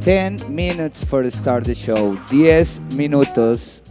10 minutes for start the show. 10 minutos.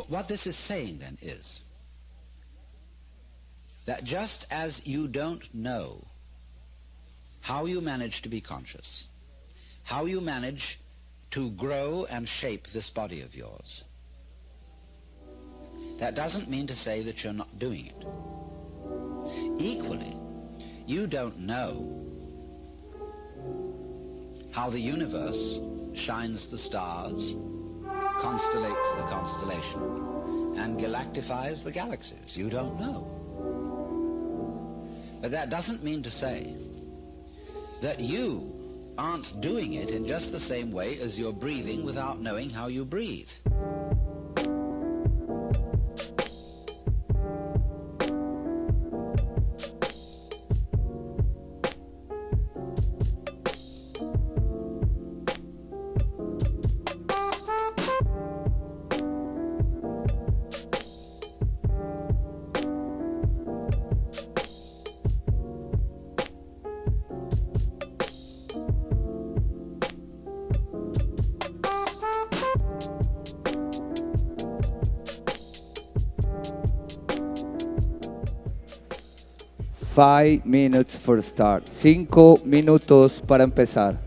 What this is saying then is that just as you don't know how you manage to be conscious, how you manage to grow and shape this body of yours, that doesn't mean to say that you're not doing it. Equally, you don't know how the universe shines the stars, constellates the constellation, and galactifies the galaxies. You don't know. But that doesn't mean to say that you aren't doing it in just the same way as you're breathing without knowing how you breathe. Five minutes for start. 5 minutos para empezar.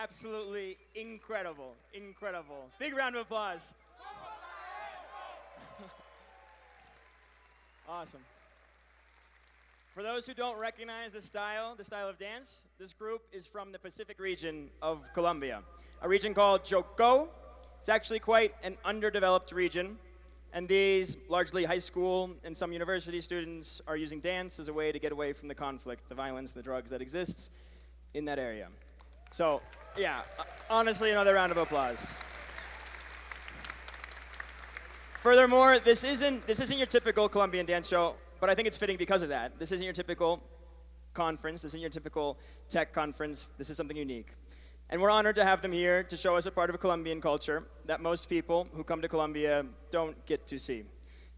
Absolutely incredible, incredible. Big round of applause. Awesome. For those who don't recognize the style of dance, this group is from the Pacific region of Colombia, a region called Chocó. It's actually quite an underdeveloped region, and these largely high school and some university students are using dance as a way to get away from the conflict, the violence, the drugs that exists in that area. So, yeah, honestly, another round of applause. Furthermore, this isn't your typical Colombian dance show, but I think it's fitting because of that. This isn't your typical conference. This isn't your typical tech conference. This is something unique. And we're honored to have them here to show us a part of Colombian culture that most people who come to Colombia don't get to see.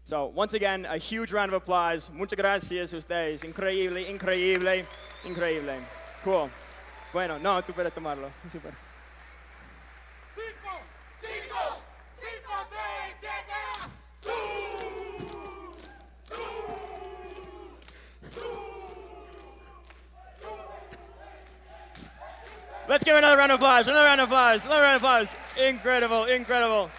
So, once again, a huge round of applause. Muchas gracias a ustedes. Increíble, increíble, increíble. Cool. Bueno, no, tú puedes tomarlo. Super. 5, 5, 5, 6, 7. Let's give another round of applause, another round of applause, another round of applause. Incredible, incredible.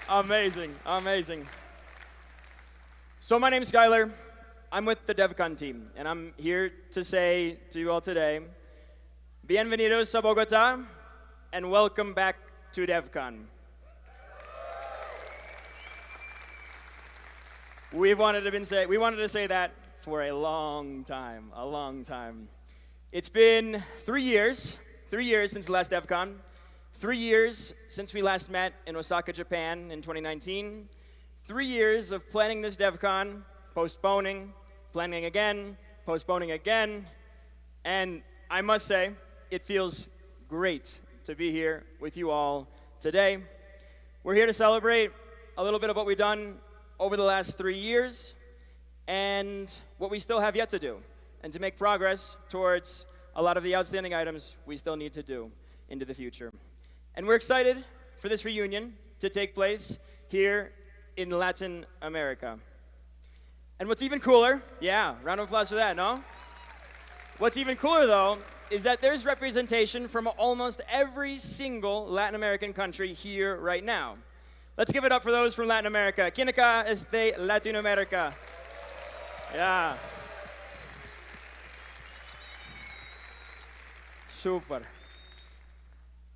Amazing, amazing. So my name's Skylar. I'm with the Devcon team, and I'm here to say to you all today, bienvenidos a Bogotá, and welcome back to Devcon. We wanted to say that for a long time, a long time. It's been 3 years since the last Devcon, 3 years since we last met in Osaka, Japan in 2019, 3 years of planning this Devcon, postponing, planning again, postponing again, and I must say, it feels great to be here with you all today. We're here to celebrate a little bit of what we've done over the last 3 years and what we still have yet to do, and to make progress towards a lot of the outstanding items we still need to do into the future. And we're excited for this reunion to take place here in Latin America. And what's even cooler, yeah, round of applause for that, no? What's even cooler, though, is that there's representation from almost every single Latin American country here right now. Let's give it up for those from Latin America. ¿Quién acá es de Latinoamérica? Yeah. Super.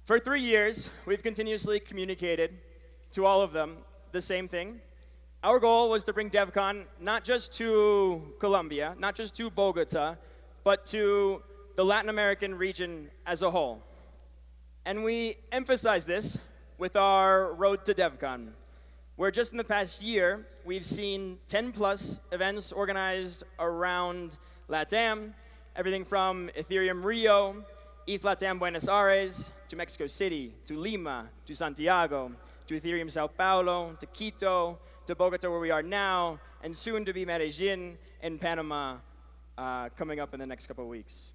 For 3 years, we've continuously communicated to all of them the same thing. Our goal was to bring Devcon not just to Colombia, not just to Bogotá, but to the Latin American region as a whole. And we emphasize this with our Road to Devcon, where just in the past year, we've seen 10+ events organized around LATAM, everything from Ethereum Rio, ETH LATAM Buenos Aires, to Mexico City, to Lima, to Santiago, to Ethereum Sao Paulo, to Quito, to Bogotá where we are now, and soon to be Medellin and Panama coming up in the next couple of weeks.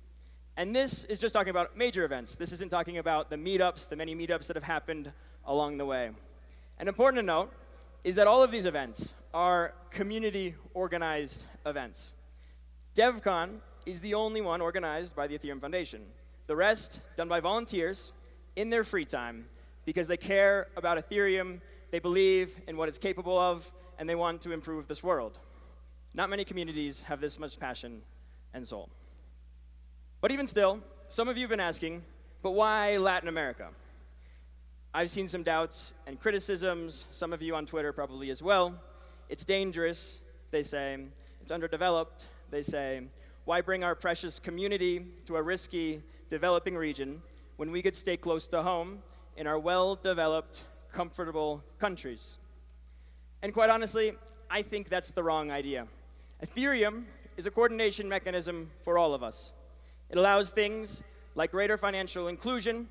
And this is just talking about major events. This isn't talking about the meetups, the many meetups that have happened along the way. And important to note is that all of these events are community-organized events. Devcon is the only one organized by the Ethereum Foundation. The rest done by volunteers in their free time because they care about Ethereum, they believe in what it's capable of, and they want to improve this world. Not many communities have this much passion and soul. But even still, some of you have been asking, but why Latin America? I've seen some doubts and criticisms, some of you on Twitter probably as well. It's dangerous, they say. It's underdeveloped, they say. Why bring our precious community to a risky, developing region when we could stay close to home in our well-developed, comfortable countries? And quite honestly, I think that's the wrong idea. Ethereum is a coordination mechanism for all of us. It allows things like greater financial inclusion,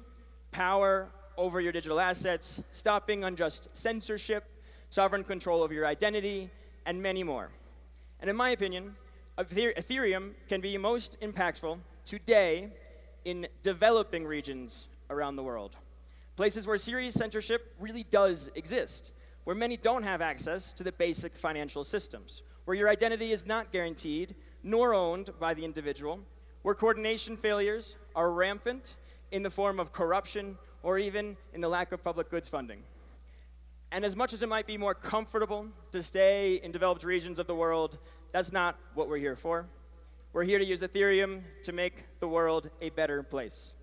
power over your digital assets, stopping unjust censorship, sovereign control over your identity, and many more. And in my opinion, Ethereum can be most impactful today in developing regions around the world. Places where serious censorship really does exist, where many don't have access to the basic financial systems, where your identity is not guaranteed nor owned by the individual, where coordination failures are rampant in the form of corruption or even in the lack of public goods funding. And as much as it might be more comfortable to stay in developed regions of the world, that's not what we're here for. We're here to use Ethereum to make the world a better place.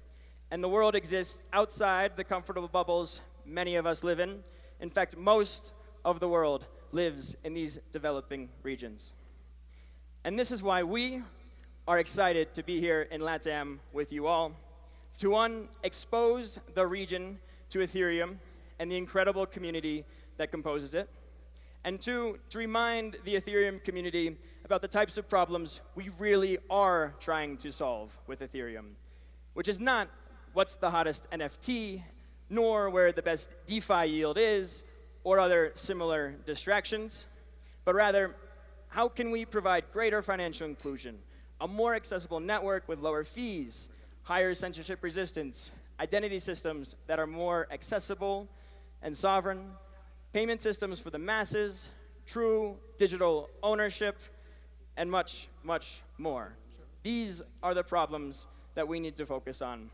And the world exists outside the comfortable bubbles many of us live in. In fact, most of the world lives in these developing regions. And this is why we are excited to be here in LATAM with you all, to one, expose the region to Ethereum and the incredible community that composes it, and two, to remind the Ethereum community about the types of problems we really are trying to solve with Ethereum, which is not what's the hottest NFT, nor where the best DeFi yield is, or other similar distractions, but rather, how can we provide greater financial inclusion, a more accessible network with lower fees, higher censorship resistance, identity systems that are more accessible and sovereign, payment systems for the masses, true digital ownership, and much, much more. These are the problems that we need to focus on.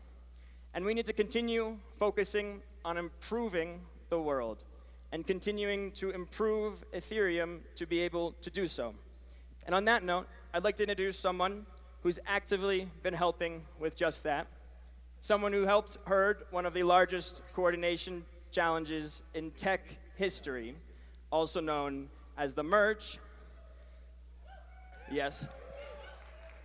And we need to continue focusing on improving the world and continuing to improve Ethereum to be able to do so. And on that note, I'd like to introduce someone who's actively been helping with just that, someone who helped herd one of the largest coordination challenges in tech history, also known as the merge. Yes.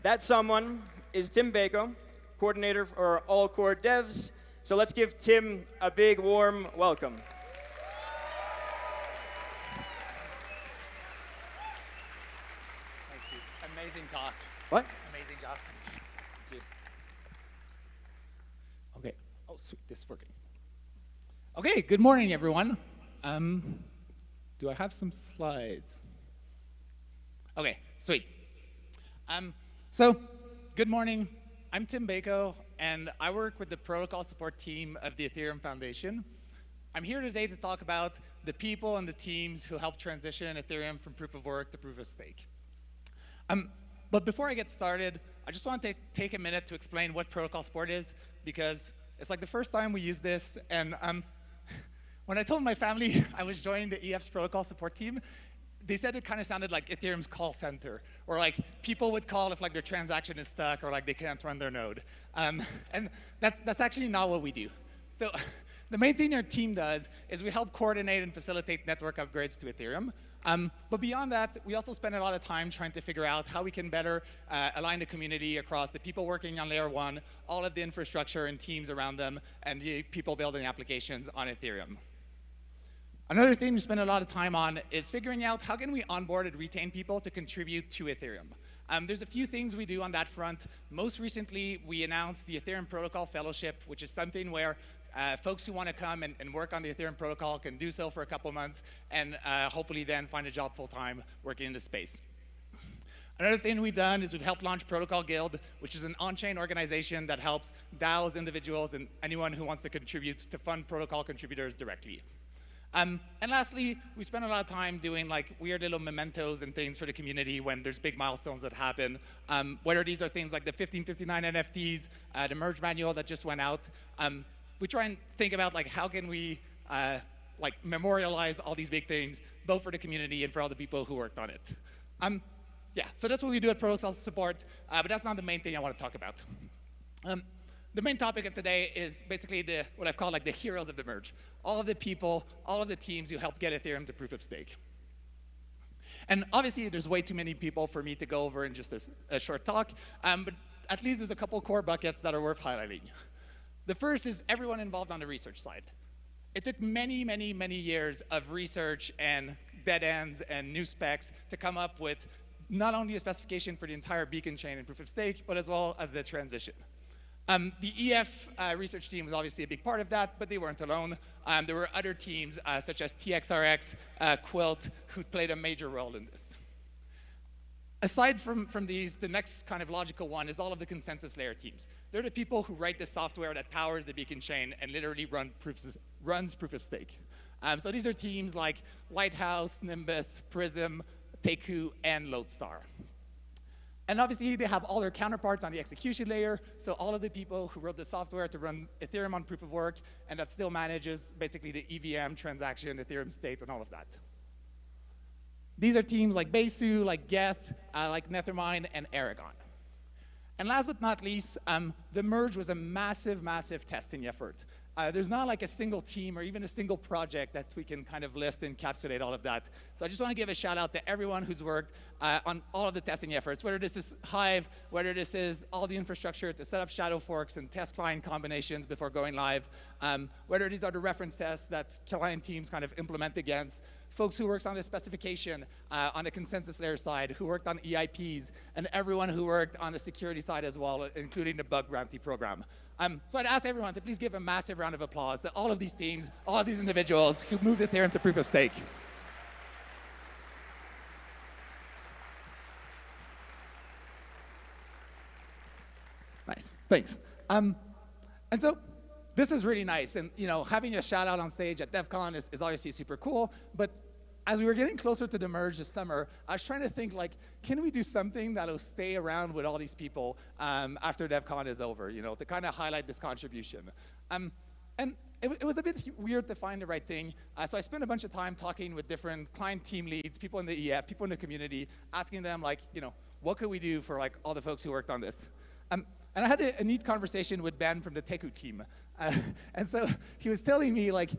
That someone is Tim Bako, coordinator for all core devs. So let's give Tim a big warm welcome. Thank you. Amazing talk. What? Amazing job. Thank you. Okay. Oh, sweet. This is working. Okay. Good morning, everyone. Do I have some slides? Okay. Sweet. So, good morning. I'm Tim Bako, and I work with the protocol support team of the Ethereum Foundation. I'm here today to talk about the people and the teams who help transition Ethereum from proof of work to proof of stake. But before I get started, I just want to take a minute to explain what protocol support is, because it's like the first time we use this, and when I told my family I was joining the EF's protocol support team, they said it kind of sounded like Ethereum's call center, or like people would call if like their transaction is stuck or like they can't run their node. And that's actually not what we do. So the main thing our team does is we help coordinate and facilitate network upgrades to Ethereum. But beyond that, we also spend a lot of time trying to figure out how we can better align the community across the people working on layer 1, all of the infrastructure and teams around them, and the people building applications on Ethereum. Another thing we spend a lot of time on is figuring out how can we onboard and retain people to contribute to Ethereum. There's a few things we do on that front. Most recently, we announced the Ethereum Protocol Fellowship, which is something where folks who want to come and work on the Ethereum protocol can do so for a couple months and hopefully then find a job full-time working in the space. Another thing we've done is we've helped launch Protocol Guild, which is an on-chain organization that helps DAOs, individuals, and anyone who wants to contribute to fund protocol contributors directly. And lastly, we spend a lot of time doing like weird little mementos and things for the community when there's big milestones that happen. Whether these are things like the 1559 NFTs, the merge manual that just went out. We try and think about like how can we like memorialize all these big things, both for the community and for all the people who worked on it. Yeah, so that's what we do at Protocol Support, but that's not the main thing I want to talk about. The main topic of today is basically what I've called like the heroes of the merge. All of the people, all of the teams who helped get Ethereum to proof of stake. And obviously, there's way too many people for me to go over in just a short talk, but at least there's a couple core buckets that are worth highlighting. The first is everyone involved on the research side. It took many, many, many years of research and dead ends and new specs to come up with not only a specification for the entire beacon chain and proof of stake, but as well as the transition. The EF research team was obviously a big part of that, but they weren't alone. There were other teams, such as TXRX, Quilt, who played a major role in this. Aside from these, the next kind of logical one is all of the consensus layer teams. They're the people who write the software that powers the beacon chain and literally runs proof of stake. So these are teams like Lighthouse, Nimbus, Prism, Teku, and Lodestar. And obviously, they have all their counterparts on the execution layer, so all of the people who wrote the software to run Ethereum on proof of work, and that still manages basically the EVM transaction, Ethereum state, and all of that. These are teams like Besu, like Geth, like Nethermind, and Aragon. And last but not least, the merge was a massive, massive testing effort. There's not like a single team or even a single project that we can kind of list and encapsulate all of that. So I just want to give a shout out to everyone who's worked on all of the testing efforts, whether this is Hive, whether this is all the infrastructure to set up shadow forks and test client combinations before going live, whether these are the reference tests that client teams kind of implement against, folks who works on the specification, on the consensus layer side, who worked on EIPs, and everyone who worked on the security side as well, including the bug bounty program. So I'd ask everyone to please give a massive round of applause to all of these teams, all of these individuals who moved Ethereum to proof of stake. Nice, thanks. And so this is really nice, and having a shout out on stage at Devcon is obviously super cool, but as we were getting closer to the merge this summer, I was trying to think, like, can we do something that'll stay around with all these people after Devcon is over, to kind of highlight this contribution. And it was a bit weird to find the right thing, so I spent a bunch of time talking with different client team leads, people in the EF, people in the community, asking them, like, what could we do for, like, all the folks who worked on this? And I had a neat conversation with Ben from the Teku team. And so he was telling me, like,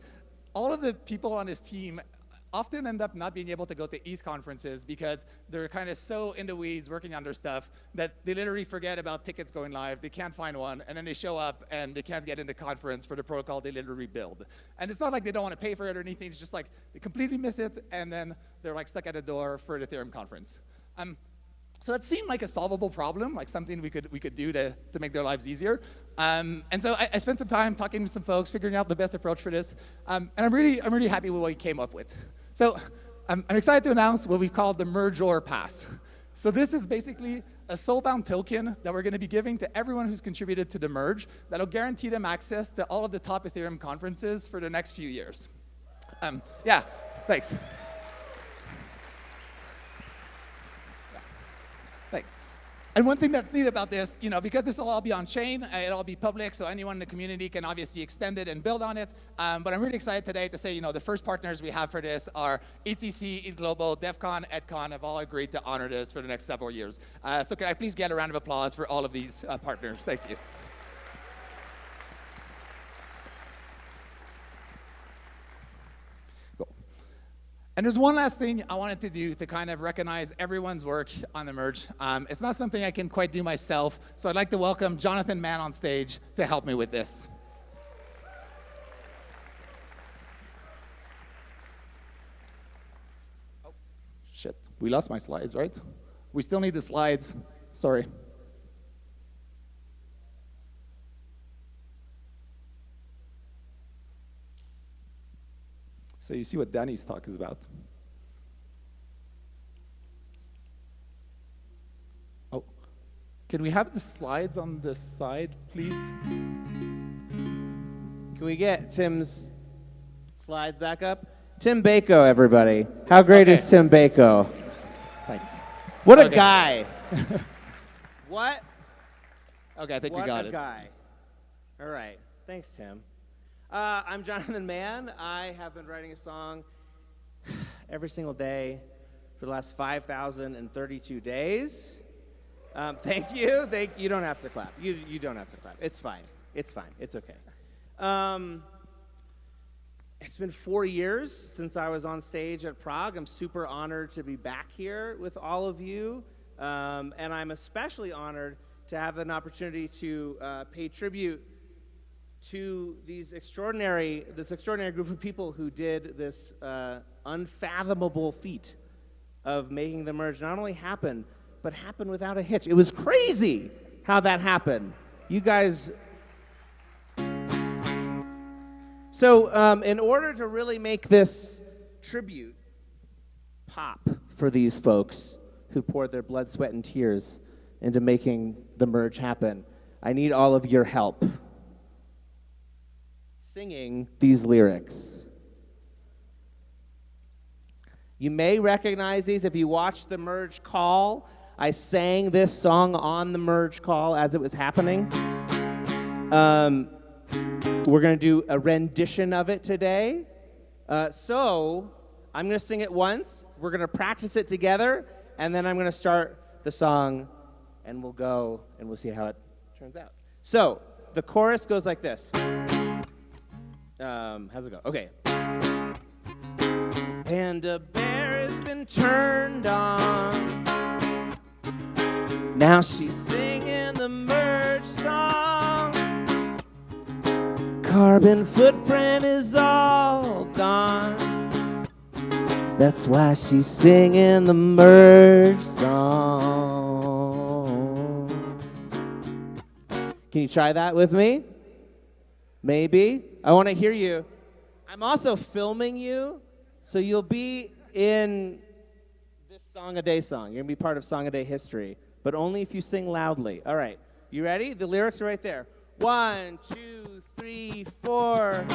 all of the people on his team often end up not being able to go to ETH conferences because they're kind of so in the weeds working on their stuff that they literally forget about tickets going live, they can't find one, and then they show up and they can't get into conference for the protocol they literally build. And it's not like they don't want to pay for it or anything, it's just like they completely miss it and then they're like stuck at the door for the Ethereum conference. So that seemed like a solvable problem, like something we could do to make their lives easier. And so I spent some time talking to some folks, figuring out the best approach for this. And I'm really happy with what we came up with. So I'm excited to announce what we've called the Merge or Pass. So this is basically a soulbound token that we're going to be giving to everyone who's contributed to the merge that'll guarantee them access to all of the top Ethereum conferences for the next few years. Yeah, thanks. And one thing that's neat about this, because this will all be on chain, it'll all be public, so anyone in the community can obviously extend it and build on it. But I'm really excited today to say, the first partners we have for this are ETC, ETH Global, Devcon, EdCon have all agreed to honor this for the next several years. So can I please get a round of applause for all of these partners? Thank you. And there's one last thing I wanted to do to kind of recognize everyone's work on the merge. It's not something I can quite do myself, so I'd like to welcome Jonathan Mann on stage to help me with this. Oh, shit, we lost my slides, right? We still need the slides, sorry. So you see what Danny's talk is about. Oh, can we have the slides on the side, please? Can we get Tim's slides back up? Tim Bako, everybody. How great is Tim Bako? Thanks. What a guy. What? Okay, I think we got it. What a guy. All right. Thanks, Tim. I'm Jonathan Mann. I have been writing a song every single day for the last 5,032 days. Thank you. You don't have to clap. You don't have to clap. It's fine. It's fine. It's okay. It's been 4 years since I was on stage at Prague. I'm super honored to be back here with all of you. And I'm especially honored to have an opportunity to pay tribute to this extraordinary group of people who did this unfathomable feat of making the merge not only happen, but happen without a hitch. It was crazy how that happened. You guys. So in order to really make this tribute pop for these folks who poured their blood, sweat, and tears into making the merge happen, I need all of your help singing these lyrics. You may recognize these if you watch the merge call. I sang this song on the merge call as it was happening. We're going to do a rendition of it today. So I'm going to sing it once. We're going to practice it together, and then I'm going to start the song, and we'll go, and we'll see how it turns out. So the chorus goes like this. How's it go? Okay. Panda Bear has been turned on. Now she's singing the merge song. Carbon footprint is all gone. That's why she's singing the merge song. Can you try that with me? Maybe. I want to hear you. I'm also filming you, so you'll be in this Song a Day song. You're going to be part of Song a Day history, but only if you sing loudly. All right. You ready? The lyrics are right there. 1, 2, 3, 4.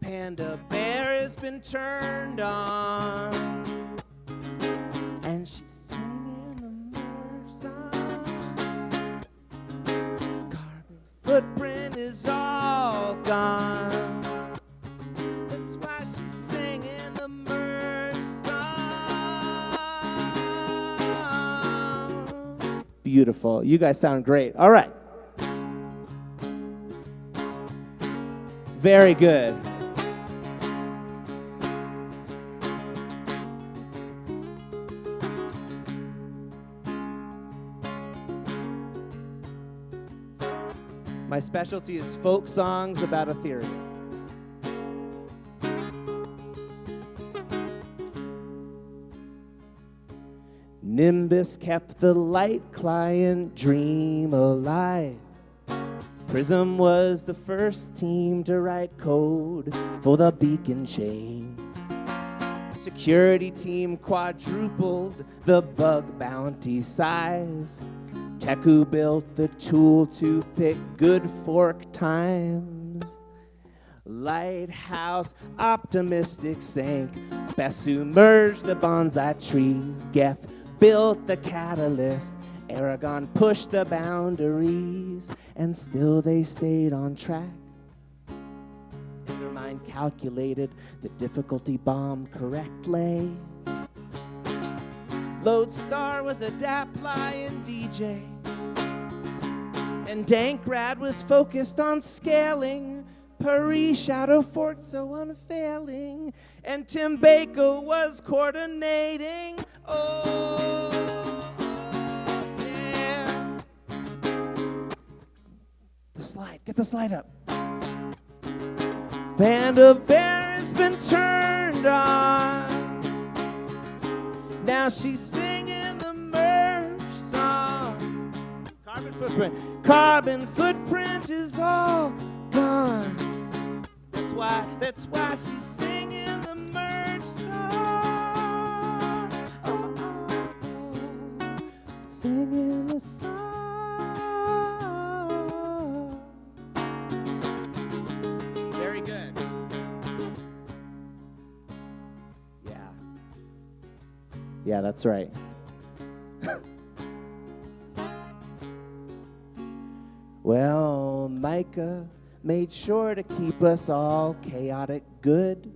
Panda Bear has been turned on, and she's singing the merge song. Carbon footprint is all gone. That's why she's singing the merge song. Beautiful. You guys sound great. All right. Very good. My specialty is folk songs about Ethereum. Nimbus kept the light client dream alive. Prism was the first team to write code for the beacon chain. Security team quadrupled the bug bounty size. Teku built the tool to pick good fork times. Lighthouse optimistic sank. Besu merged the bonsai trees. Geth built the catalyst. Aragon pushed the boundaries. And still they stayed on track. Endermine calculated the difficulty bomb correctly. Lodestar was a Daplion DJ. And Dankrad was focused on scaling. Paris Shadow Fort so unfailing. And Tim Baker was coordinating. Oh, yeah. The slide, get the slide up. Panda Bear has been turned on. Now she's singing the merge song. Carbon footprint. Carbon footprint is all gone. That's why she's singing the merge song. Oh, oh, oh. Singing the song. Very good. Yeah, that's right. Well, Micah made sure to keep us all chaotic good.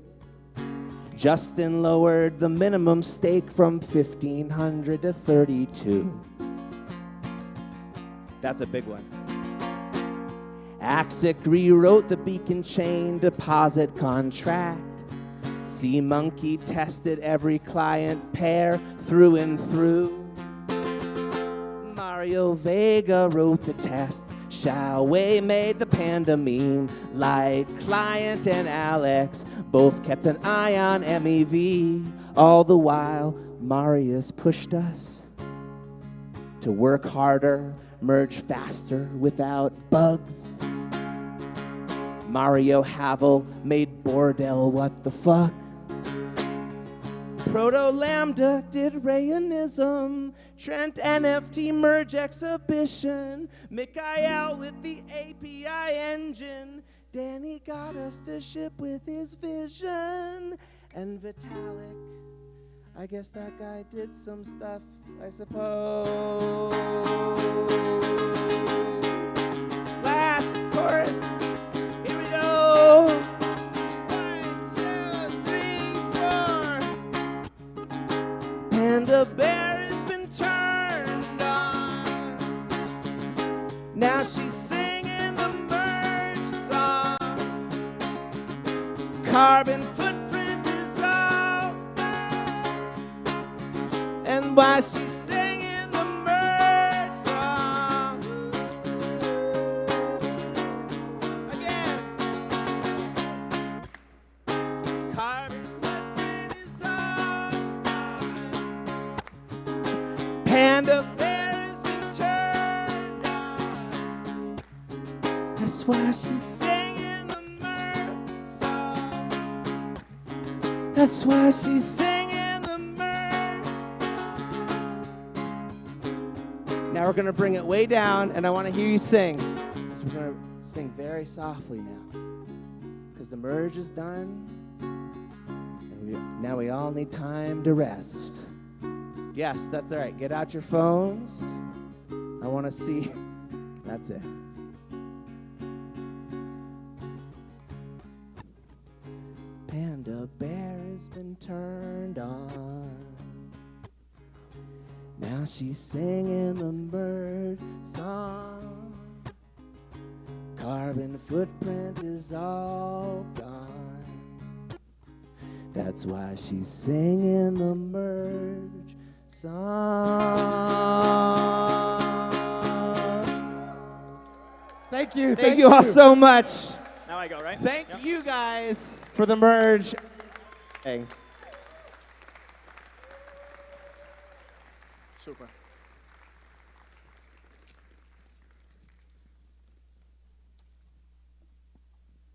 Justin lowered the minimum stake from 1,500 to 32. That's a big one. Axic rewrote the beacon chain deposit contract. Sea Monkey tested every client pair through and through. Mario Vega wrote the test. Xiao Wei made the panda meme. Light Client and Alex both kept an eye on MEV. All the while, Marius pushed us to work harder, merge faster without bugs. Mario Havel made Bordel what the fuck. Proto Lambda did Rayonism. Trent NFT merge exhibition. Mikhail with the API engine. Danny got us to ship with his vision. And Vitalik I guess that guy did some stuff, I suppose. Last chorus. Here we go. 1, 2, 3, 4. Panda Bear has been turned on. Now she's singing the merge song. Carbon footprint is all gone. And while she's singing the merge song, again, carbon footprint is all gone. Panda Bear has been turned on. That's why she's singing the merge song. That's why she's singing the merge song. Now we're gonna bring it way down, and I want to hear you sing. So we're gonna sing very softly now, because the merge is done, and now we all need time to rest. Yes, that's all right. Get out your phones. I want to see. That's it. Panda Bear has been turned on. Now she's singing the merge song. Carbon footprint is all gone. That's why she's singing the merge song. Thank you. Thank you all so much. Now I go, right? Thank Yep. you guys for the merge. Hey. Super.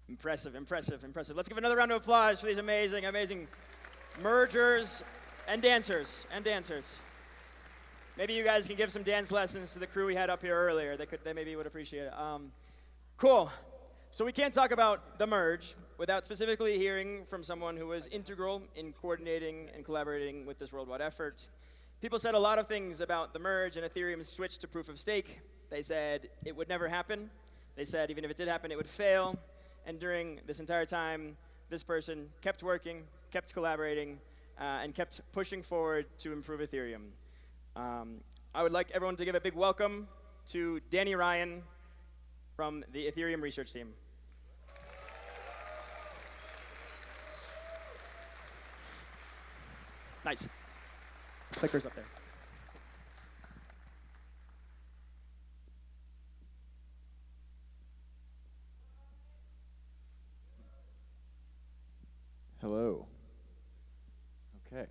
Impressive, impressive, impressive. Let's give another round of applause for these amazing, amazing mergers and dancers, Maybe you guys can give some dance lessons to the crew we had up here earlier. They maybe would appreciate it. Cool. So we can't talk about the merge without specifically hearing from someone who was integral in coordinating and collaborating with this worldwide effort. People said a lot of things about the merge and Ethereum's switch to proof of stake. They said it would never happen. They said even if it did happen, it would fail. And during this entire time, this person kept working, kept collaborating, and kept pushing forward to improve Ethereum. I would like everyone to give a big welcome to Danny Ryan from the Ethereum research team. Nice. Clickers up there. Hello. Okay.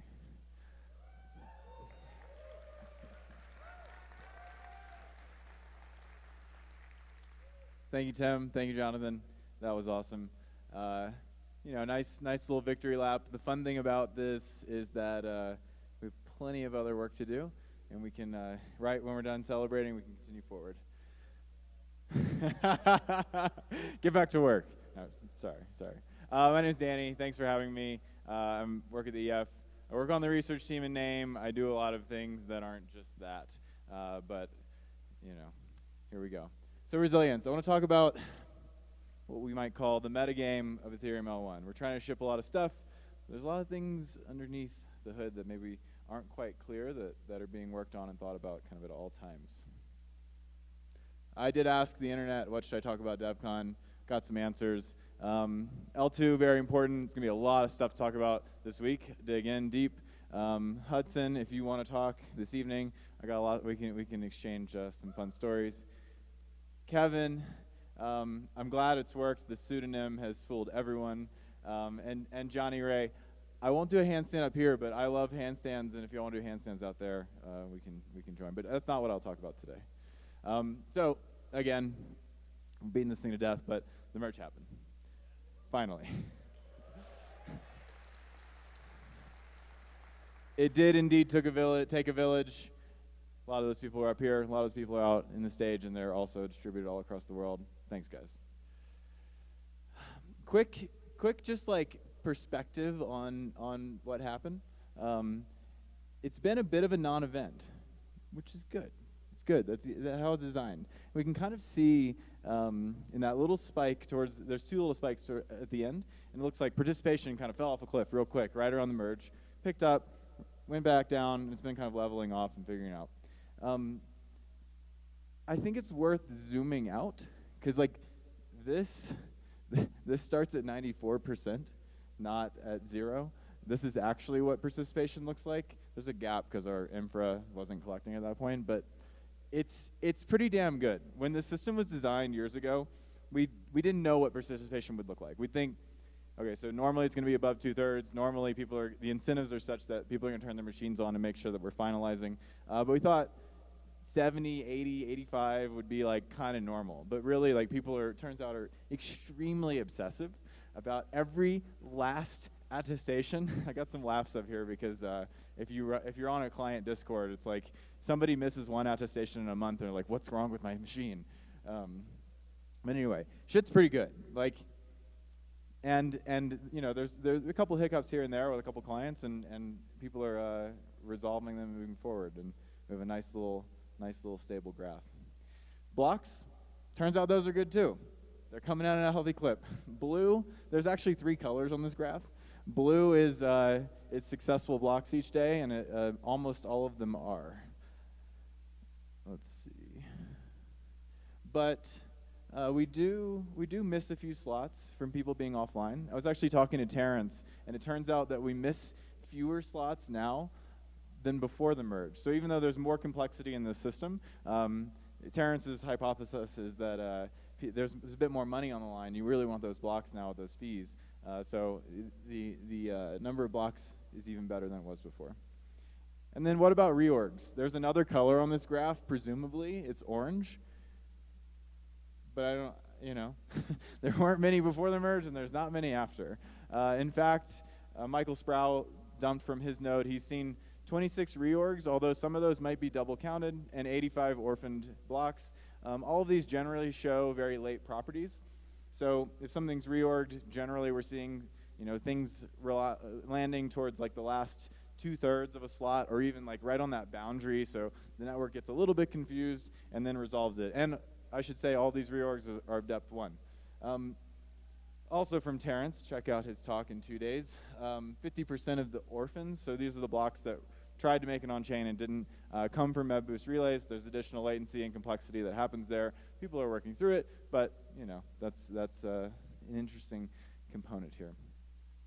Thank you, Tim. Thank you, Jonathan. That was awesome. You know, nice little victory lap. The fun thing about this is that we have plenty of other work to do, and we can, right when we're done celebrating, we can continue forward. Get back to work. No, sorry. My name is Danny. Thanks for having me. I work at the EF. I work on the research team in name. I do a lot of things that aren't just that, but you know, here we go. So resilience. I want to talk about what we might call the metagame of Ethereum L1. We're trying to ship a lot of stuff. There's a lot of things underneath the hood that maybe aren't quite clear that are being worked on and thought about kind of at all times. I did ask the internet, what should I talk about Devcon? Got some answers. L2, very important. It's going to be a lot of stuff to talk about this week. Dig in deep. Hudson, if you want to talk this evening, I got a lot. We can exchange some fun stories. Kevin, I'm glad it's worked. The pseudonym has fooled everyone. And Johnny Ray, I won't do a handstand up here, but I love handstands, and if you want to do handstands out there, we can join. But that's not what I'll talk about today. So again, I'm beating this thing to death, but the merge happened. Finally. It did indeed take a village. A lot of those people are up here. A lot of those people are out in the stage, and they're also distributed all across the world. Thanks, guys. Quick, just like perspective on what happened. it's been a bit of a non-event, which is good. It's good. That's how it's designed. We can kind of see in that little spike towards, there's two little spikes at the end, and it looks like participation kind of fell off a cliff real quick, right around the merge, picked up, went back down, and it's been kind of leveling off and figuring out. I think it's worth zooming out, because like this starts at 94%, not at 0. This is actually what participation looks like. There's a gap because our infra wasn't collecting at that point, but it's pretty damn good. When the system was designed years ago, we didn't know what participation would look like. We'd think, okay, so normally it's going to be above 2/3. Normally the incentives are such that people are going to turn their machines on and make sure that we're finalizing. But we thought 70, 80, 85 would be like kind of normal. But really, like turns out are extremely obsessive about every last attestation. I got some laughs up here because if you're on a client Discord, it's like somebody misses one attestation in a month and they're like, what's wrong with my machine? But anyway, shit's pretty good. Like, and you know, there's a couple hiccups here and there with a couple clients, and people are resolving them moving forward, and we have a nice little stable graph. Blocks, turns out those are good too. They're coming out at a healthy clip. Blue, there's actually 3 colors on this graph. Blue is successful blocks each day, and almost all of them are. Let's see. But we do miss a few slots from people being offline. I was actually talking to Terrence, and it turns out that we miss fewer slots now than before the merge. So even though there's more complexity in the system, Terrence's hypothesis is that there's a bit more money on the line. You really want those blocks now with those fees. So the number of blocks is even better than it was before. And then what about reorgs? There's another color on this graph. Presumably it's orange. But I don't, you know, there weren't many before the merge, and there's not many after. In fact, Michael Sproul dumped from his node. He's seen 26 reorgs, although some of those might be double counted, and 85 orphaned blocks. All of these generally show very late properties. So if something's reorged, generally we're seeing, you know, things landing towards like the last 2/3 of a slot, or even like right on that boundary. So the network gets a little bit confused and then resolves it. And I should say all these reorgs are depth 1. Also from Terrence, check out his talk in 2 days. 50% of the orphans, so these are the blocks that tried to make it on-chain and didn't come from MEV-boost relays. There's additional latency and complexity that happens there. People are working through it, but you know, that's an interesting component here.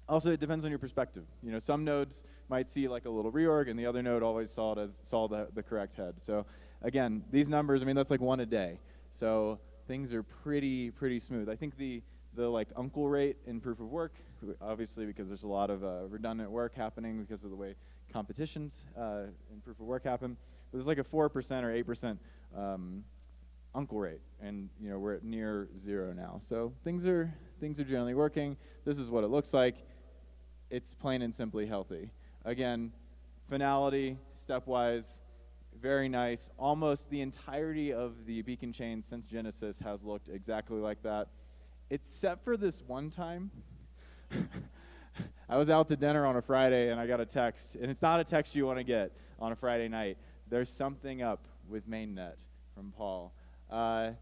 Also, it depends on your perspective. You know, some nodes might see like a little reorg, and the other node always saw the correct head. So again, these numbers, I mean, that's like 1 a day. So things are pretty smooth. I think the like uncle rate in proof of work, obviously because there's a lot of redundant work happening because of the way competitions in proof of work happen. But there's like a 4% or 8% uncle rate, and you know, we're at near 0 now. So things are generally working. This is what it looks like. It's plain and simply healthy. Again, finality, stepwise, very nice. Almost the entirety of the beacon chain since Genesis has looked exactly like that, except for this one time. I was out to dinner on a Friday and I got a text, and it's not a text you want to get on a Friday night. There's something up with mainnet from Paul. The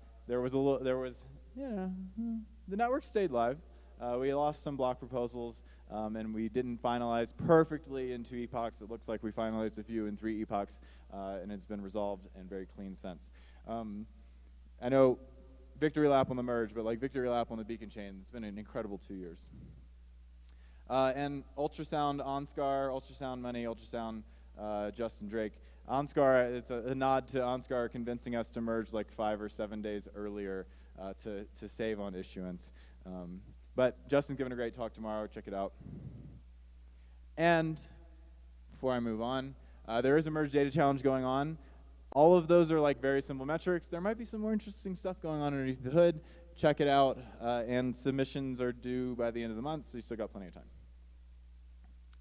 network stayed live. We lost some block proposals, and we didn't finalize perfectly in 2 epochs. It looks like we finalized a few in 3 epochs, and it's been resolved in very clean sense. I know victory lap on the merge, but like victory lap on the beacon chain, it's been an incredible 2 years. And ultrasound OnScar, ultrasound money, ultrasound Justin Drake. OnScar, it's a nod to OnScar convincing us to merge like 5 or 7 days earlier to save on issuance. But Justin's giving a great talk tomorrow. Check it out. And before I move on, there is a merge data challenge going on. All of those are like very simple metrics. There might be some more interesting stuff going on underneath the hood. Check it out. And submissions are due by the end of the month, so you still got plenty of time.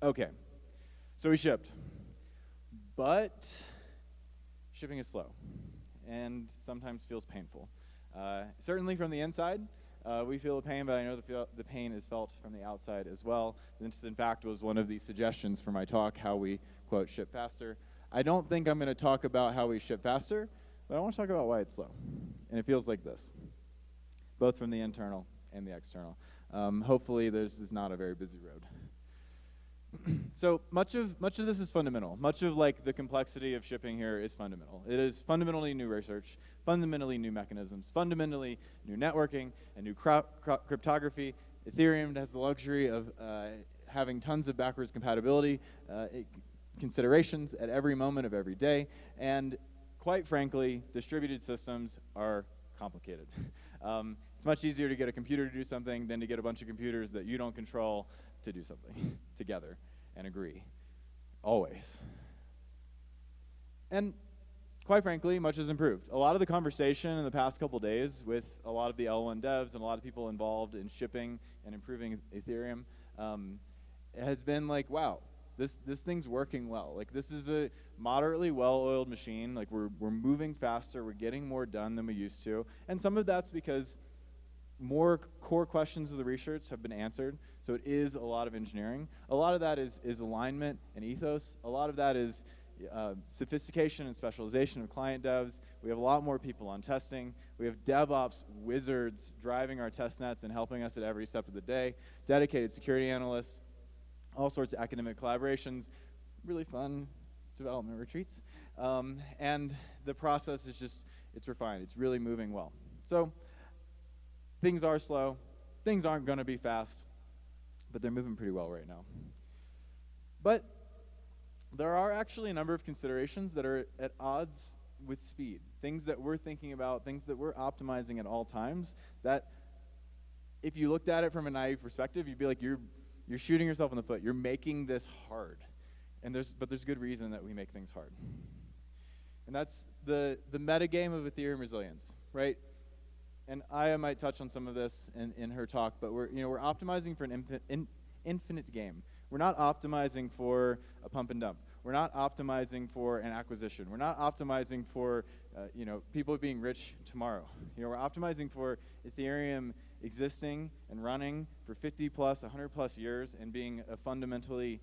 Okay, so we shipped. But shipping is slow and sometimes feels painful. Certainly from the inside, we feel the pain, but I know the pain is felt from the outside as well. This, in fact, was one of the suggestions for my talk, how we, quote, ship faster. I don't think I'm going to talk about how we ship faster, but I want to talk about why it's slow. And it feels like this, both from the internal and the external. Hopefully this is not a very busy road. So much of this is fundamental. Much of like the complexity of shipping here is fundamental. It is fundamentally new research, fundamentally new mechanisms, fundamentally new networking and new cryptography. Ethereum has the luxury of having tons of backwards compatibility considerations at every moment of every day, and quite frankly, distributed systems are complicated. It's much easier to get a computer to do something than to get a bunch of computers that you don't control to do something together and agree, always. And quite frankly, much has improved. A lot of the conversation in the past couple days with a lot of the L1 devs and a lot of people involved in shipping and improving Ethereum has been like, wow, this thing's working well. Like, this is a moderately well-oiled machine. Like, we're moving faster, we're getting more done than we used to. And some of that's because more core questions of the research have been answered, so it is a lot of engineering. A lot of that is alignment and ethos. A lot of that is sophistication and specialization of client devs. We have a lot more people on testing. We have DevOps wizards driving our test nets and helping us at every step of the day. Dedicated security analysts, all sorts of academic collaborations, really fun development retreats. And the process is just, it's refined. It's really moving well. So things are slow. Things aren't going to be fast, but they're moving pretty well right now. But there are actually a number of considerations that are at odds with speed, things that we're thinking about, things that we're optimizing at all times, that if you looked at it from a naive perspective, you'd be like, you're shooting yourself in the foot. You're making this hard. But there's good reason that we make things hard. And that's the meta game of Ethereum resilience, right? And Aya might touch on some of this in her talk, but we're optimizing for an infinite game. We're not optimizing for a pump and dump. We're not optimizing for an acquisition. We're not optimizing for people being rich tomorrow. We're optimizing for Ethereum existing and running for 50 plus, 100 plus years and being a fundamentally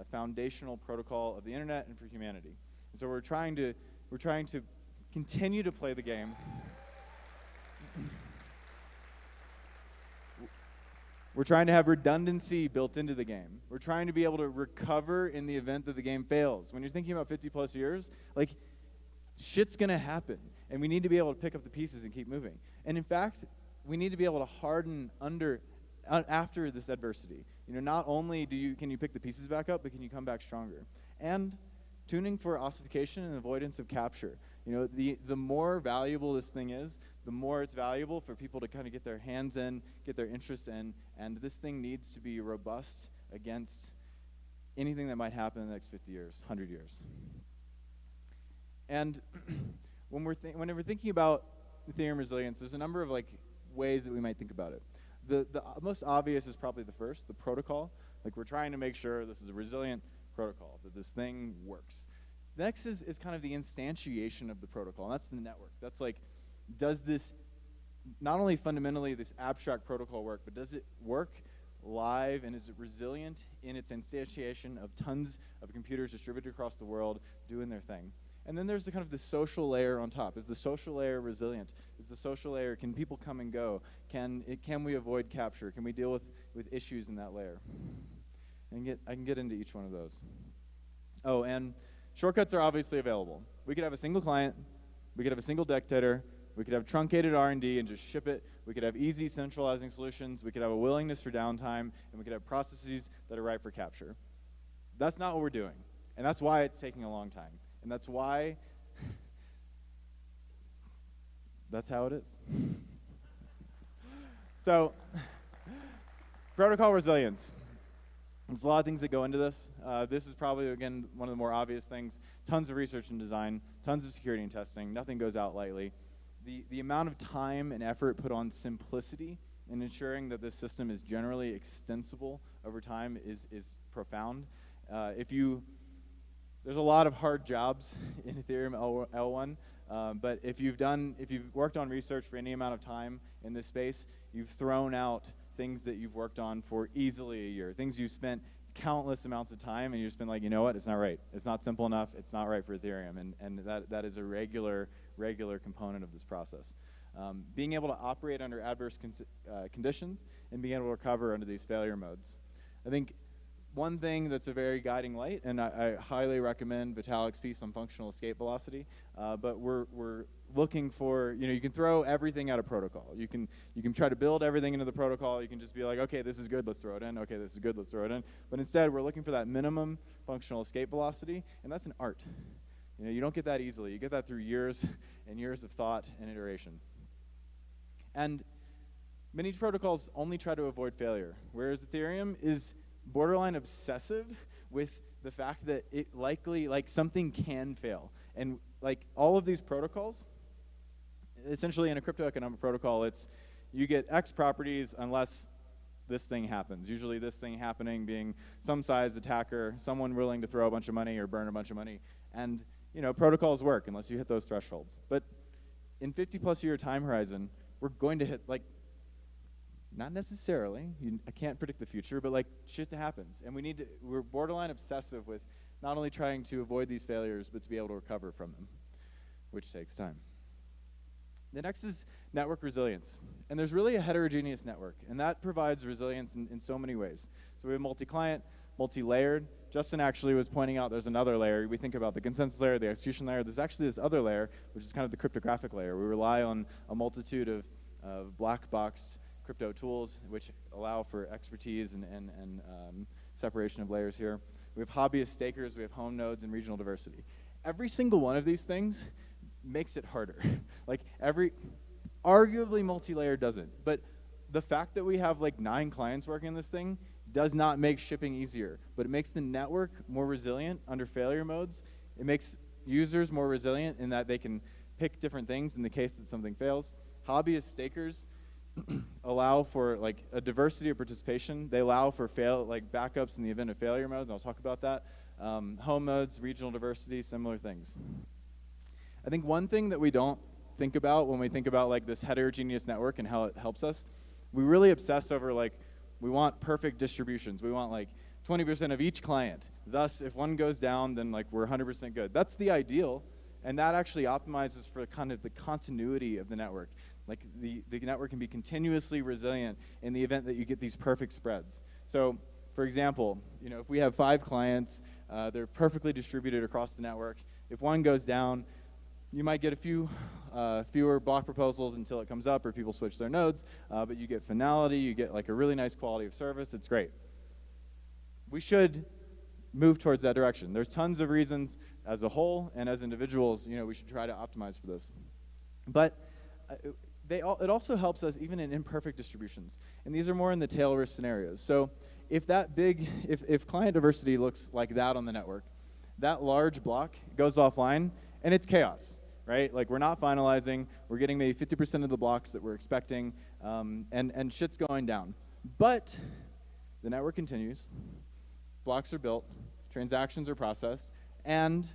foundational protocol of the internet and for humanity. And so we're trying to continue to play the game. We're trying to have redundancy built into the game. We're trying to be able to recover in the event that the game fails. When you're thinking about 50 plus years, like, shit's gonna happen, and we need to be able to pick up the pieces and keep moving. And in fact, we need to be able to harden after this adversity. Not only can you pick the pieces back up, but can you come back stronger? And tuning for ossification and avoidance of capture. The more valuable this thing is, the more it's valuable for people to kind of get their hands in, get their interests in, and this thing needs to be robust against anything that might happen in the next 50 years, 100 years. And whenever we're thinking about Ethereum resilience, there's a number of ways that we might think about it. The most obvious is probably the first, the protocol. Like, we're trying to make sure this is a resilient protocol, that this thing works. Next is kind of the instantiation of the protocol, and that's the network. That's like, does this, not only fundamentally this abstract protocol work, but does it work live, and is it resilient in its instantiation of tons of computers distributed across the world doing their thing? And then there's the kind of the social layer on top. Is the social layer resilient? Is the social layer, can people come and go? Can we avoid capture? Can we deal with issues in that layer? I can get into each one of those. Oh, and shortcuts are obviously available. We could have a single client. We could have a single dictator. We could have truncated R&D and just ship it. We could have easy centralizing solutions. We could have a willingness for downtime. And we could have processes that are ripe for capture. That's not what we're doing. And that's why it's taking a long time. And that's why, that's how it is. So, protocol resilience. There's a lot of things that go into this. This is probably, again, one of the more obvious things. Tons of research and design, tons of security and testing. Nothing goes out lightly. The amount of time and effort put on simplicity and ensuring that this system is generally extensible over time is profound. There's a lot of hard jobs in Ethereum L1, but if you've worked on research for any amount of time in this space, you've thrown out things that you've worked on for easily a year, things you've spent countless amounts of time, and you've just been like, you know what, it's not right. It's not simple enough. It's not right for Ethereum, and that is a regular component of this process. Being able to operate under adverse conditions and being able to recover under these failure modes. I think one thing that's a very guiding light, and I highly recommend Vitalik's piece on functional escape velocity, but we're looking for, you can throw everything at a protocol. You can try to build everything into the protocol. You can just be like, okay, this is good, let's throw it in. Okay, this is good, let's throw it in. But instead, we're looking for that minimum functional escape velocity, and that's an art. You don't get that easily. You get that through years and years of thought and iteration. And many protocols only try to avoid failure, whereas Ethereum is borderline obsessive with the fact that it likely, something can fail. And all of these protocols, essentially in a crypto economic protocol, it's you get X properties unless this thing happens. Usually this thing happening being some size attacker, someone willing to throw a bunch of money or burn a bunch of money. And protocols work unless you hit those thresholds. But in 50+ year time horizon, we're going to hit not necessarily, I can't predict the future, but shit happens. And we're borderline obsessive with not only trying to avoid these failures, but to be able to recover from them, which takes time. The next is network resilience. And there's really a heterogeneous network, and that provides resilience in so many ways. So we have multi-client, multi-layered. Justin actually was pointing out there's another layer. We think about the consensus layer, the execution layer. There's actually this other layer, which is kind of the cryptographic layer. We rely on a multitude of black-boxed crypto tools, which allow for expertise and separation of layers here. We have hobbyist stakers, we have home nodes, and regional diversity. Every single one of these things makes it harder. Arguably multi-layer doesn't, but the fact that we have 9 clients working on this thing does not make shipping easier, but it makes the network more resilient under failure modes. It makes users more resilient in that they can pick different things in the case that something fails. Hobbyist stakers allow for a diversity of participation. They allow for backups in the event of failure modes, and I'll talk about that. Home modes, regional diversity, similar things. I think one thing that we don't think about when we think about this heterogeneous network and how it helps us, we really obsess over we want perfect distributions. We want 20% of each client. Thus, if one goes down, then we're 100% good. That's the ideal, and that actually optimizes for kind of the continuity of the network. The network can be continuously resilient in the event that you get these perfect spreads. So, for example, if we have 5 clients, they're perfectly distributed across the network. If one goes down, you might get a few fewer block proposals until it comes up or people switch their nodes, but you get finality, you get a really nice quality of service. It's great. We should move towards that direction. There's tons of reasons as a whole and as individuals, we should try to optimize for this. But it also helps us even in imperfect distributions. And these are more in the tail risk scenarios. So if if client diversity looks like that on the network, that large block goes offline and it's chaos, right? We're not finalizing, we're getting maybe 50% of the blocks that we're expecting, and shit's going down. But the network continues, blocks are built, transactions are processed, and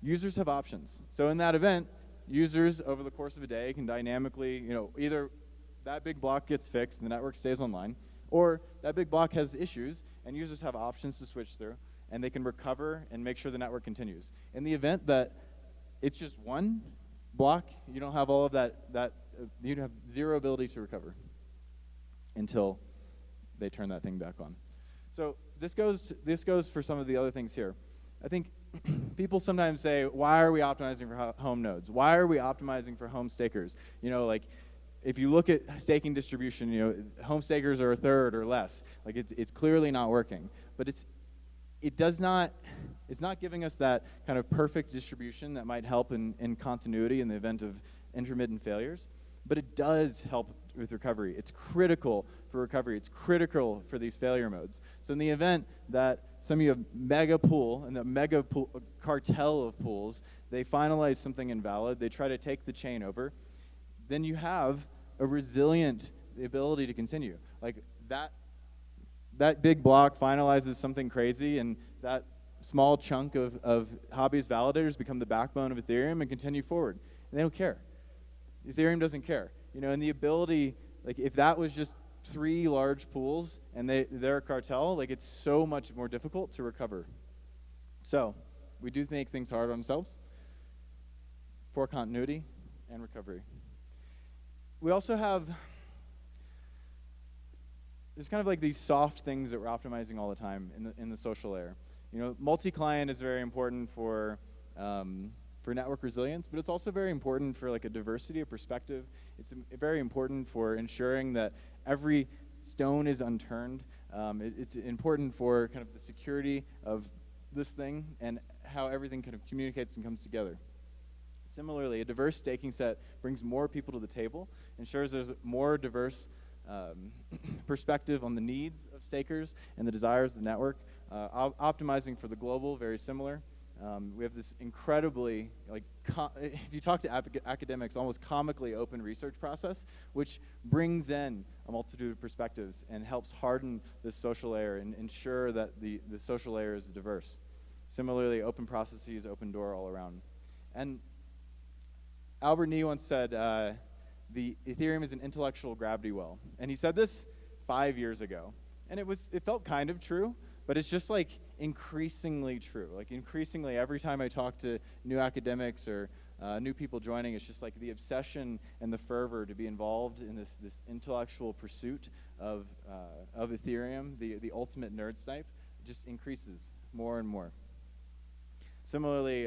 users have options. So in that event, users over the course of a day can dynamically, either that big block gets fixed and the network stays online, or that big block has issues and users have options to switch through, and they can recover and make sure the network continues. In the event that it's just one block, you don't have all of that you have zero ability to recover until they turn that thing back on. So this goes for some of the other things here. I think people sometimes say, why are we optimizing for home nodes? Why are we optimizing for home stakers? If you look at staking distribution, home stakers are a third or less. It's clearly not working. But it's not giving us that kind of perfect distribution that might help in continuity in the event of intermittent failures. But it does help with recovery. It's critical for recovery. It's critical for these failure modes. So in the event that some of you have mega pool and the mega pool, cartel of pools, they finalize something invalid, they try to take the chain over, then you have a resilient ability to continue. That big block finalizes something crazy, and that small chunk of hobbyist validators become the backbone of Ethereum and continue forward. And they don't care. Ethereum doesn't care. And the ability, if that was just 3 large pools and they're a cartel, like it's so much more difficult to recover. So we do make things hard on ourselves for continuity and recovery. We also have, there's kind of like these soft things that we're optimizing all the time in the social layer. You know, multi-client is very important for network resilience, but it's also very important for like a diversity of perspective. It's very important for ensuring that every stone is unturned. It's important for kind of the security of this thing and how everything kind of communicates and comes together. Similarly, a diverse staking set brings more people to the table, ensures there's more diverse perspective on the needs of stakers and the desires of the network. Optimizing for the global, very similar. We have this incredibly, like, if you talk to academics, almost comically open research process, which brings in a multitude of perspectives and helps harden the social layer and ensure that the social layer is diverse. Similarly, open processes, open door all around. And Albert Nee once said, the Ethereum is an intellectual gravity well. And he said this 5 years ago. And it felt kind of true, but it's just like increasingly true. Like increasingly, every time I talk to new academics or new people joining, it's just like the obsession and the fervor to be involved in this intellectual pursuit of Ethereum, the ultimate nerd snipe, just increases more and more. Similarly,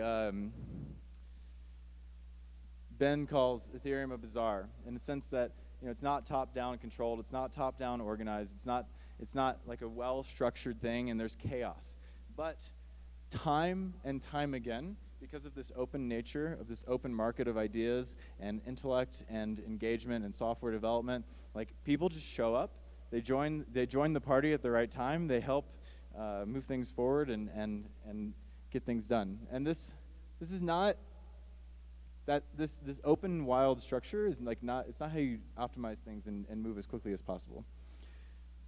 Ben calls Ethereum a bazaar in the sense that, you know, it's not top-down controlled, it's not top-down organized, it's not like a well-structured thing and there's chaos. But time and time again, because of this open nature, of this open market of ideas and intellect and engagement and software development, like people just show up, they join the party at the right time, they help move things forward and get things done. And this is not that this open wild structure is like it's not how you optimize things and move as quickly as possible,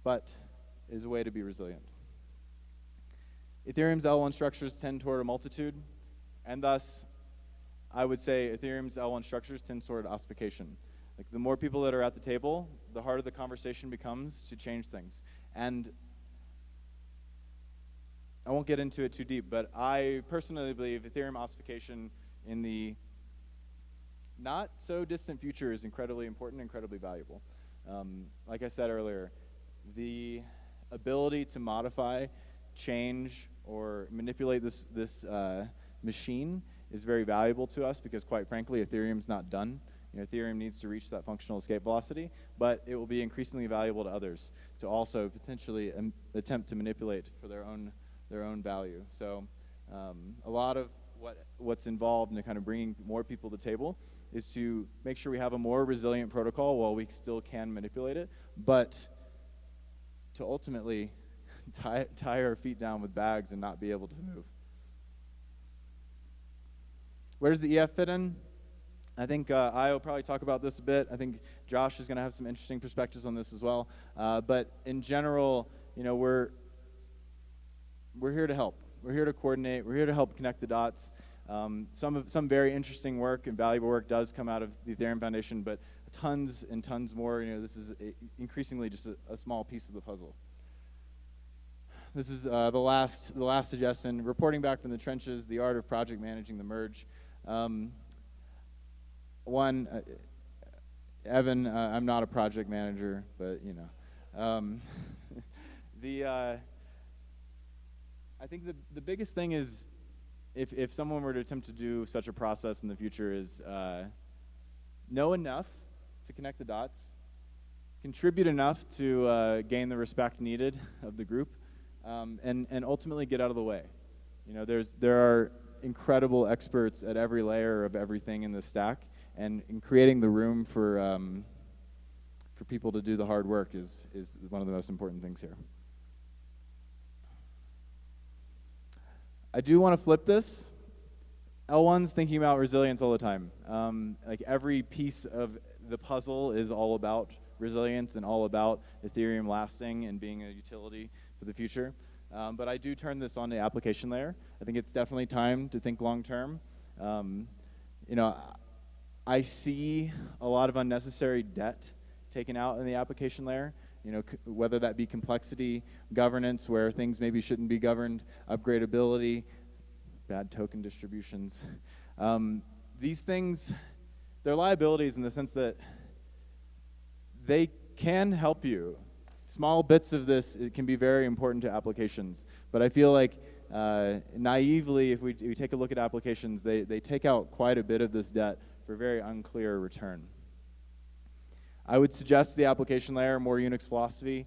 but is a way to be resilient. Ethereum's L1 structures tend toward a multitude, and thus I would say Ethereum's L1 structures tend toward ossification. Like the more people that are at the table, the harder the conversation becomes to change things. And I won't get into it too deep, but I personally believe Ethereum ossification in the not so distant future is incredibly important, incredibly valuable. Like I said earlier, the ability to modify, change, or manipulate this machine is very valuable to us because, quite frankly, Ethereum's not done. You know, Ethereum needs to reach that functional escape velocity, but it will be increasingly valuable to others to also potentially attempt to manipulate for their own value. So a lot of what's involved in kind of bringing more people to the table is to make sure we have a more resilient protocol while we still can manipulate it, but to ultimately tie our feet down with bags and not be able to move. Where does the EF fit in? I think I will probably talk about this a bit. I think Josh is going to have some interesting perspectives on this as well. But in general, you know, we're here to help. We're here to coordinate. We're here to help connect the dots. Some very interesting work and valuable work does come out of the Ethereum Foundation, but tons and tons more. You know, this is increasingly just a small piece of the puzzle. This is the last suggestion: reporting back from the trenches, the art of project managing the merge. Evan, I'm not a project manager, but you know, I think the biggest thing is, if someone were to attempt to do such a process in the future, is know enough to connect the dots, contribute enough to gain the respect needed of the group, and ultimately get out of the way. You know, there are incredible experts at every layer of everything in the stack, and in creating the room for people to do the hard work is one of the most important things here. I do want to flip this. L1's thinking about resilience all the time. Like every piece of the puzzle is all about resilience and all about Ethereum lasting and being a utility for the future. But I do turn this on the application layer. I think it's definitely time to think long term. You know, I see a lot of unnecessary debt taken out in the application layer, whether that be complexity, governance, where things maybe shouldn't be governed, upgradability, bad token distributions. These things, they're liabilities in the sense that they can help you. Small bits of this, it can be very important to applications. But I feel like naively, if we take a look at applications, they take out quite a bit of this debt for very unclear return. I would suggest the application layer, more Unix philosophy,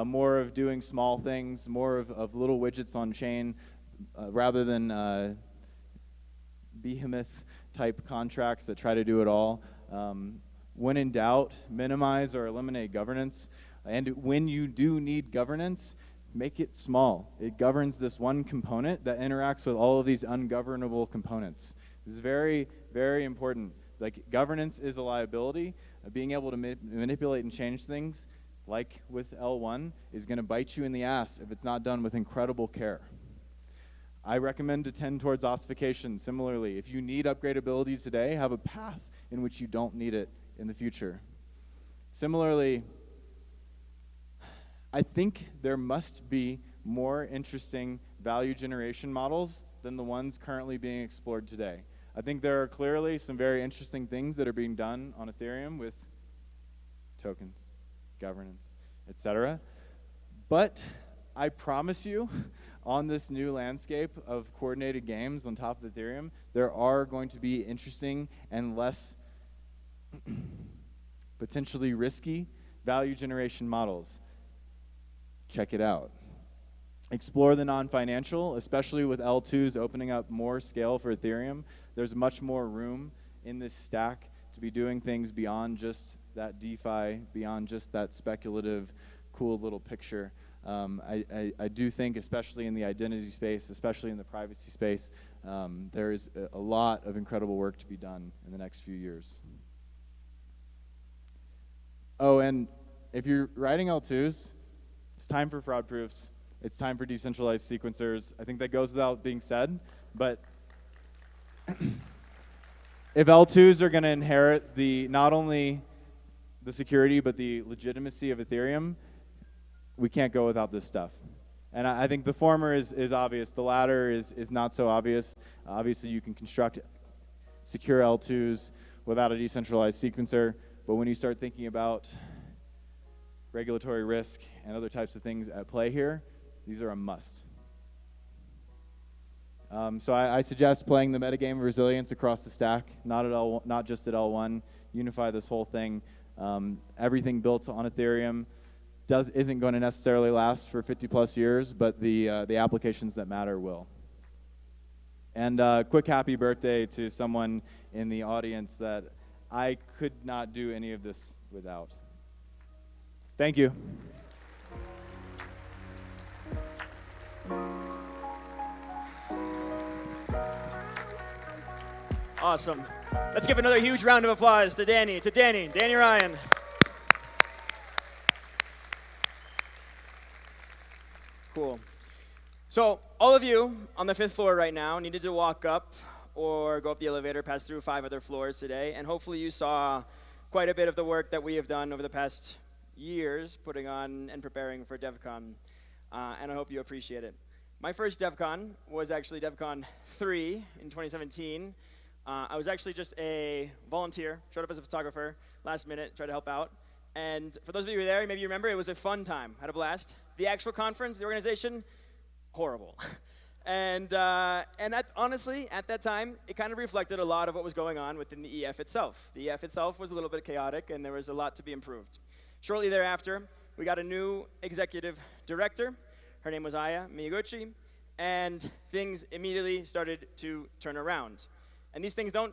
more of doing small things, more of little widgets on chain, rather than behemoth type contracts that try to do it all. When in doubt, minimize or eliminate governance. And when you do need governance, make it small. It governs this one component that interacts with all of these ungovernable components. This is very, very important. Like, governance is a liability. Being able to manipulate and change things, like with L1, is going to bite you in the ass if it's not done with incredible care. I recommend to tend towards ossification. Similarly, if you need upgradability today, have a path in which you don't need it in the future. Similarly, I think there must be more interesting value generation models than the ones currently being explored today. I think there are clearly some very interesting things that are being done on Ethereum with tokens, governance, etc. But I promise you, on this new landscape of coordinated games on top of Ethereum, there are going to be interesting and less potentially risky value generation models. Check it out. Explore the non-financial, especially with L2s opening up more scale for Ethereum. There's much more room in this stack to be doing things beyond just that DeFi, beyond just that speculative, cool little picture. I do think, especially in the identity space, especially in the privacy space, there is a lot of incredible work to be done in the next few years. Oh, and if you're writing L2s, it's time for fraud proofs. It's time for decentralized sequencers. I think that goes without being said, but if L2s are going to inherit not only the security but the legitimacy of Ethereum, we can't go without this stuff. And I think the former is obvious. The latter is not so obvious. Obviously, you can construct secure L2s without a decentralized sequencer, but when you start thinking about regulatory risk and other types of things at play here, these are a must. So I suggest playing the metagame of resilience across the stack, not just at L1. Unify this whole thing. Everything built on Ethereum isn't going to necessarily last for 50 plus years, but the applications that matter will. And quick happy birthday to someone in the audience that I could not do any of this without. Thank you. Awesome. Let's give another huge round of applause to Danny Ryan. Cool. So all of you on the 5th floor right now needed to walk up or go up the elevator, pass through 5 other floors today, and hopefully you saw quite a bit of the work that we have done over the past years putting on and preparing for Devcon, and I hope you appreciate it. My first Devcon was actually Devcon 3 in 2017. I was actually just a volunteer, showed up as a photographer, last minute, tried to help out. And for those of you who were there, maybe you remember, it was a fun time, had a blast. The actual conference, the organization, horrible. And honestly, at that time, it kind of reflected a lot of what was going on within the EF itself. The EF itself was a little bit chaotic, and there was a lot to be improved. Shortly thereafter, we got a new executive director. Her name was Aya Miyaguchi, and things immediately started to turn around. And these things don't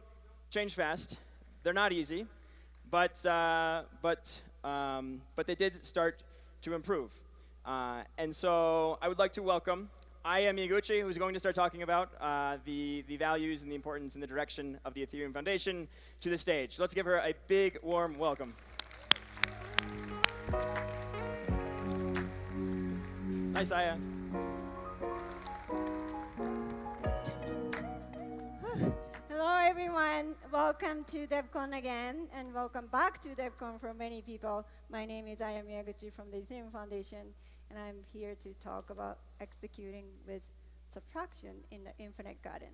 change fast. They're not easy, but they did start to improve. And so I would like to welcome Aya Miyaguchi, who's going to start talking about the values and the importance and the direction of the Ethereum Foundation, to the stage. Let's give her a big, warm welcome. Nice, Aya. Hello, everyone. Welcome to Devcon again, and welcome back to Devcon for many people. My name is Aya Miyaguchi from the Ethereum Foundation, and I'm here to talk about executing with subtraction in the infinite garden.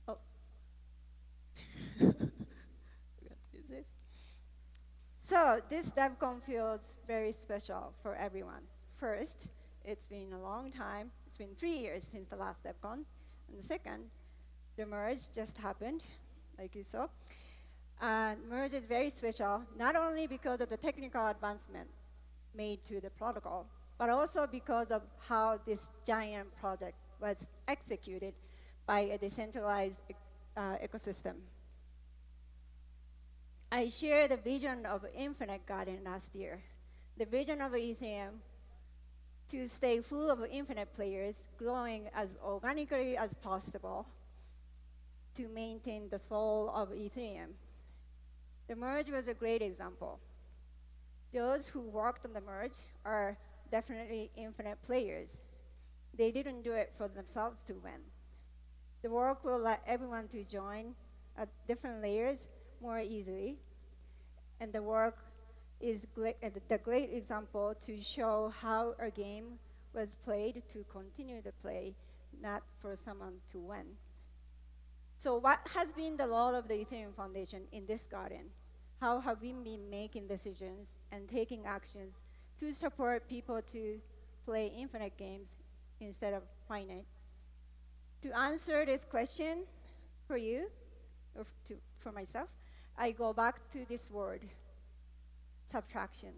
Oh. We're going to use this. So this Devcon feels very special for everyone. First, it's been a long time. It's been 3 years since the last Devcon. And the second, the merge just happened, like you saw. Merge is very special, not only because of the technical advancement made to the protocol, but also because of how this giant project was executed by a decentralized ecosystem. I shared the vision of Infinite Garden last year. The vision of Ethereum to stay full of infinite players, growing as organically as possible to maintain the soul of Ethereum. The merge was a great example. Those who worked on the merge are definitely infinite players. They didn't do it for themselves to win. The work will let everyone to join at different layers more easily, and the work is the great example to show how a game was played to continue to play, not for someone to win. So what has been the role of the Ethereum Foundation in this garden? How have we been making decisions and taking actions to support people to play infinite games instead of finite? To answer this question for you, or for myself, I go back to this word, subtraction.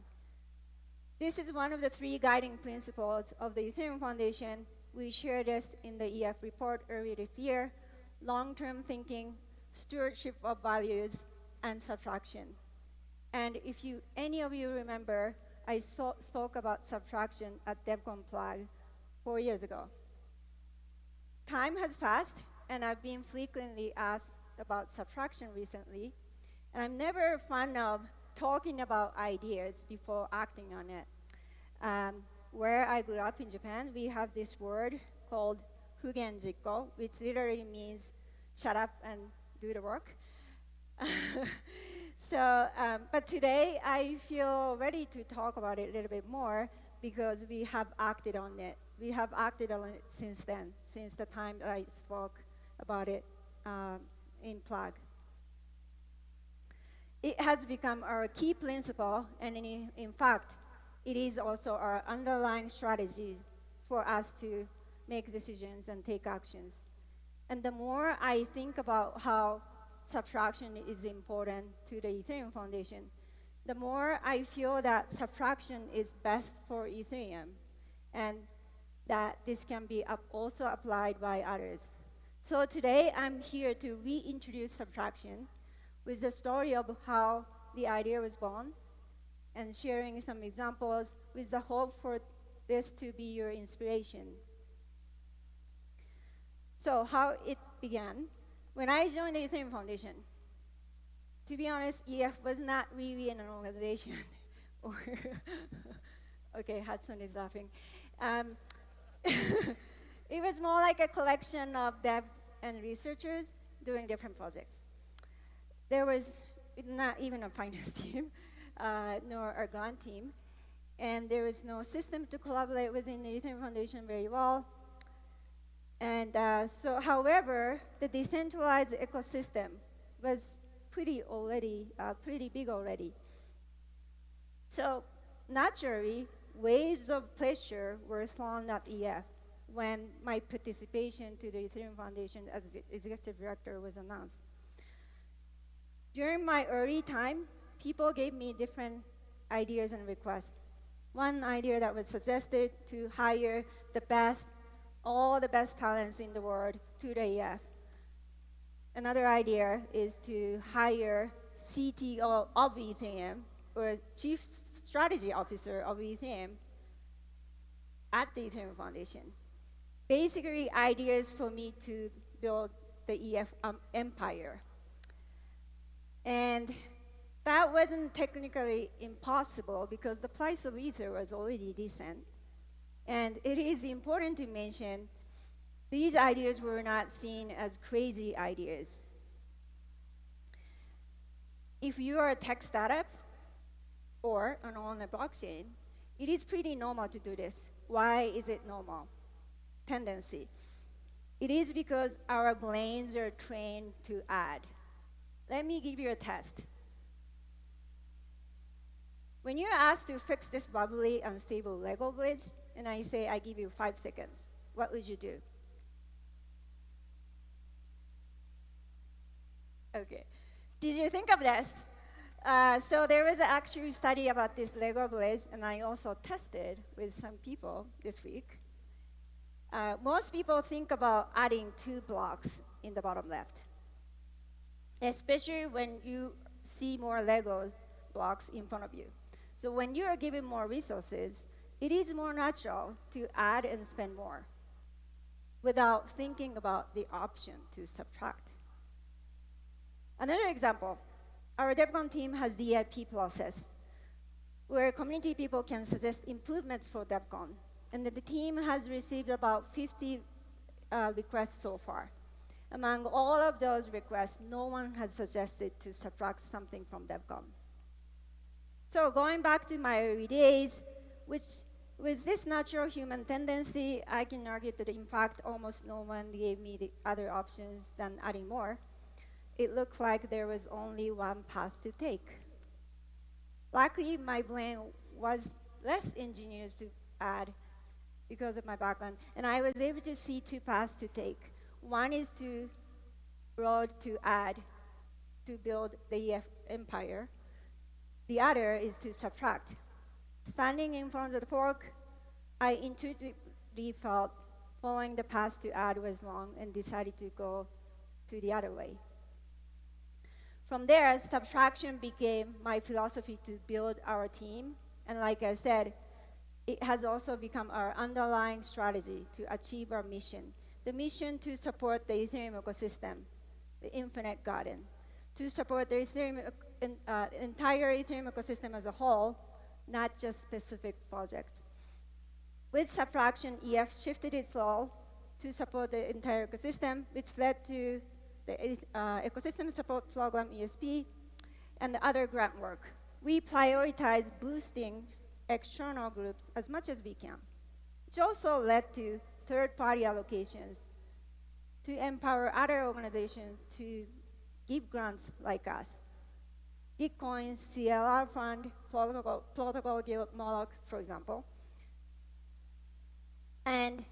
This is one of the 3 guiding principles of the Ethereum Foundation. We shared this in the EF report earlier this year: long-term thinking, stewardship of values, and subtraction. And if any of you remember, I spoke about subtraction at Devcon Plug 4 years ago. Time has passed, and I've been frequently asked about subtraction recently, and I'm never fond of talking about ideas before acting on it. Where I grew up in Japan, we have this word called Fugenjikko, which literally means shut up and do the work. But today I feel ready to talk about it a little bit more because we have acted on it. We have acted on it since then, since the time that I spoke about it in Prague. It has become our key principle, and in fact, it is also our underlying strategy for us to make decisions and take actions. And the more I think about how subtraction is important to the Ethereum Foundation, the more I feel that subtraction is best for Ethereum, and that this can be also applied by others. So today, I'm here to reintroduce subtraction with the story of how the idea was born, and sharing some examples with the hope for this to be your inspiration. So how it began. When I joined the Ethereum Foundation, to be honest, EF was not really an organization. Okay, Hudson is laughing. It was more like a collection of devs and researchers doing different projects. There was not even a finance team, nor a grant team, and there was no system to collaborate within the Ethereum Foundation very well. And however, the decentralized ecosystem was pretty big already. So naturally, waves of pressure were thrown at EF when my participation to the Ethereum Foundation as executive director was announced. During my early time, people gave me different ideas and requests. One idea that was suggested to hire all the best talents in the world to the EF. Another idea is to hire CTO of Ethereum, or Chief Strategy Officer of Ethereum at the Ethereum Foundation. Basically, ideas for me to build the EF empire. And that wasn't technically impossible because the price of Ether was already decent. And it is important to mention these ideas were not seen as crazy ideas. if you are a tech startup or on a blockchain, it is pretty normal to do this. Why is it normal? Tendency. It is because our brains are trained to add. Let me give you a test. When you're asked to fix this wobbly, unstable Lego bridge, and I say I give you 5 seconds, what would you do? Okay. Did you think of this? So there was an actual study about this Lego bridge, and I also tested with some people this week. Most people think about adding 2 blocks in the bottom left, especially when you see more Lego blocks in front of you. So when you are given more resources, it is more natural to add and spend more without thinking about the option to subtract. Another example, our Devcon team has the DIP process, where community people can suggest improvements for Devcon. And the team has received about 50 requests so far. Among all of those requests, no one has suggested to subtract something from Devcon. So going back to my early days, with this natural human tendency, I can argue that in fact almost no one gave me the other options than adding more. It looked like there was only one path to take. Luckily, my brain was less engineered to add because of my background, and I was able to see 2 paths to take. One is to road to add, to build the EF empire. The other is to subtract. Standing in front of the fork, I intuitively felt following the path to add was wrong and decided to go to the other way. From there, subtraction became my philosophy to build our team. And like I said, it has also become our underlying strategy to achieve our mission. The mission to support the Ethereum ecosystem, the infinite garden, to support the entire Ethereum ecosystem as a whole, not just specific projects. With subtraction, EF shifted its role to support the entire ecosystem, which led to the Ecosystem Support Program, ESP, and the other grant work. We prioritize boosting external groups as much as we can, which also led to third-party allocations to empower other organizations to give grants like us. Gitcoin, CLR Fund, Protocol Guild, Moloch, for example. And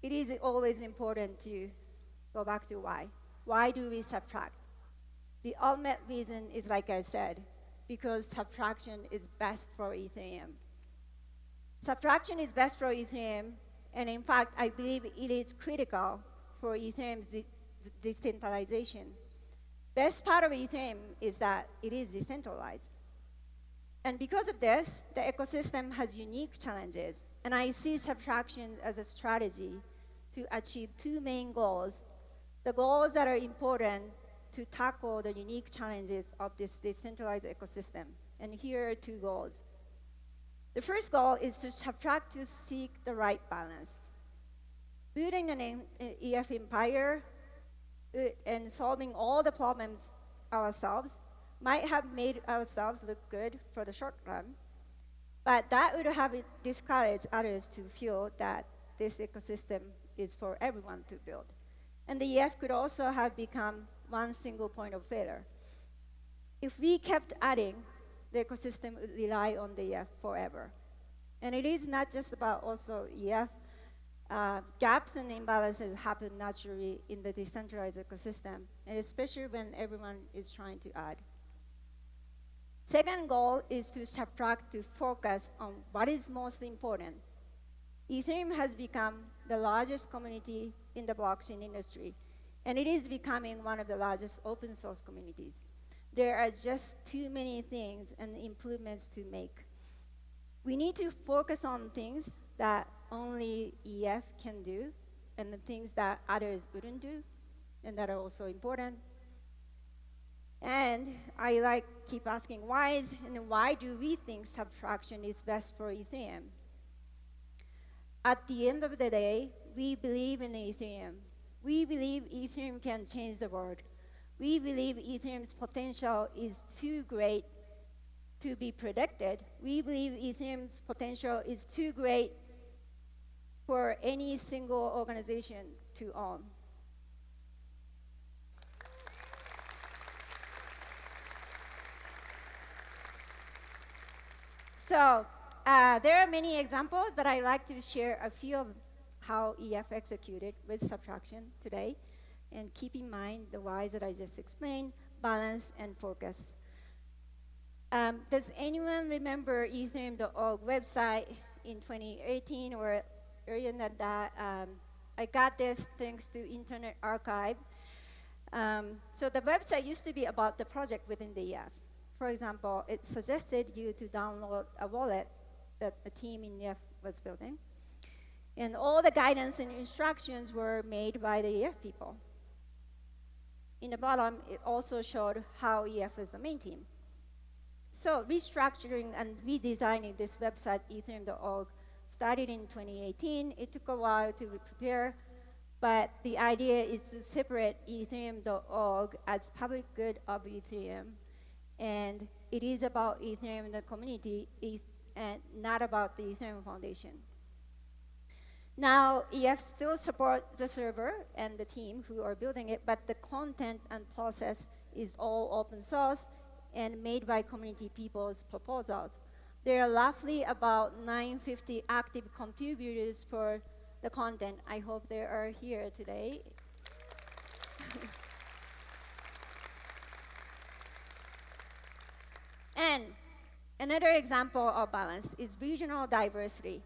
it is always important to go back to why. Why do we subtract? The ultimate reason is, like I said, because subtraction is best for Ethereum. Subtraction is best for Ethereum, and in fact, I believe it is critical for Ethereum's decentralization. Best part of Ethereum is that it is decentralized. And because of this, the ecosystem has unique challenges, and I see subtraction as a strategy to achieve 2 main goals. The goals that are important to tackle the unique challenges of this decentralized ecosystem. And here are 2 goals. The first goal is to subtract to seek the right balance. Building an EF empire and solving all the problems ourselves might have made ourselves look good for the short run, but that would have discouraged others to feel that this ecosystem is for everyone to build. And the EF could also have become one single point of failure. If we kept adding, the ecosystem would rely on the EF forever. And it is not just about also EF. Gaps and imbalances happen naturally in the decentralized ecosystem, and especially when everyone is trying to add. Second goal is to subtract to focus on what is most important. Ethereum has become the largest community in the blockchain industry, and it is becoming one of the largest open source communities. There are just too many things and improvements to make. We need to focus on things that only EF can do, and the things that others wouldn't do, and that are also important. And I keep asking whys, and why do we think subtraction is best for Ethereum? At the end of the day, we believe in Ethereum. We believe Ethereum can change the world. We believe Ethereum's potential is too great to be predicted. We believe Ethereum's potential is too great for any single organization to own. So there are many examples, but I'd like to share a few of how EF executed with subtraction today. And keep in mind the whys that I just explained, balance and focus. Does anyone remember Ethereum.org website in 2018 or earlier than that? I got this thanks to Internet Archive. So the website used to be about the project within the EF. For example, it suggested you to download a wallet that the team in EF was building. And all the guidance and instructions were made by the EF people. In the bottom, it also showed how EF is the main team. So restructuring and redesigning this website, Ethereum.org, started in 2018. It took a while to prepare, but the idea is to separate Ethereum.org as public good of Ethereum. And it is about Ethereum and the community, and not about the Ethereum Foundation. Now, EF still supports the server and the team who are building it, but the content and process is all open source and made by community people's proposals. There are roughly about 950 active contributors for the content. I hope they are here today. And another example of balance is regional diversity.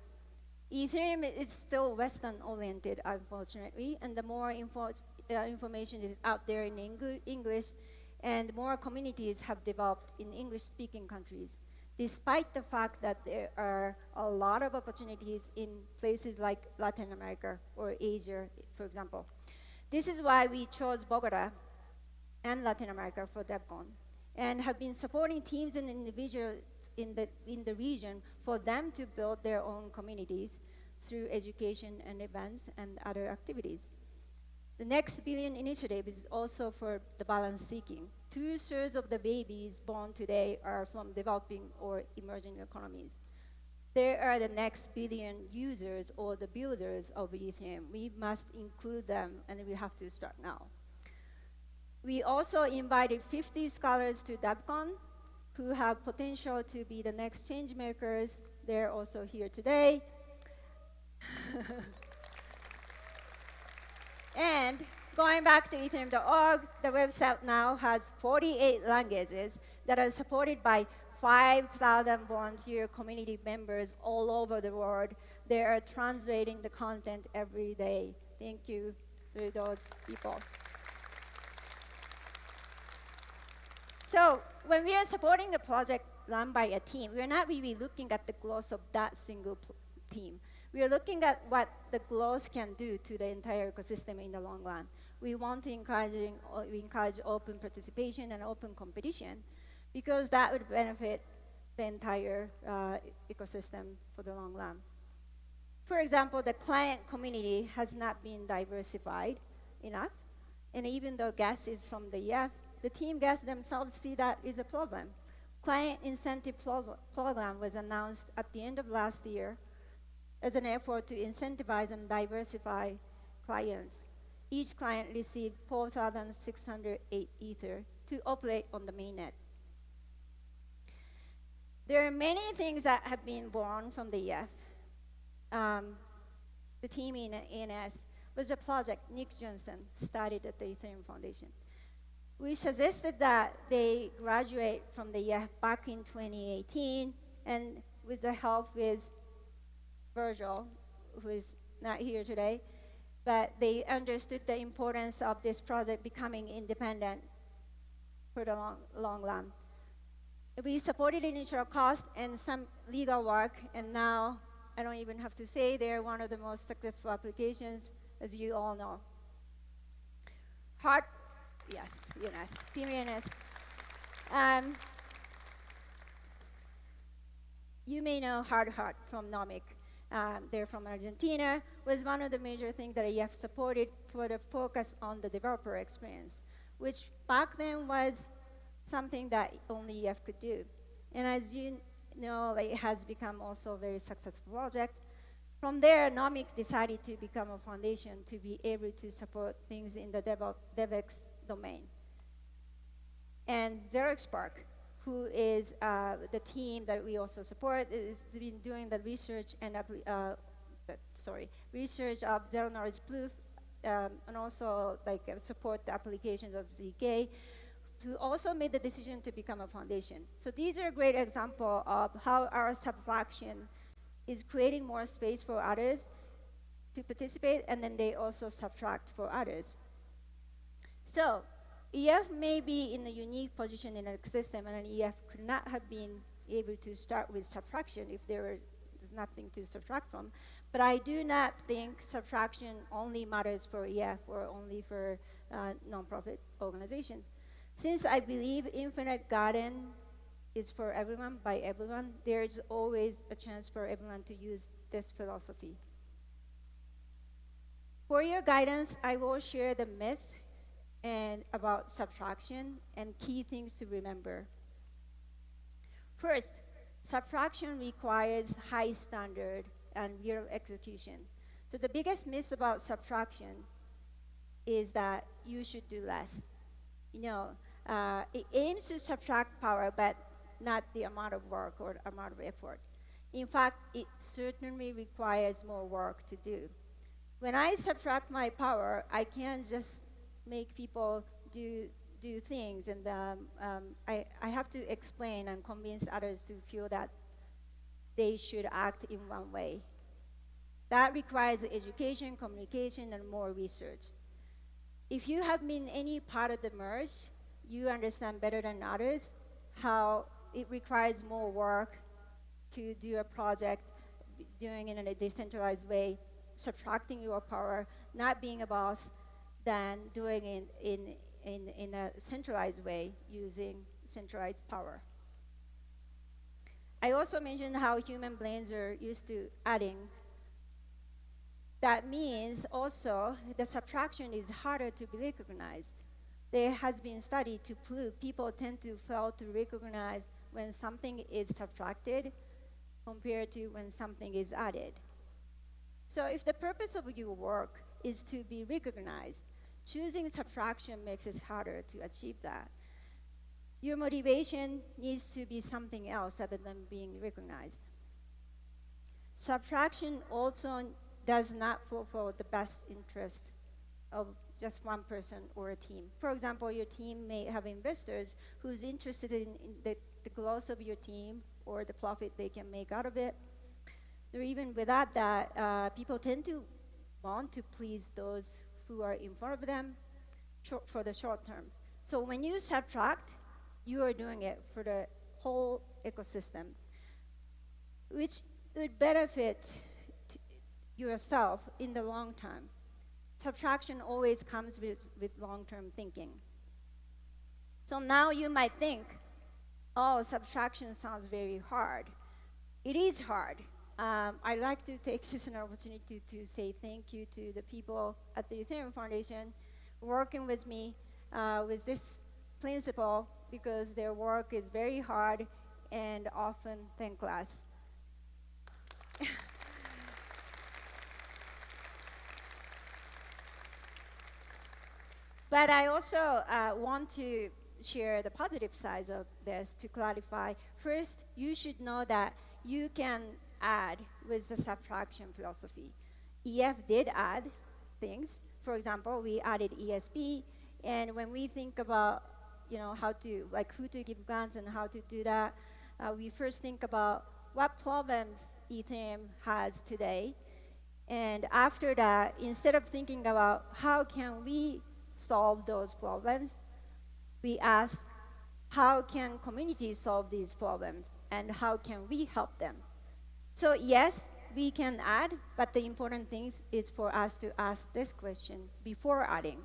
Ethereum is still Western-oriented, unfortunately, and the more information is out there in English, and more communities have developed in English-speaking countries, despite the fact that there are a lot of opportunities in places like Latin America or Asia, for example. This is why we chose Bogotá and Latin America for Devcon, and have been supporting teams and individuals in the region for them to build their own communities through education and events and other activities. The next billion initiative is also for the balance seeking. 2/3 of the babies born today are from developing or emerging economies. They are the next billion users or the builders of Ethereum. We must include them, and we have to start now. We also invited 50 scholars to Devcon who have potential to be the next change makers. They're also here today. And going back to Ethereum.org, the website now has 48 languages that are supported by 5,000 volunteer community members all over the world. They are translating the content every day. Thank you to those people. So when we are supporting a project run by a team, we're not really looking at the growth of that single team. We are looking at what the growth can do to the entire ecosystem in the long run. We want to encourage open participation and open competition because that would benefit the entire ecosystem for the long run. For example, the client community has not been diversified enough, and even though guests is from the EF, the team guests themselves see that is a problem. Client incentive program was announced at the end of last year as an effort to incentivize and diversify clients. Each client received 4,608 Ether to operate on the mainnet. There are many things that have been born from the EF. The team in ANS was a project Nick Johnson started at the Ethereum Foundation. We suggested that they graduate from the EF back in 2018, and with the help with Virgil, who is not here today, but they understood the importance of this project becoming independent for the long run. We supported initial cost and some legal work, and now I don't even have to say they're one of the most successful applications, as you all know. Yes, UNS, Team UNS. You may know Hard Heart from Nomic. They're from Argentina. Was one of the major things that EF supported for the focus on the developer experience. which back then was something that only EF could do. And as you know, like, it has become also a very successful project. From there, Nomic decided to become a foundation to be able to support things in the DevX domain. And Xerox who is the team that we also support, has been doing the research and research of zero knowledge proof, and also like support the applications of ZK, to also make the decision to become a foundation. So these are a great example of how our Subtraction is creating more space for others to participate, and then they also subtract for others. So EF may be in a unique position in a system, and an EF could not have been able to start with subtraction if there's nothing to subtract from. But I do not think subtraction only matters for EF or only for nonprofit organizations. Since I believe Infinite Garden is for everyone, by everyone, there's always a chance for everyone to use this philosophy. For your guidance, I will share the myth and about subtraction and key things to remember. First, subtraction requires high standard and real execution. So the biggest myth about subtraction is that you should do less. You know, it aims to subtract power, but not the amount of work or amount of effort. In fact, it certainly requires more work to do. When I subtract my power, I can't just make people do things, and I have to explain and convince others to feel that they should act in one way. That requires education, communication, and more research. If you have been any part of the merge, you understand better than others how it requires more work to do a project, doing it in a decentralized way, subtracting your power, not being a boss, than doing it in a centralized way using centralized power. I also mentioned how human brains are used to adding. That means also the subtraction is harder to be recognized. There has been studied to prove people tend to fail to recognize when something is subtracted compared to when something is added. So if the purpose of your work is to be recognized, choosing subtraction makes it harder to achieve that. Your motivation needs to be something else other than being recognized. Subtraction also does not fulfill the best interest of just one person or a team. For example, your team may have investors who's interested in the growth of your team or the profit they can make out of it. Or even without that, people tend to want to please those who are in front of them for the short term. So when you subtract, you are doing it for the whole ecosystem, which would benefit yourself in the long term. Subtraction always comes with long-term thinking. So now you might think, oh, subtraction sounds very hard. It is hard. I'd like to take this as an opportunity to say thank you to the people at the Ethereum Foundation working with me with this principle, because their work is very hard and often thankless. But I also want to share the positive sides of this to clarify. First, you should know that you can add with the subtraction philosophy. EF did add things. For example, we added ESP, and when we think about how to, like, who to give grants and how to do that, we first think about what problems Ethereum has today. And after that, instead of thinking about how can we solve those problems, we ask, how can communities solve these problems, and how can we help them? So yes, we can add, but the important thing is for us to ask this question before adding.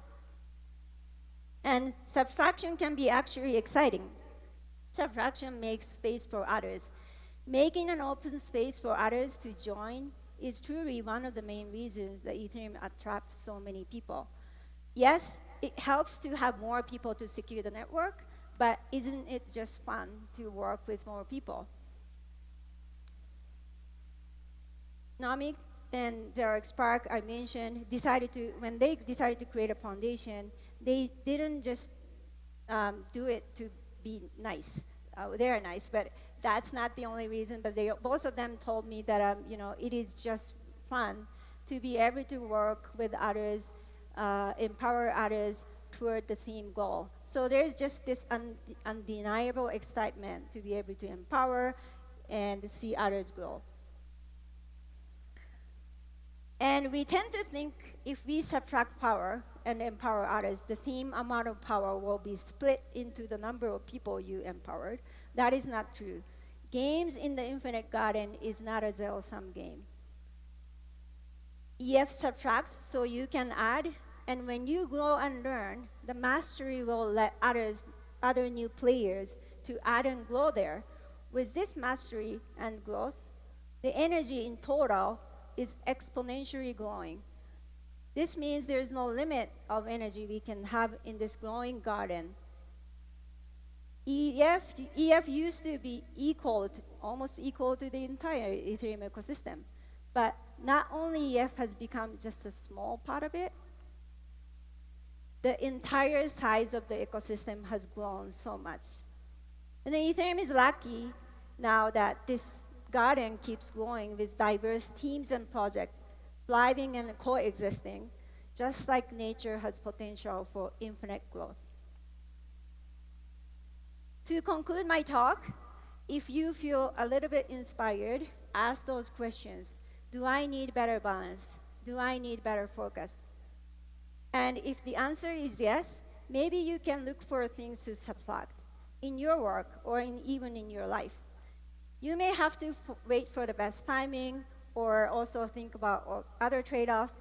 And subtraction can be actually exciting. Subtraction makes space for others. Making an open space for others to join is truly one of the main reasons that Ethereum attracts so many people. Yes, it helps to have more people to secure the network, but isn't it just fun to work with more people? Nomic and Derek Spark, I mentioned, when they decided to create a foundation, they didn't just do it to be nice. They're nice, but that's not the only reason. But both of them told me that it is just fun to be able to work with others, empower others toward the same goal. So there's just this undeniable excitement to be able to empower and see others grow. And we tend to think if we subtract power and empower others, the same amount of power will be split into the number of people you empowered. That is not true. Games in the infinite garden is not a zero-sum game. EF subtracts so you can add, and when you grow and learn, the mastery will let other new players to add and grow there. With this mastery and growth, the energy in total is exponentially growing. This means there's no limit of energy we can have in this growing garden. EF used to be almost equal to the entire Ethereum ecosystem. But not only EF has become just a small part of it, the entire size of the ecosystem has grown so much. And then Ethereum is lucky now that this garden keeps growing with diverse teams and projects, thriving and coexisting, just like nature has potential for infinite growth. To conclude my talk, if you feel a little bit inspired, ask those questions. Do I need better balance? Do I need better focus? And if the answer is yes, maybe you can look for things to subtract in your work or even in your life. You may have to wait for the best timing or also think about other trade-offs,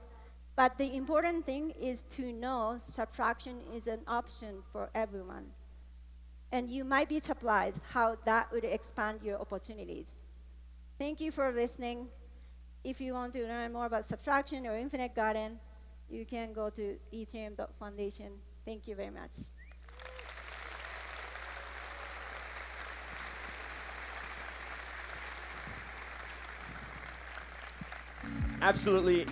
but the important thing is to know subtraction is an option for everyone. And you might be surprised how that would expand your opportunities. Thank you for listening. If you want to learn more about subtraction or infinite garden, you can go to Ethereum Foundation. Thank you very much. Absolutely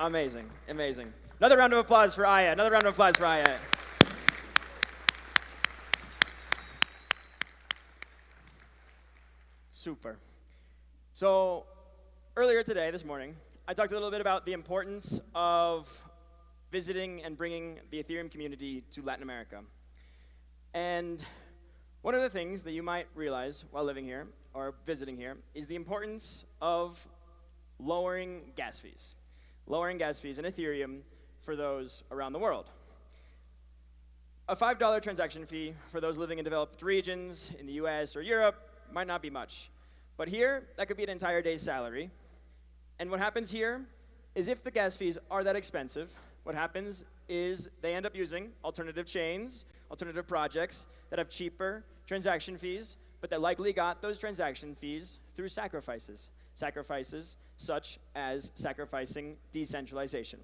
amazing, amazing. Another round of applause for Aya. Another round of applause for Aya. Super. So earlier today, this morning, I talked a little bit about the importance of visiting and bringing the Ethereum community to Latin America. And one of the things that you might realize while living here or visiting here is the importance of lowering gas fees. Lowering gas fees in Ethereum for those around the world. A $5 transaction fee for those living in developed regions in the US or Europe might not be much. But here, that could be an entire day's salary. And what happens here is if the gas fees are that expensive, what happens is they end up using alternative chains, alternative projects that have cheaper transaction fees, but that likely got those transaction fees through sacrifices. Sacrifices such as sacrificing decentralization.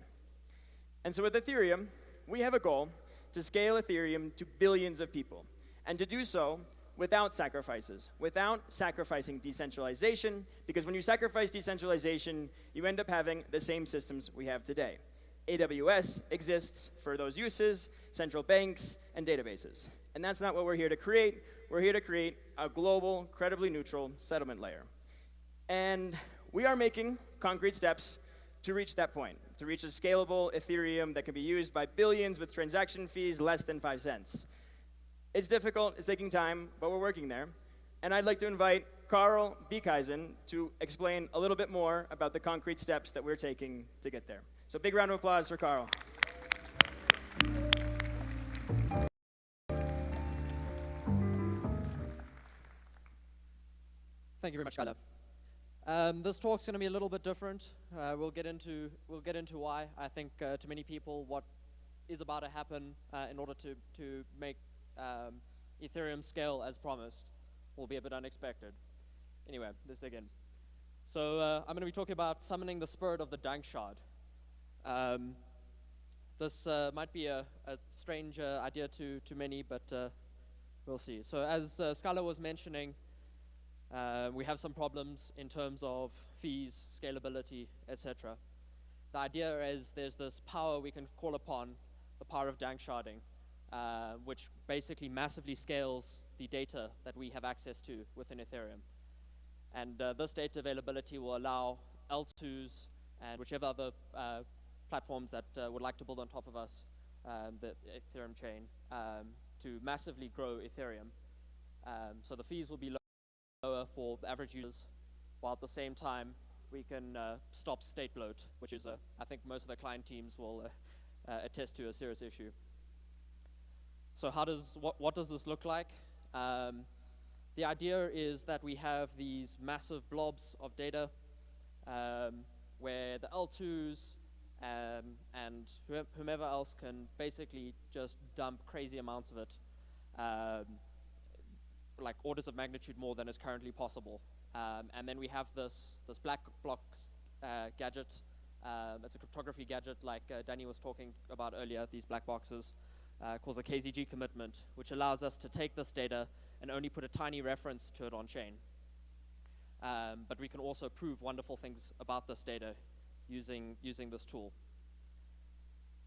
And so with Ethereum, we have a goal to scale Ethereum to billions of people, and to do so without sacrifices, without sacrificing decentralization, because when you sacrifice decentralization, you end up having the same systems we have today. AWS exists for those uses, central banks, and databases. And that's not what we're here to create. We're here to create a global, credibly neutral settlement layer. And we are making concrete steps to reach that point, to reach a scalable Ethereum that can be used by billions with transaction fees less than 5 cents. It's difficult, it's taking time, but we're working there. And I'd like to invite Carl Beekhuizen to explain a little bit more about the concrete steps that we're taking to get there. So big round of applause for Carl. Thank you very much, Kyla. This talk's going to be a little bit different. We'll get into why. I think to many people, what is about to happen in order to make Ethereum scale as promised will be a bit unexpected. Anyway, let's dig in. So I'm going to be talking about summoning the spirit of the Dankshard. This might be a strange idea to many, but we'll see. So as Skylar was mentioning, we have some problems in terms of fees, scalability, etc. The idea is there's this power we can call upon, the power of Danksharding, which basically massively scales the data that we have access to within Ethereum. And this data availability will allow L2s and whichever other platforms that would like to build on top of us, the Ethereum chain, to massively grow Ethereum. So the fees will be lower for the average users, while at the same time we can stop state bloat, which is, I think most of the client teams will attest to, a serious issue. So what does this look like? The idea is that we have these massive blobs of data where the L2s and whomever else can basically just dump crazy amounts of it, like orders of magnitude more than is currently possible. And then we have this black box gadget. It's a cryptography gadget like Danny was talking about earlier, these black boxes, called a KZG commitment, which allows us to take this data and only put a tiny reference to it on chain. But we can also prove wonderful things about this data using this tool.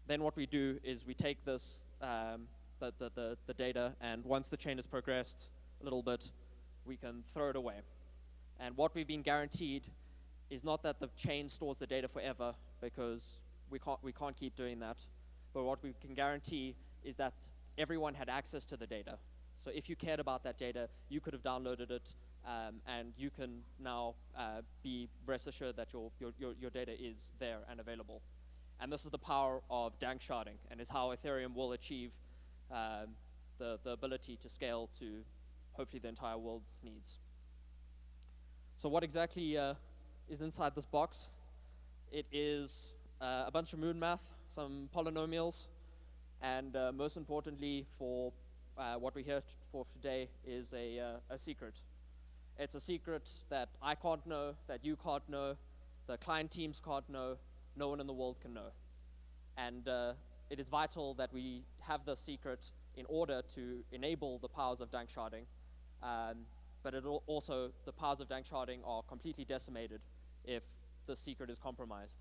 Then what we do is we take this, the data, and once the chain has progressed a little bit, we can throw it away. And what we've been guaranteed is not that the chain stores the data forever, because we can't keep doing that. But what we can guarantee is that everyone had access to the data. So if you cared about that data, you could have downloaded it, and you can now be rest assured that your data is there and available. And this is the power of Danksharding, and is how Ethereum will achieve the ability to scale to hopefully the entire world's needs. So what exactly is inside this box? It is a bunch of moon math, some polynomials, and most importantly for what we're here for today is a secret. It's a secret that I can't know, that you can't know, the client teams can't know, no one in the world can know. And it is vital that we have this secret in order to enable the powers of Danksharding. But also, the powers of Danksharding are completely decimated if the secret is compromised.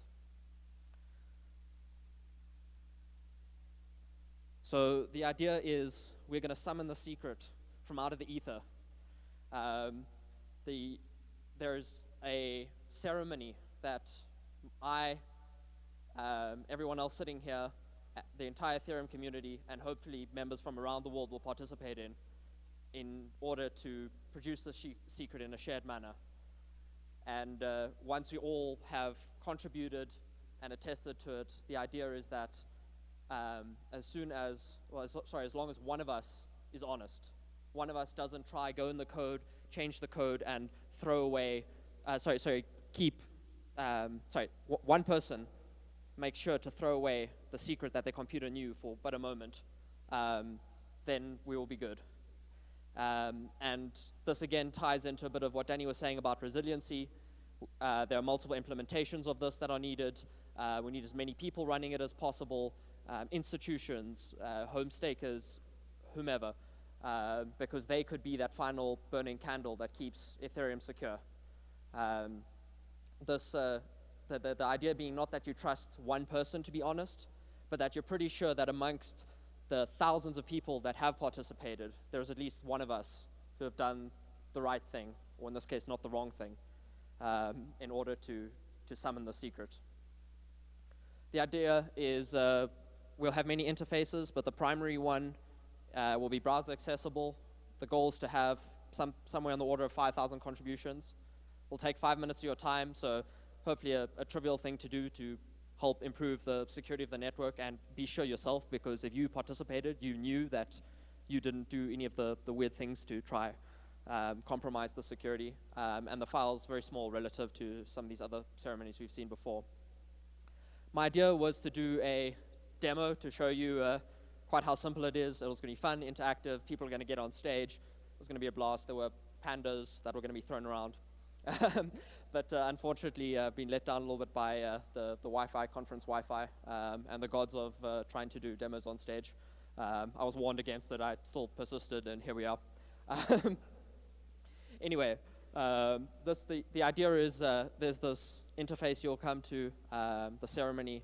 So the idea is we're going to summon the secret from out of the ether. There's a ceremony that everyone else sitting here, the entire Ethereum community, and hopefully members from around the world will participate in order to produce the secret in a shared manner. And once we all have contributed and attested to it, the idea is that as long as one of us is honest, one of us doesn't try, go in the code, change the code, and throw away, one person makes sure to throw away the secret that their computer knew for but a moment, then we will be good. And this again ties into a bit of what Danny was saying about resiliency. There are multiple implementations of this that are needed. We need as many people running it as possible, institutions, home stakers, whomever, because they could be that final burning candle that keeps Ethereum secure. The idea being not that you trust one person to be honest, but that you're pretty sure that amongst the thousands of people that have participated, there's at least one of us who have done the right thing, or in this case, not the wrong thing, in order to summon the secret. The idea is we'll have many interfaces, but the primary one will be browser accessible. The goal is to have somewhere on the order of 5,000 contributions. Will take 5 minutes of your time, so hopefully a trivial thing to do to help improve the security of the network, and be sure yourself, because if you participated, you knew that you didn't do any of the weird things to try compromise the security. And the file's very small relative to some of these other ceremonies we've seen before. My idea was to do a demo to show you quite how simple it is. It was going to be fun, interactive, people are going to get on stage. It was going to be a blast. There were pandas that were going to be thrown around. but unfortunately been let down a little bit by the Wi-Fi, conference Wi-Fi, and the gods of trying to do demos on stage. I was warned against it. I still persisted, and here we are. Anyway, the idea is there's this interface you'll come to the ceremony,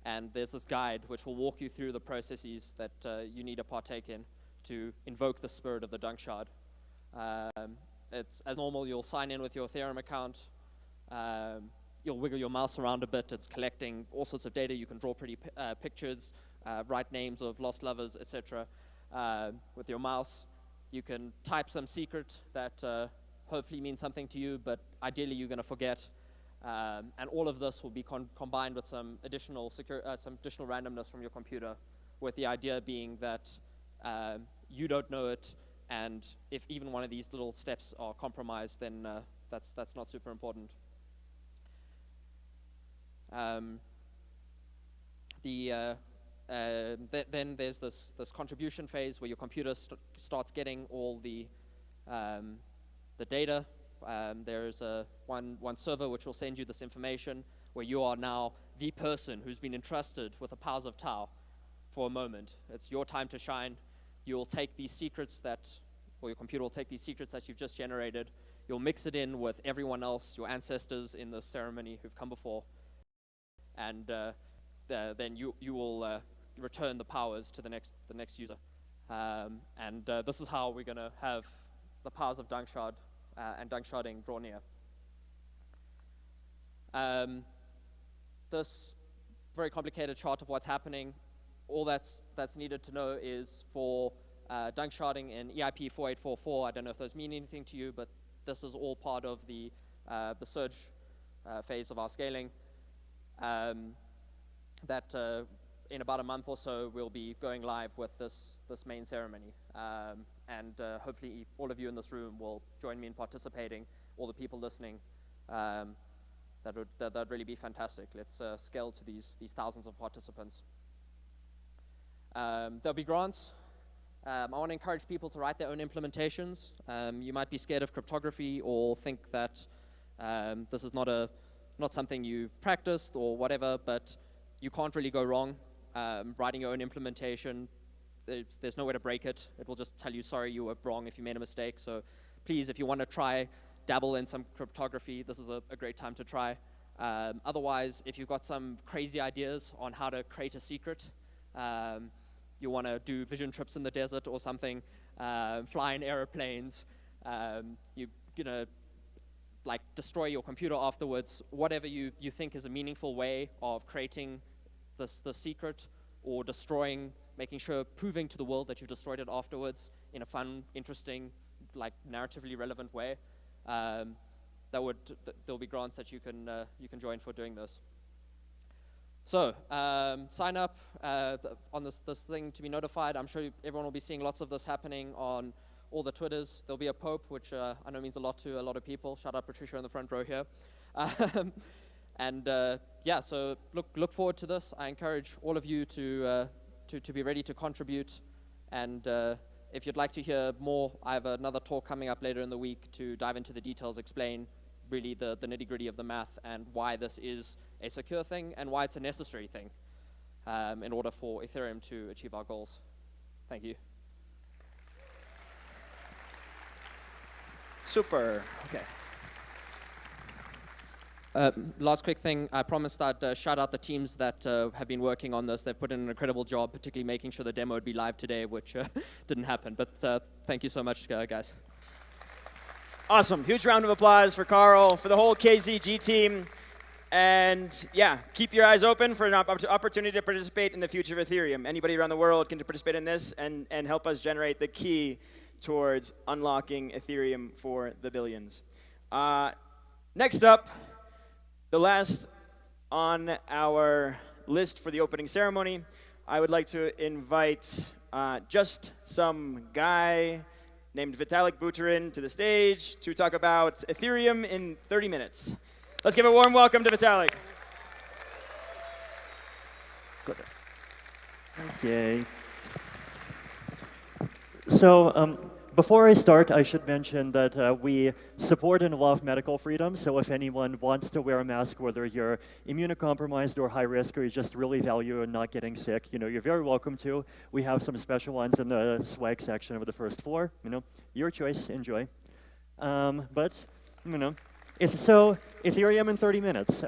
and there's this guide which will walk you through the processes that you need to partake in to invoke the spirit of the Dankshard. It's as normal. You'll sign in with your Ethereum account. You'll wiggle your mouse around a bit. It's collecting all sorts of data. You can draw pretty pictures, write names of lost lovers, etc. With your mouse. You can type some secret that hopefully means something to you, but ideally you're going to forget. And all of this will be combined with some additional randomness from your computer, with the idea being that you don't know it, and if even one of these little steps are compromised, then that's not super important. Then there's this contribution phase where your computer starts getting all the data. There's one server which will send you this information where you are now the person who's been entrusted with the powers of Tau for a moment. It's your time to shine. You'll take these secrets or your computer will take these secrets that you've just generated. You'll mix it in with everyone else, your ancestors in the ceremony who've come before, and then you will return the powers to the next user. And this is how we're going to have the powers of Dankshard and Danksharding draw near. This very complicated chart of what's happening, all that's needed to know is for Danksharding in EIP 4844. I don't know if those mean anything to you, but this is all part of the surge phase of our scaling. That in about a month or so, we'll be going live with this main ceremony. And hopefully all of you in this room will join me in participating, all the people listening. That'd really be fantastic. Let's scale to these thousands of participants. There'll be grants. I want to encourage people to write their own implementations. You might be scared of cryptography or think that this is not something you've practiced or whatever, but you can't really go wrong writing your own implementation. There's no way to break it. It will just tell you, sorry, you were wrong if you made a mistake. So please, if you want to try, dabble in some cryptography, this is a great time to try. Otherwise, if you've got some crazy ideas on how to create a secret, you want to do vision trips in the desert or something, fly in airplanes, you're going to like destroy your computer afterwards, whatever you think is a meaningful way of creating the secret or destroying, proving to the world that you've destroyed it afterwards in a fun, interesting, like narratively relevant way. There'll be grants that you can join for doing this. So sign up on this thing to be notified. I'm sure everyone will be seeing lots of this happening on all the Twitters. There'll be a Pope, which I know means a lot to a lot of people. Shout out Patricia in the front row here. And yeah, so look forward to this. I encourage all of you to be ready to contribute. And if you'd like to hear more, I have another talk coming up later in the week to dive into the details, explain really the nitty-gritty of the math and why this is a secure thing and why it's a necessary thing in order for Ethereum to achieve our goals. Thank you. Super. Okay. Last quick thing, I promised I'd shout out the teams that have been working on this. They've put in an incredible job, particularly making sure the demo would be live today, which didn't happen. But thank you so much, guys. Awesome. Huge round of applause for Carl, for the whole KZG team. And yeah, keep your eyes open for an opportunity to participate in the future of Ethereum. Anybody around the world can participate in this and help us generate the key towards unlocking Ethereum for the billions. Next up, the last on our list for the opening ceremony, I would like to invite just some guy named Vitalik Buterin to the stage to talk about Ethereum in 30 minutes. Let's give a warm welcome to Vitalik. Okay. So before I start, I should mention that we support and love medical freedom. So if anyone wants to wear a mask, whether you're immunocompromised or high risk, or you just really value not getting sick, you're very welcome to. We have some special ones in the swag section of the first floor. Your choice. Enjoy. But Ethereum in 30 minutes.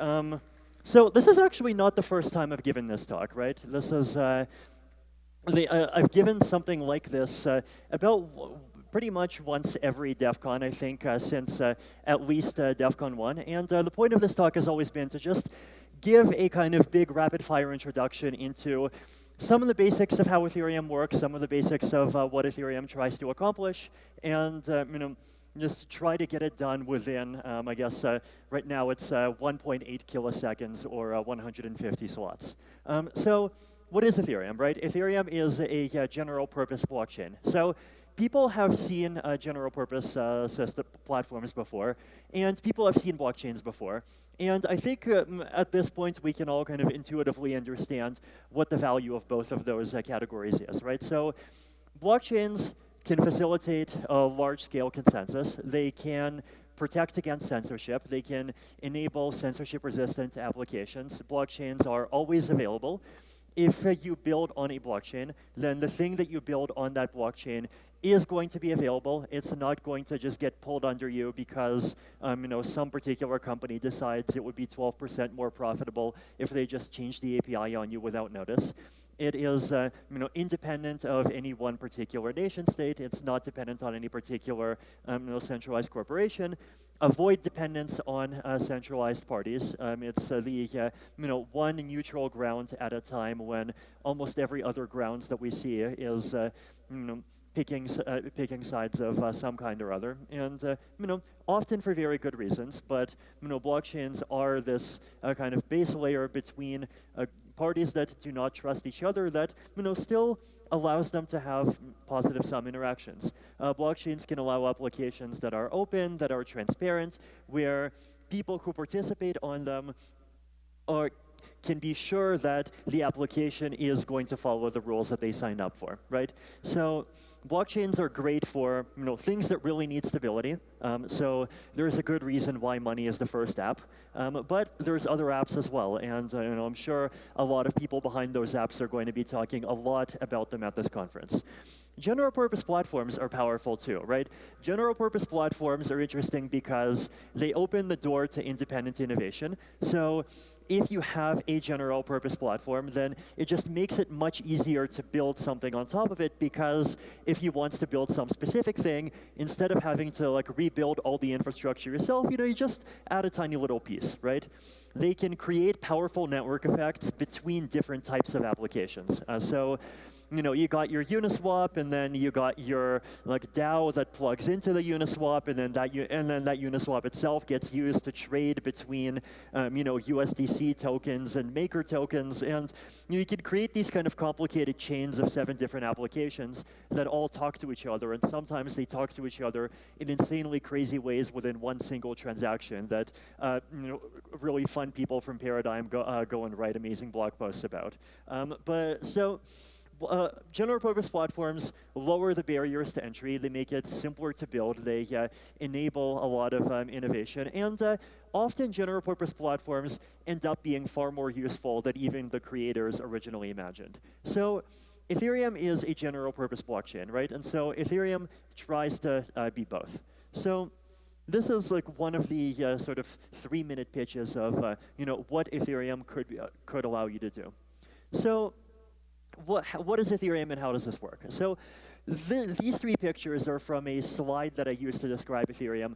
So this is actually not the first time I've given this talk, right? This is I've given something like this about pretty much once every DevCon, I think, since at least DevCon 1. And the point of this talk has always been to just give a kind of big rapid-fire introduction into some of the basics of how Ethereum works, some of the basics of what Ethereum tries to accomplish, and just try to get it done within, I guess, right now it's 1.8 kiloseconds or 150 slots. So what is Ethereum, right? Ethereum is a general-purpose blockchain. So people have seen general-purpose system platforms before, and people have seen blockchains before. And I think at this point, we can all kind of intuitively understand what the value of both of those categories is, right? So blockchains can facilitate a large-scale consensus. They can protect against censorship. They can enable censorship-resistant applications. Blockchains are always available. If you build on a blockchain, then the thing that you build on that blockchain is going to be available. It's not going to just get pulled under you because some particular company decides it would be 12% more profitable if they just change the API on you without notice. It is independent of any one particular nation state. It's not dependent on any particular centralized corporation. Avoid dependence on centralized parties. It's the one neutral ground at a time when almost every other grounds that we see is picking sides of some kind or other, and often for very good reasons. But blockchains are this kind of base layer between parties that do not trust each other that still allows them to have positive sum interactions. Blockchains can allow applications that are open, that are transparent, where people who participate on them can be sure that the application is going to follow the rules that they signed up for, right? So blockchains are great for things that really need stability. So there's a good reason why money is the first app, but there's other apps as well, and I'm sure a lot of people behind those apps are going to be talking a lot about them at this conference. General purpose platforms are powerful too, right? General purpose platforms are interesting because they open the door to independent innovation. So if you have a general purpose platform, then it just makes it much easier to build something on top of it, because if you want to build some specific thing, instead of having to rebuild all the infrastructure yourself, you just add a tiny little piece, right? They can create powerful network effects between different types of applications. So you got your Uniswap, and then you got your DAO that plugs into the Uniswap, and then that Uniswap itself gets used to trade between USDC tokens and Maker tokens, and you can create these kind of complicated chains of 7 different applications that all talk to each other, and sometimes they talk to each other in insanely crazy ways within one single transaction that really fun people from Paradigm go and write amazing blog posts about. General purpose platforms lower the barriers to entry. They make it simpler to build. They enable a lot of innovation. And often general purpose platforms end up being far more useful than even the creators originally imagined. So Ethereum is a general purpose blockchain, right? And so Ethereum tries to be both. So this is one of the sort of 3-minute pitches of what Ethereum could allow you to do. So what is Ethereum and how does this work? So these 3 pictures are from a slide that I used to describe Ethereum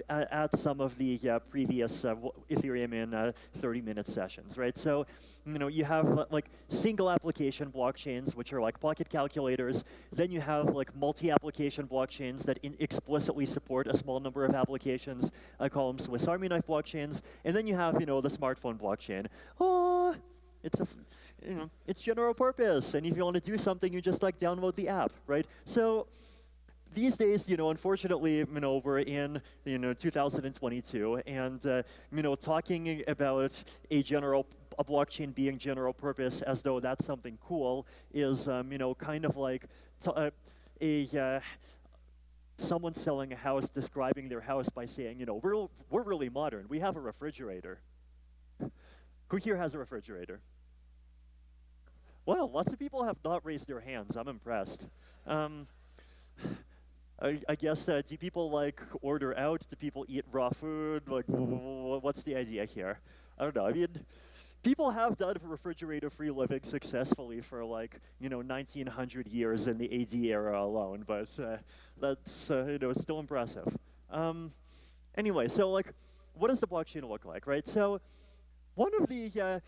at some of the previous Ethereum in 30-minute sessions, right? So you have single application blockchains, which are like pocket calculators. Then you have multi-application blockchains that explicitly support a small number of applications. I call them Swiss Army knife blockchains. And then you have the smartphone blockchain. It's general purpose, and if you want to do something, you just download the app, right? So these days, unfortunately, we're in 2022, and talking about a blockchain being general purpose as though that's something cool is kind of like someone selling a house describing their house by saying, you know, we're really modern. We have a refrigerator. Who here has a refrigerator? Well, lots of people have not raised their hands. I'm impressed. I guess, do people like order out? Do people eat raw food? Like, what's the idea here? I don't know. I mean, people have done refrigerator-free living successfully for like, you know, 1900 years in the AD era alone, but that's, you know, still impressive. Anyway, so like, what does the blockchain look like, right? So one of the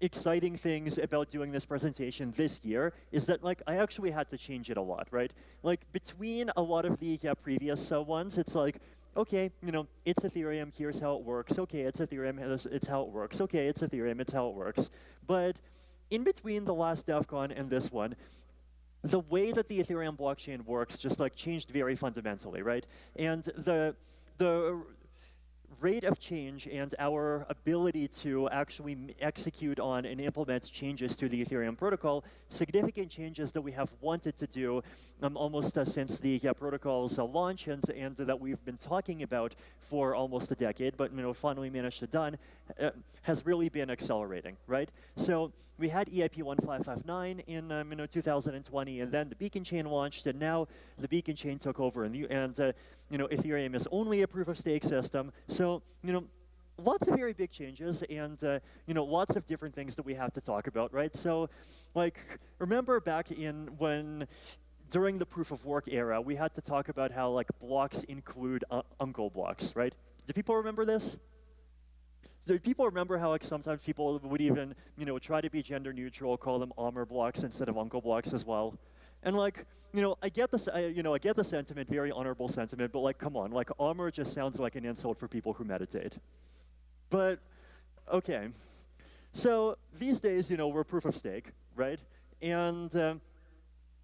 exciting things about doing this presentation this year is that like I actually had to change it a lot, right? Like between a lot of the previous ones, it's like, okay, you know, it's Ethereum, here's how it works. Okay, it's Ethereum, it's how it works. Okay, it's Ethereum, it's how it works. But in between the last Devcon and this one, the way that the Ethereum blockchain works just like changed very fundamentally, right? And the rate of change and our ability to actually execute on and implement changes to the Ethereum protocol, significant changes that we have wanted to do almost since the protocol's launch and that we've been talking about for almost a decade, but you know, finally managed to done, has really been accelerating, right? So we had EIP 1559 in 2020, and then the Beacon chain launched, and now the Beacon chain took over, and you know, Ethereum is only a proof-of-stake system. So you know, lots of very big changes, and you know, lots of different things that we have to talk about, right? So, like, remember back in during the proof-of-work era, we had to talk about how like blocks include uncle blocks, right? Do people remember this? So people remember how like sometimes people would even, you know, try to be gender neutral, call them armor blocks instead of uncle blocks as well. And like, you know, I get this, you know, I get the sentiment, very honorable sentiment, but like, come on, like armor just sounds like an insult for people who meditate. But okay, so these days, you know, we're proof of stake, right? And the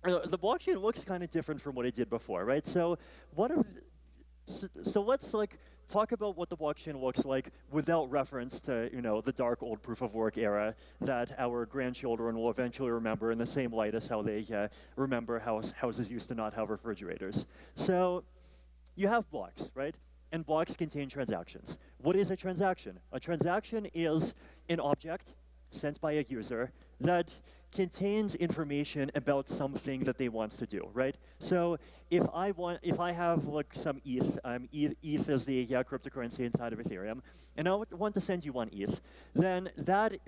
blockchain looks kind of different from what it did before, right? So so let's like talk about what the blockchain looks like without reference to, you know, the dark old proof of work era that our grandchildren will eventually remember in the same light as how they remember houses used to not have refrigerators. So you have blocks, right? And blocks contain transactions. What is a transaction? A transaction is an object sent by a user that contains information about something that they want to do, right? So if I have like some ETH, ETH is the cryptocurrency inside of Ethereum, and I want to send you one ETH, then that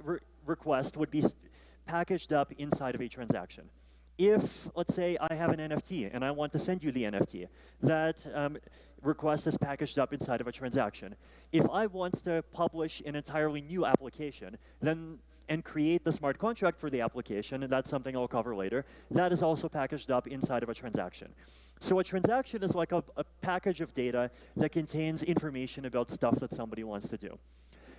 request would be packaged up inside of a transaction. If, let's say, I have an NFT and I want to send you the NFT, that request is packaged up inside of a transaction. If I want to publish an entirely new application, then and create the smart contract for the application, and that's something I'll cover later, that is also packaged up inside of a transaction. So a transaction is like a package of data that contains information about stuff that somebody wants to do.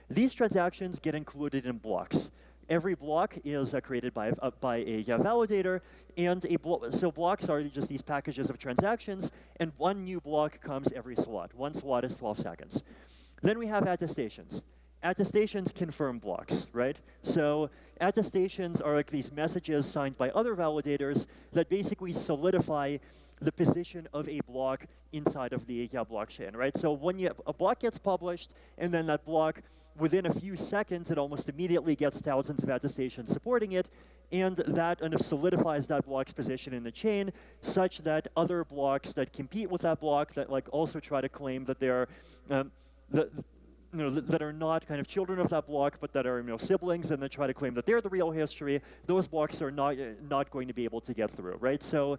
These transactions get included in blocks. Every block is created by a validator, and so blocks are just these packages of transactions, and one new block comes every slot. One slot is 12 seconds. Then we have attestations. Attestations confirm blocks, right? So attestations are like these messages signed by other validators that basically solidify the position of a block inside of the blockchain, right? So when a block gets published, and then that block, within a few seconds, it almost immediately gets thousands of attestations supporting it, and that kind of solidifies that block's position in the chain, such that other blocks that compete with that block, that like also try to claim that they're that are not kind of children of that block, but that are siblings, and then try to claim that they're the real history, those blocks are not going to be able to get through, right? So,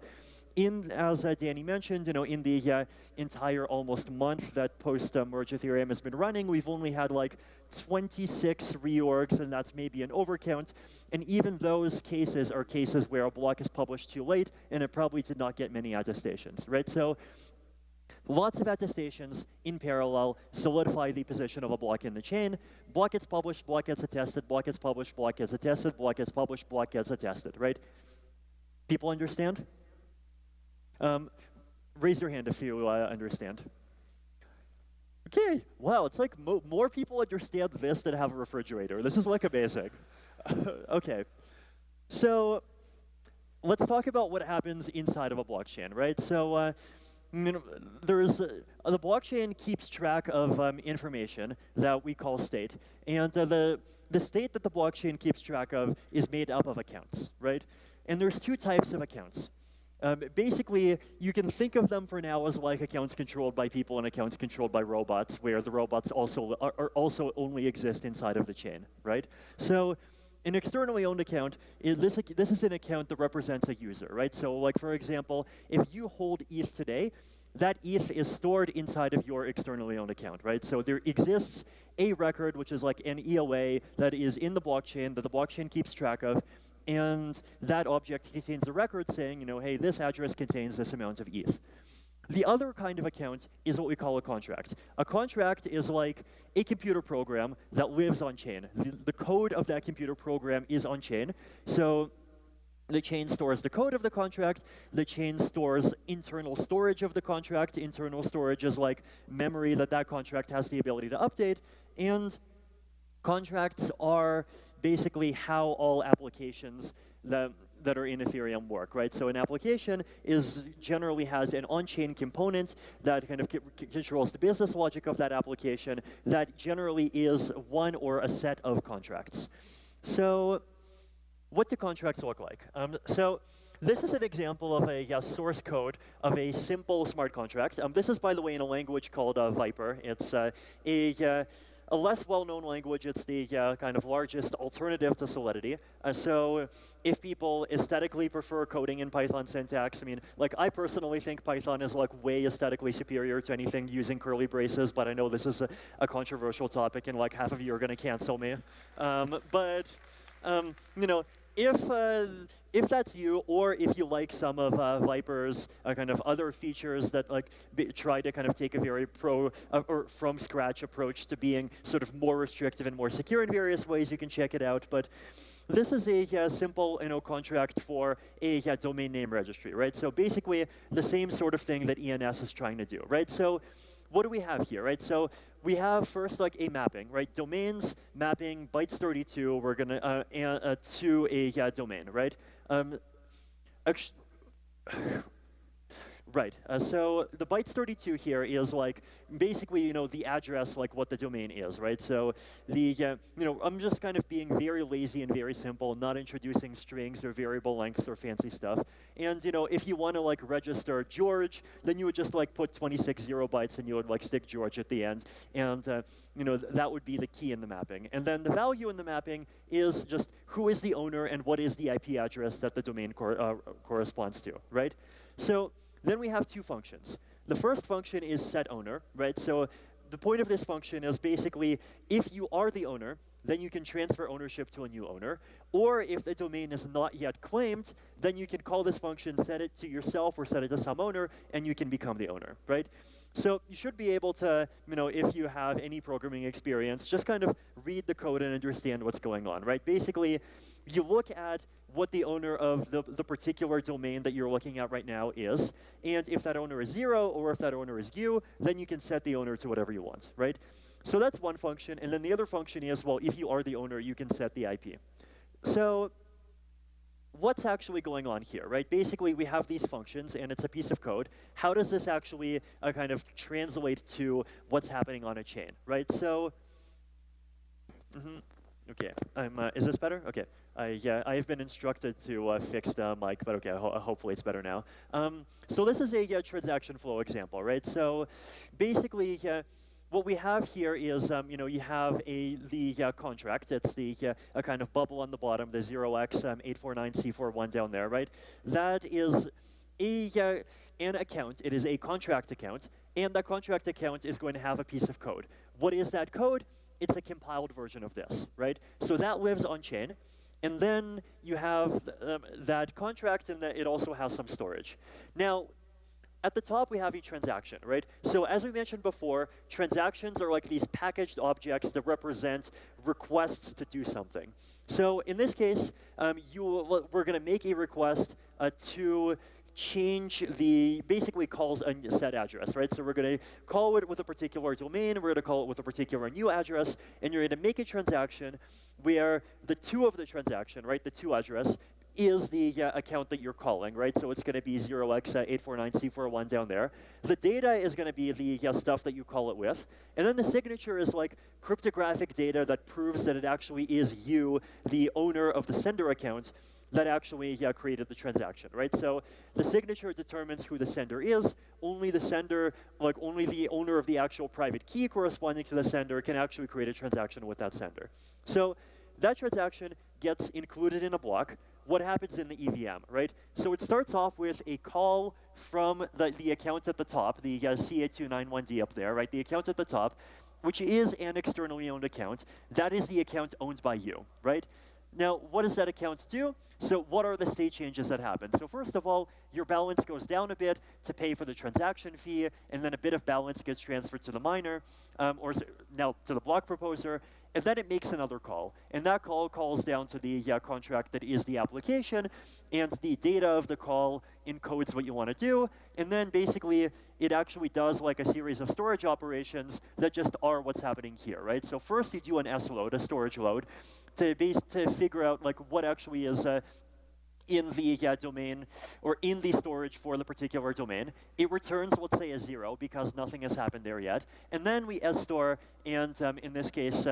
as Danny mentioned, in the entire almost month that post-merge Ethereum has been running, we've only had like 26 reorgs, and that's maybe an overcount. And even those cases are cases where a block is published too late, and it probably did not get many attestations, right? So lots of attestations in parallel solidify the position of a block in the chain. Block gets published, block gets attested, block gets published, block gets attested, block gets published, block gets attested, right? People understand? Raise your hand if you understand. Okay, wow, it's like more people understand this than have a refrigerator. This is like amazing. Okay, so let's talk about what happens inside of a blockchain, right? So there's the blockchain keeps track of information that we call state, and the state that the blockchain keeps track of is made up of accounts, right? And there's two types of accounts. Basically, you can think of them for now as like accounts controlled by people and accounts controlled by robots, where the robots also only exist inside of the chain, right? So an externally owned account, this is an account that represents a user, right? So like, for example, if you hold ETH today, that ETH is stored inside of your externally owned account, right? So there exists a record, which is like an EOA, that is in the blockchain, that the blockchain keeps track of, and that object contains a record saying, hey, this address contains this amount of ETH. The other kind of account is what we call a contract. A contract is like a computer program that lives on chain. The code of that computer program is on chain. So the chain stores the code of the contract. The chain stores internal storage of the contract. Internal storage is like memory that contract has the ability to update. And contracts are basically how all applications that are in Ethereum work, right? So an application generally has an on-chain component that kind of controls the business logic of that application that generally is one or a set of contracts. So what do contracts look like? So this is an example of a source code of a simple smart contract. This is, by the way, in a language called Viper. It's a less well-known language. It's the kind of largest alternative to Solidity. So if people aesthetically prefer coding in Python syntax, I mean, like, I personally think Python is like way aesthetically superior to anything using curly braces, but I know this is a controversial topic and like half of you are going to cancel me. If that's you, or if you like some of Viper's kind of other features that like try to kind of take a very or from scratch approach to being sort of more restrictive and more secure in various ways, you can check it out. But this is a simple contract for a domain name registry, right? So basically the same sort of thing that ENS is trying to do, right? So what do we have here, right? So we have first like a mapping, right? Domains mapping bytes 32. We're gonna to a domain, right? Right. So the bytes 32 here is like basically the address, like what the domain is, right? So the I'm just kind of being very lazy and very simple, not introducing strings or variable lengths or fancy stuff. And if you want to like register George, then you would just like put 26 0 bytes and you would like stick George at the end, and that would be the key in the mapping. And then the value in the mapping is just who is the owner and what is the IP address that the domain corresponds to, right? So then we have two functions. The first function is setOwner, right? So the point of this function is basically if you are the owner, then you can transfer ownership to a new owner. Or if the domain is not yet claimed, then you can call this function, set it to yourself or set it to some owner, and you can become the owner, right? So you should be able to, if you have any programming experience, just kind of read the code and understand what's going on, right? Basically, you look at what the owner of the particular domain that you're looking at right now is, and if that owner is 0 or if that owner is you, then you can set the owner to whatever you want, right? So that's one function, and then the other function is, well, if you are the owner, you can set the IP. So what's actually going on here, right? Basically, we have these functions, and it's a piece of code. How does this actually kind of translate to what's happening on a chain, right? So, okay, is this better? Okay, I've been instructed to fix the mic, but okay, hopefully it's better now. So this is a transaction flow example, right? So basically, what we have here is, you have the contract. It's the a kind of bubble on the bottom, the 0x849C41 down there, right? That is an account. It is a contract account, and that contract account is going to have a piece of code. What is that code? It's a compiled version of this, right? So that lives on chain, and then you have that contract, and it also has some storage. Now, at the top, we have a transaction, right? So as we mentioned before, transactions are like these packaged objects that represent requests to do something. So in this case, we're going to make a request to change the basically calls a set address, right? So we're going to call it with a particular domain, we're going to call it with a particular new address, and you're going to make a transaction where the to of the transaction, right, the to address, is the account that you're calling, right? So it's going to be 0x849C41 down there. The data is going to be the stuff that you call it with. And then the signature is like cryptographic data that proves that it actually is you, the owner of the sender account, that actually created the transaction, right? So the signature determines who the sender is. Only the sender, like only the owner of the actual private key corresponding to the sender can actually create a transaction with that sender. So that transaction gets included in a block. What happens in the EVM, right? So it starts off with a call from the account at the top, the CA291D up there, right? The account at the top, which is an externally owned account. That is the account owned by you, right? Now, what does that account do? So what are the state changes that happen? So first of all, your balance goes down a bit to pay for the transaction fee, and then a bit of balance gets transferred to the miner, now to the block proposer, and then it makes another call. And that call calls down to the contract that is the application, and the data of the call encodes what you want to do, and then basically it actually does like a series of storage operations that just are what's happening here, right? So first you do an S load, a storage load, to figure out like what actually is in the domain or in the storage for the particular domain. It returns, let's say, a 0 because nothing has happened there yet. And then we store, and in this case,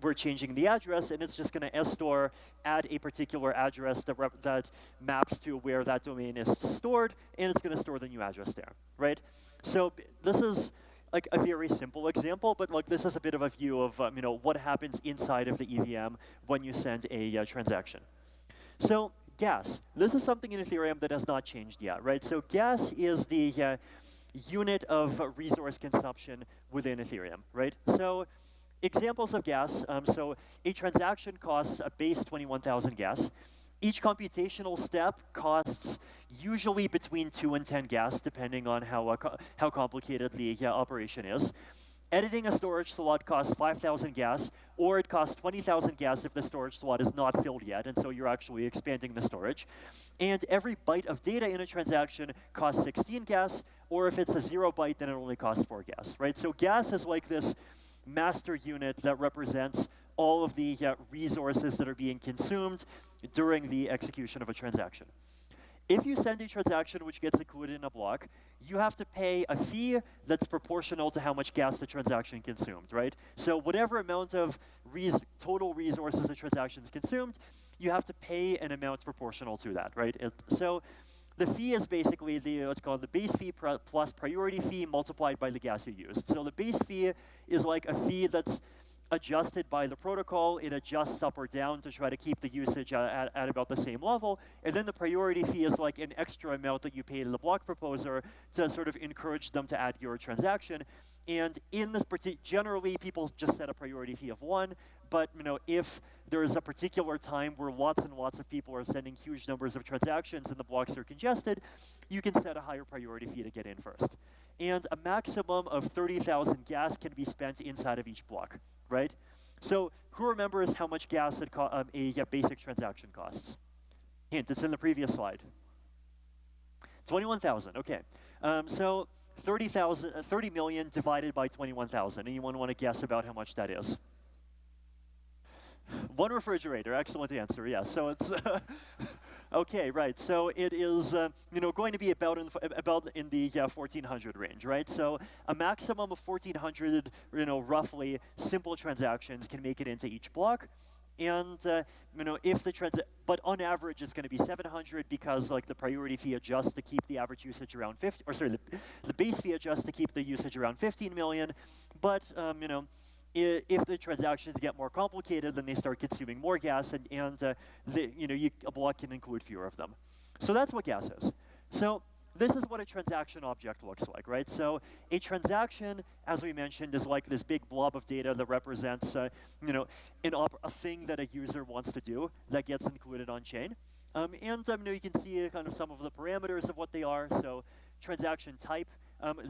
we're changing the address, and it's just going to store, add a particular address that maps to where that domain is stored, and it's going to store the new address there, right? So this is like a very simple example, but like this is a bit of a view of what happens inside of the EVM when you send a transaction. So gas, this is something in Ethereum that has not changed yet, right? So gas is the unit of resource consumption within Ethereum, right? So examples of gas, so a transaction costs a base 21,000 gas. Each computational step costs usually between 2 and 10 gas, depending on how complicated the operation is. Editing a storage slot costs 5,000 gas, or it costs 20,000 gas if the storage slot is not filled yet, and so you're actually expanding the storage. And every byte of data in a transaction costs 16 gas, or if it's a 0 byte, then it only costs 4 gas, right? So gas is like this master unit that represents all of the resources that are being consumed during the execution of a transaction. If you send a transaction which gets included in a block, you have to pay a fee that's proportional to how much gas the transaction consumed, right? So whatever amount of total resources the transaction is consumed, you have to pay an amount proportional to that, right? So the fee is basically what's called the base fee plus priority fee multiplied by the gas you used. So the base fee is like a fee that's adjusted by the protocol. It adjusts up or down to try to keep the usage at about the same level. And then the priority fee is like an extra amount that you pay to the block proposer to sort of encourage them to add your transaction. And in this generally, people just set a priority fee of 1. But if there is a particular time where lots and lots of people are sending huge numbers of transactions and the blocks are congested, you can set a higher priority fee to get in first. And a maximum of 30,000 gas can be spent inside of each block, right? So who remembers how much gas a basic transaction costs? Hint, it's in the previous slide. 21,000, okay. So 30 million divided by 21,000. Anyone want to guess about how much that is? One refrigerator, excellent answer, yes. So it's, okay, right. So it is, going to be about in the 1,400 range, right? So a maximum of 1,400, roughly simple transactions can make it into each block. And, if but on average, it's going to be 700 because, like, the priority fee adjusts to keep the average usage around 50, or sorry, the base fee adjusts to keep the usage around 15 million. But, if the transactions get more complicated, then they start consuming more gas, and a block can include fewer of them. So that's what gas is. So this is what a transaction object looks like, right? So a transaction, as we mentioned, is like this big blob of data that represents, a thing that a user wants to do that gets included on chain. You can see kind of some of the parameters of what they are. So transaction type.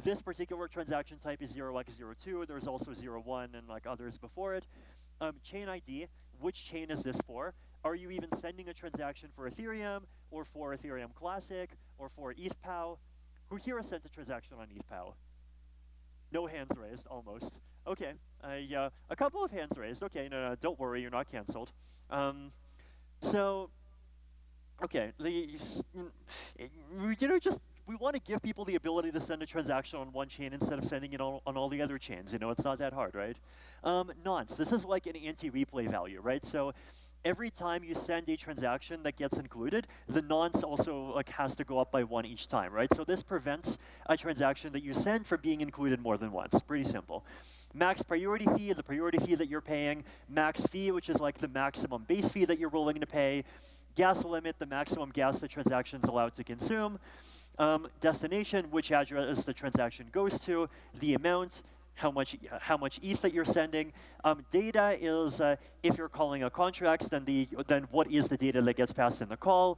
This particular transaction type is 0x02. There's also 01 and like others before it. Chain ID, which chain is this for? Are you even sending a transaction for Ethereum or for Ethereum Classic or for ETHPOW? Who here has sent a transaction on ETHPOW? No hands raised, almost. Okay, a couple of hands raised. Okay, no, don't worry, you're not canceled. So okay, just we want to give people the ability to send a transaction on one chain instead of sending it on all the other chains. It's not that hard, right? Nonce, this is like an anti-replay value, right? So every time you send a transaction that gets included, the nonce also has to go up by 1 each time, right? So this prevents a transaction that you send from being included more than once. Pretty simple. Max priority fee, the priority fee that you're paying. Max fee, which is like the maximum base fee that you're willing to pay. Gas limit, the maximum gas the transaction is allowed to consume. Destination, which address the transaction goes to. The amount, how much ETH that you're sending. Data is if you're calling a contract, then what is the data that gets passed in the call.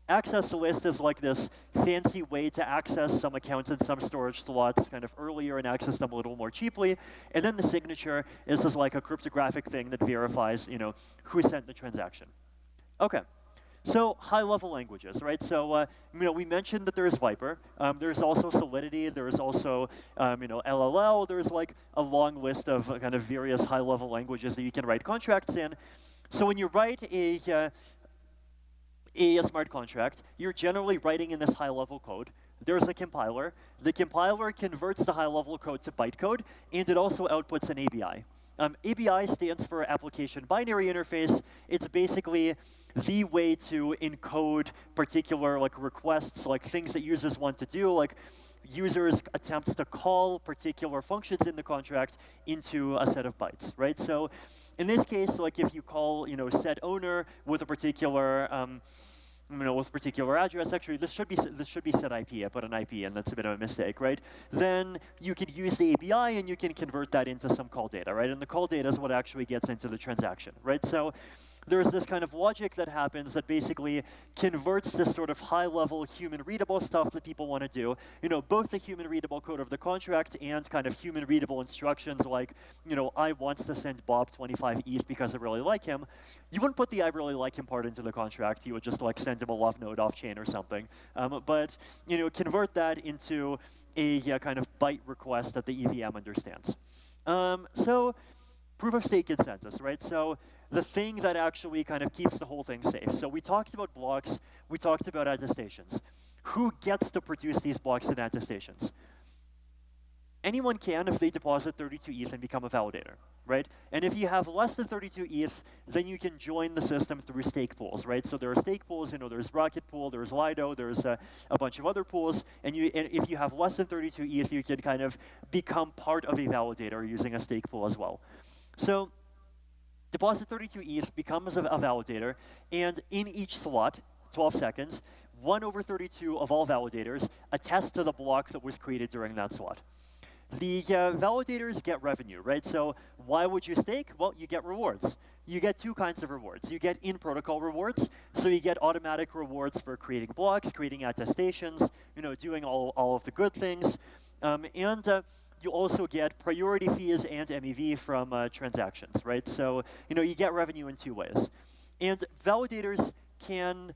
Access to list is like this fancy way to access some accounts and some storage slots kind of earlier and access them a little more cheaply. And then the signature is just like a cryptographic thing that verifies, who sent the transaction. Okay. So high-level languages, right? So we mentioned that there's Viper. There's also Solidity. There's also LLL. There's like a long list of kind of various high-level languages that you can write contracts in. So when you write a smart contract, you're generally writing in this high-level code. There's a compiler. The compiler converts the high-level code to bytecode, and it also outputs an ABI. ABI stands for Application Binary Interface. It's basically the way to encode particular requests, things that users want to do, like users' attempts to call particular functions in the contract into a set of bytes, right? So in this case, if you call, set owner with a particular with a particular address, actually this should be set IP. I put an IP in, that's a bit of a mistake, right? Then you can use the ABI and you can convert that into some call data, right? And the call data is what actually gets into the transaction, right? So there's this kind of logic that happens that basically converts this sort of high-level human-readable stuff that people want to do, both the human-readable code of the contract and kind of human-readable instructions like, I wants to send Bob 25 ETH because I really like him. You wouldn't put the I really like him part into the contract. You would just send him a love note off-chain or something. But convert that into a kind of byte request that the EVM understands. So proof-of-stake consensus, right? So the thing that actually kind of keeps the whole thing safe. So we talked about blocks, we talked about attestations. Who gets to produce these blocks and attestations? Anyone can if they deposit 32 ETH and become a validator, right? And if you have less than 32 ETH, then you can join the system through stake pools, right? So there are stake pools, there's Rocket Pool, there's Lido, there's a bunch of other pools, and if you have less than 32 ETH, you can kind of become part of a validator using a stake pool as well. So deposit 32 ETH, becomes a validator, and in each slot, 12 seconds, 1/32 of all validators attest to the block that was created during that slot. The validators get revenue, right? So why would you stake? Well, you get rewards. You get two kinds of rewards. You get in-protocol rewards, so you get automatic rewards for creating blocks, creating attestations, doing all of the good things, and you also get priority fees and MEV from transactions, right? So, you get revenue in two ways. And validators can,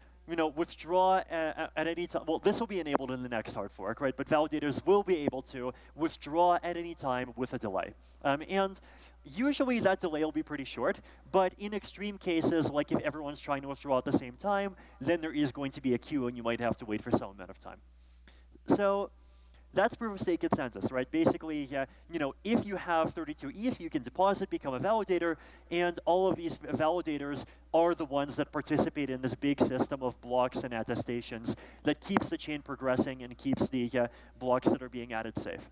withdraw at any time. Well, this will be enabled in the next hard fork, right? But validators will be able to withdraw at any time with a delay. And usually that delay will be pretty short, but in extreme cases, like if everyone's trying to withdraw at the same time, then there is going to be a queue and you might have to wait for some amount of time. So that's proof-of-stake consensus, right? Basically, if you have 32 ETH, you can deposit, become a validator, and all of these validators are the ones that participate in this big system of blocks and attestations that keeps the chain progressing and keeps the blocks that are being added safe.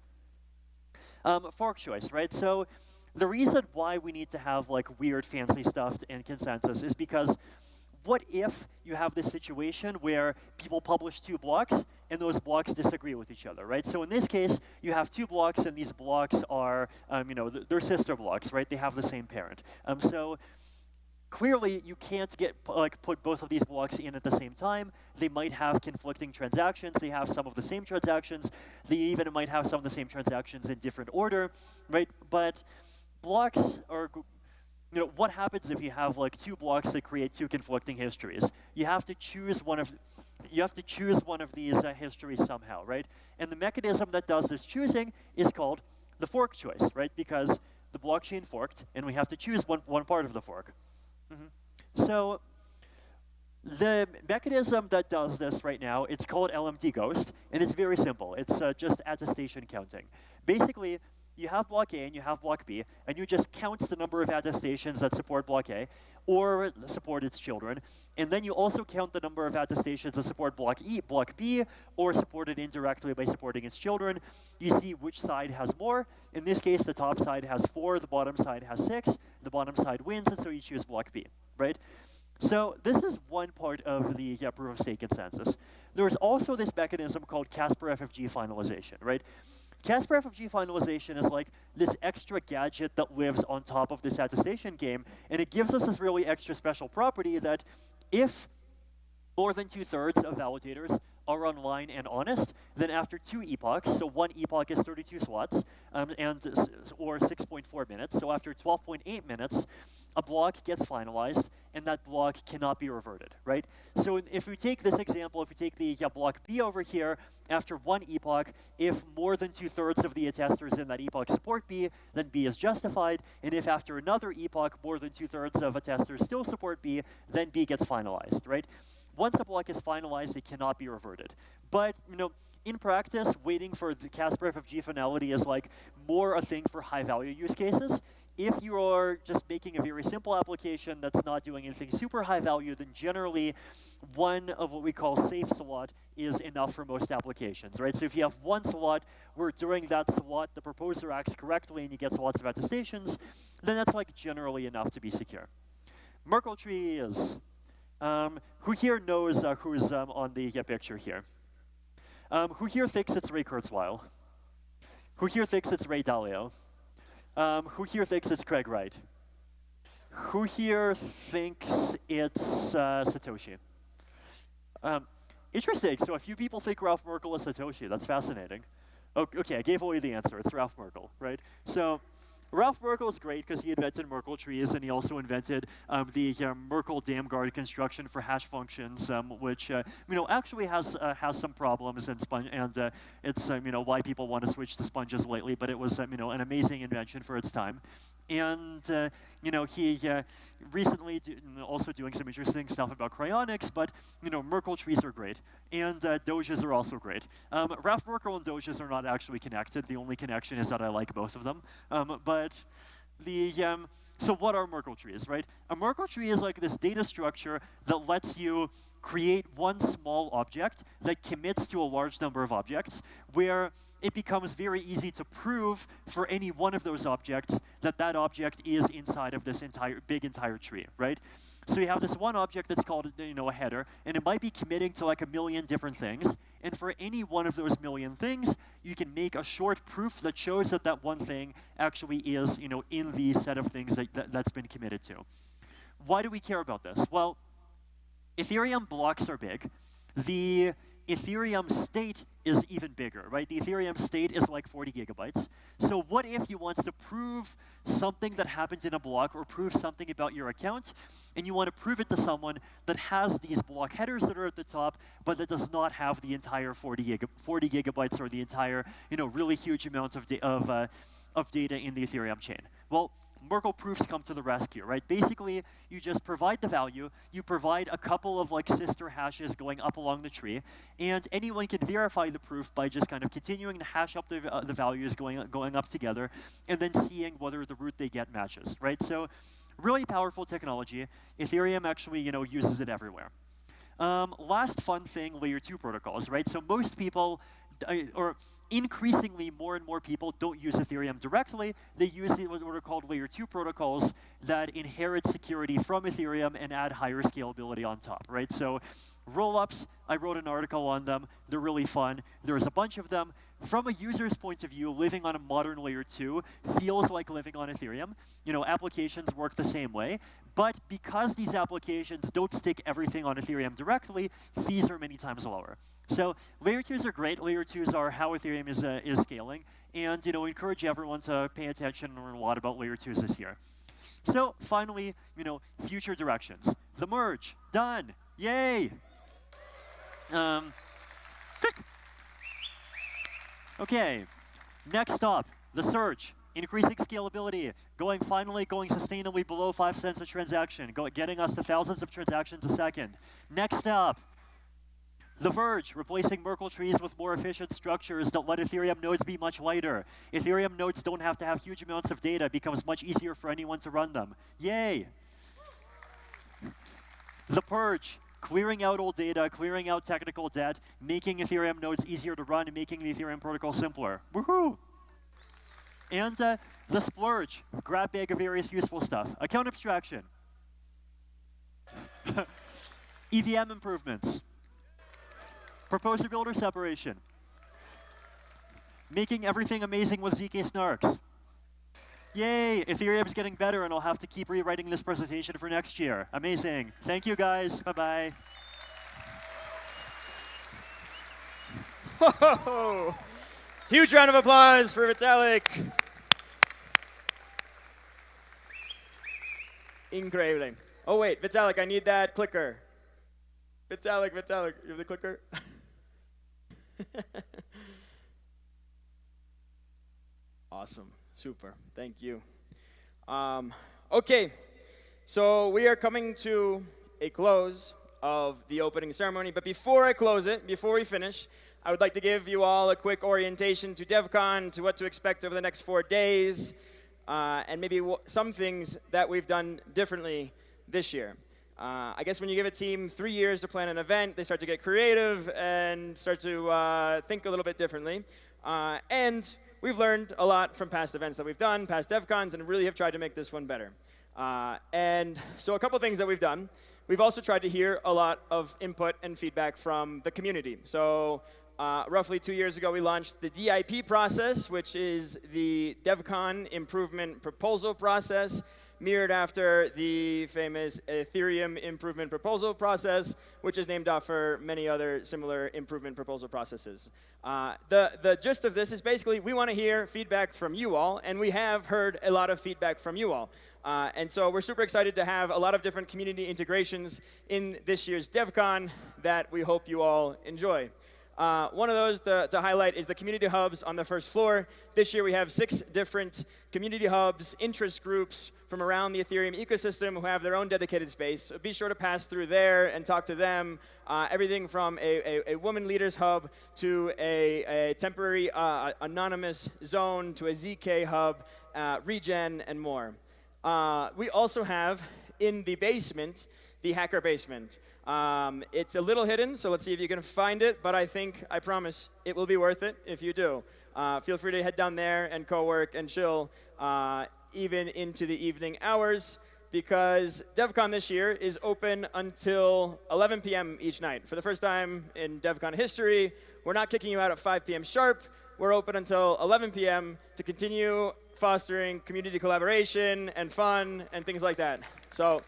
Fork choice, right? So the reason why we need to have weird fancy stuff and consensus is because what if you have this situation where people publish two blocks and those blocks disagree with each other, right? So in this case, you have two blocks and these blocks are, they're sister blocks, right? They have the same parent. So clearly you can't put both of these blocks in at the same time. They might have conflicting transactions. They have some of the same transactions. They even might have some of the same transactions in different order, right? But blocks are, what happens if you have two blocks that create two conflicting histories? You have to choose one of these histories somehow, right? And the mechanism that does this choosing is called the fork choice, right? Because the blockchain forked, and we have to choose one part of the fork. So The mechanism that does this right now, it's called LMD Ghost, and it's very simple. It's just attestation counting. Basically, you have block A and you have block B, and you just count the number of attestations that support block A or support its children, and then you also count the number of attestations that support block B, or support it indirectly by supporting its children. You see which side has more. In this case, the top side has 4, the bottom side has 6, the bottom side wins, and so you choose block B, right? So this is one part of the proof-of-stake consensus. There's also this mechanism called Casper-FFG finalization, right? Casper-FFG finalization is like this extra gadget that lives on top of this attestation game, and it gives us this really extra special property that if more than 2/3 of validators are online and honest, then after 2 epochs, so 1 epoch is 32 slots, or 6.4 minutes, so after 12.8 minutes, a block gets finalized, and that block cannot be reverted, right? So if we take this example, if we take the block B over here, after 1 epoch, if more than 2/3 of the attesters in that epoch support B, then B is justified, and if after another epoch, more than 2/3 of attesters still support B, then B gets finalized, right? Once a block is finalized, it cannot be reverted. But, in practice, waiting for the Casper-FFG finality is like more a thing for high-value use cases. If you are just making a very simple application that's not doing anything super high value, then generally one of what we call safe slot is enough for most applications, right? So if you have 1 slot where during that slot the proposer acts correctly and you get lots of attestations, then that's like generally enough to be secure. Merkle tree is, who here knows who's on the picture here? Who here thinks it's Ray Kurzweil? Who here thinks it's Ray Dalio? Who here thinks it's Craig Wright? Who here thinks it's Satoshi? Interesting. So a few people think Ralph Merkle is Satoshi. That's fascinating. Okay, I gave away the answer. It's Ralph Merkle, right? So Ralph Merkle is great because he invented Merkle trees, and he also invented the Merkle dam guard construction for hash functions, which actually has some problems, and it's why people want to switch to sponges lately. But it was an amazing invention for its time. And he recently also doing some interesting stuff about cryonics, but Merkle trees are great, and Doges are also great. Ralph Merkle and Doges are not actually connected. The only connection is that I like both of them. So what are Merkle trees, right? A Merkle tree is like this data structure that lets you create one small object that commits to a large number of objects, where it becomes very easy to prove for any one of those objects that that object is inside of this entire tree, right? So you have this one object that's called a header, and it might be committing to like 1 million different things. And for any one of those 1 million things, you can make a short proof that shows that that one thing actually is in the set of things that's been committed to. Why do we care about this? Well, Ethereum blocks are big. The Ethereum state is even bigger, right? The Ethereum state is like 40 gigabytes. So what if you want to prove something that happens in a block, or prove something about your account, and you want to prove it to someone that has these block headers that are at the top, but that does not have the entire 40 gigabytes or the entire really huge amount of data in the Ethereum chain? Well, Merkle proofs come to the rescue, right? Basically, you just provide the value, you provide a couple of like sister hashes going up along the tree, and anyone can verify the proof by just kind of continuing to hash up the values going up together, and then seeing whether the root they get matches, right? So really powerful technology. Ethereum actually, uses it everywhere. Last fun thing, layer 2 protocols, right? So most people, or increasingly more and more people don't use Ethereum directly. They use what are called layer 2 protocols that inherit security from Ethereum and add higher scalability on top, right? So rollups, I wrote an article on them. They're really fun. There's a bunch of them. From a user's point of view, living on a modern layer 2 feels like living on Ethereum. Applications work the same way. But because these applications don't stick everything on Ethereum directly, fees are many times lower. So layer 2s are great. Layer 2s are how Ethereum is scaling. And encourage everyone to pay attention and learn a lot about layer 2s this year. So finally, future directions. The merge, done, yay. Okay, next up, the surge, increasing scalability, finally going sustainably below 5 cents a transaction, getting us to thousands of transactions a second. Next up, The Verge, replacing Merkle trees with more efficient structures that let Ethereum nodes be much lighter. Ethereum nodes don't have to have huge amounts of data. It becomes much easier for anyone to run them. Yay! The Purge, clearing out old data, clearing out technical debt, making Ethereum nodes easier to run, and making the Ethereum protocol simpler. Woohoo! And the Splurge, grab bag of various useful stuff. Account abstraction. EVM improvements. Proposer builder separation. Making everything amazing with ZK snarks. Yay, Ethereum's getting better, and I'll have to keep rewriting this presentation for next year. Amazing. Thank you, guys. Bye-bye. Whoa. Huge round of applause for Vitalik. Incredible. Oh, wait, Vitalik, I need that clicker. Vitalik, you have the clicker? Awesome. Super. Thank you. Okay, so we are coming to a close of the opening ceremony. But before I close it, before we finish, I would like to give you all a quick orientation to Devcon, to what to expect over the next 4 days, and maybe some things that we've done differently this year. I guess when you give a team 3 years to plan an event, they start to get creative and start to think a little bit differently. And we've learned a lot from past events that we've done, past DevCons, and really have tried to make this one better. And so a couple things that we've done. We've also tried to hear a lot of input and feedback from the community. So roughly 2 years ago, we launched the DIP process, which is the DevCon Improvement Proposal process, mirrored after the famous Ethereum Improvement Proposal process, which is named after many other similar improvement proposal processes. The gist of this is basically we want to hear feedback from you all, and we have heard a lot of feedback from you all. And so we're super excited to have a lot of different community integrations in this year's DevCon that we hope you all enjoy. One of those to highlight is the community hubs on the first floor. This year we have 6 different community hubs, interest groups from around the Ethereum ecosystem who have their own dedicated space. So be sure to pass through there and talk to them. Everything from a women leaders hub to a temporary anonymous zone to a ZK hub, regen, and more. We also have in the basement, the hacker basement. It's a little hidden, so let's see if you can find it, but I promise, it will be worth it if you do. Feel free to head down there and co-work and chill, even into the evening hours, because DevCon this year is open until 11 p.m. each night. For the first time in DevCon history, we're not kicking you out at 5 p.m. sharp. We're open until 11 p.m. to continue fostering community collaboration and fun and things like that. So.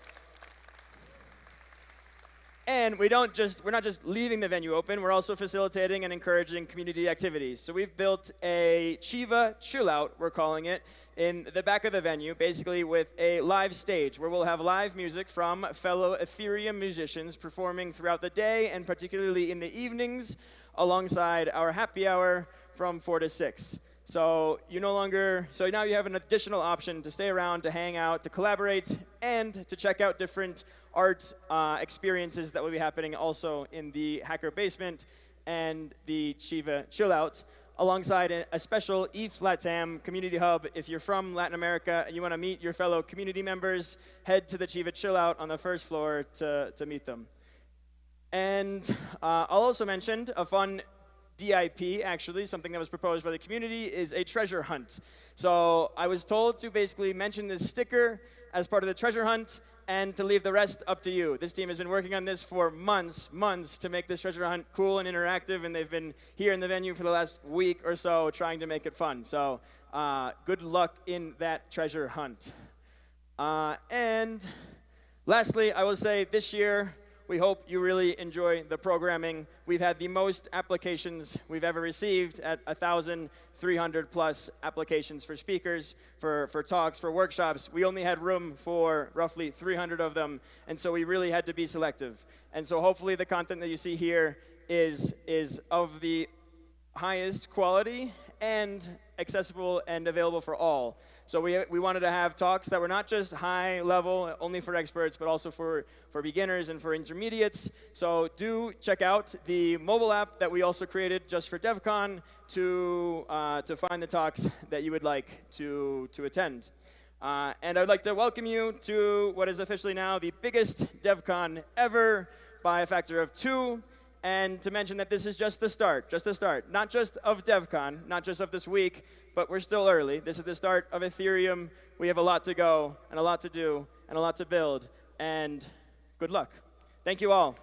And we're not just leaving the venue open, we're also facilitating and encouraging community activities. So we've built a Chiva chill out, we're calling it, in the back of the venue, basically with a live stage where we'll have live music from fellow Ethereum musicians performing throughout the day and particularly in the evenings alongside our happy hour from 4 to 6. So now you have an additional option to stay around, to hang out, to collaborate, and to check out different art experiences that will be happening also in the Hacker Basement and the Chiva Chill Out, alongside a special ETH LATAM community hub. If you're from Latin America and you want to meet your fellow community members, head to the Chiva Chill Out on the first floor to meet them. And I'll also mention a fun DIP, actually, something that was proposed by the community, is a treasure hunt. So I was told to basically mention this sticker as part of the treasure hunt and to leave the rest up to you. This team has been working on this for months to make this treasure hunt cool and interactive, and they've been here in the venue for the last week or so trying to make it fun. So good luck in that treasure hunt. And lastly, I will say this year, we hope you really enjoy the programming. We've had the most applications we've ever received at 1,300 plus applications for speakers, for talks, for workshops. We only had room for roughly 300 of them, and so we really had to be selective. And so hopefully the content that you see here is of the highest quality and accessible and available for all. So we wanted to have talks that were not just high level, only for experts, but also for beginners and for intermediates. So do check out the mobile app that we also created just for DevCon to find the talks that you would like to attend. And I would like to welcome you to what is officially now the biggest DevCon ever by a factor of 2. And to mention that this is just the start, not just of DevCon, not just of this week, but we're still early. This is the start of Ethereum. We have a lot to go, and a lot to do, and a lot to build, and good luck. Thank you all.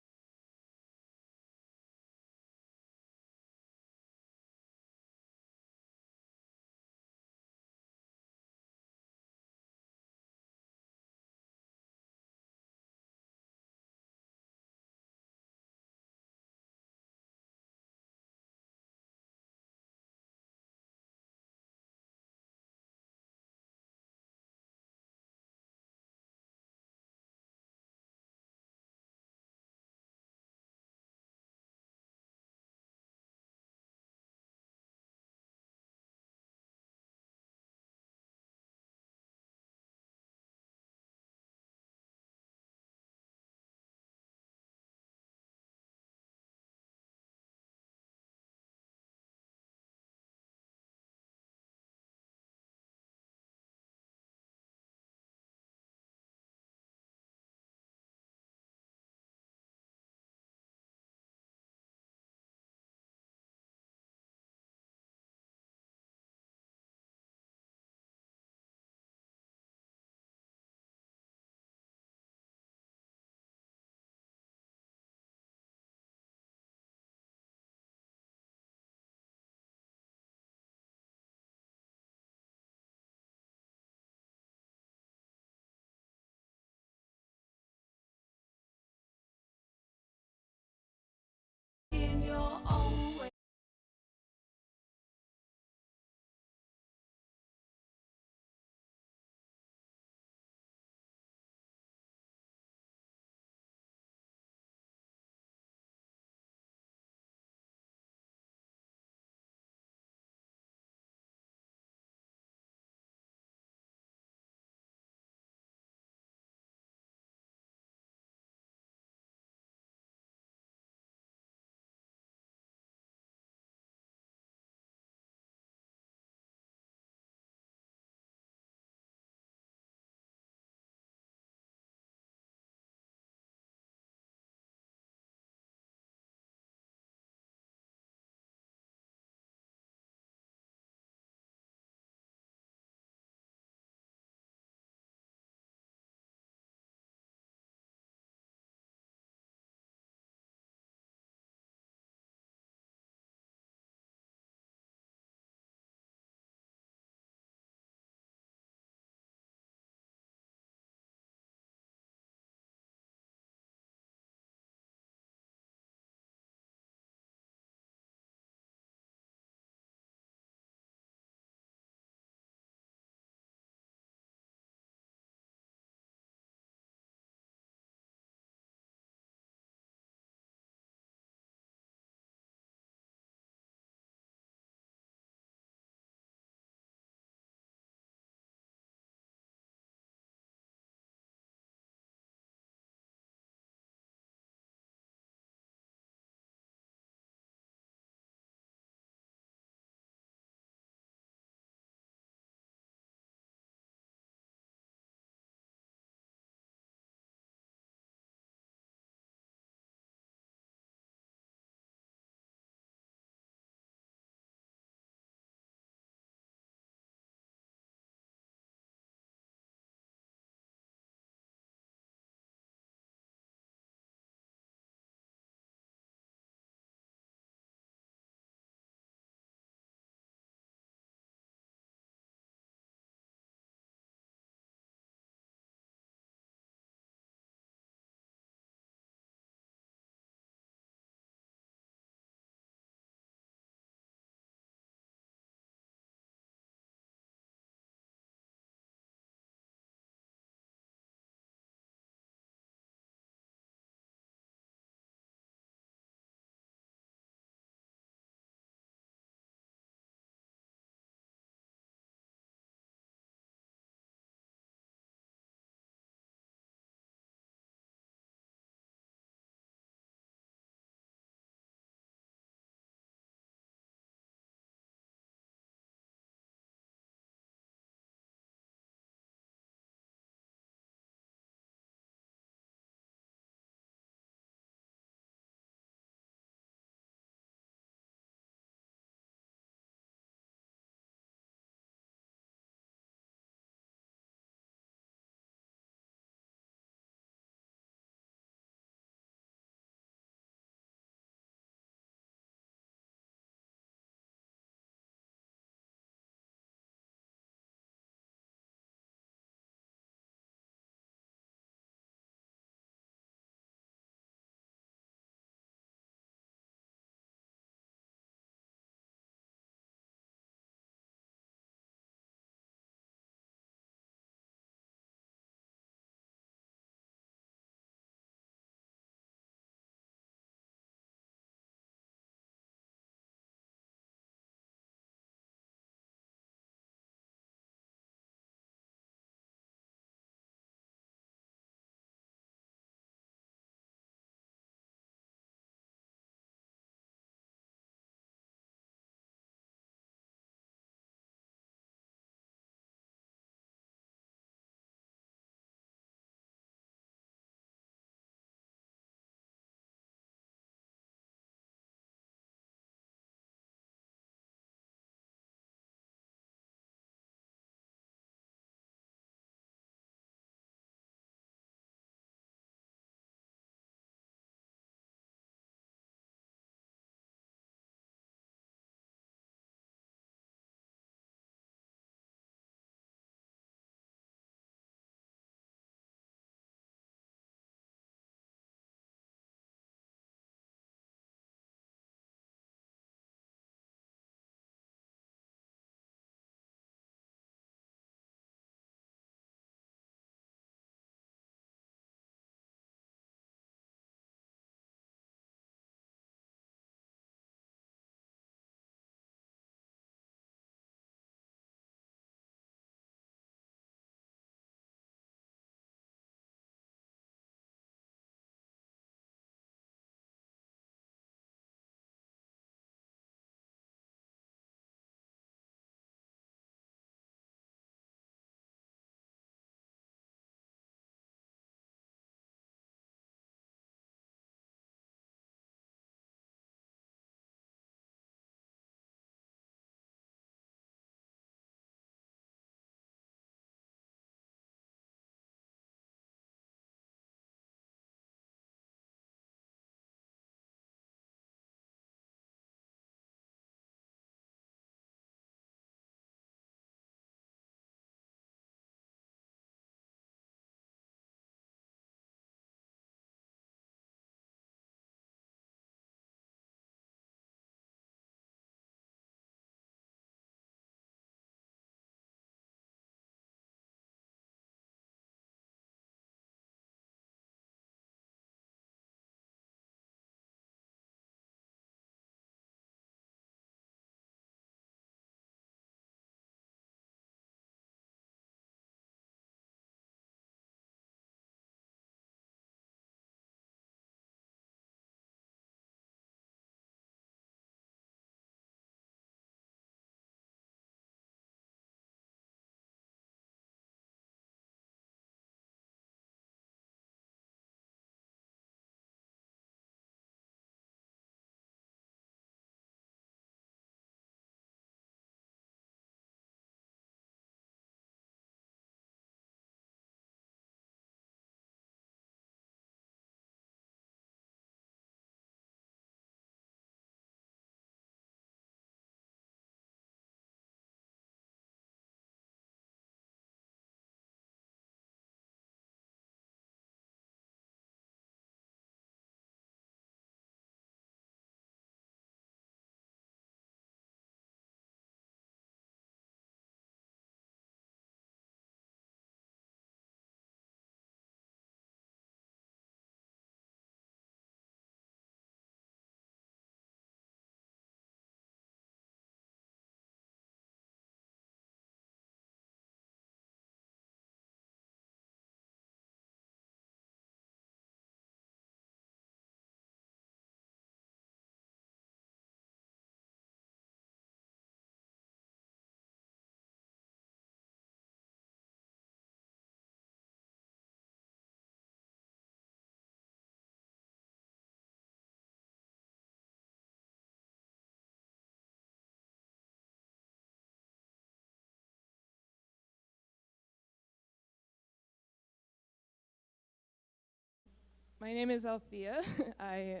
My name is Althea. I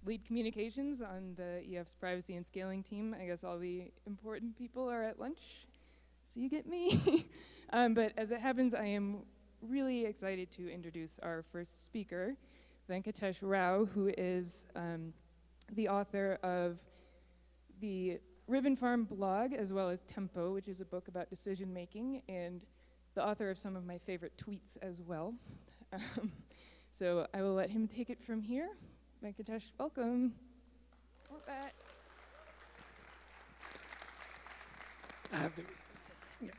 lead communications on the EF's privacy and scaling team. I guess all the important people are at lunch, so you get me. But as it happens, I am really excited to introduce our first speaker, Venkatesh Rao, who is the author of the Ribbon Farm blog, as well as Tempo, which is a book about decision making, and the author of some of my favorite tweets as well. So I will let him take it from here. Venkatesh, welcome. Want that? I have the, yeah.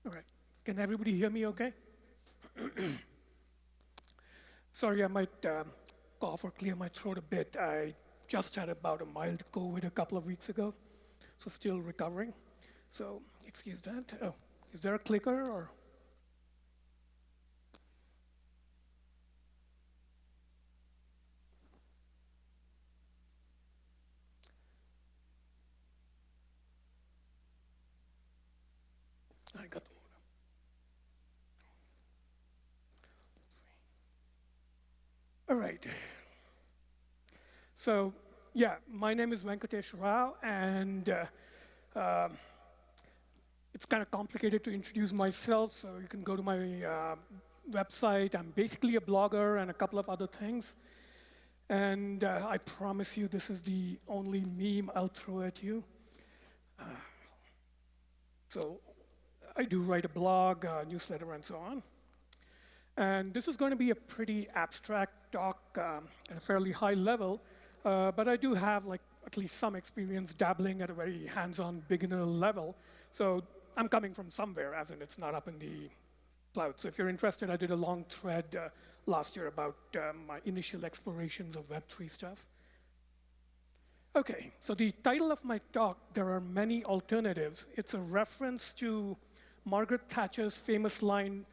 All right, can everybody hear me okay? Sorry, I might cough or clear my throat a bit. I just had about a mild COVID a couple of weeks ago, so still recovering. So excuse that. Oh, is there a clicker or? I got the order. Let's see. All right. So, yeah, my name is Venkatesh Rao, and it's kind of complicated to introduce myself, so you can go to my website. I'm basically a blogger and a couple of other things. And I promise you this is the only meme I'll throw at you. So I do write a blog, newsletter, and so on. And this is going to be a pretty abstract talk at a fairly high level, but I do have like at least some experience dabbling at a very hands-on beginner level. So I'm coming from somewhere, as in it's not up in the cloud. So if you're interested, I did a long thread last year about my initial explorations of Web3 stuff. Okay, so the title of my talk, There Are Many Alternatives, it's a reference to Margaret Thatcher's famous line,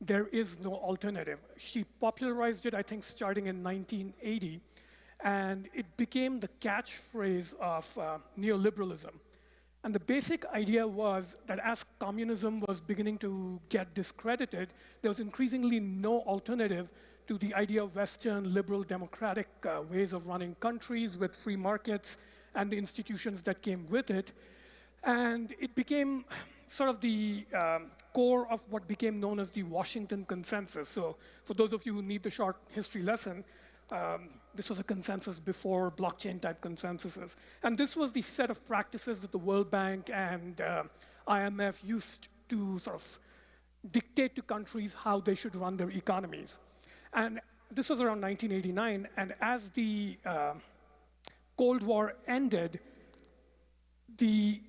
"There is no alternative." She popularized it, I think, starting in 1980, and it became the catchphrase of neoliberalism. And the basic idea was that as communism was beginning to get discredited, there was increasingly no alternative to the idea of Western liberal democratic ways of running countries with free markets and the institutions that came with it. And it became sort of the core of what became known as the Washington Consensus. So for those of you who need the short history lesson, this was a consensus before blockchain-type consensuses. And this was the set of practices that the World Bank and IMF used to sort of dictate to countries how they should run their economies. And this was around 1989, and as the Cold War ended, the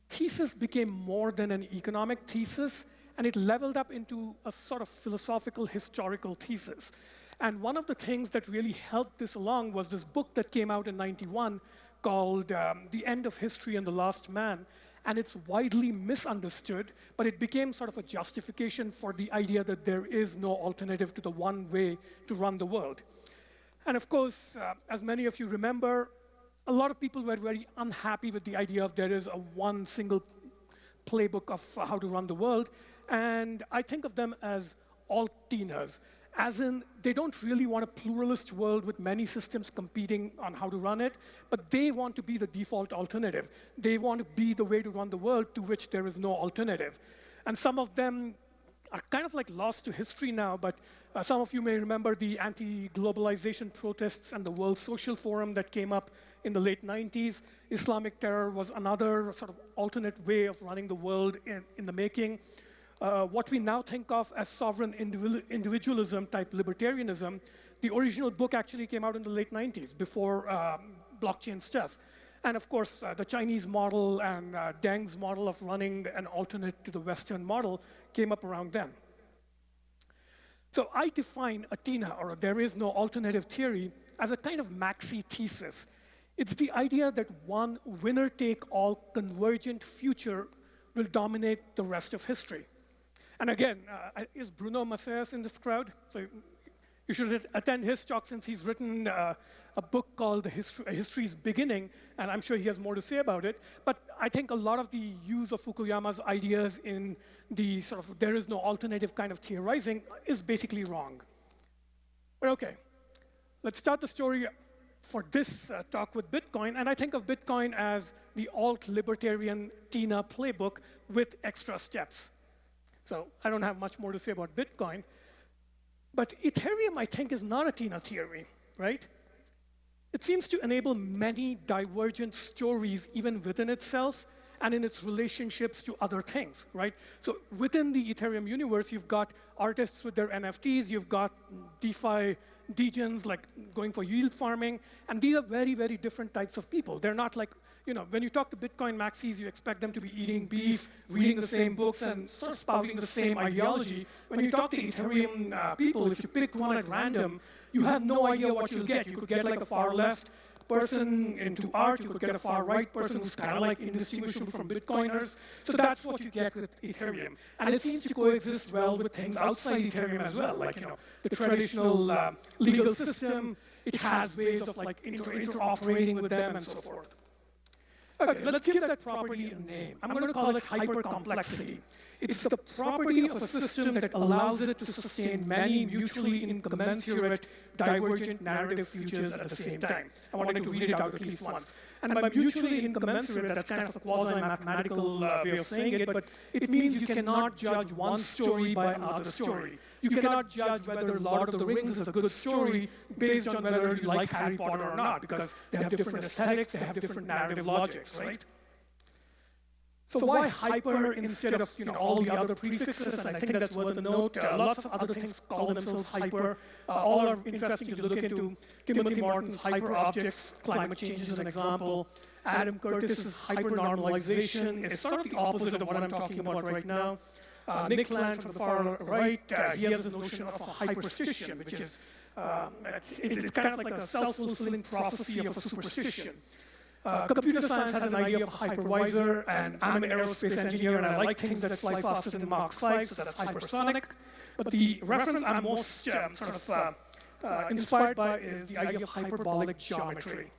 thesis became more than an economic thesis, and it leveled up into a sort of philosophical, historical thesis. And one of the things that really helped this along was this book that came out in '91 called The End of History and the Last Man. And it's widely misunderstood, but it became sort of a justification for the idea that there is no alternative to the one way to run the world. And of course, as many of you remember, a lot of people were very unhappy with the idea of there is a one single playbook of how to run the world. And I think of them as alt-teeners, as in they don't really want a pluralist world with many systems competing on how to run it, but they want to be the default alternative. They want to be the way to run the world to which there is no alternative. And some of them are kind of like lost to history now, but some of you may remember the anti-globalization protests and the World Social Forum that came up in the late 90s. Islamic terror was another sort of alternate way of running the world in the making. What we now think of as sovereign individualism type libertarianism, the original book actually came out in the late 90s, before blockchain stuff. And of course, the Chinese model and Deng's model of running an alternate to the Western model came up around then. So I define a TINA, or a there is no alternative theory, as a kind of maxi thesis. It's the idea that one winner-take-all convergent future will dominate the rest of history. And again, is Bruno Maceas in this crowd? So You should attend his talk since he's written a book called History's Beginning, and I'm sure he has more to say about it. But I think a lot of the use of Fukuyama's ideas in the sort of there is no alternative kind of theorizing is basically wrong. But OK, let's start the story for this talk with Bitcoin. And I think of Bitcoin as the alt-libertarian Tina playbook with extra steps. So I don't have much more to say about Bitcoin. But Ethereum, I think, is not a Tina theory, right? It seems to enable many divergent stories even within itself and in its relationships to other things, right? So within the Ethereum universe, you've got artists with their NFTs, you've got DeFi degens like going for yield farming, and these are very, very different types of people. They're not like, when you talk to Bitcoin maxis, you expect them to be eating beef, reading the same books, and sort of spouting the same ideology. When you talk to Ethereum people, if you pick one at random, you have no idea what you'll get. You could get like a far left person into art, you could get a far right person who's kind of like indistinguishable from Bitcoiners. So that's what you get with Ethereum. And it seems to coexist well with things outside Ethereum as well, like the traditional legal system. It has ways of like interoperating with them and so forth. Okay, let's give that property a name. I'm going to call it hypercomplexity. It's the property of a system that allows it to sustain many mutually incommensurate divergent narrative futures at the same time. I wanted to read it out at least once. And by mutually incommensurate, that's kind of a quasi-mathematical way of saying it, but it means you cannot judge one story by another story. You cannot judge whether Lord of the Rings is a good story based on whether you like Harry Potter or not, because they have different aesthetics, they have different narrative logics, right? So why hyper instead of all the other prefixes? And I think that's worth a note. Lots of other things call themselves hyper. All are interesting to look into. Timothy Morton's hyper objects, climate change is an example. Adam Curtis's hyper-normalization is sort of the opposite of what I'm talking about right now. Nick Land from the far right, he has this notion of a hyperstition, which is it's kind of like a self-fulfilling prophecy of a superstition. Computer science has an idea of a hypervisor, and I'm an aerospace engineer, and I like things that fly faster than Mach 5, so that's hypersonic. But the reference I'm most inspired by is the idea of hyperbolic geometry.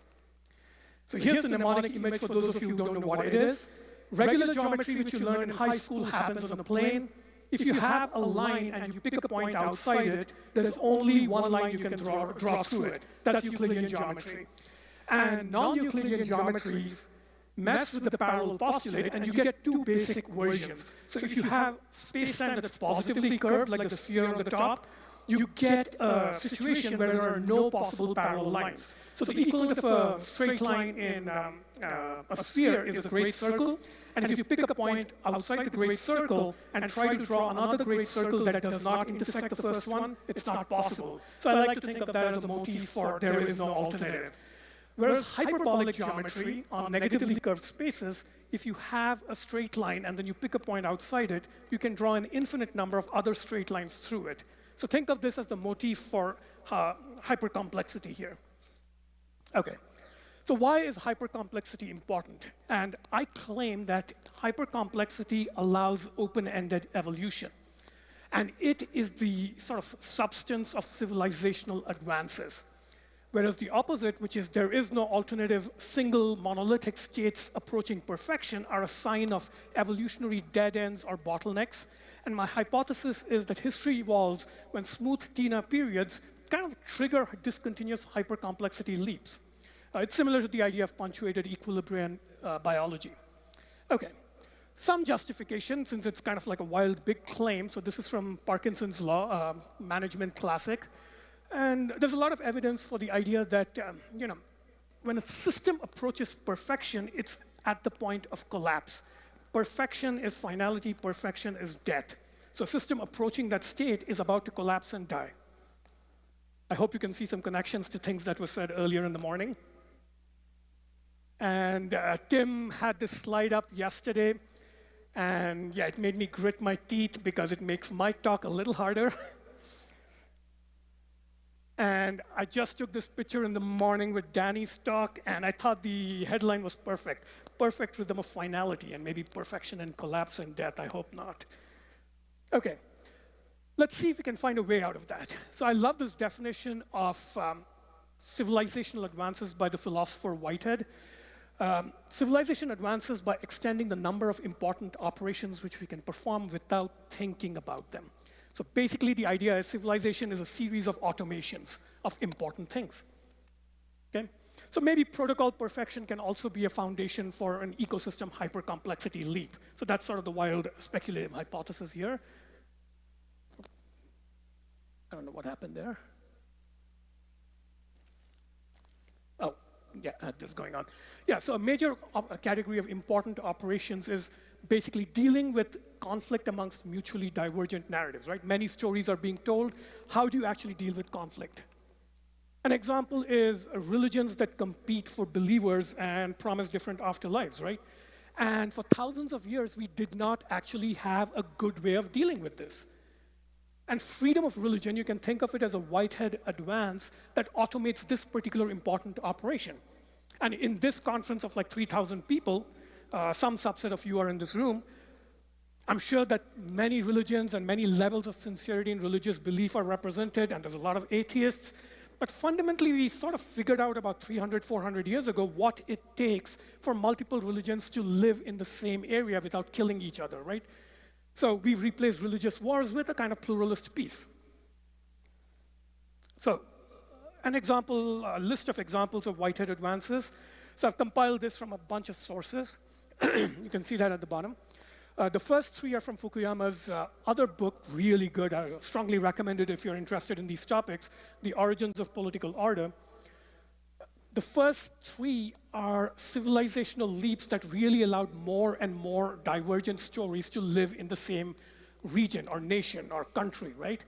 So here's the mnemonic image for those of you who don't know what it is. Regular geometry, which you learn in high school, happens on a plane. If you have a line and you pick a point outside it, there's only one line you can draw through it. That's Euclidean geometry. And non-Euclidean geometries mess with the parallel postulate, and you get two basic versions. So if you have space-time that's positively curved, like the sphere on the top, you get a situation where there are no possible parallel lines. So the equivalent of a straight line in a sphere is a great circle. And if you pick a point outside the great circle and try to draw another great circle that does not intersect the first one, it's not possible. So I like to think of that as a motif for there is no alternative. Whereas hyperbolic geometry on negatively curved spaces, if you have a straight line and then you pick a point outside it, you can draw an infinite number of other straight lines through it. So think of this as the motif for hypercomplexity here. Okay. So why is hypercomplexity important? And I claim that hypercomplexity allows open-ended evolution. And it is the sort of substance of civilizational advances. Whereas the opposite, which is there is no alternative single monolithic states approaching perfection, are a sign of evolutionary dead ends or bottlenecks. And my hypothesis is that history evolves when smooth Tina periods kind of trigger discontinuous hypercomplexity leaps. It's similar to the idea of punctuated equilibrium biology. Okay, some justification, since it's kind of like a wild, big claim. So this is from Parkinson's law, management classic. And there's a lot of evidence for the idea that when a system approaches perfection, it's at the point of collapse. Perfection is finality, perfection is death. So a system approaching that state is about to collapse and die. I hope you can see some connections to things that were said earlier in the morning. And Tim had this slide up yesterday. And yeah, it made me grit my teeth because it makes my talk a little harder. And I just took this picture in the morning with Danny's talk, and I thought the headline was perfect. Perfect rhythm of finality, and maybe perfection and collapse and death. I hope not. Okay. Let's see if we can find a way out of that. So I love this definition of civilizational advances by the philosopher Whitehead. Civilization advances by extending the number of important operations which we can perform without thinking about them. So basically, the idea is civilization is a series of automations of important things. Okay? So maybe protocol perfection can also be a foundation for an ecosystem hypercomplexity leap. So that's sort of the wild speculative hypothesis here. I don't know what happened there. Oh, yeah, this is going on. Yeah, so a major category of important operations is basically dealing with conflict amongst mutually divergent narratives, right? Many stories are being told. How do you actually deal with conflict? An example is religions that compete for believers and promise different afterlives, right? And for thousands of years, we did not actually have a good way of dealing with this. And freedom of religion, you can think of it as a Whitehead advance that automates this particular important operation. And in this conference of like 3,000 people, some subset of you are in this room, I'm sure that many religions and many levels of sincerity in religious belief are represented, and there's a lot of atheists. But fundamentally, we sort of figured out about 300, 400 years ago what it takes for multiple religions to live in the same area without killing each other, right? So we've replaced religious wars with a kind of pluralist peace. So an example, a list of examples of Whitehead advances. So I've compiled this from a bunch of sources. You can see that at the bottom. The first three are from Fukuyama's other book, really good. I strongly recommend it if you're interested in these topics, The Origins of Political Order. The first three are civilizational leaps that really allowed more and more divergent stories to live in the same region or nation or country, right?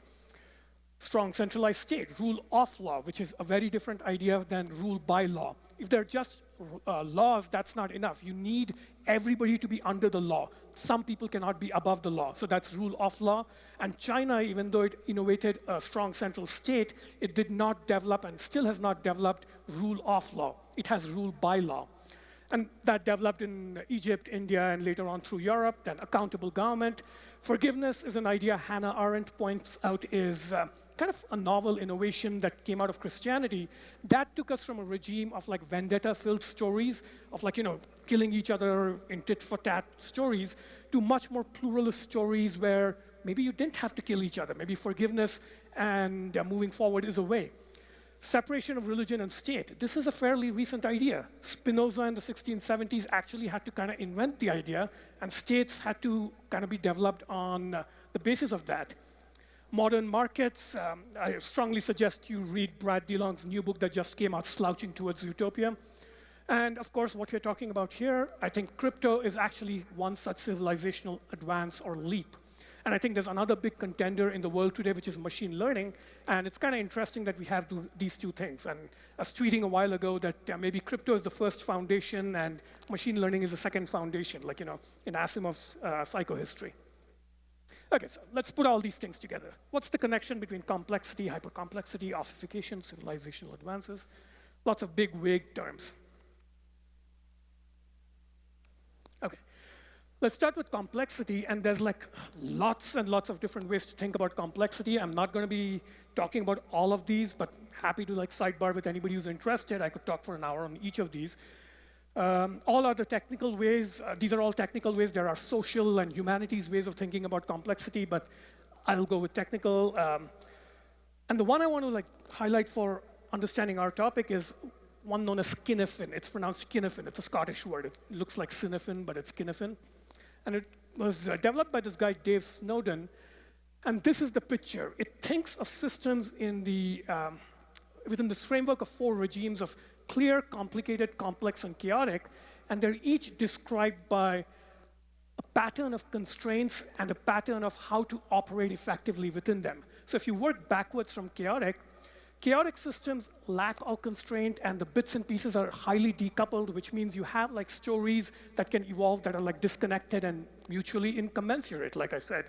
Strong centralized state, rule of law, which is a very different idea than rule by law. If they're just laws, that's not enough. You need everybody to be under the law. Some people cannot be above the law. So that's rule of law. And China, even though it innovated a strong central state, it did not develop and still has not developed rule of law. It has rule by law. And that developed in Egypt, India, and later on through Europe. Then accountable government. Forgiveness is an idea Hannah Arendt points out is kind of a novel innovation that came out of Christianity. That took us from a regime of like vendetta-filled stories, of like, killing each other in tit-for-tat stories, to much more pluralist stories where maybe you didn't have to kill each other. Maybe forgiveness and moving forward is a way. Separation of religion and state. This is a fairly recent idea. Spinoza in the 1670s actually had to kind of invent the idea, and states had to kind of be developed on the basis of that. Modern markets, I strongly suggest you read Brad DeLong's new book that just came out, Slouching Towards Utopia. And of course, what we're talking about here, I think crypto is actually one such civilizational advance or leap. And I think there's another big contender in the world today, which is machine learning. And it's kind of interesting that we have these two things. And I was tweeting a while ago that maybe crypto is the first foundation and machine learning is the second foundation, like, in Asimov's psychohistory. Okay, so let's put all these things together. What's the connection between complexity, hypercomplexity, ossification, civilizational advances? Lots of big, vague terms. Okay, let's start with complexity, and there's like lots and lots of different ways to think about complexity. I'm not going to be talking about all of these, but happy to like sidebar with anybody who's interested. I could talk for an hour on each of these. All other technical ways, these are all technical ways. There are social and humanities ways of thinking about complexity, but I'll go with technical. And the one I want to like highlight for understanding our topic is one known as skinifin. It's pronounced skinifin. It's a Scottish word. It looks like cinefin, but it's skinifin. And it was developed by this guy, Dave Snowden. And this is the picture. It thinks of systems in the, within this framework of 4 regimes of clear, complicated, complex, and chaotic, and they're each described by a pattern of constraints and a pattern of how to operate effectively within them. So if you work backwards from chaotic systems lack all constraint, and the bits and pieces are highly decoupled, which means you have like stories that can evolve that are like disconnected and mutually incommensurate, like I said.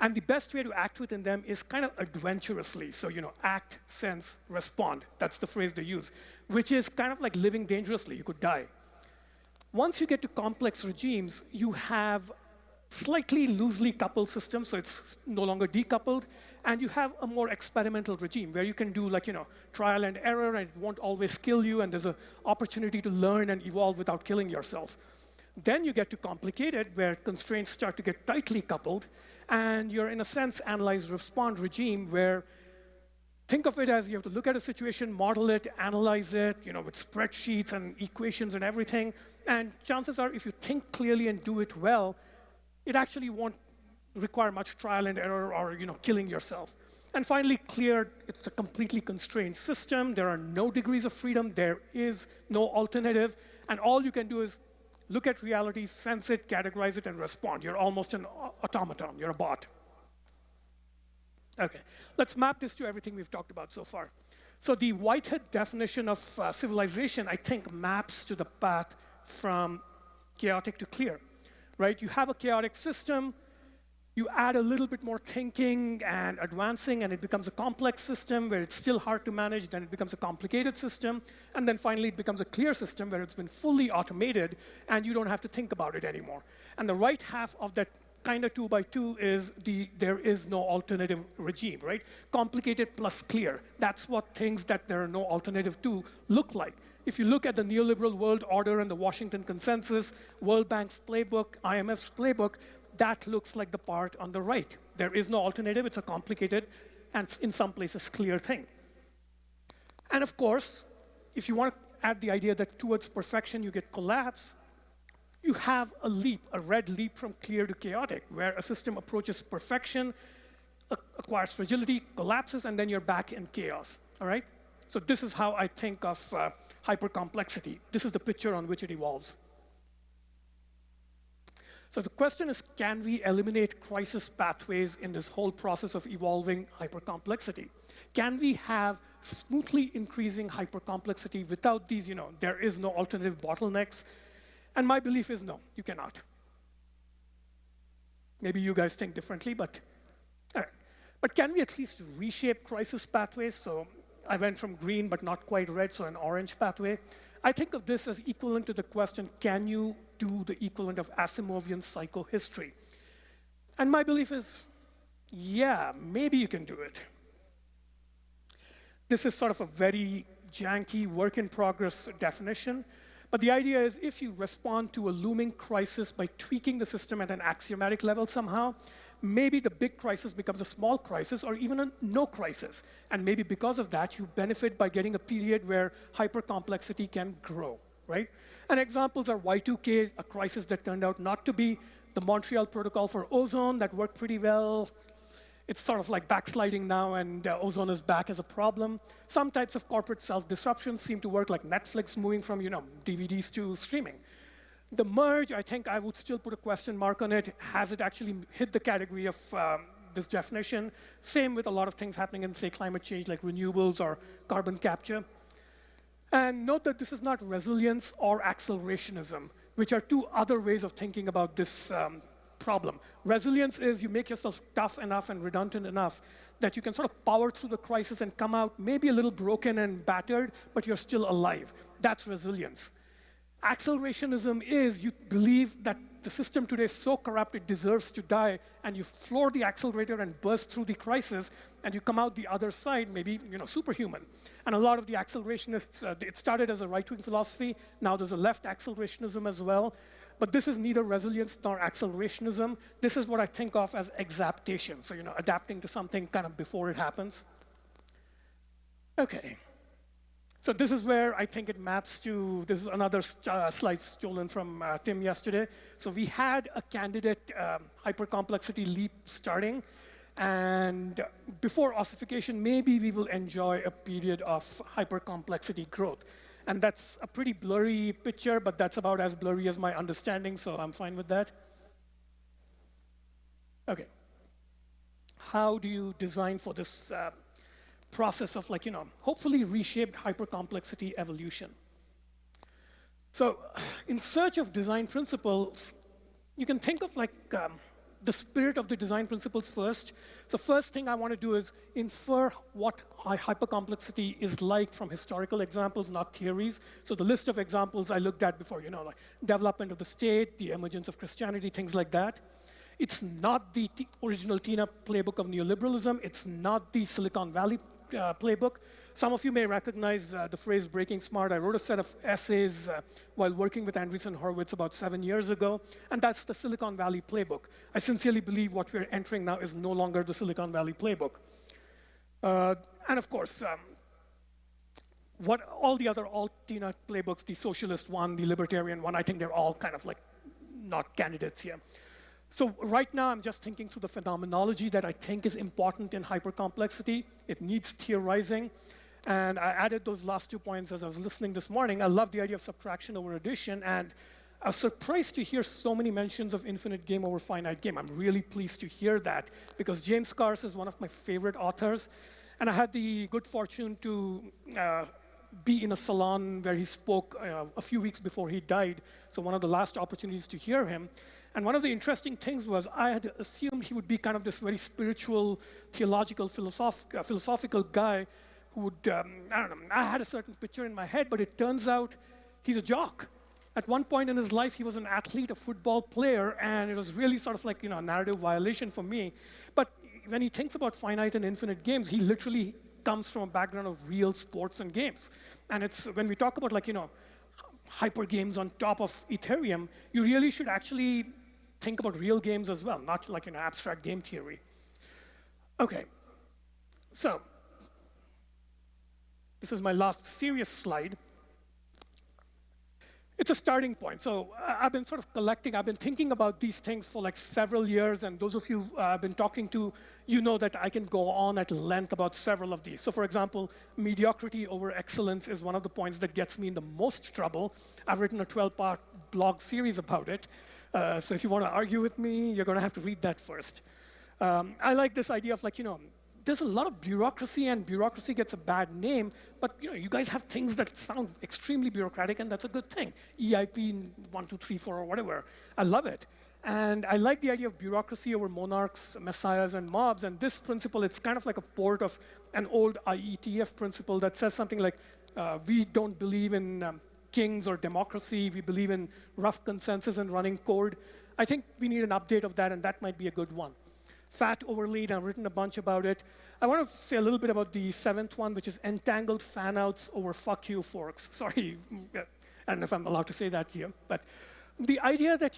And the best way to act within them is kind of adventurously. So, act, sense, respond. That's the phrase they use, which is kind of like living dangerously. You could die. Once you get to complex regimes, you have slightly loosely coupled system, so it's no longer decoupled, and you have a more experimental regime where you can do like, trial and error, and it won't always kill you, and there's an opportunity to learn and evolve without killing yourself. Then you get to complicated, where constraints start to get tightly coupled, and you're, in a sense, analyze-respond regime, where think of it as you have to look at a situation, model it, analyze it, with spreadsheets and equations and everything, and chances are, if you think clearly and do it well, it actually won't require much trial and error or killing yourself. And finally, clear, it's a completely constrained system. There are no degrees of freedom. There is no alternative. And all you can do is look at reality, sense it, categorize it, and respond. You're almost an automaton. You're a bot. OK, let's map this to everything we've talked about so far. So the Whitehead definition of civilization, I think, maps to the path from chaotic to clear. Right? You have a chaotic system, you add a little bit more thinking and advancing, and it becomes a complex system where it's still hard to manage, then it becomes a complicated system, and then finally it becomes a clear system where it's been fully automated, and you don't have to think about it anymore. And the right half of that kind of 2 by 2 is there is no alternative regime, right? Complicated plus clear. That's what things that there are no alternative to look like. If you look at the neoliberal world order and the Washington Consensus, World Bank's playbook, IMF's playbook, that looks like the part on the right. There is no alternative. It's a complicated and, in some places, clear thing. And of course, if you want to add the idea that towards perfection you get collapse, you have a leap, a red leap from clear to chaotic, where a system approaches perfection, acquires fragility, collapses, and then you're back in chaos. All right? So this is how I think of hypercomplexity. This is the picture on which it evolves. So the question is, can we eliminate crisis pathways in this whole process of evolving hypercomplexity? Can we have smoothly increasing hypercomplexity without these, there is no alternative bottlenecks? And my belief is no, you cannot. Maybe you guys think differently, but all right. But can we at least reshape crisis pathways? So I went from green, but not quite red, so an orange pathway. I think of this as equivalent to the question, can you do the equivalent of Asimovian psychohistory? And my belief is, yeah, maybe you can do it. This is sort of a very janky work-in-progress definition. But the idea is, if you respond to a looming crisis by tweaking the system at an axiomatic level somehow, maybe the big crisis becomes a small crisis or even a no crisis. And maybe because of that, you benefit by getting a period where hypercomplexity can grow, right? And examples are Y2K, a crisis that turned out not to be, the Montreal Protocol for ozone that worked pretty well. It's sort of like backsliding now, and ozone is back as a problem. Some types of corporate self-disruption seem to work, like Netflix moving from DVDs to streaming. The merge, I think I would still put a question mark on it. Has it actually hit the category of this definition? Same with a lot of things happening in, say, climate change, like renewables or carbon capture. And note that this is not resilience or accelerationism, which are two other ways of thinking about this problem. Resilience is you make yourself tough enough and redundant enough that you can sort of power through the crisis and come out maybe a little broken and battered, but you're still alive. That's resilience. Accelerationism is you believe that the system today is so corrupt it deserves to die, and you floor the accelerator and burst through the crisis, and you come out the other side, maybe superhuman. And a lot of the accelerationists, it started as a right-wing philosophy. Now there's a left accelerationism as well. But this is neither resilience nor accelerationism. This is what I think of as exaptation. So adapting to something kind of before it happens. OK. So this is where I think it maps to, this is another slide stolen from Tim yesterday. So we had a candidate hypercomplexity leap starting. And before ossification, maybe we will enjoy a period of hypercomplexity growth. And that's a pretty blurry picture, but that's about as blurry as my understanding, so I'm fine with that. OK. How do you design for this process of, hopefully reshaped hypercomplexity evolution? So in search of design principles, you can think of the spirit of the design principles first. So first thing I want to do is infer what hypercomplexity is like from historical examples, not theories. So the list of examples I looked at before, like development of the state, the emergence of Christianity, things like that. It's not the original TINA playbook of neoliberalism. It's not the Silicon Valley playbook. Some of you may recognize the phrase breaking smart. I wrote a set of essays while working with Andreessen Horowitz about 7 years ago, and that's the Silicon Valley playbook. I sincerely believe what we're entering now is no longer the Silicon Valley playbook. And of course, what all the other alt-TINA playbooks, the socialist one, the libertarian one, I think they're all kind of like not candidates here. So right now, I'm just thinking through the phenomenology that I think is important in hypercomplexity. It needs theorizing. And I added those last 2 points as I was listening this morning. I love the idea of subtraction over addition. And I was surprised to hear so many mentions of infinite game over finite game. I'm really pleased to hear that, because James Carse is one of my favorite authors. And I had the good fortune to be in a salon where he spoke a few weeks before he died. So one of the last opportunities to hear him. And one of the interesting things was I had assumed he would be kind of this very spiritual, theological, philosophical guy who would, I don't know, I had a certain picture in my head, but it turns out he's a jock. At one point in his life, he was an athlete, a football player, and it was really sort of like, a narrative violation for me. But when he thinks about finite and infinite games, he literally comes from a background of real sports and games. And it's, when we talk about hyper games on top of Ethereum, you really should actually think about real games as well, not like abstract game theory. Okay, so this is my last serious slide. It's a starting point. So I've been sort of collecting, I've been thinking about these things for like several years, and those of you I've been talking to, you know that I can go on at length about several of these. So for example, mediocrity over excellence is one of the points that gets me in the most trouble. I've written a 12-part blog series about it. So if you want to argue with me, you're going to have to read that first. I like this idea of there's a lot of bureaucracy, and bureaucracy gets a bad name, but you guys have things that sound extremely bureaucratic, and that's a good thing. EIP 1, 2, 3, 4, or whatever. I love it. And I like the idea of bureaucracy over monarchs, messiahs, and mobs. And this principle, it's kind of like a port of an old IETF principle that says something like, we don't believe in kings or democracy. We believe in rough consensus and running code. I think we need an update of that, and that might be a good one. Fat over lead, I've written a bunch about it. I want to say a little bit about the 7th one, which is entangled fanouts over fuck you forks. Sorry, I don't know if I'm allowed to say that here, but the idea that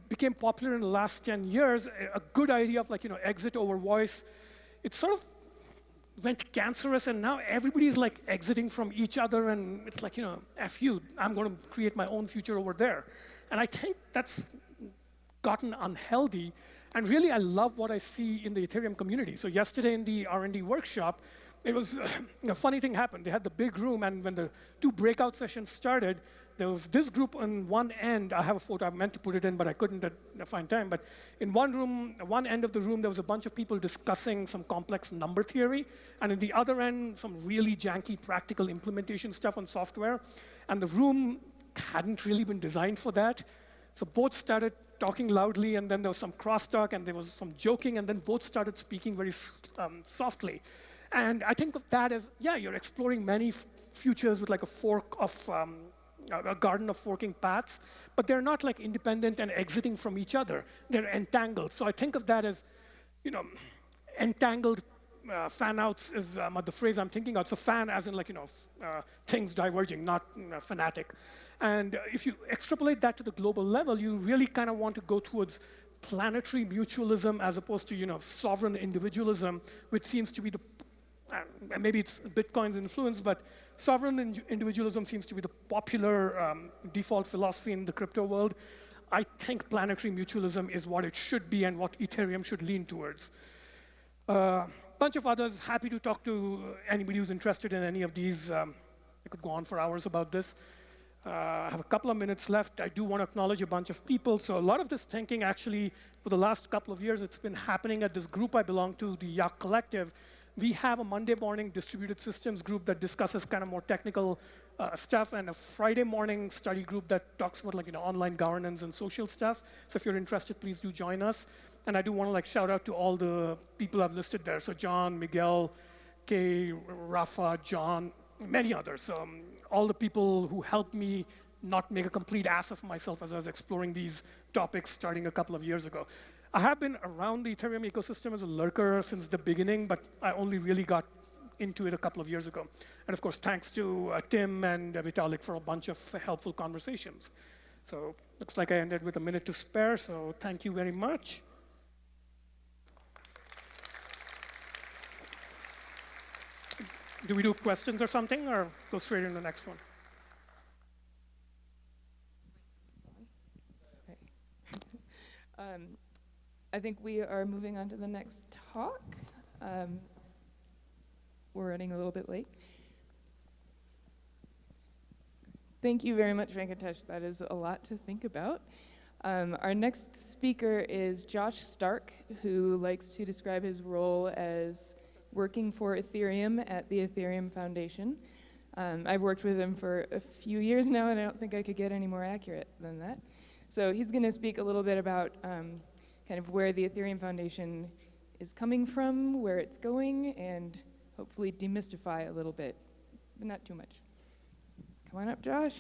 became popular in the last 10 years, a good idea of exit over voice, it sort of went cancerous, and now everybody's exiting from each other, and it's F you, I'm going to create my own future over there. And I think that's gotten unhealthy. And really, I love what I see in the Ethereum community. So yesterday in the R&D workshop, it was a funny thing happened. They had the big room, and when the 2 breakout sessions started, there was this group on one end. I have a photo. I meant to put it in, but I couldn't find time. But in one end of the room, there was a bunch of people discussing some complex number theory. And in the other end, some really janky practical implementation stuff on software. And the room hadn't really been designed for that. So both started talking loudly, and then there was some crosstalk, and there was some joking, and then both started speaking very softly. And I think of that as, yeah, you're exploring many futures with a fork of, a garden of forking paths, but they're not independent and exiting from each other. They're entangled. So I think of that as, entangled fan-outs is the phrase I'm thinking of. So fan as in things diverging, not fanatic. And if you extrapolate that to the global level, you really kind of want to go towards planetary mutualism as opposed to sovereign individualism, which seems to be the, maybe it's Bitcoin's influence, but sovereign individualism seems to be the popular default philosophy in the crypto world. I think planetary mutualism is what it should be and what Ethereum should lean towards. Bunch of others, happy to talk to anybody who's interested in any of these. I could go on for hours about this. I have a couple of minutes left. I do want to acknowledge a bunch of people. So a lot of this thinking actually, for the last couple of years, it's been happening at this group I belong to, the Yak Collective. We have a Monday morning distributed systems group that discusses kind of more technical stuff, and a Friday morning study group that talks about online governance and social stuff. So if you're interested, please do join us. And I do want to shout out to all the people I've listed there. So John, Miguel, Kay, Rafa, John, many others. All the people who helped me not make a complete ass of myself as I was exploring these topics starting a couple of years ago. I have been around the Ethereum ecosystem as a lurker since the beginning, but I only really got into it a couple of years ago. And of course, thanks to Tim and Vitalik for a bunch of helpful conversations. So looks like I ended with a minute to spare, so thank you very much. Do we do questions or something, or go straight into the next one? I think we are moving on to the next talk. We're running a little bit late. Thank you very much, Venkatesh. That is a lot to think about. Our next speaker is Josh Stark, who likes to describe his role as working for Ethereum at the Ethereum Foundation. I've worked with him for a few years now, and I don't think I could get any more accurate than that. So he's going to speak a little bit about kind of where the Ethereum Foundation is coming from, where it's going, and hopefully demystify a little bit, but not too much. Come on up, Josh.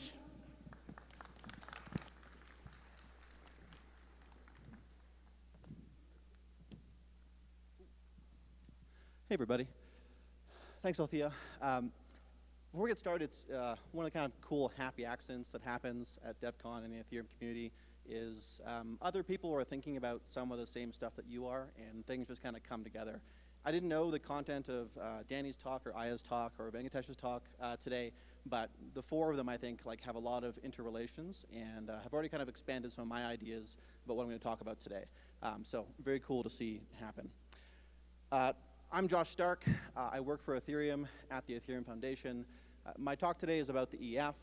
Hey, everybody. Thanks, Althea. Before we get started, it's one of the kind of cool happy accidents that happens at Devcon and the Ethereum community is other people are thinking about some of the same stuff that you are, and things just kind of come together. I didn't know the content of Danny's talk or Aya's talk or Venkatesh's talk today, but the four of them, I think, like have a lot of interrelations and have already kind of expanded some of my ideas about what I'm going to talk about today. So very cool to see happen. I'm Josh Stark. I work for Ethereum at the Ethereum Foundation. My talk today is about the EF,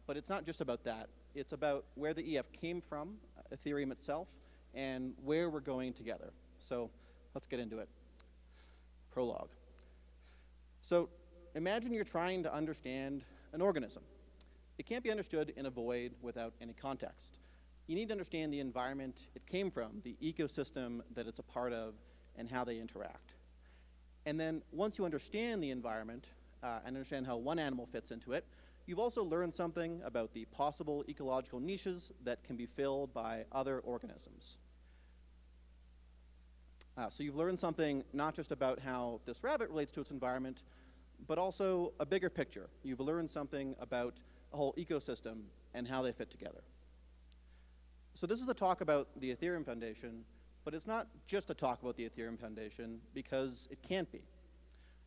but it's not just about that. It's about where the EF came from, Ethereum itself, and where we're going together. So let's get into it. Prologue. So imagine you're trying to understand an organism. It can't be understood in a void without any context. You need to understand the environment it came from, the ecosystem that it's a part of, and how they interact. And then once you understand the environment and understand how one animal fits into it, you've also learned something about the possible ecological niches that can be filled by other organisms. So you've learned something not just about how this rabbit relates to its environment, but also a bigger picture. You've learned something about a whole ecosystem and how they fit together. So this is a talk about the Ethereum Foundation, but it's not just a talk about the Ethereum Foundation because it can't be.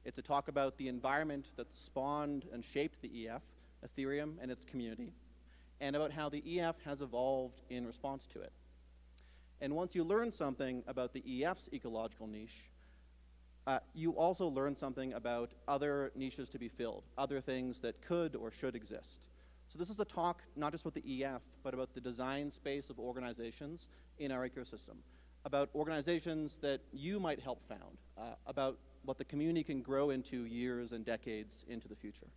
It's a talk about the environment that spawned and shaped the EF, Ethereum and its community, and about how the EF has evolved in response to it. And once you learn something about the EF's ecological niche, you also learn something about other niches to be filled, other things that could or should exist. So this is a talk not just about the EF, but about the design space of organizations in our ecosystem, about organizations that you might help found, about what the community can grow into years and decades into the future.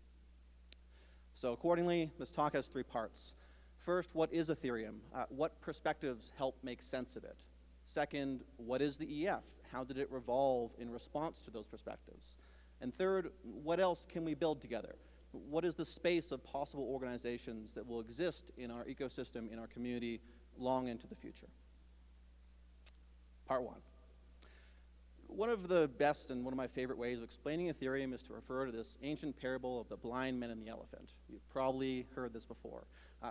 So accordingly, this talk has three parts. First, what is Ethereum? What perspectives help make sense of it? Second, what is the EF? How did it revolve in response to those perspectives? And third, what else can we build together? What is the space of possible organizations that will exist in our ecosystem, in our community, long into the future? Part one. One of the best and one of my favorite ways of explaining Ethereum is to refer to this ancient parable of the blind men and the elephant. You've probably heard this before.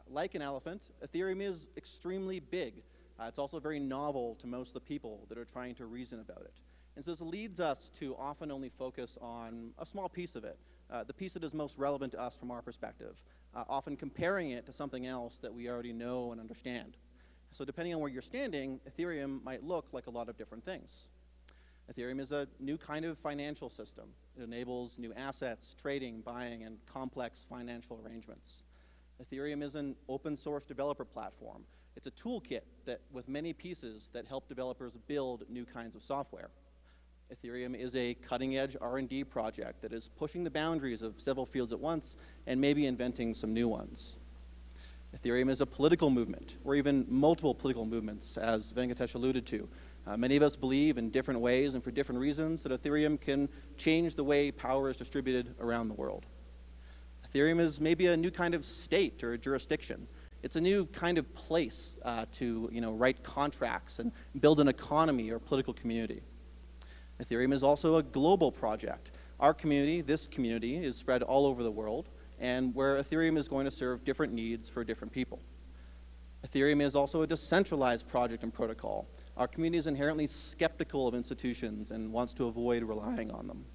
Like an elephant, Ethereum is extremely big. It's also very novel to most of the people that are trying to reason about it. And so this leads us to often only focus on a small piece of it, the piece that is most relevant to us from our perspective, often comparing it to something else that we already know and understand. So depending on where you're standing, Ethereum might look like a lot of different things. Ethereum is a new kind of financial system. It enables new assets, trading, buying, and complex financial arrangements. Ethereum is an open source developer platform. It's a toolkit that, with many pieces that help developers build new kinds of software. Ethereum is a cutting-edge R&D project that is pushing the boundaries of several fields at once and maybe inventing some new ones. Ethereum is a political movement, or even multiple political movements, as Venkatesh alluded to. Many of us believe in different ways and for different reasons that Ethereum can change the way power is distributed around the world. Ethereum is maybe a new kind of state or jurisdiction. It's a new kind of place to write contracts and build an economy or political community. Ethereum is also a global project. Our community, this community, is spread all over the world, and where Ethereum is going to serve different needs for different people. Ethereum is also a decentralized project and protocol. Our community is inherently skeptical of institutions and wants to avoid relying on them.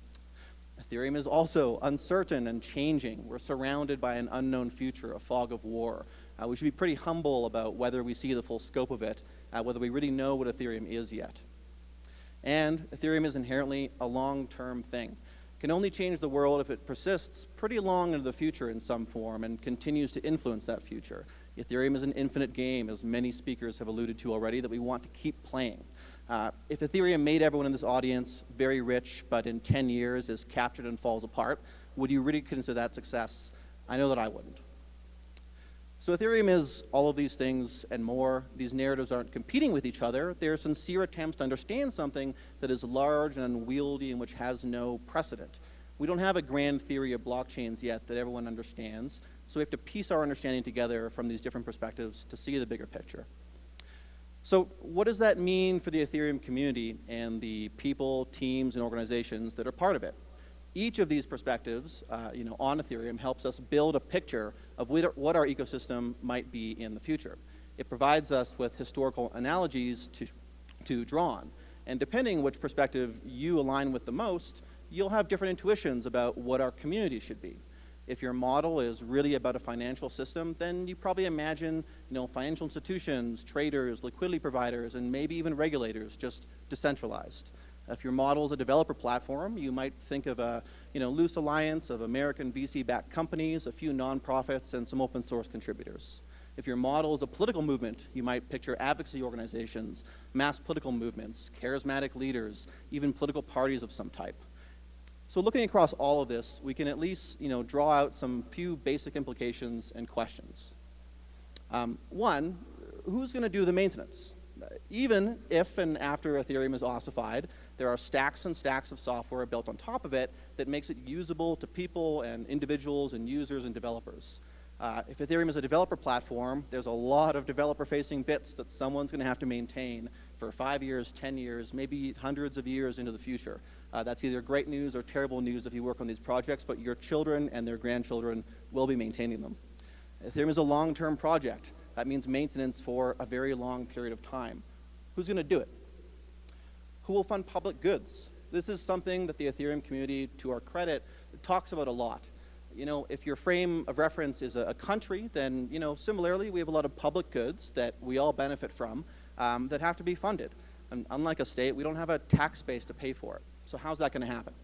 Ethereum is also uncertain and changing. We're surrounded by an unknown future, a fog of war. We should be pretty humble about whether we see the full scope of it, whether we really know what Ethereum is yet. And Ethereum is inherently a long-term thing. It can only change the world if it persists pretty long into the future in some form and continues to influence that future. Ethereum is an infinite game, as many speakers have alluded to already, that we want to keep playing. If Ethereum made everyone in this audience very rich, but in 10 years is captured and falls apart, would you really consider that success? I know that I wouldn't. So Ethereum is all of these things and more. These narratives aren't competing with each other. They're sincere attempts to understand something that is large and unwieldy and which has no precedent. We don't have a grand theory of blockchains yet that everyone understands, so we have to piece our understanding together from these different perspectives to see the bigger picture. So what does that mean for the Ethereum community and the people, teams, and organizations that are part of it? Each of these perspectives on Ethereum helps us build a picture of what our ecosystem might be in the future. It provides us with historical analogies to draw on. And depending which perspective you align with the most, you'll have different intuitions about what our community should be. If your model is really about a financial system, then you probably imagine financial institutions, traders, liquidity providers, and maybe even regulators just decentralized. If your model is a developer platform, you might think of a loose alliance of American VC-backed companies, a few nonprofits, and some open source contributors. If your model is a political movement, you might picture advocacy organizations, mass political movements, charismatic leaders, even political parties of some type. So looking across all of this, we can at least draw out some few basic implications and questions. One, who's going to do the maintenance? Even if and after Ethereum is ossified, there are stacks and stacks of software built on top of it that makes it usable to people and individuals and users and developers. If Ethereum is a developer platform, there's a lot of developer-facing bits that someone's going to have to maintain for 5 years, 10 years, maybe hundreds of years into the future. That's either great news or terrible news if you work on these projects, but your children and their grandchildren will be maintaining them. Ethereum is a long-term project. That means maintenance for a very long period of time. Who's going to do it? Who will fund public goods? This is something that the Ethereum community, to our credit, talks about a lot. If your frame of reference is a country, then, similarly, we have a lot of public goods that we all benefit from that have to be funded. And unlike a state, we don't have a tax base to pay for it. So how's that going to happen?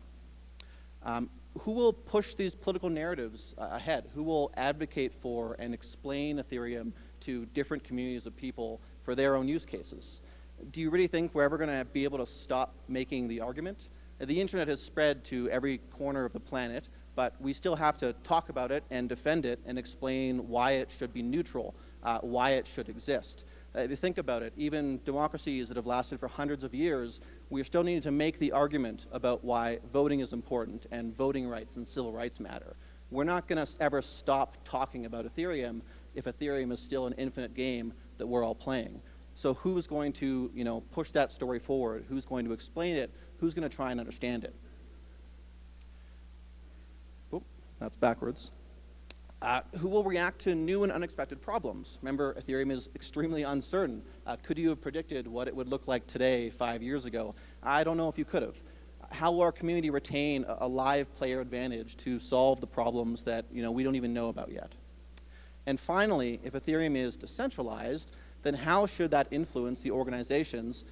Who will push these political narratives ahead? Who will advocate for and explain Ethereum to different communities of people for their own use cases? Do you really think we're ever going to be able to stop making the argument? The internet has spread to every corner of the planet, but we still have to talk about it and defend it and explain why it should be neutral, why it should exist. If you think about it, even democracies that have lasted for hundreds of years, we're still needing to make the argument about why voting is important and voting rights and civil rights matter. We're not going to ever stop talking about Ethereum if Ethereum is still an infinite game that we're all playing. So who's going to push that story forward? Who's going to explain it? Who's going to try and understand it? Oh, that's backwards. Who will react to new and unexpected problems? Remember, Ethereum is extremely uncertain. Could you have predicted what it would look like today 5 years ago? I don't know if you could have. How will our community retain a live player advantage to solve the problems that we don't even know about yet? And finally, if Ethereum is decentralized, then how should that influence the organizations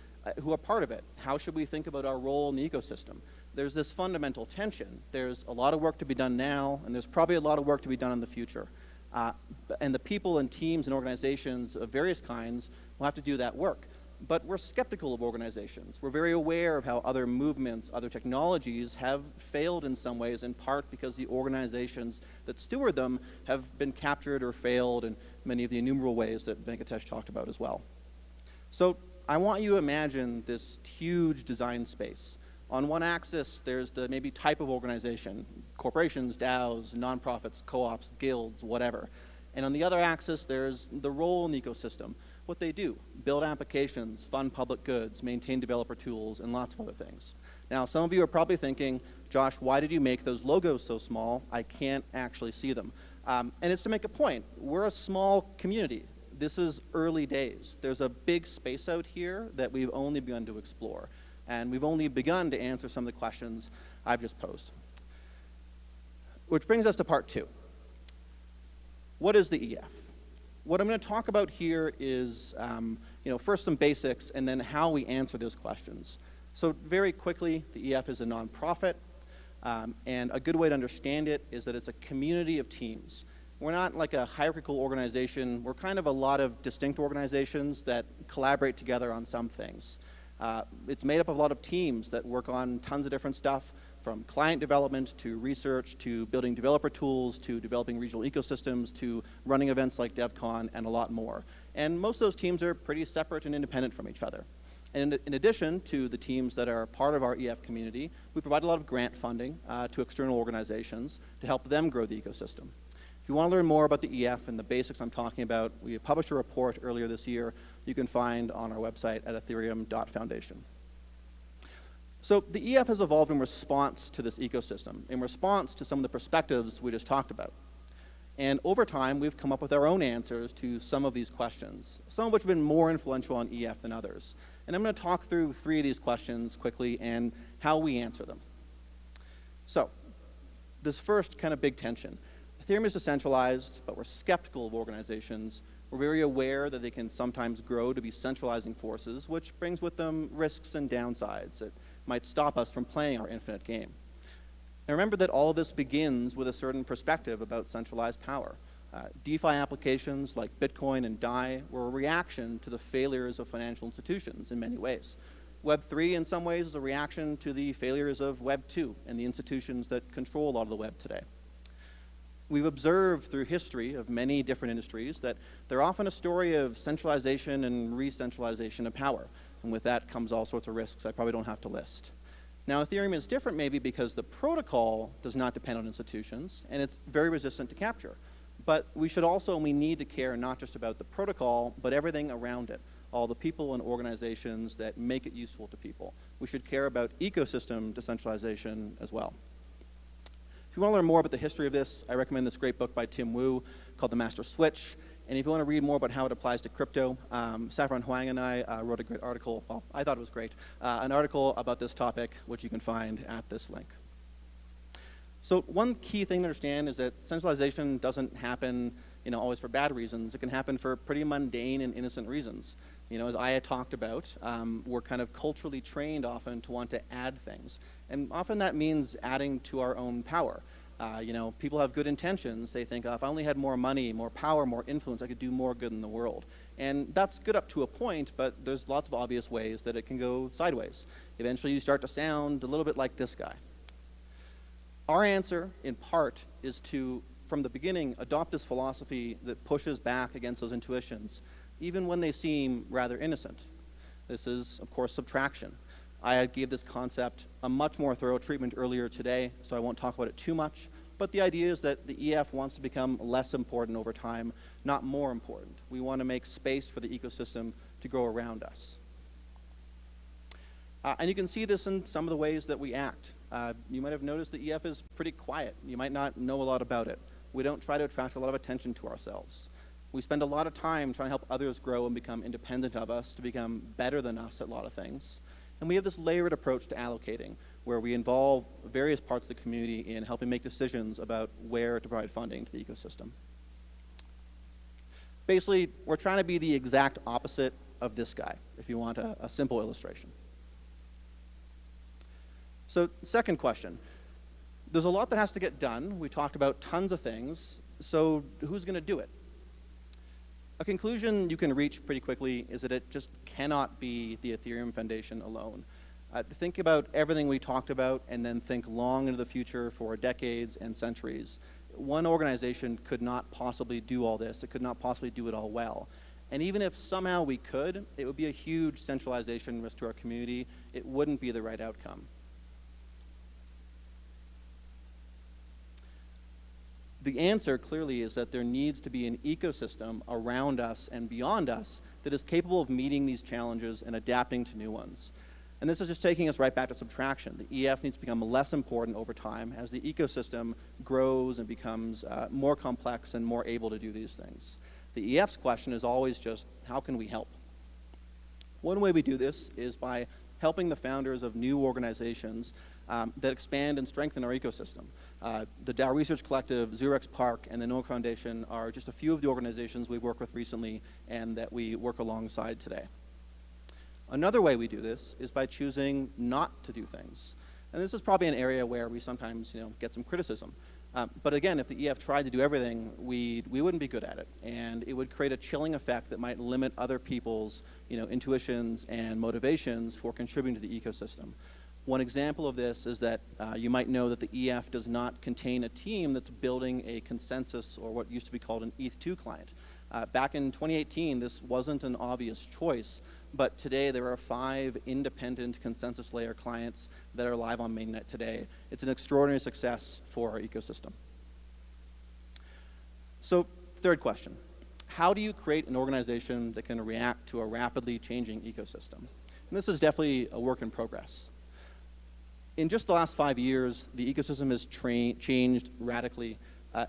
who are part of it? How should we think about our role in the ecosystem? There's this fundamental tension. There's a lot of work to be done now, and there's probably a lot of work to be done in the future. And the people and teams and organizations of various kinds will have to do that work. But we're skeptical of organizations. We're very aware of how other movements, other technologies have failed in some ways, in part because the organizations that steward them have been captured or failed in many of the innumerable ways that Venkatesh talked about as well. So I want you to imagine this huge design space. On one axis, there's the maybe type of organization, corporations, DAOs, nonprofits, co-ops, guilds, whatever. And on the other axis, there's the role in the ecosystem, what they do, build applications, fund public goods, maintain developer tools, and lots of other things. Now, some of you are probably thinking, Josh, why did you make those logos so small? I can't actually see them. And it's to make a point. We're a small community. This is early days. There's a big space out here that we've only begun to explore. And we've only begun to answer some of the questions I've just posed. Which brings us to part 2. What is the EF? What I'm going to talk about here is, first some basics, and then how we answer those questions. So very quickly, the EF is a nonprofit, and a good way to understand it is that it's a community of teams. We're not like a hierarchical organization. We're kind of a lot of distinct organizations that collaborate together on some things. It's made up of a lot of teams that work on tons of different stuff, from client development to research to building developer tools to developing regional ecosystems to running events like Devcon and a lot more. And most of those teams are pretty separate and independent from each other. And in addition to the teams that are part of our EF community, we provide a lot of grant funding to external organizations to help them grow the ecosystem. If you want to learn more about the EF and the basics I'm talking about, we published a report earlier this year you can find on our website at Ethereum.Foundation. So the EF has evolved in response to this ecosystem, in response to some of the perspectives we just talked about. And over time, we've come up with our own answers to some of these questions, some of which have been more influential on EF than others. And I'm going to talk through 3 of these questions quickly and how we answer them. So this first kind of big tension. Ethereum is decentralized, but we're skeptical of organizations. We're very aware that they can sometimes grow to be centralizing forces, which brings with them risks and downsides that might stop us from playing our infinite game. And remember that all of this begins with a certain perspective about centralized power. DeFi applications like Bitcoin and DAI were a reaction to the failures of financial institutions in many ways. Web3 in some ways is a reaction to the failures of Web2 and the institutions that control a lot of the web today. We've observed through history of many different industries that they're often a story of centralization and re-centralization of power. And with that comes all sorts of risks I probably don't have to list. Now, Ethereum is different maybe because the protocol does not depend on institutions, and it's very resistant to capture. But we should also, and we need to care not just about the protocol, but everything around it, all the people and organizations that make it useful to people. We should care about ecosystem decentralization as well. If you want to learn more about the history of this, I recommend this great book by Tim Wu called The Master Switch. And if you want to read more about how it applies to crypto, Saffron Huang and I wrote a great article, well, I thought it was great, an article about this topic, which you can find at this link. So one key thing to understand is that centralization doesn't happen always for bad reasons. It can happen for pretty mundane and innocent reasons. As Aya talked about, we're kind of culturally trained often to want to add things. And often that means adding to our own power. People have good intentions. They think, if I only had more money, more power, more influence, I could do more good in the world. And that's good up to a point, but there's lots of obvious ways that it can go sideways. Eventually you start to sound a little bit like this guy. Our answer, in part, is to, from the beginning, adopt this philosophy that pushes back against those intuitions, even when they seem rather innocent. This is, of course, subtraction. I gave this concept a much more thorough treatment earlier today, so I won't talk about it too much. But the idea is that the EF wants to become less important over time, not more important. We want to make space for the ecosystem to grow around us. And you can see this in some of the ways that we act. You might have noticed the EF is pretty quiet. You might not know a lot about it. We don't try to attract a lot of attention to ourselves. We spend a lot of time trying to help others grow and become independent of us, to become better than us at a lot of things. And we have this layered approach to allocating, where we involve various parts of the community in helping make decisions about where to provide funding to the ecosystem. Basically, we're trying to be the exact opposite of this guy, if you want a simple illustration. So, second question. There's a lot that has to get done. We talked about tons of things. So who's going to do it? A conclusion you can reach pretty quickly is that it just cannot be the Ethereum Foundation alone. Think about everything we talked about and then think long into the future for decades and centuries. One organization could not possibly do all this. It could not possibly do it all well. And even if somehow we could, it would be a huge centralization risk to our community. It wouldn't be the right outcome. The answer clearly is that there needs to be an ecosystem around us and beyond us that is capable of meeting these challenges and adapting to new ones. And this is just taking us right back to subtraction. The EF needs to become less important over time as the ecosystem grows and becomes more complex and more able to do these things. The EF's question is always just, how can we help? One way we do this is by helping the founders of new organizations that expand and strengthen our ecosystem. The Dow Research Collective, Xerox PARC, and the Noah Foundation are just a few of the organizations we've worked with recently and that we work alongside today. Another way we do this is by choosing not to do things. And this is probably an area where we sometimes get some criticism. But again, if the EF tried to do everything, we wouldn't be good at it. And it would create a chilling effect that might limit other people's intuitions and motivations for contributing to the ecosystem. One example of this is that you might know that the EF does not contain a team that's building a consensus or what used to be called an ETH2 client. Back in 2018, this wasn't an obvious choice, but today there are 5 independent consensus layer clients that are live on mainnet today. It's an extraordinary success for our ecosystem. So, third question. How do you create an organization that can react to a rapidly changing ecosystem? And this is definitely a work in progress. In just the last 5 years, the ecosystem has changed radically,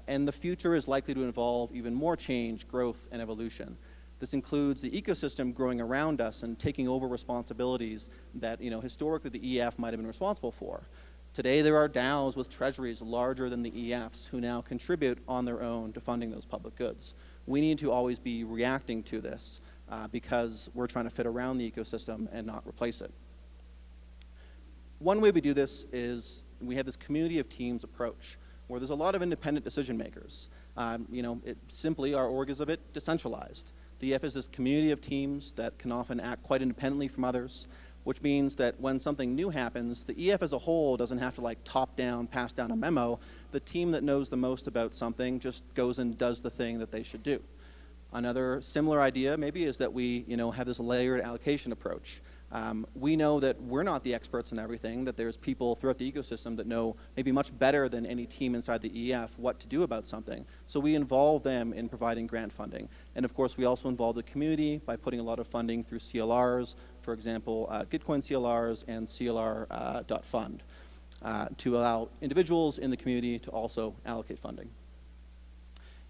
and the future is likely to involve even more change, growth, and evolution. This includes the ecosystem growing around us and taking over responsibilities that historically the EF might have been responsible for. Today there are DAOs with treasuries larger than the EFs who now contribute on their own to funding those public goods. We need to always be reacting to this because we're trying to fit around the ecosystem and not replace it. One way we do this is we have this community of teams approach where there's a lot of independent decision makers. Simply our org is a bit decentralized. The EF is this community of teams that can often act quite independently from others, which means that when something new happens, the EF as a whole doesn't have to top down, pass down a memo. The team that knows the most about something just goes and does the thing that they should do. Another similar idea maybe is that we have this layered allocation approach. We know that we're not the experts in everything, that there's people throughout the ecosystem that know maybe much better than any team inside the EF what to do about something. So we involve them in providing grant funding. And of course, we also involve the community by putting a lot of funding through CLRs, for example, Gitcoin CLRs and CLR.fund, to allow individuals in the community to also allocate funding.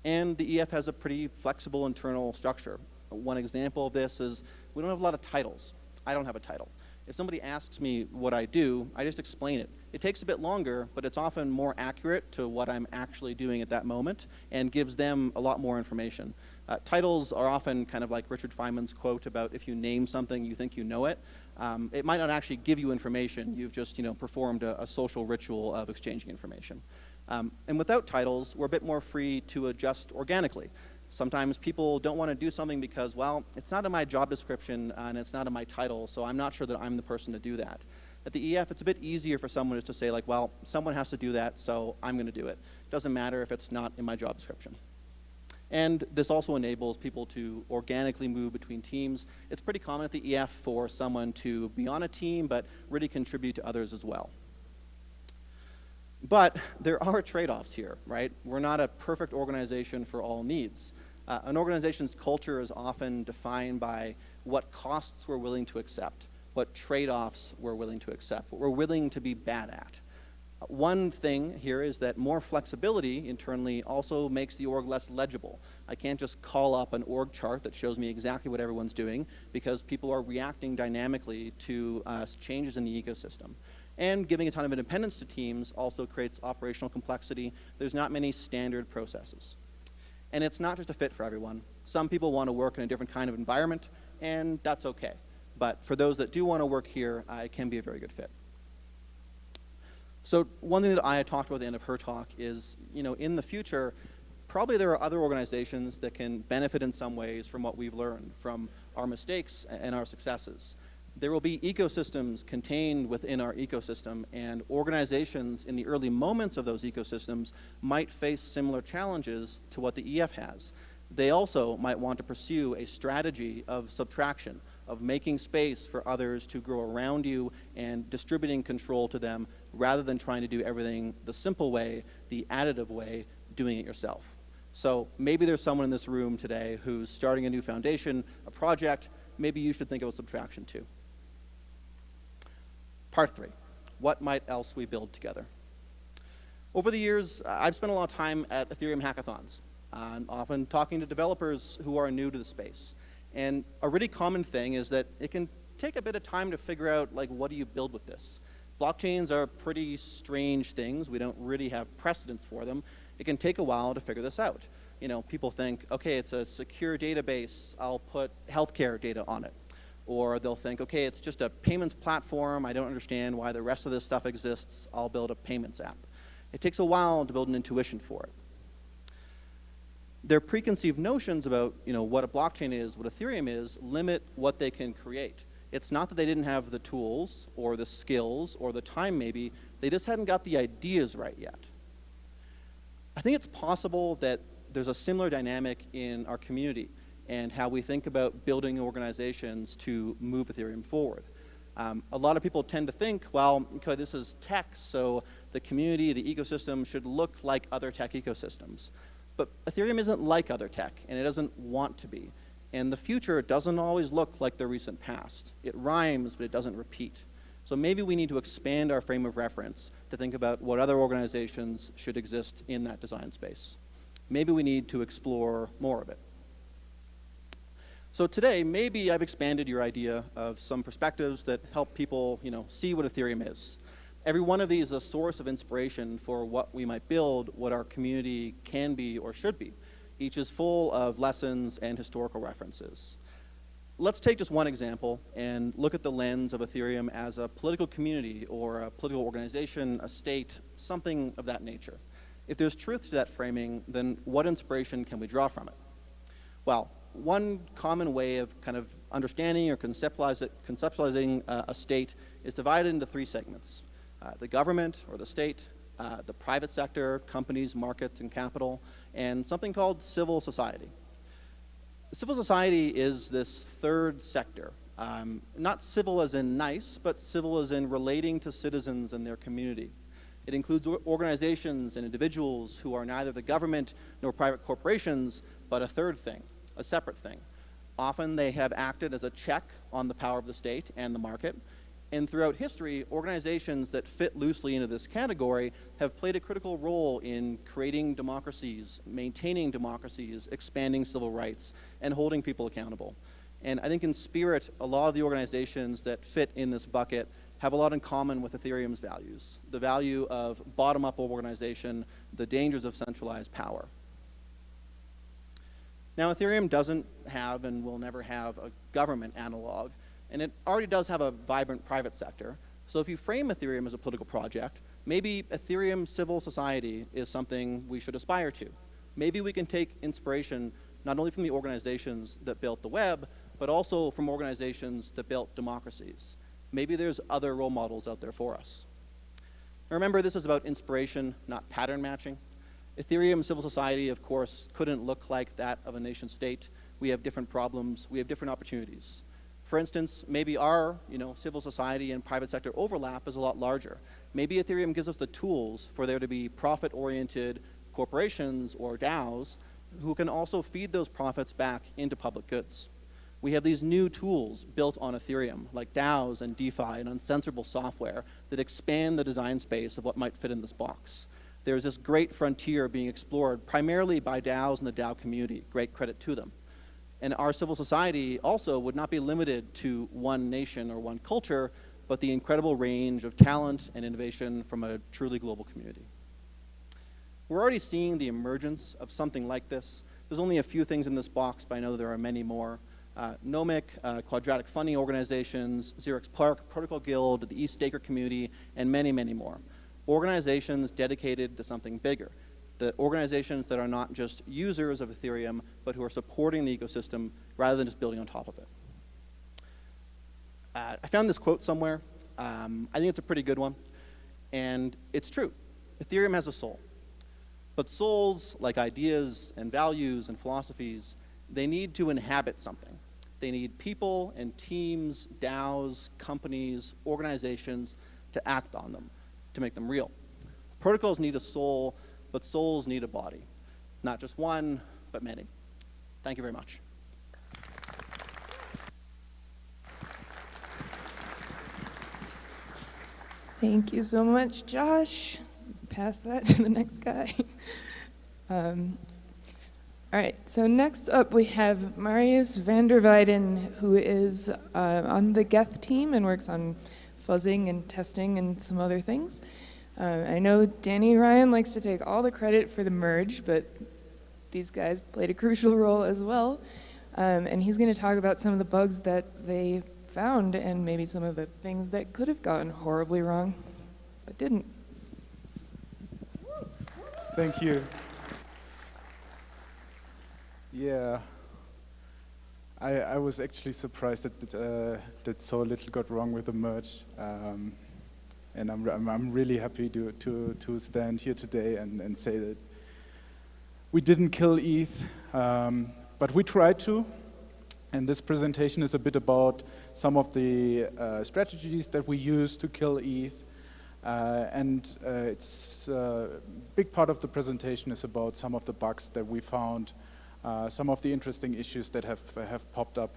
And the EF has a pretty flexible internal structure. One example of this is we don't have a lot of titles. I don't have a title. If somebody asks me what I do, I just explain it. It takes a bit longer, but it's often more accurate to what I'm actually doing at that moment and gives them a lot more information. Titles are often kind of like Richard Feynman's quote about if you name something, you think you know it. It might not actually give you information. You've just performed a social ritual of exchanging information. And without titles, we're a bit more free to adjust organically. Sometimes people don't want to do something because, well, it's not in my job description and it's not in my title, so I'm not sure that I'm the person to do that. At the EF, it's a bit easier for someone just to say, well, someone has to do that, so I'm going to do it. It doesn't matter if it's not in my job description. And this also enables people to organically move between teams. It's pretty common at the EF for someone to be on a team, but really contribute to others as well. But there are trade-offs here, right? We're not a perfect organization for all needs. An organization's culture is often defined by what costs we're willing to accept, what trade-offs we're willing to accept, what we're willing to be bad at. One thing here is that more flexibility internally also makes the org less legible. I can't just call up an org chart that shows me exactly what everyone's doing because people are reacting dynamically to changes in the ecosystem. And giving a ton of independence to teams also creates operational complexity. There's not many standard processes. And it's not just a fit for everyone. Some people want to work in a different kind of environment, and that's okay. But for those that do want to work here, it can be a very good fit. So one thing that Aya talked about at the end of her talk is, in the future, probably there are other organizations that can benefit in some ways from what we've learned, from our mistakes and our successes. There will be ecosystems contained within our ecosystem, and organizations in the early moments of those ecosystems might face similar challenges to what the EF has. They also might want to pursue a strategy of subtraction, of making space for others to grow around you and distributing control to them rather than trying to do everything the simple way, the additive way, doing it yourself. So maybe there's someone in this room today who's starting a new foundation, a project. Maybe you should think about Subtraction too. Part 3, what might else we build together? Over the years, I've spent a lot of time at Ethereum hackathons, often talking to developers who are new to the space. And a really common thing is that it can take a bit of time to figure out, like, what do you build with this? Blockchains are pretty strange things. We don't really have precedents for them. It can take a while to figure this out. You know, people think, okay, it's a secure database. I'll put healthcare data on it. Or they'll think, okay, it's just a payments platform. I don't understand why the rest of this stuff exists. I'll build a payments app. It takes a while to build an intuition for it. Their preconceived notions about, you know, what a blockchain is, what Ethereum is, limit what they can create. It's not that they didn't have the tools or the skills or the time maybe, they just hadn't got the ideas right yet. I think it's possible that there's a similar dynamic in our community and how we think about building organizations to move Ethereum forward. A lot of people tend to think, well, okay, this is tech, so the community, the ecosystem should look like other tech ecosystems. But Ethereum isn't like other tech, and it doesn't want to be. And the future doesn't always look like the recent past. It rhymes, but it doesn't repeat. So maybe we need to expand our frame of reference to think about what other organizations should exist in that design space. Maybe we need to explore more of it. So today, maybe I've expanded your idea of some perspectives that help people, you know, see what Ethereum is. Every one of these is a source of inspiration for what we might build, what our community can be or should be. Each is full of lessons and historical references. Let's take just one example and look at the lens of Ethereum as a political community or a political organization, a state, something of that nature. If there's truth to that framing, then what inspiration can we draw from it? Well, one common way of kind of understanding or conceptualizing a state is divided into 3 segments. The government or the state, the private sector, companies, markets, and capital, and something called civil society. Civil society is this third sector. Not civil as in nice, but civil as in relating to citizens and their community. It includes organizations and individuals who are neither the government nor private corporations, but a third thing, a separate thing. Often they have acted as a check on the power of the state and the market. And throughout history, organizations that fit loosely into this category have played a critical role in creating democracies, maintaining democracies, expanding civil rights, and holding people accountable. And I think in spirit, a lot of the organizations that fit in this bucket have a lot in common with Ethereum's values. The value of bottom-up organization, the dangers of centralized power. Now, Ethereum doesn't have and will never have a government analog. And it already does have a vibrant private sector. So if you frame Ethereum as a political project, maybe Ethereum civil society is something we should aspire to. Maybe we can take inspiration not only from the organizations that built the web, but also from organizations that built democracies. Maybe there's other role models out there for us. Now remember, this is about inspiration, not pattern matching. Ethereum civil society, of course, couldn't look like that of a nation state. We have different problems. We have different opportunities. For instance, maybe our civil society and private sector overlap is a lot larger. Maybe Ethereum gives us the tools for there to be profit-oriented corporations or DAOs who can also feed those profits back into public goods. We have these new tools built on Ethereum, like DAOs and DeFi and uncensorable software that expand the design space of what might fit in this box. There's this great frontier being explored primarily by DAOs and the DAO community. Great credit to them. And our civil society also would not be limited to one nation or one culture, but the incredible range of talent and innovation from a truly global community. We're already seeing the emergence of something like this. There's only a few things in this box, but I know there are many more. Nomic, Quadratic Funding organizations, Xerox Park, Protocol Guild, the East Staker community, and many, many more. Organizations dedicated to something bigger. The organizations that are not just users of Ethereum, but who are supporting the ecosystem rather than just building on top of it. I found this quote somewhere. I think it's a pretty good one. And it's true. Ethereum has a soul. But souls, like ideas and values and philosophies, they need to inhabit something. They need people and teams, DAOs, companies, organizations to act on them, to make them real. Protocols need a soul but souls need a body. Not just one, but many. Thank you very much. Thank you so much, Josh. Pass that to the next guy. All right, so next up we have Marius van der Weyden, who is on the Geth team and works on fuzzing and testing and some other things. I know Danny Ryan likes to take all the credit for the merge, but these guys played a crucial role as well. And he's going to talk about some of the bugs that they found and maybe some of the things that could have gone horribly wrong, but didn't. Thank you. Yeah, I was actually surprised that so little got wrong with the merge, and I'm really happy to stand here today and say that we didn't kill ETH, but we tried to. And this presentation is a bit about some of the strategies that we use to kill ETH. It's a big part of the presentation is about some of the bugs that we found, some of the interesting issues that have popped up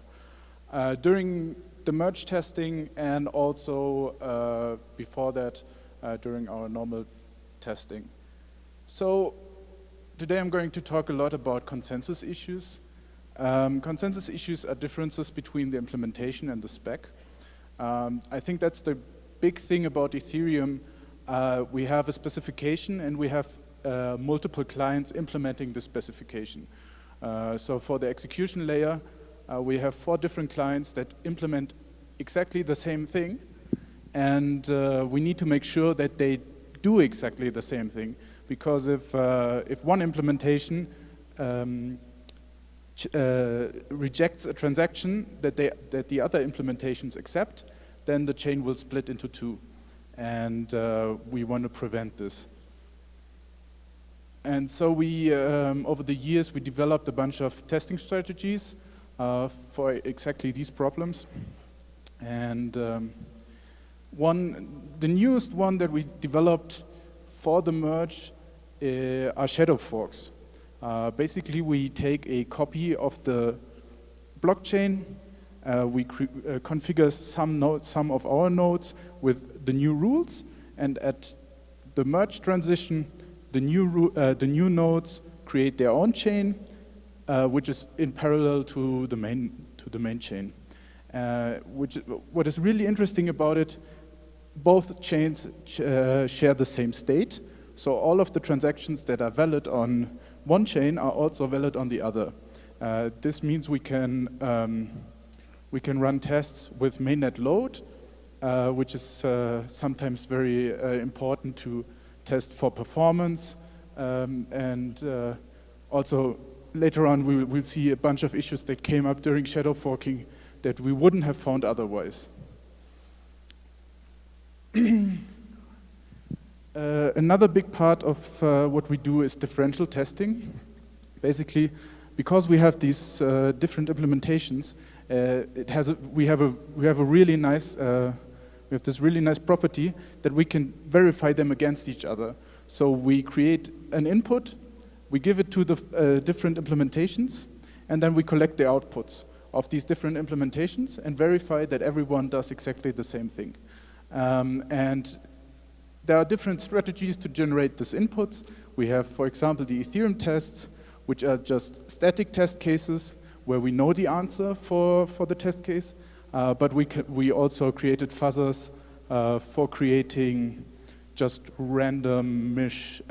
during the merge testing and also before that during our normal testing. So today I'm going to talk a lot about consensus issues. Consensus issues are differences between the implementation and the spec. I think that's the big thing about Ethereum. We have a specification and we have multiple clients implementing the specification. So for the execution layer, we have 4 different clients that implement exactly the same thing, and we need to make sure that they do exactly the same thing, because if one implementation rejects a transaction that the other implementations accept, then the chain will split into 2. And we want to prevent this. And so we, over the years, we developed a bunch of testing strategies for exactly these problems. And the newest one that we developed for the merge are shadow forks. Basically, we take a copy of the blockchain, we configure some of our nodes with the new rules, and at the merge transition, the new nodes create their own chain, which is in parallel to the main chain. What is really interesting about it, both chains share the same state, so all of the transactions that are valid on one chain are also valid on the other. This means we can run tests with mainnet load, which is sometimes very important to test for performance. Also later on we'll see a bunch of issues that came up during shadow forking that we wouldn't have found otherwise. Another big part of what we do is differential testing. Basically, because we have these different implementations, we have this really nice property that we can verify them against each other. So we create an input, we give it to the different implementations, and then we collect the outputs of these different implementations and verify that everyone does exactly the same thing. And there are different strategies to generate these inputs. We have, for example, the Ethereum tests, which are just static test cases where we know the answer for the test case, but we also created fuzzers for creating just random-ish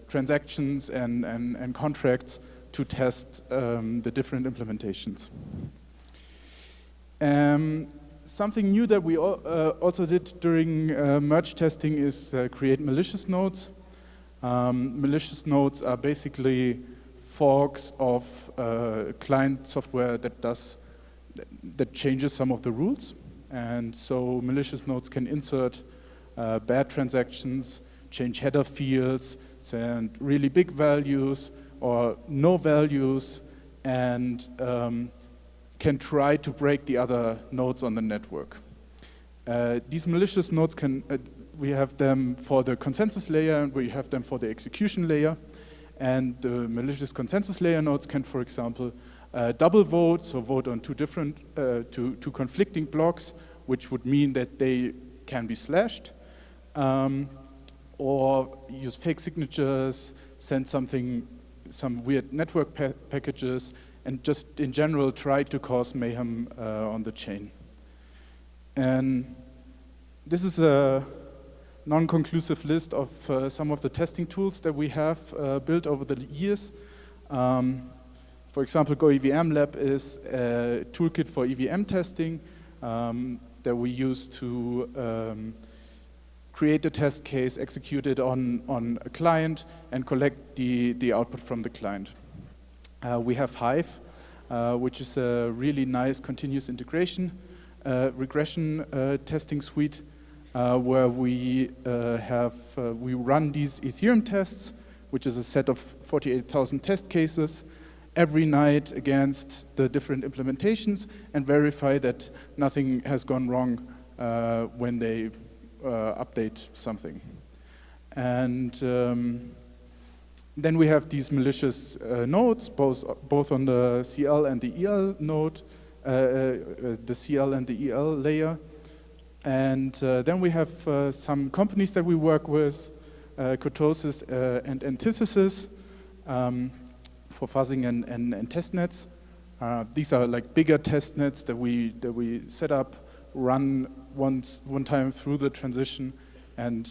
transactions and contracts to test the different implementations. Something new that we also did during merge testing is create malicious nodes. Malicious nodes are basically forks of client software that changes some of the rules. And so malicious nodes can insert bad transactions, change header fields, send really big values or no values, and can try to break the other nodes on the network. These malicious nodes we have them for the consensus layer, and we have them for the execution layer. And the malicious consensus layer nodes can, for example, double vote, so vote on two conflicting blocks, which would mean that they can be slashed, or use fake signatures, send some weird network packages, and just in general try to cause mayhem on the chain. And this is a non-conclusive list of some of the testing tools that we have built over the years. For example, GoEVM Lab is a toolkit for EVM testing that we use to create a test case, execute it on a client, and collect the output from the client. We have Hive, which is a really nice continuous integration regression testing suite, where we run these Ethereum tests, which is a set of 48,000 test cases, every night against the different implementations, and verify that nothing has gone wrong when they update something. And then we have these malicious nodes, both on the CL and the EL node, the CL and the EL layer. And then we have some companies that we work with, Kurtosis and Antithesis, for fuzzing and testnets. These are like bigger testnets that we set up, run one time through the transition, and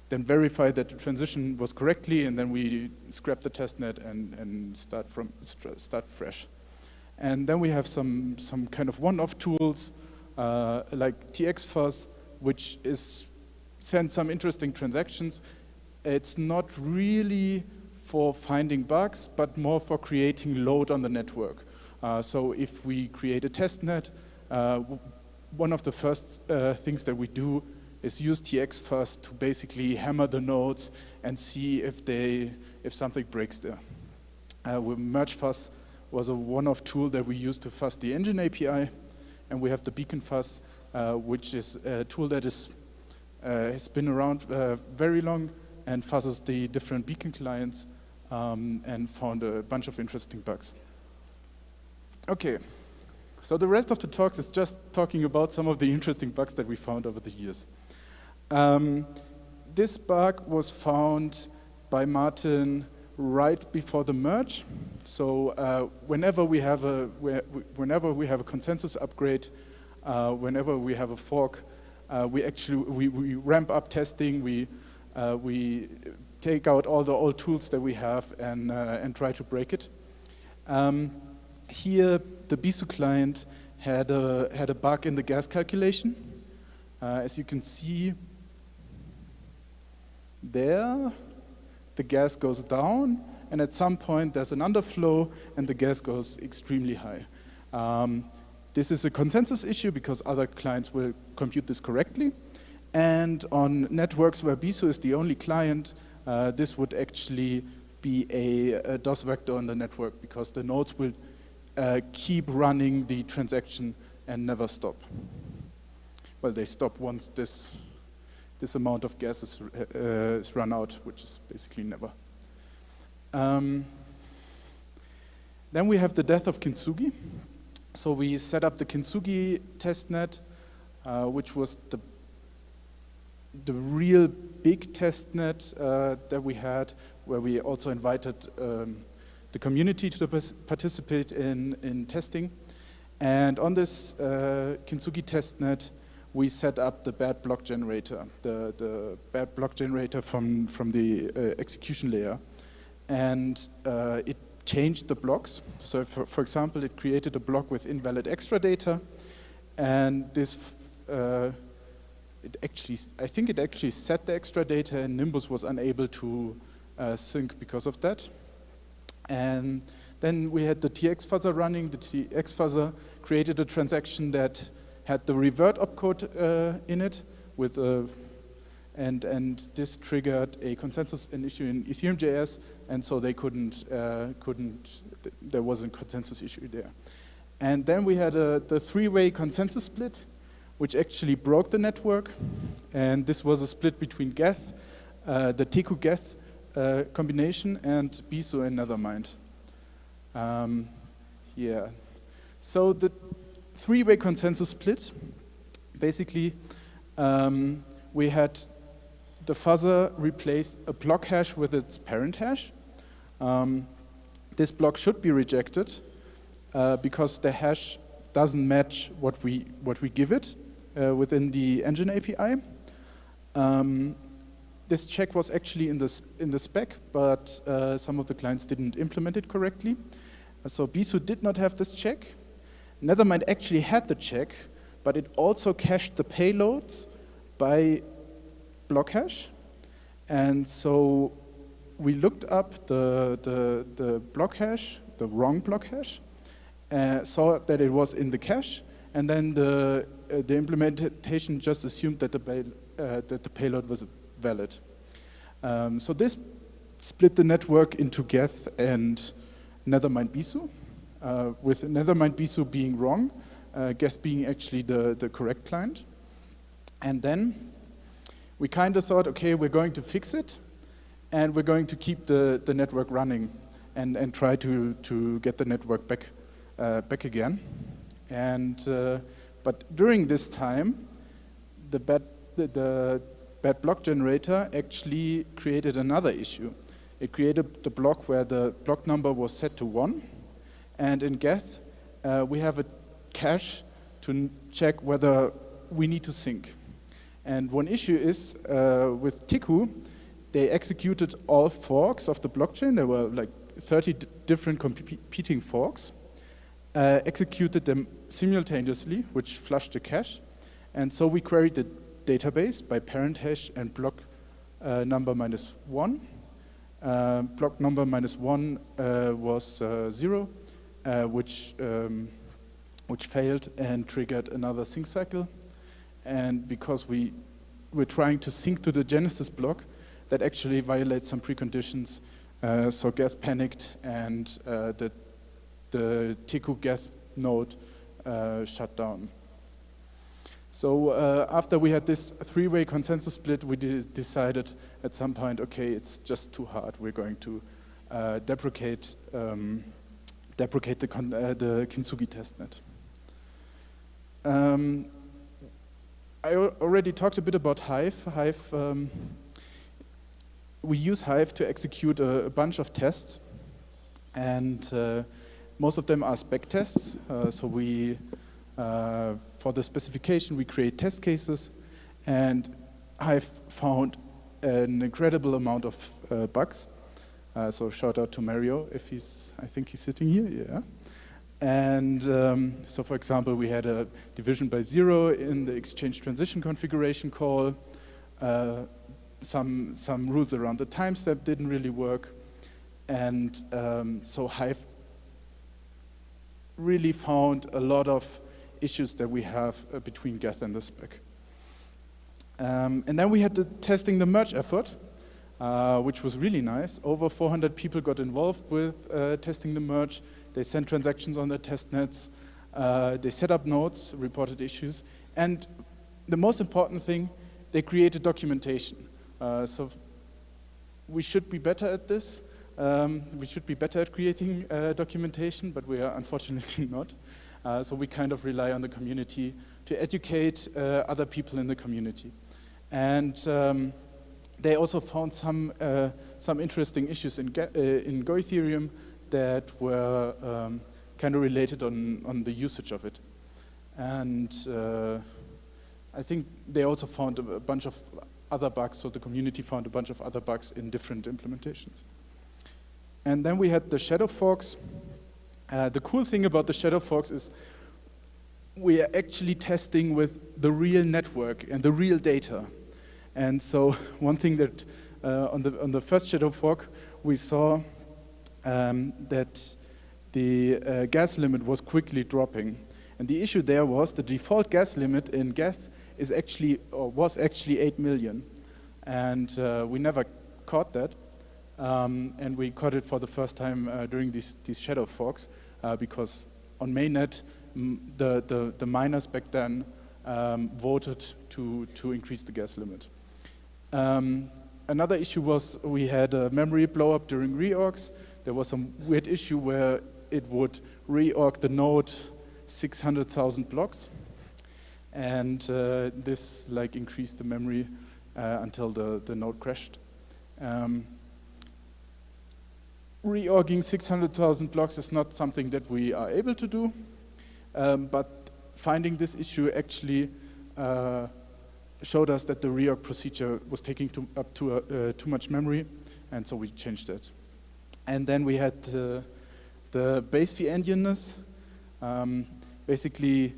then verify that the transition was correctly, and then we scrap the testnet and start fresh. And then we have some kind of one-off tools like TXFuzz, which sends some interesting transactions. It's not really for finding bugs, but more for creating load on the network. So if we create a testnet, one of the first things that we do is use TXFuzz to basically hammer the nodes and see if something breaks there. MergeFuzz was a one-off tool that we use to fuzz the engine API, and we have the Beacon Fuzz, which is a tool that has been around very long and fuzzes the different Beacon clients and found a bunch of interesting bugs. Okay, so the rest of the talks is just talking about some of the interesting bugs that we found over the years. This bug was found by Martin right before the merge. So whenever we have a consensus upgrade, whenever we have a fork, we ramp up testing. We take out all the old tools that we have and try to break it. Here, the BISU client had a bug in the gas calculation. As you can see there, the gas goes down, and at some point there's an underflow, and the gas goes extremely high. This is a consensus issue because other clients will compute this correctly. And on networks where BISU is the only client, this would actually be a DOS vector on the network because the nodes will keep running the transaction and never stop. Well, they stop once this amount of gas is run out, which is basically never. Then we have the death of Kintsugi. So we set up the Kintsugi testnet, which was the real big testnet that we had, where we also invited the community to participate in testing. And on this Kintsugi testnet, we set up the bad block generator, the bad block generator from the execution layer. And it changed the blocks. So for example, it created a block with invalid extra data. And this, I think it actually set the extra data, and Nimbus was unable to sync because of that. And then we had the TX fuzzer running. The TX fuzzer created a transaction that had the revert opcode in it, with and this triggered a consensus an issue in Ethereum.js, and so they couldn't. There was a consensus issue there. And then we had the three-way consensus split, which actually broke the network. And this was a split between Geth, the Teku-Geth combination, and BISO and Nethermind. Yeah. So the three-way consensus split, basically, we had the fuzzer replace a block hash with its parent hash. This block should be rejected because the hash doesn't match what we give it within the engine API. This check was actually in the spec, but some of the clients didn't implement it correctly. So BISO did not have this check. Nethermind actually had the check, but it also cached the payloads by block hash. And so we looked up the block hash, the wrong block hash, saw that it was in the cache, and then the implementation just assumed that the payload was valid. So this split the network into Geth and Nethermind BISO, with Nethermind BISO being wrong, Geth being actually the correct client. And then we kind of thought, okay, we're going to fix it, and we're going to keep the network running and try to get the network back again. And but during this time, the bad block generator actually created another issue. It created the block where the block number was set to 1, and in Geth we have a cache to check whether we need to sync. And one issue is with Teku, they executed all forks of the blockchain. There were like 30 different competing forks, executed them simultaneously, which flushed the cache. And so we queried the database by parent hash and block number -1. Block number -1 was 0, which failed and triggered another sync cycle. And because we were trying to sync to the Genesis block, that actually violates some preconditions. So Geth panicked, and the Teku Geth node shut down. So after we had this three-way consensus split, we decided at some point, okay, it's just too hard. We're going to deprecate the Kintsugi testnet. I already talked a bit about Hive. We use Hive to execute a bunch of tests, and most of them are spec tests. So we, for the specification, we create test cases, and Hive found an incredible amount of bugs. So shout out to Mario if I think he's sitting here, yeah. And so, for example, we had a division by 0 in the exchange transition configuration call. Some rules around the time step didn't really work. And so Hive really found a lot of issues that we have between Geth and the spec. And then we had testing the merge effort, which was really nice. Over 400 people got involved with testing the merge. They sent transactions on their test nets. They set up nodes, reported issues. And the most important thing, they created documentation. So we should be better at this. We should be better at creating documentation, but we are unfortunately not. So we kind of rely on the community to educate other people in the community. And they also found some interesting issues in Go Ethereum that were kind of related on the usage of it. And I think they also found a bunch of other bugs, so the community found a bunch of other bugs in different implementations. And then we had the shadow forks. The cool thing about the shadow forks is we are actually testing with the real network and the real data. And so one thing that on the first shadow fork, we saw that the gas limit was quickly dropping. And the issue there was the default gas limit in Geth is actually, or was actually 8 million. And we never caught that. And we caught it for the first time during these shadow forks because on mainnet, the miners back then voted to increase the gas limit. Another issue was we had a memory blow up during reorgs. There was some weird issue where it would reorg the node 600,000 blocks, and this like increased the memory until the node crashed. Reorging 600,000 blocks is not something that we are able to do, but finding this issue actually showed us that the reorg procedure was taking up too much memory, and so we changed it. And then we had the base fee endianness. Basically,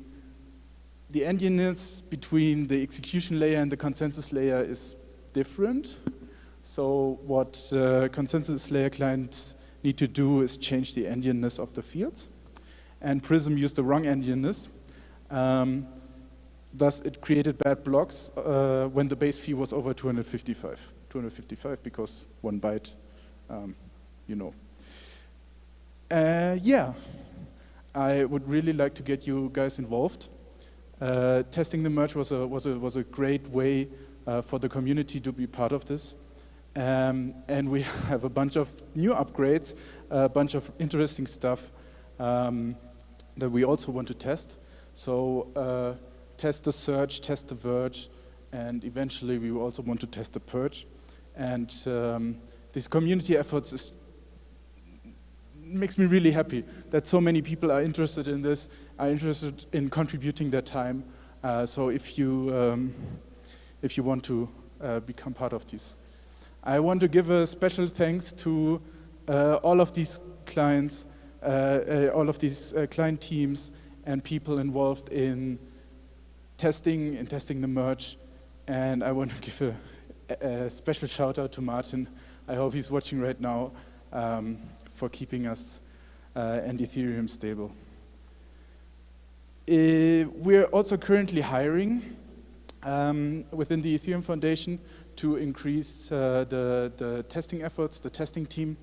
the endianness between the execution layer and the consensus layer is different. So what consensus layer clients need to do is change the endianness of the fields. And Prism used the wrong endianness. Thus, it created bad blocks when the base fee was over 255. 255 because 1 byte, you know. Yeah, I would really like to get you guys involved. Testing the merge was a great way for the community to be part of this. And we have a bunch of new upgrades, a bunch of interesting stuff that we also want to test. So test the search, test the verge, and eventually we also want to test the purge. And these community efforts makes me really happy that so many people are interested in this, are interested in contributing their time. So if you want to become part of this. I want to give a special thanks to all of these clients, client teams and people involved in testing the merge. And I want to give a special shout out to Martin. I hope he's watching right now for keeping us and Ethereum stable. We're also currently hiring within the Ethereum Foundation to increase the testing efforts, the testing team.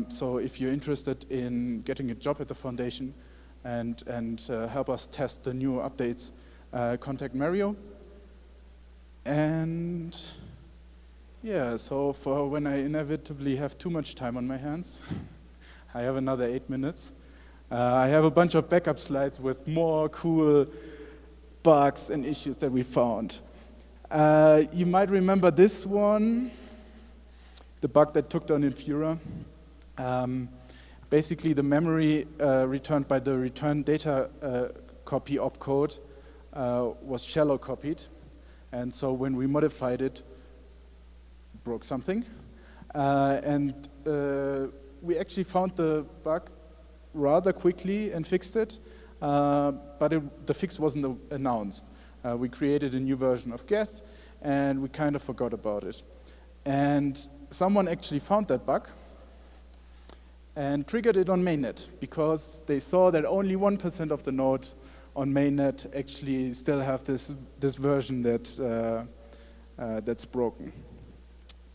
So if you're interested in getting a job at the foundation and help us test the new updates, contact Mario. And yeah, so for when I inevitably have too much time on my hands, I have another 8 minutes. I have a bunch of backup slides with more cool bugs and issues that we found. You might remember this one, the bug that took down Infura. Basically, the memory returned by the return data copy opcode was shallow copied. And so when we modified it, it broke something. We actually found the bug rather quickly and fixed it, but the fix wasn't announced. We created a new version of Geth, and we kind of forgot about it. And someone actually found that bug and triggered it on mainnet because they saw that only 1% of the nodes on mainnet actually still have this version that's broken.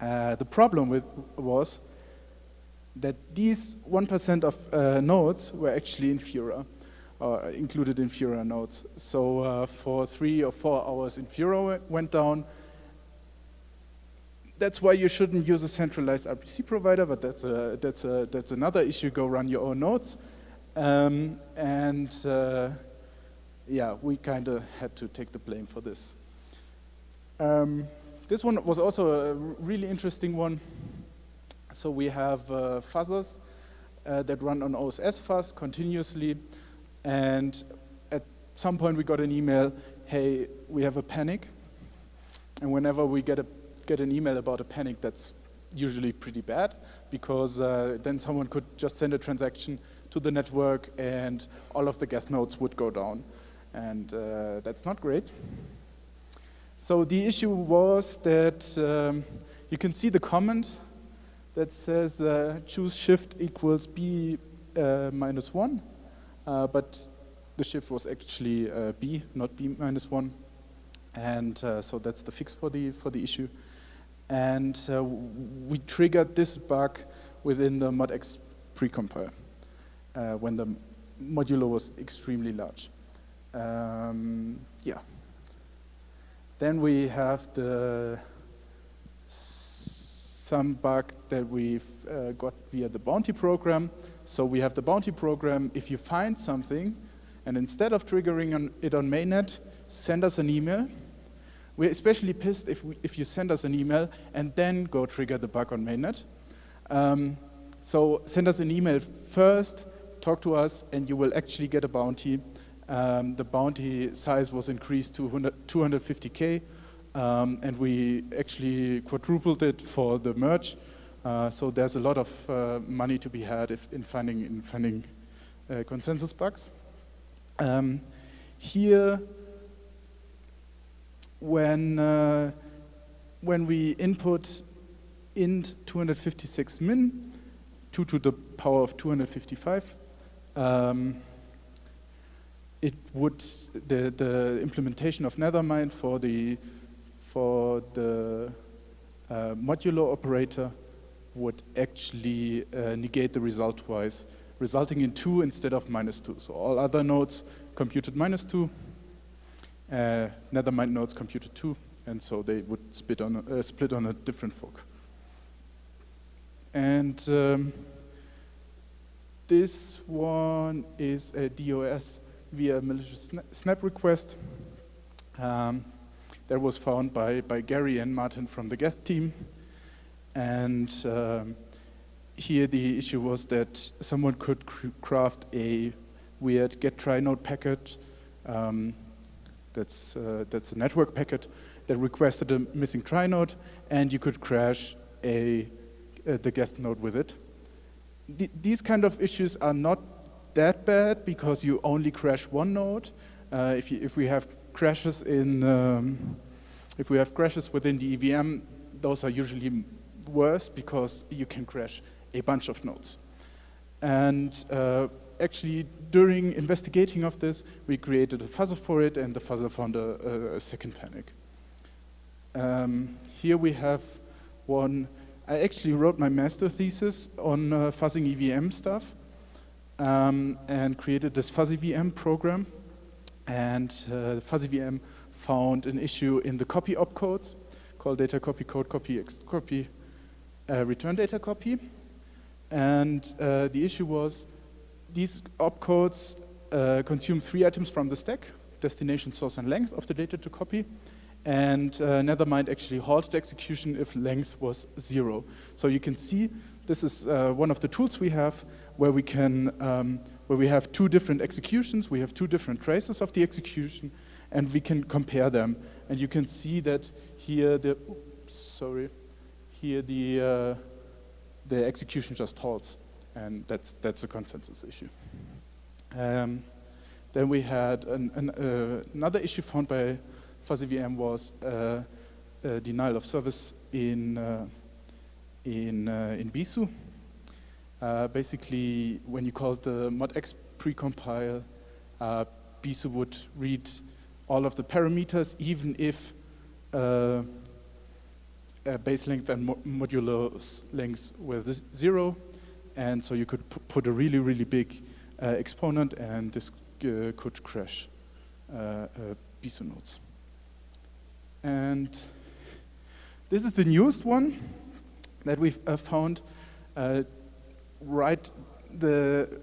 The problem was that these 1% of nodes were actually Infura, included Infura nodes. So for 3 or 4 hours, Infura went down. That's why you shouldn't use a centralized RPC provider, but that's another issue. Go run your own nodes, yeah, we kind of had to take the blame for this. This one was also a really interesting one. So we have fuzzers that run on OSS fuzz continuously, and at some point we got an email, hey, we have a panic. And whenever we get an email about a panic, that's usually pretty bad, because then someone could just send a transaction to the network and all of the gas nodes would go down. And that's not great. So the issue was that you can see the comment that says choose shift equals B minus 1, but the shift was actually B, not B minus 1. And so that's the fix for the issue. And we triggered this bug within the modx precompile when the modulo was extremely large. Yeah. Then we have some bug that we've got via the bounty program. So we have the bounty program. If you find something, and instead of triggering it on mainnet, send us an email. We're especially pissed if you send us an email and then go trigger the bug on mainnet. So send us an email first, talk to us, and you will actually get a bounty. The bounty size was increased to 250K, and we actually quadrupled it for the merge. So there's a lot of money to be had in finding consensus bugs. Here, when we input int 256 min, 2 to the power of 255, it would the implementation of Nethermind for the modulo operator would actually negate the result twice, resulting in 2 instead of -2. So all other nodes computed -2, Nethermind nodes computed 2, and so they would split on a different fork. And this one is a DOS via a malicious snap request that was found by Gary and Martin from the Geth team. And here the issue was that someone could craft a weird get try node packet that's a network packet that requested a missing try node, and you could crash the Geth node with it. These kind of issues are not that bad because you only crash one node. If we have crashes within the EVM, those are usually worse because you can crash a bunch of nodes. And actually, during investigating of this, we created a fuzzer for it, and the fuzzer found a second panic. Here we have one. I actually wrote my master thesis on fuzzing EVM stuff and created this fuzzy VM program. And fuzzy VM found an issue in the copy opcodes called data copy, code copy, copy, return data copy. And the issue was these opcodes consume 3 items from the stack: destination, source, and length of the data to copy. And Nethermind actually halted execution if length was 0. So you can see this is one of the tools we have where we can where we have 2 different executions, we have 2 different traces of the execution, and we can compare them. And you can see that here the execution just halts, and that's a consensus issue. Then we had another issue found by fuzzy VM was denial of service in Bisu. Basically, when you called the modx precompile, Bisu would read all of the parameters, even if base length and modulo length were 0, and so you could put a really, really big exponent, and this could crash Bisu nodes. And this is the newest one that we've found. Right, the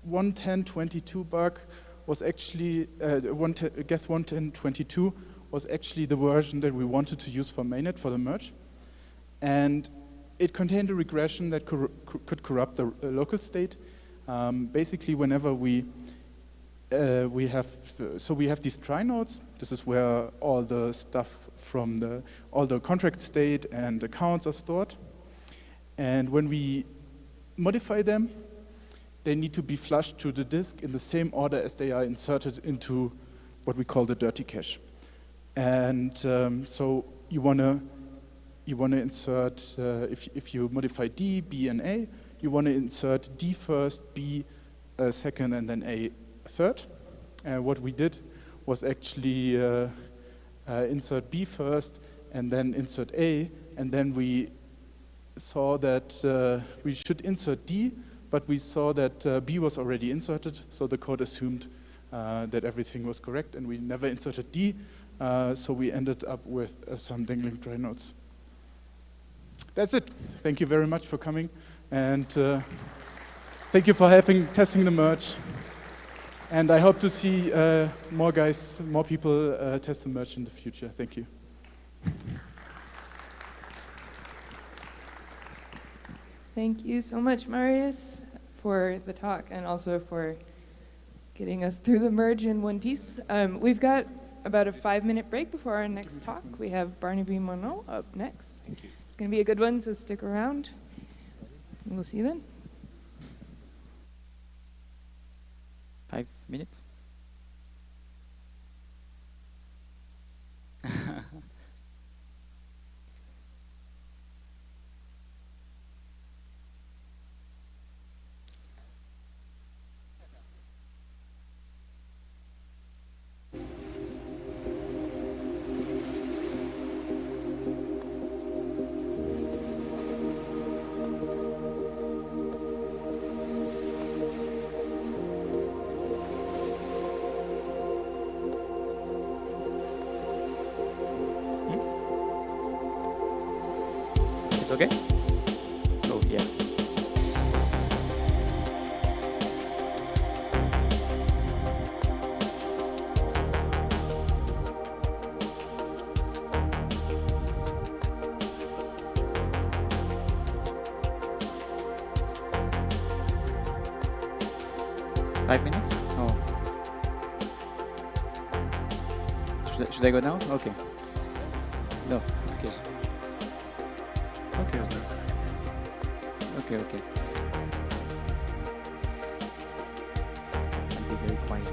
110.22 bug was actually Geth 110.22 was actually the version that we wanted to use for mainnet for the merge, and it contained a regression that could corrupt the local state. Basically, whenever we have these try nodes. This is where all the stuff from all the contract state and accounts are stored. And when we modify them, they need to be flushed to the disk in the same order as they are inserted into what we call the dirty cache. And so you wanna insert if you modify D, B, and A, you wanna insert D first, B second, and then A third. What we did was actually insert B first and then insert A, and then we saw that we should insert D, but we saw that B was already inserted, so the code assumed that everything was correct, and we never inserted D, so we ended up with some dangling dry nodes. That's it. Thank you very much for coming, and thank you for helping testing the merge. And I hope to see more people test the merge in the future. Thank you. Thank you so much, Marius, for the talk and also for getting us through the merge in one piece. We've got about a 5-minute break before our next talk. We have Barnaby Monod up next. Thank you. It's going to be a good one, so stick around. And we'll see you then. 5 minutes? It's okay? Oh, yeah. Five minutes? Oh. Should I go now? Okay. No. Okay. Okay. Okay. Okay. I'll be very quiet.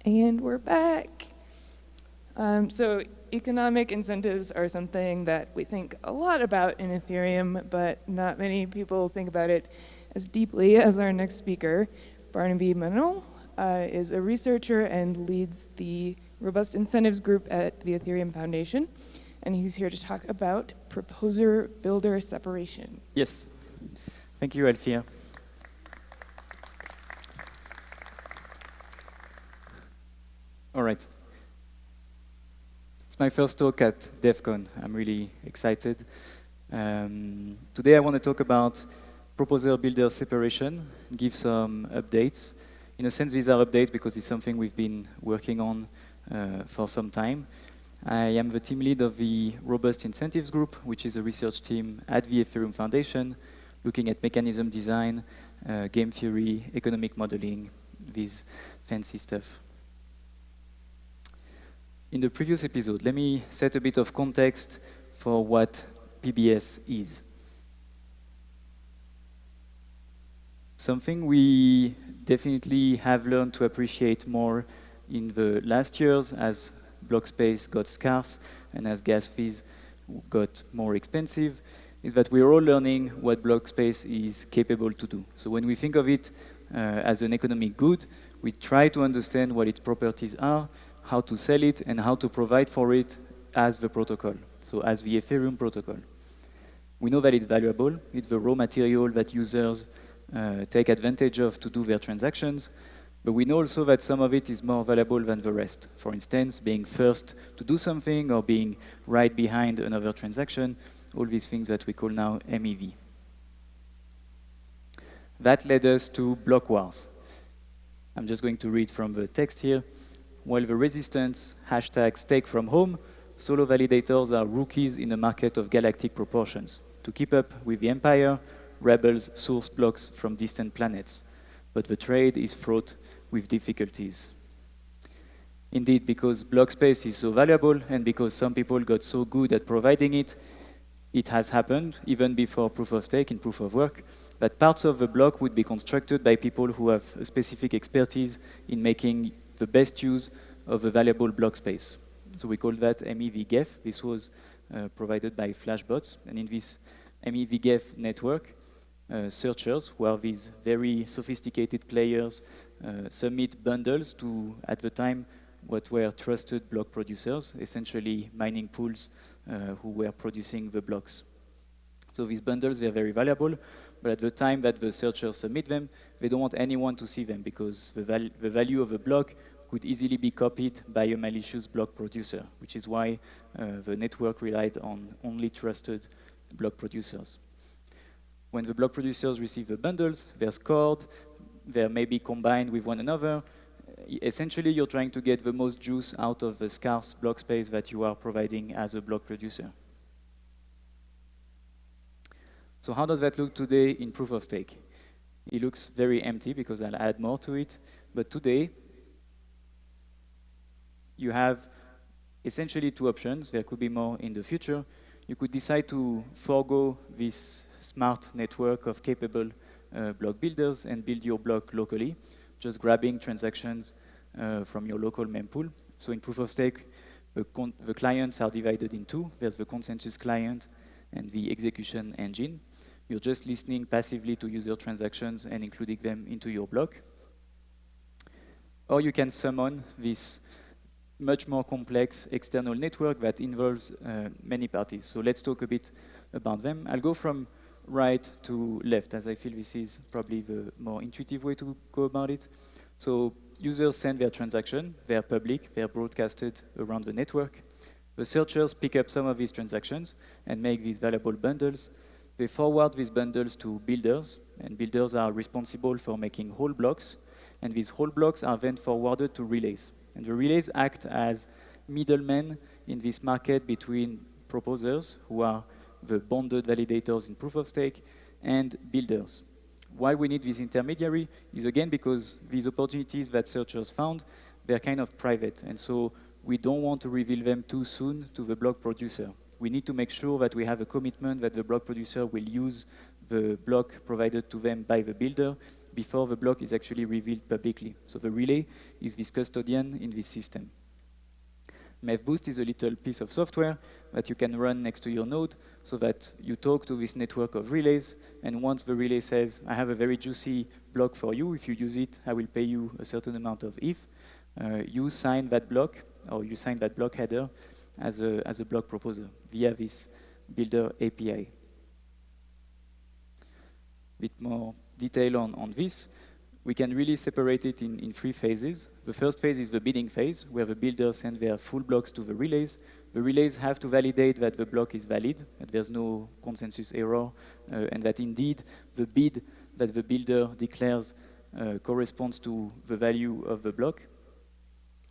And we're back. So economic incentives are something that we think a lot about in Ethereum, but not many people think about it as deeply as our next speaker. Barnaby Manuel is a researcher and leads the Robust Incentives Group at the Ethereum Foundation, and he's here to talk about proposer-builder separation. Yes. Thank you, Alfia. All right. It's my first talk at Devcon. I'm really excited. Today I want to talk about proposer-builder separation, give some updates. In a sense, these are updates because it's something we've been working on for some time. I am the team lead of the Robust Incentives Group, which is a research team at the Ethereum Foundation, looking at mechanism design, game theory, economic modeling, this fancy stuff. In the previous episode, let me set a bit of context for what PBS is. Something we definitely have learned to appreciate more in the last years as block space got scarce and as gas fees got more expensive is that we're all learning what block space is capable to do. So when we think of it as an economic good, we try to understand what its properties are, how to sell it, and how to provide for it as the protocol, so as the Ethereum protocol. We know that it's valuable. It's the raw material that users take advantage of to do their transactions, but we know also that some of it is more valuable than the rest. For instance, being first to do something or being right behind another transaction, all these things that we call now MEV. That led us to block wars. I'm just going to read from the text here. While the resistance hashtags take from home, solo validators are rookies in a market of galactic proportions. To keep up with the empire, rebels source blocks from distant planets. But the trade is fraught with difficulties. Indeed, because block space is so valuable and because some people got so good at providing it, it has happened, even before proof of stake and proof of work, that parts of the block would be constructed by people who have a specific expertise in making the best use of a valuable block space. So we call that MEV-GEF. This was provided by Flashbots. And in this MEV-GEF network, searchers, who are these very sophisticated players, submit bundles to, at the time, what were trusted block producers, essentially mining pools who were producing the blocks. So these bundles, they're very valuable, but at the time that the searchers submit them, they don't want anyone to see them because the value of a block could easily be copied by a malicious block producer, which is why the network relied on only trusted block producers. When the block producers receive the bundles, they're scored, they're maybe combined with one another. Essentially, you're trying to get the most juice out of the scarce block space that you are providing as a block producer. So how does that look today in proof of stake? It looks very empty because I'll add more to it. But today, you have essentially two options. There could be more in the future. You could decide to forego this smart network of capable block builders and build your block locally, just grabbing transactions from your local mempool. So in proof of stake, the clients are divided in two. There's the consensus client and the execution engine. You're just listening passively to user transactions and including them into your block. Or you can summon this much more complex external network that involves many parties. So let's talk a bit about them. I'll go from right to left, as I feel this is probably the more intuitive way to go about it. So users send their transaction, they're public, they're broadcasted around the network. The searchers pick up some of these transactions and make these valuable bundles. They forward these bundles to builders, and builders are responsible for making whole blocks, and these whole blocks are then forwarded to relays. And the relays act as middlemen in this market between proposers, who are the bonded validators in proof of stake, and builders. Why we need this intermediary is again because these opportunities that searchers found, they're kind of private, and so we don't want to reveal them too soon to the block producer. We need to make sure that we have a commitment that the block producer will use the block provided to them by the builder before the block is actually revealed publicly. So the relay is this custodian in this system. MEV-Boost is a little piece of software that you can run next to your node so that you talk to this network of relays, and once the relay says, I have a very juicy block for you, if you use it, I will pay you a certain amount of ETH, you sign that block, or you sign that block header as a block proposer via this builder API. Bit more detail on this. We can really separate it in 3 phases. The first phase is the bidding phase, where the builder sends their full blocks to the relays. The relays have to validate that the block is valid, that there's no consensus error, and that indeed the bid that the builder declares corresponds to the value of the block.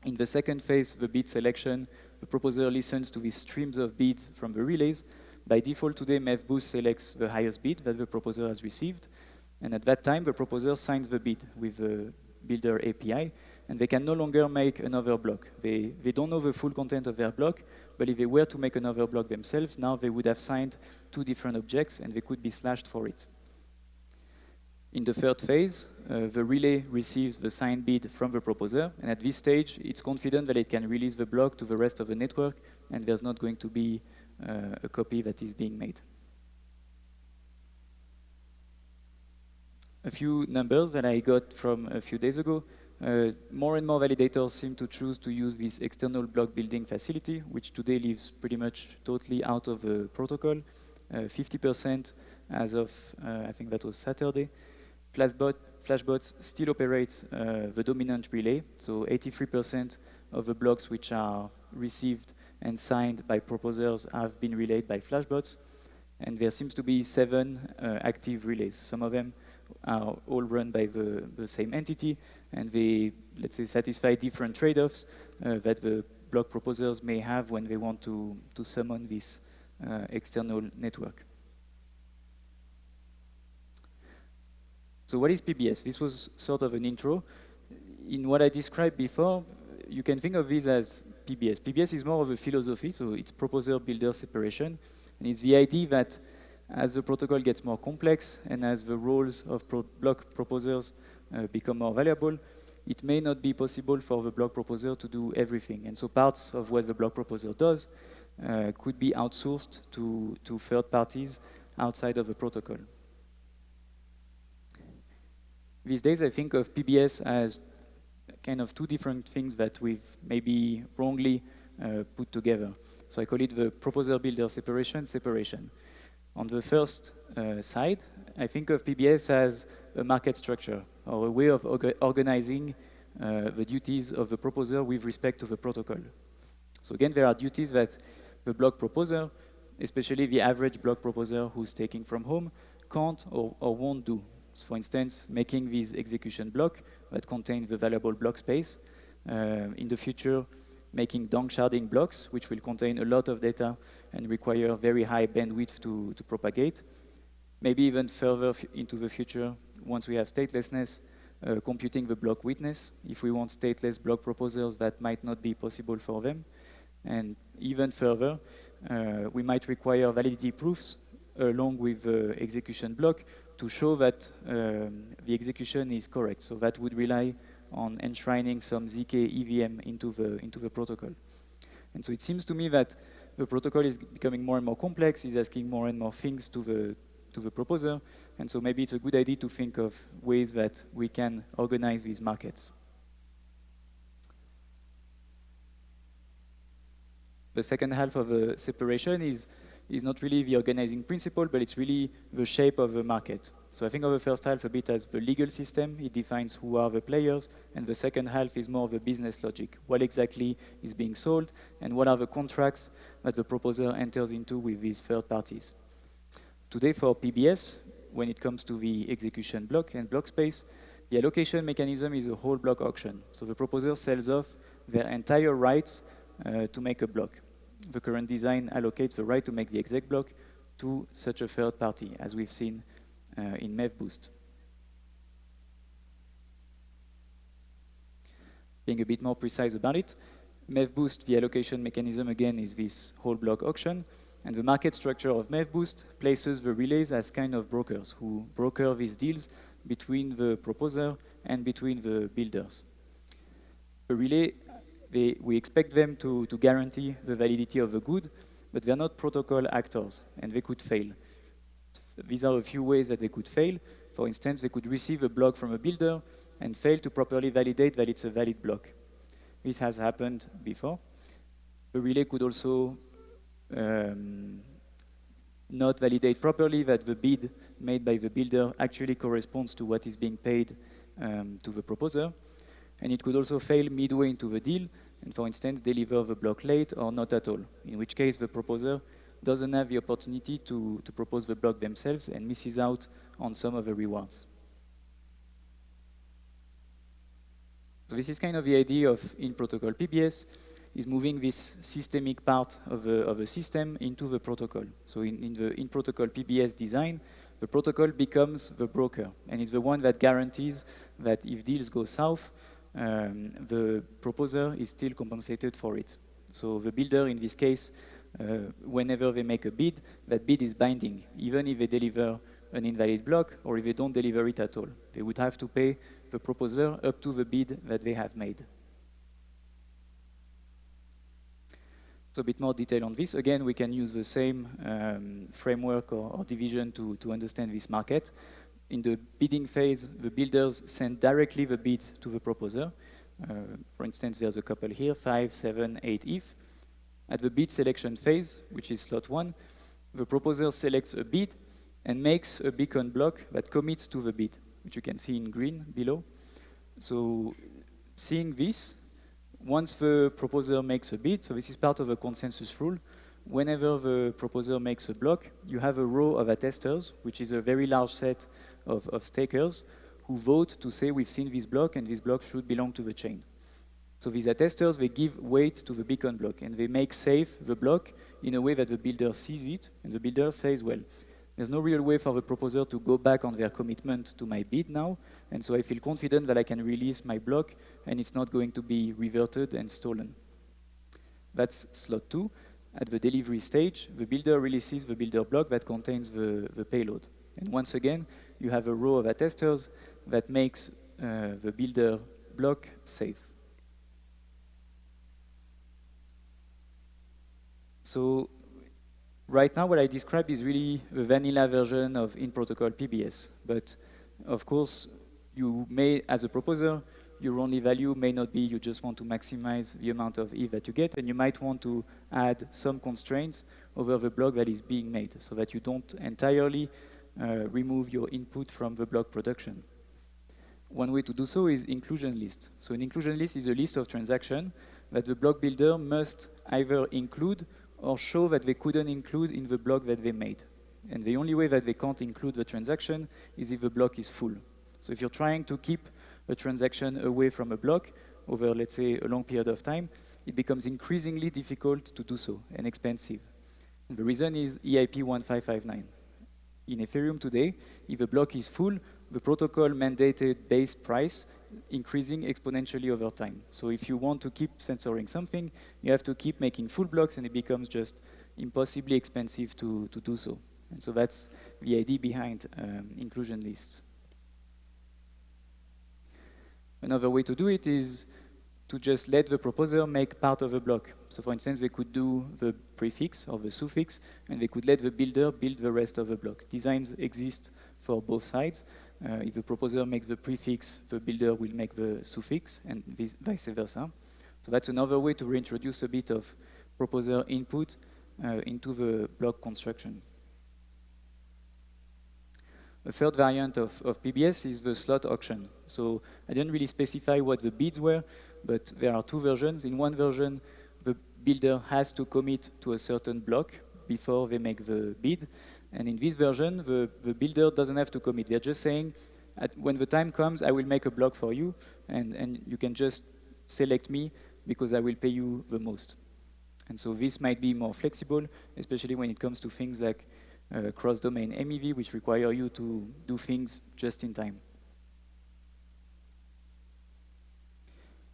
In the second phase, the bid selection, the proposer listens to these streams of bids from the relays. By default today, MEV-Boost selects the highest bid that the proposer has received. And at that time, the proposer signs the bid with the builder API, and they can no longer make another block. They don't know the full content of their block, but if they were to make another block themselves, now they would have signed 2 different objects, and they could be slashed for it. In the third phase, the relay receives the signed bid from the proposer, and at this stage, it's confident that it can release the block to the rest of the network, and there's not going to be a copy that is being made. A few numbers that I got from a few days ago. More and more validators seem to choose to use this external block building facility, which today lives pretty much totally out of the protocol. 50% as of, I think that was Saturday. Flashbots still operate the dominant relay, so 83% of the blocks which are received and signed by proposers have been relayed by Flashbots, and there seems to be 7 active relays. Some of them are all run by the same entity, and they, let's say, satisfy different trade-offs that the block proposers may have when they want to summon this external network. So what is PBS? This was sort of an intro. In what I described before, you can think of this as PBS. PBS is more of a philosophy, so it's proposer-builder separation, and it's the idea that as the protocol gets more complex and as the roles of block proposers become more valuable, it may not be possible for the block proposer to do everything. And so parts of what the block proposer does could be outsourced to third parties outside of the protocol. These days, I think of PBS as kind of 2 different things that we've maybe wrongly put together. So I call it the proposer-builder separation. On the first side, I think of PBS as a market structure, or a way of organizing the duties of the proposer with respect to the protocol. So again, there are duties that the block proposer, especially the average block proposer who's taking from home, can't or won't do. So for instance, making this execution block that contains the valuable block space. In the future, making Danksharding blocks, which will contain a lot of data and require very high bandwidth to propagate. Maybe even further into the future, once we have statelessness, computing the block witness, if we want stateless block proposers, that might not be possible for them. And even further, we might require validity proofs along with the execution block to show that the execution is correct. So that would rely on enshrining some ZK EVM into the protocol. And so it seems to me that the protocol is becoming more and more complex, is asking more and more things to the proposer, and so maybe it's a good idea to think of ways that we can organize these markets. The second half of the separation is not really the organizing principle, but it's really the shape of the market. So I think of the first half a bit as the legal system. It defines who are the players, and the second half is more the business logic. What exactly is being sold, and what are the contracts that the proposer enters into with these third parties. Today for PBS, when it comes to the execution block and block space, the allocation mechanism is a whole block auction. So the proposer sells off their entire rights to make a block. The current design allocates the right to make the exec block to such a third party, as we've seen in MEV-Boost. Being a bit more precise about it, MEV-Boost, the allocation mechanism again is this whole block auction, and the market structure of MEV-Boost places the relays as kind of brokers who broker these deals between the proposer and between the builders. A relay, we expect them to guarantee the validity of the good, but they're not protocol actors, and they could fail. These are a few ways that they could fail. For instance, they could receive a block from a builder and fail to properly validate that it's a valid block. This has happened before. The relay could also not validate properly that the bid made by the builder actually corresponds to what is being paid to the proposer. And it could also fail midway into the deal and, for instance, deliver the block late or not at all, in which case the proposer doesn't have the opportunity to propose the block themselves and misses out on some of the rewards. So this is kind of the idea of in-protocol PBS, is moving this systemic part of a system into the protocol. So in the in-protocol PBS design, the protocol becomes the broker, and it's the one that guarantees that if deals go south, the proposer is still compensated for it. So the builder, in this case, whenever they make a bid, that bid is binding, even if they deliver an invalid block or if they don't deliver it at all. They would have to pay the proposer up to the bid that they have made. So a bit more detail on this. Again, we can use the same framework or division to understand this market. In the bidding phase, the builders send directly the bid to the proposer. For instance, there's a couple here, 5, 7, 8 if. At the bid selection phase, which is slot 1, the proposer selects a bid and makes a beacon block that commits to the bid, which you can see in green below. So seeing this, once the proposer makes a bid, so this is part of a consensus rule, whenever the proposer makes a block, you have a row of attesters, which is a very large set of stakers, who vote to say we've seen this block and this block should belong to the chain. So these attesters, they give weight to the beacon block and they make safe the block in a way that the builder sees it, and the builder says, well, there's no real way for the proposer to go back on their commitment to my bid now, and so I feel confident that I can release my block and it's not going to be reverted and stolen. That's slot 2. At the delivery stage, the builder releases the builder block that contains the payload. And once again, you have a row of attesters that makes the builder block safe. So right now, what I described is really the vanilla version of in-protocol PBS. But of course, you may, as a proposer, your only value may not be you just want to maximize the amount of ETH that you get, and you might want to add some constraints over the block that is being made so that you don't entirely remove your input from the block production. One way to do so is inclusion list. So an inclusion list is a list of transactions that the block builder must either include or show that they couldn't include in the block that they made. And the only way that they can't include the transaction is if the block is full. So if you're trying to keep a transaction away from a block over, let's say, a long period of time, it becomes increasingly difficult to do so and expensive. And the reason is EIP 1559. In Ethereum today, if a block is full, the protocol mandated base price increasing exponentially over time. So if you want to keep censoring something, you have to keep making full blocks, and it becomes just impossibly expensive to do so. And so that's the idea behind inclusion lists. Another way to do it is to just let the proposer make part of a block. So for instance, they could do the prefix or the suffix, and they could let the builder build the rest of the block. Designs exist for both sides. If the proposer makes the prefix, the builder will make the suffix, and vice versa. So that's another way to reintroduce a bit of proposer input into the block construction. A third variant of PBS is the slot auction. So I didn't really specify what the bids were, but there are two versions. In one version, the builder has to commit to a certain block before they make the bid. And in this version, the builder doesn't have to commit. They're just saying, when the time comes, I will make a block for you, and you can just select me because I will pay you the most. And so this might be more flexible, especially when it comes to things like cross-domain MEV, which require you to do things just in time.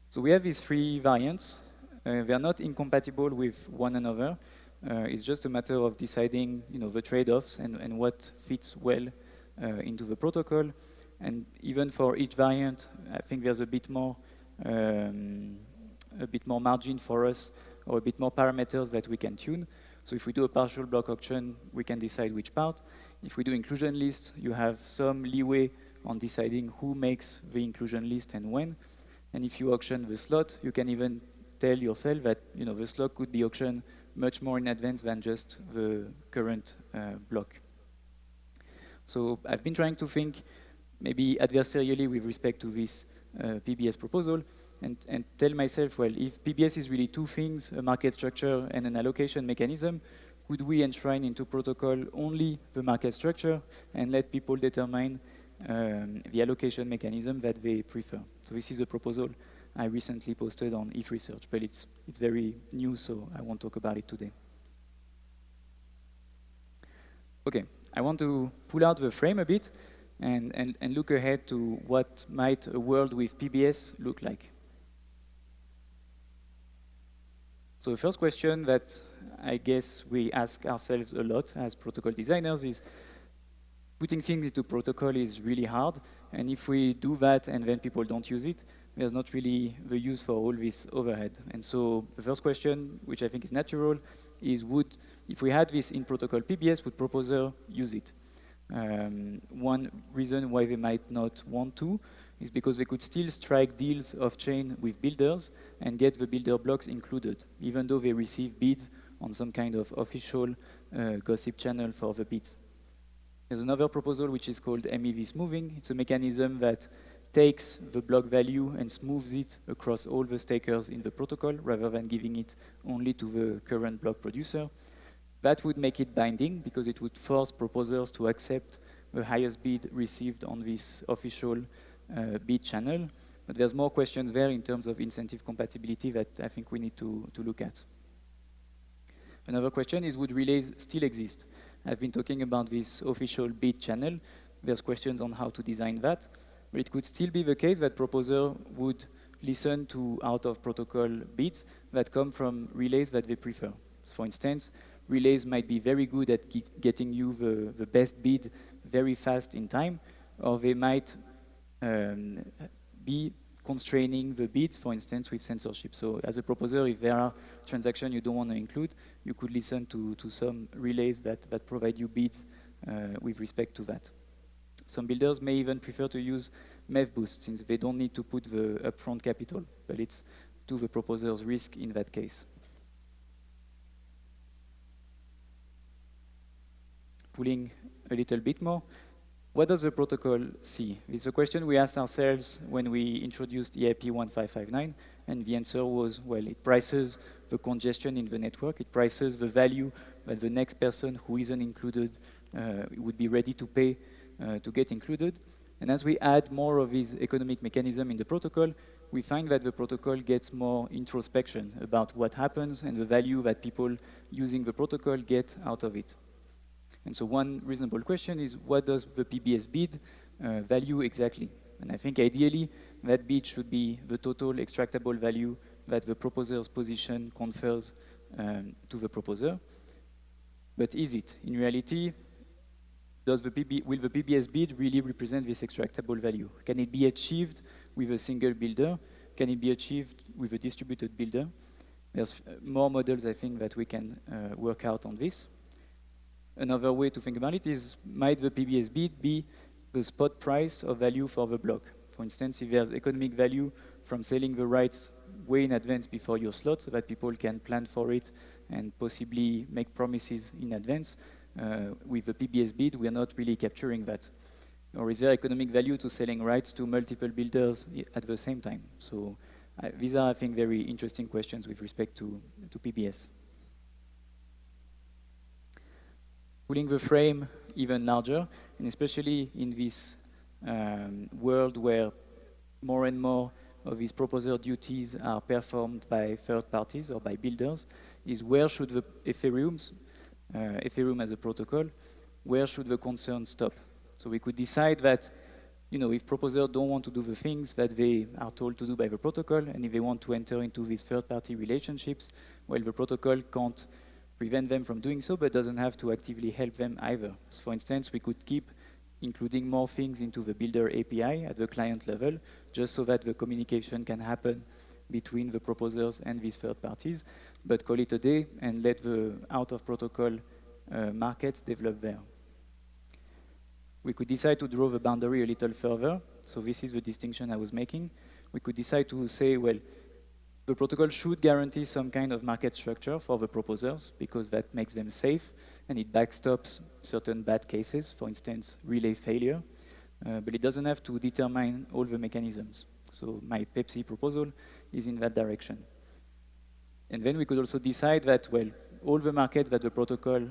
So we have these three variants. They are not incompatible with one another. It's just a matter of deciding, the trade-offs and what fits well into the protocol. And even for each variant, I think there's a bit more margin for us, or a bit more parameters that we can tune. So if we do a partial block auction, we can decide which part. If we do inclusion list, you have some leeway on deciding who makes the inclusion list and when. And if you auction the slot, you can even tell yourself that the slot could be auctioned much more in advance than just the current block. So I've been trying to think maybe adversarially with respect to this PBS proposal, and tell myself, well, if PBS is really two things, a market structure and an allocation mechanism, could we enshrine into protocol only the market structure and let people determine the allocation mechanism that they prefer? So this is a proposal I recently posted on ETH Research, but it's very new, so I won't talk about it today. Okay, I want to pull out the frame a bit and look ahead to what might a world with PBS look like. So the first question that I guess we ask ourselves a lot as protocol designers is, putting things into protocol is really hard, and if we do that and then people don't use it, there's not really the use for all this overhead. And so the first question, which I think is natural, is if we had this in protocol PBS, would proposer use it? One reason why they might not want to is because they could still strike deals off-chain with builders and get the builder blocks included, even though they receive bids on some kind of official gossip channel for the bids. There's another proposal which is called MEV smoothing. It's a mechanism that takes the block value and smooths it across all the stakers in the protocol rather than giving it only to the current block producer. That would make it binding because it would force proposers to accept the highest bid received on this official bid channel. But there's more questions there in terms of incentive compatibility that I think we need to look at. Another question is, would relays still exist? I've been talking about this official bid channel. There's questions on how to design that. But it could still be the case that proposer would listen to out-of-protocol bids that come from relays that they prefer. So for instance, relays might be very good at getting you the best bid very fast in time, or they might be constraining the bids, for instance, with censorship. So as a proposer, if there are transactions you don't want to include, you could listen to some relays that provide you bids with respect to that. Some builders may even prefer to use MEV boost since they don't need to put the upfront capital, but it's to the proposer's risk in that case. Pulling a little bit more, what does the protocol see? This is a question we asked ourselves when we introduced EIP 1559, and the answer was, well, it prices the congestion in the network, it prices the value that the next person who isn't included would be ready to pay to get included. And as we add more of these economic mechanism in the protocol, we find that the protocol gets more introspection about what happens and the value that people using the protocol get out of it. And so one reasonable question is, what does the PBS bid value exactly? And I think ideally, that bid should be the total extractable value that the proposer's position confers to the proposer. But is it? In reality, will the PBS bid really represent this extractable value? Can it be achieved with a single builder? Can it be achieved with a distributed builder? There's more models, I think, that we can work out on this. Another way to think about it is, might the PBS bid be the spot price of value for the block? For instance, if there's economic value from selling the rights way in advance before your slot so that people can plan for it and possibly make promises in advance, with the PBS bid, we are not really capturing that. Or is there economic value to selling rights to multiple builders at the same time? So these are, I think, very interesting questions with respect to PBS. Pulling the frame even larger, and especially in this world where more and more of these proposer duties are performed by third parties or by builders, is where should the Ethereum as a protocol, where should the concern stop? So we could decide that, if proposers don't want to do the things that they are told to do by the protocol, and if they want to enter into these third-party relationships, well, the protocol can't prevent them from doing so, but doesn't have to actively help them either. So for instance, we could keep including more things into the builder API at the client level, just so that the communication can happen between the proposers and these third parties, but call it a day and let the out-of-protocol markets develop there. We could decide to draw the boundary a little further, so this is the distinction I was making. We could decide to say, well, the protocol should guarantee some kind of market structure for the proposers, because that makes them safe, and it backstops certain bad cases, for instance, relay failure, but it doesn't have to determine all the mechanisms. So my Pepsi proposal is in that direction. And then we could also decide that, well, all the markets that the protocol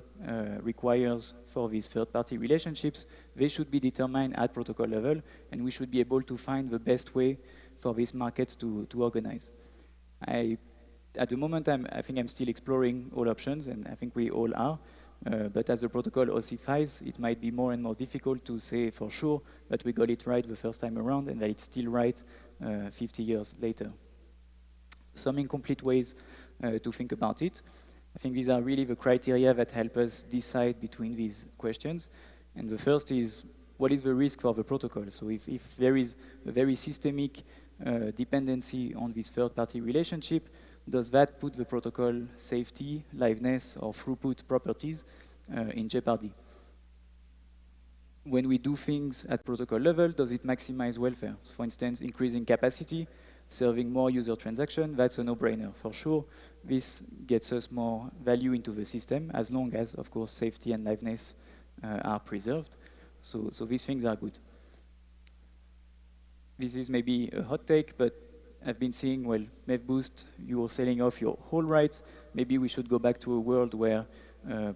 requires for these third-party relationships, they should be determined at protocol level, and we should be able to find the best way for these markets to organize. At the moment, I think I'm still exploring all options, and I think we all are. But as the protocol ossifies, it might be more and more difficult to say for sure that we got it right the first time around and that it's still right 50 years later. Some incomplete ways to think about it. I think these are really the criteria that help us decide between these questions. And the first is, what is the risk for the protocol? So if there is a very systemic dependency on this third-party relationship, does that put the protocol safety, liveness, or throughput properties in jeopardy? When we do things at protocol level, does it maximize welfare? So for instance, increasing capacity, serving more user transactions, that's a no-brainer. For sure, this gets us more value into the system, as long as, of course, safety and liveness are preserved. So these things are good. This is maybe a hot take, but I've been seeing, well, MEVBoost, you are selling off your whole rights. Maybe we should go back to a world where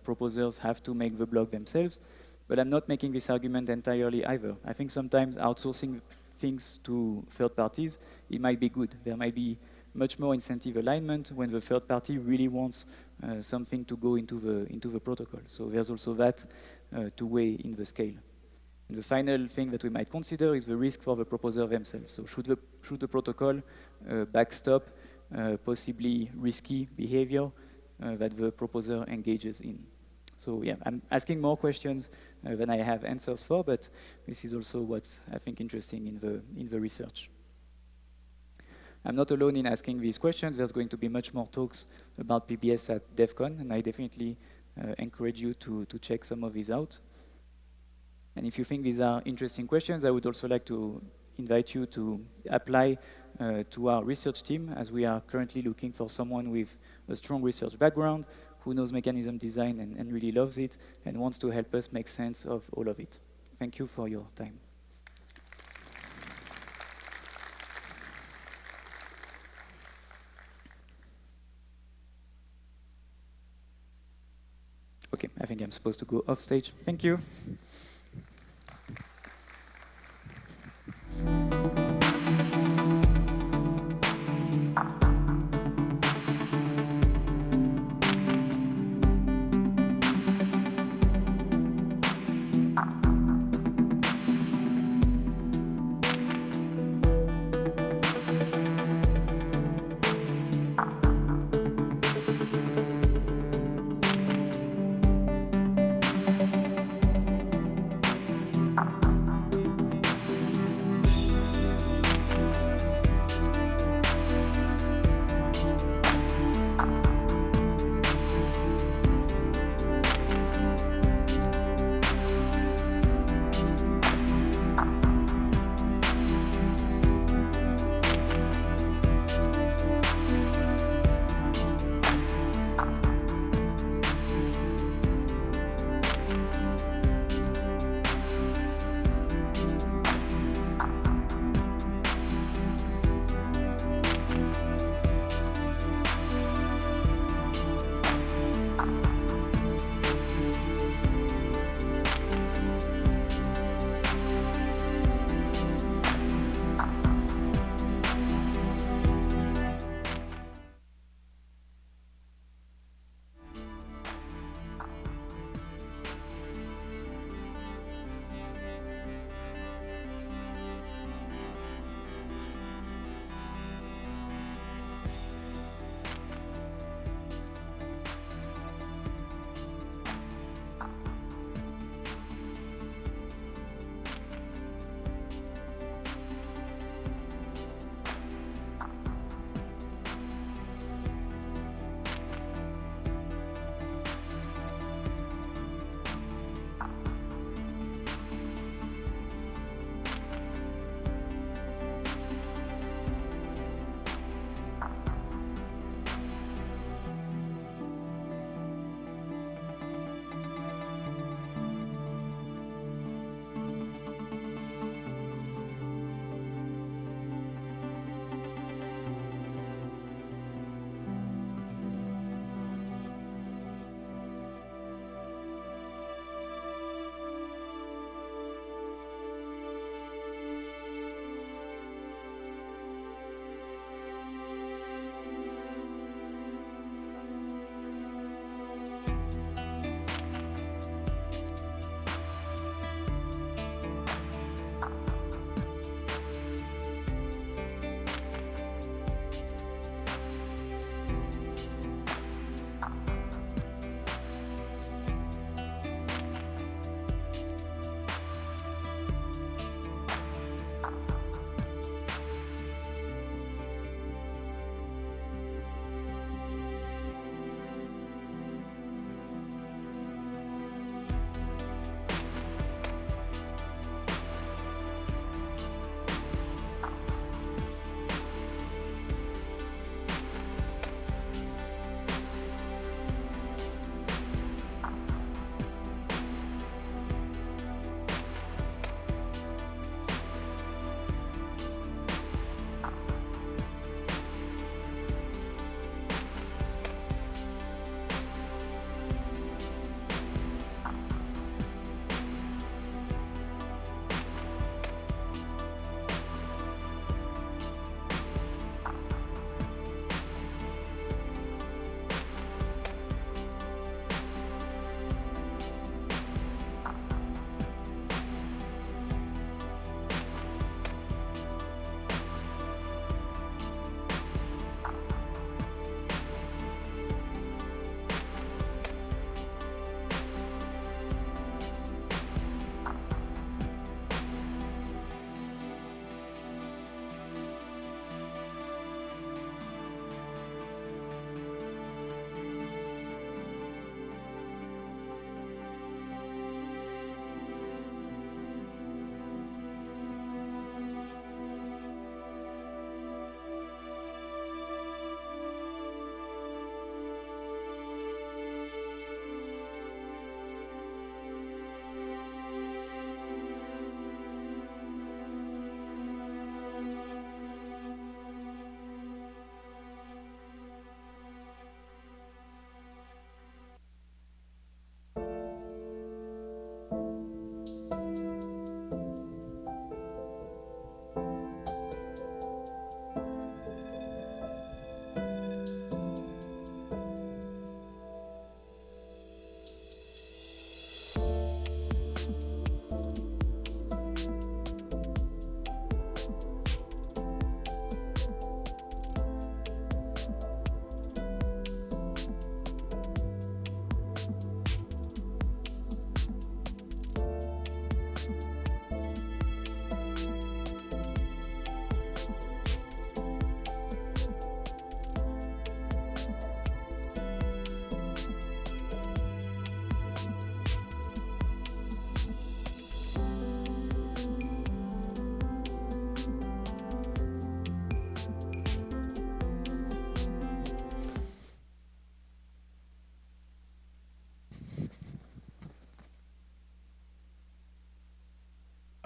proposers have to make the block themselves. But I'm not making this argument entirely either. I think sometimes outsourcing things to third parties, it might be good. There might be much more incentive alignment when the third party really wants something to go into the protocol. So there's also that to weigh in the scale. And the final thing that we might consider is the risk for the proposer themselves. So should the protocol backstop possibly risky behavior that the proposer engages in? So yeah, I'm asking more questions than I have answers for, but this is also what's, I think, interesting in the research. I'm not alone in asking these questions. There's going to be much more talks about PBS at Devcon, and I definitely encourage you to check some of these out. And if you think these are interesting questions, I would also like to invite you to apply to our research team, as we are currently looking for someone with a strong research background, who knows mechanism design and really loves it, and wants to help us make sense of all of it. Thank you for your time. Okay, I think I'm supposed to go off stage. Thank you.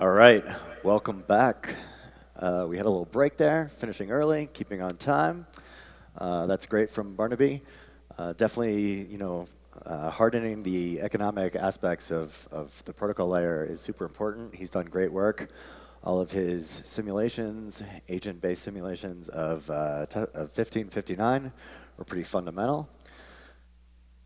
All right, welcome back. We had a little break there, finishing early, keeping on time. That's great from Barnaby. Definitely, hardening the economic aspects of the protocol layer is super important. He's done great work. All of his simulations, agent-based simulations of 1559 were pretty fundamental.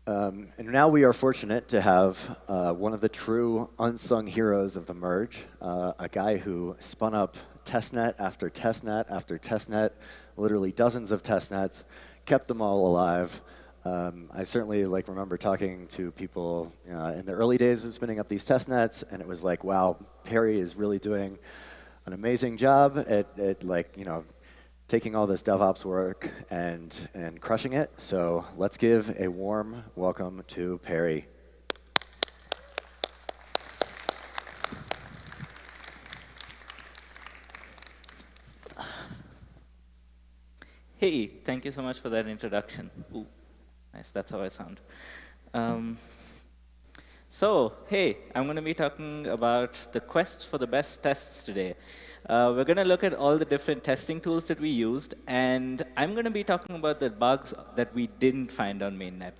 And now we are fortunate to have one of the true unsung heroes of the merge, a guy who spun up testnet after testnet after testnet, literally dozens of testnets, kept them all alive. I certainly remember talking to people in the early days of spinning up these testnets, and it was like, wow, Perry is really doing an amazing job at taking all this DevOps work and crushing it. So let's give a warm welcome to Perry. Hey, thank you so much for that introduction. Ooh, nice, that's how I sound. So, hey, I'm going to be talking about the quest for the best tests today. We're going to look at all the different testing tools that we used, and I'm going to be talking about the bugs that we didn't find on mainnet.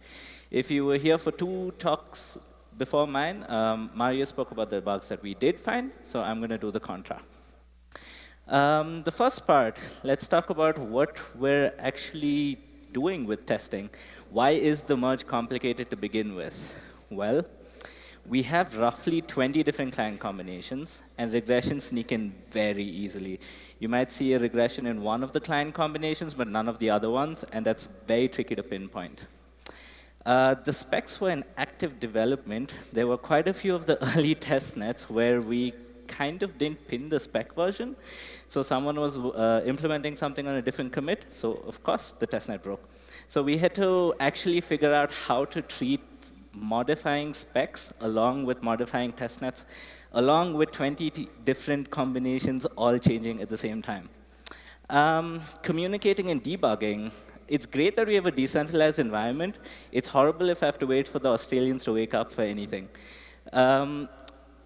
If you were here for 2 talks before mine, Mario spoke about the bugs that we did find, so I'm going to do the contra. The first part, let's talk about what we're actually doing with testing. Why is the merge complicated to begin with? Well, we have roughly 20 different client combinations, and regressions sneak in very easily. You might see a regression in one of the client combinations, but none of the other ones, and that's very tricky to pinpoint. The specs were in active development. There were quite a few of the early test nets where we kind of didn't pin the spec version. So someone was implementing something on a different commit, so of course the testnet broke. So we had to actually figure out how to treat modifying specs along with modifying testnets, along with 20 different combinations all changing at the same time. Communicating and debugging, it's great that we have a decentralized environment. It's horrible if I have to wait for the Australians to wake up for anything.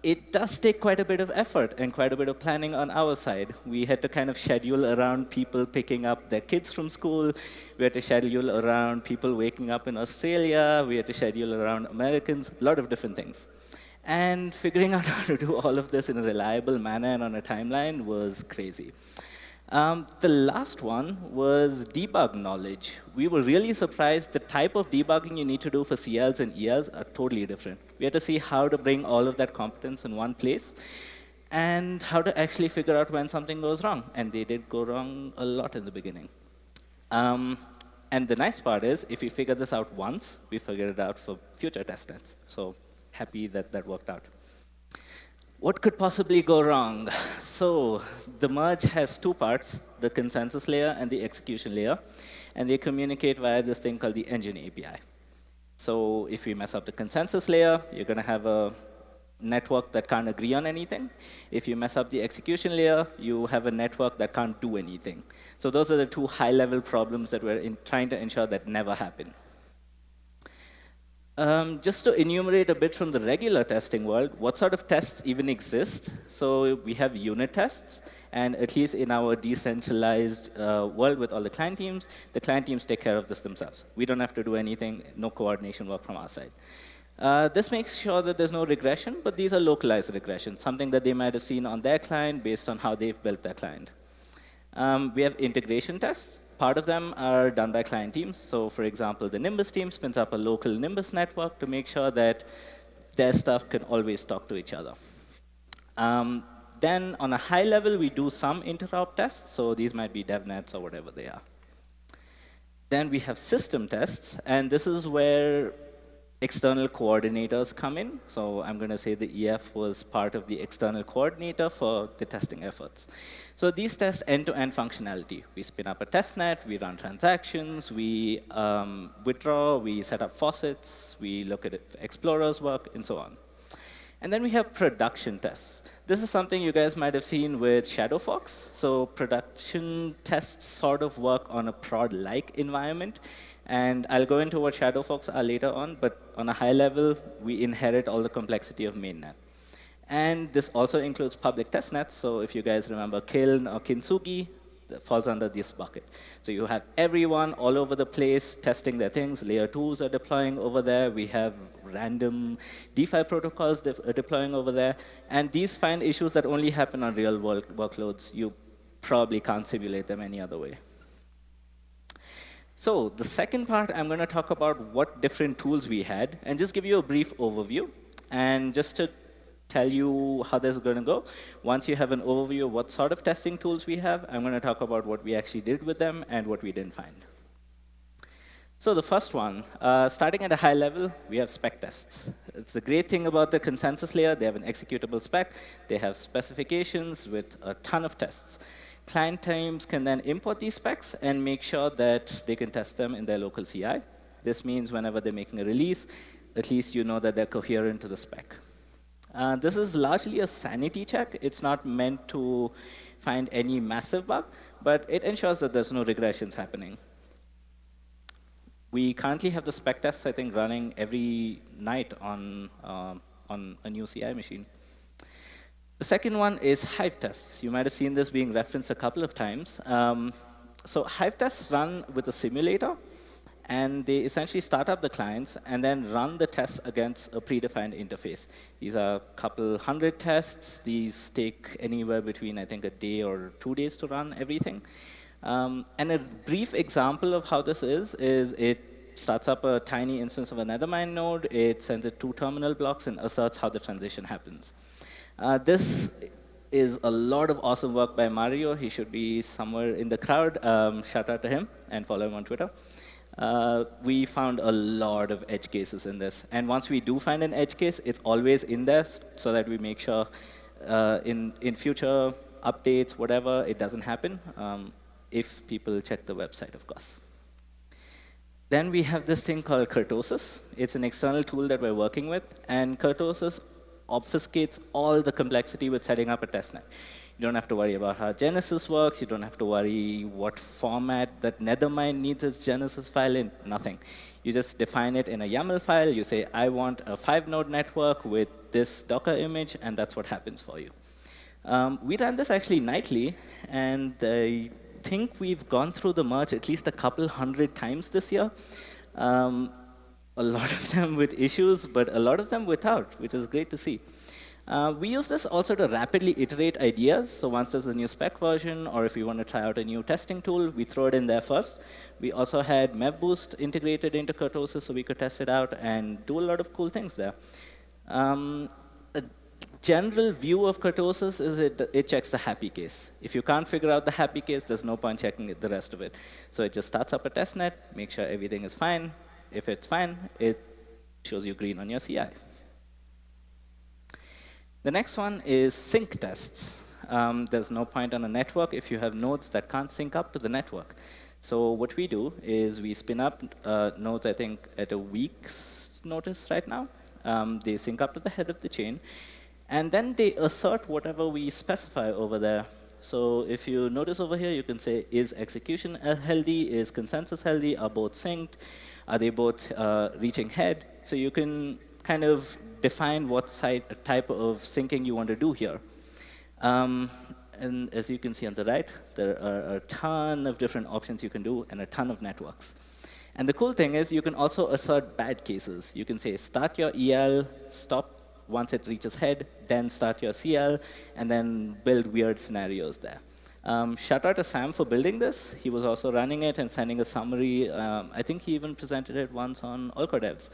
It does take quite a bit of effort and quite a bit of planning on our side. We had to kind of schedule around people picking up their kids from school. We had to schedule around people waking up in Australia. We had to schedule around Americans, a lot of different things. And figuring out how to do all of this in a reliable manner and on a timeline was crazy. The last one was debug knowledge. We were really surprised the type of debugging you need to do for CLs and ELs are totally different. We had to see how to bring all of that competence in one place and how to actually figure out when something goes wrong. And they did go wrong a lot in the beginning. And the nice part is, if we figure this out once, we figured it out for future testnets. So happy that that worked out. What could possibly go wrong? So the merge has 2 parts, the consensus layer and the execution layer, and they communicate via this thing called the engine API. So if we mess up the consensus layer, you're going to have a network that can't agree on anything. If you mess up the execution layer, you have a network that can't do anything. So those are the 2 high-level problems that we're trying to ensure that never happen. Just to enumerate a bit from the regular testing world, what sort of tests even exist? So we have unit tests, and at least in our decentralized world with all the client teams take care of this themselves. We don't have to do anything, no coordination work from our side. This makes sure that there's no regression, but these are localized regressions, something that they might have seen on their client based on how they've built their client. We have integration tests. Part of them are done by client teams. So for example, the Nimbus team spins up a local Nimbus network to make sure that their stuff can always talk to each other. Then on a high level, we do some interop tests. So these might be devnets or whatever they are. Then we have system tests. And this is where external coordinators come in. So I'm going to say the EF was part of the external coordinator for the testing efforts. So these test end-to-end functionality. We spin up a testnet, we run transactions, we withdraw, we set up faucets, we look at explorers work, and so on. And then we have production tests. This is something you guys might have seen with ShadowFox. So production tests sort of work on a prod-like environment. And I'll go into what ShadowFox are later on, but on a high level, we inherit all the complexity of mainnet. And this also includes public testnets. So if you guys remember Kiln or Kintsugi, that falls under this bucket. So you have everyone all over the place testing their things. Layer 2s are deploying over there. We have random DeFi protocols deploying over there. And these find issues that only happen on real world workloads. You probably can't simulate them any other way. So the second part, I'm going to talk about what different tools we had and just give you a brief overview. And just to tell you how this is going to go, once you have an overview of what sort of testing tools we have, I'm going to talk about what we actually did with them and what we didn't find. So the first one, starting at a high level, we have spec tests. It's the great thing about the consensus layer. They have an executable spec. They have specifications with a ton of tests. Client teams can then import these specs and make sure that they can test them in their local CI. This means whenever they're making a release, at least you know that they're coherent to the spec. This is largely a sanity check. It's not meant to find any massive bug, but it ensures that there's no regressions happening. We currently have the spec tests, I think, running every night on a new CI machine. The second one is Hive tests. You might have seen this being referenced a couple of times. So Hive tests run with a simulator, and they essentially start up the clients and then run the tests against a predefined interface. These are a couple hundred tests. These take anywhere between, I think, a day or 2 days to run everything. And a brief example of how this is it starts up a tiny instance of a Nethermind node. It sends it 2 terminal blocks and asserts how the transition happens. This is a lot of awesome work by Mario. He should be somewhere in the crowd. Shout out to him and follow him on Twitter. We found a lot of edge cases in this. And once we do find an edge case, it's always in there so that we make sure in future updates, whatever, it doesn't happen if people check the website, of course. Then we have this thing called kurtosis. It's an external tool that we're working with. And kurtosis obfuscates all the complexity with setting up a testnet. You don't have to worry about how Genesis works. You don't have to worry what format that Nethermind needs its Genesis file in. Nothing. You just define it in a YAML file. You say, I want a 5-node network with this Docker image, and that's what happens for you. We ran this actually nightly, and I think we've gone through the merge at least a couple hundred times this year. A lot of them with issues, but a lot of them without, which is great to see. We use this also to rapidly iterate ideas. So once there's a new spec version, or if we want to try out a new testing tool, we throw it in there first. We also had MEV-Boost integrated into kurtosis, so we could test it out and do a lot of cool things there. A general view of kurtosis is it checks the happy case. If you can't figure out the happy case, there's no point checking the rest of it. So it just starts up a testnet, makes sure everything is fine. If it's fine, it shows you green on your CI. The next one is sync tests. There's no point on a network if you have nodes that can't sync up to the network. So what we do is we spin up nodes, I think, at a week's notice right now. They sync up to the head of the chain. And then they assert whatever we specify over there. So if you notice over here, you can say, is execution healthy? Is consensus healthy? Are both synced? Are they both reaching head? So you can kind of define what type of syncing you want to do here. And as you can see on the right, there are a ton of different options you can do and a ton of networks. And the cool thing is you can also assert bad cases. You can say start your EL, stop once it reaches head, then start your CL, and then build weird scenarios there. Shout out to Sam for building this. He was also running it and sending a summary. I think he even presented it once on Allcore Devs.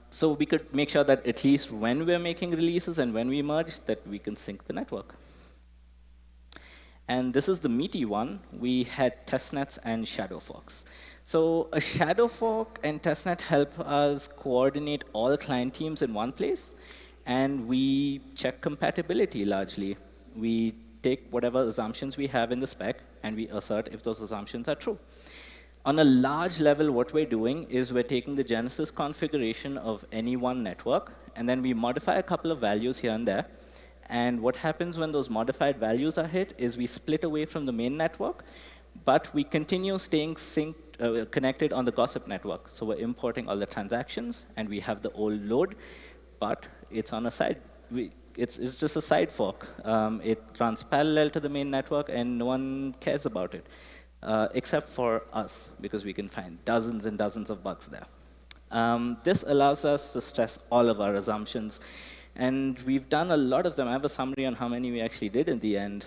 So we could make sure that at least when we're making releases and when we merge, that we can sync the network. And this is the meaty one. We had testnets and shadow forks. So a shadow fork and testnet help us coordinate all client teams in one place. And we check compatibility largely. We take whatever assumptions we have in the spec, and we assert if those assumptions are true. On a large level, what we're doing is we're taking the Genesis configuration of any one network, and then we modify a couple of values here and there. And what happens when those modified values are hit is we split away from the main network, but we continue staying connected on the gossip network. So we're importing all the transactions, and we have the old load, but it's on a side it's just a side fork. It runs parallel to the main network, and no one cares about it, except for us, because we can find dozens and dozens of bugs there. This allows us to stress all of our assumptions, and we've done a lot of them. I have a summary on how many we actually did in the end.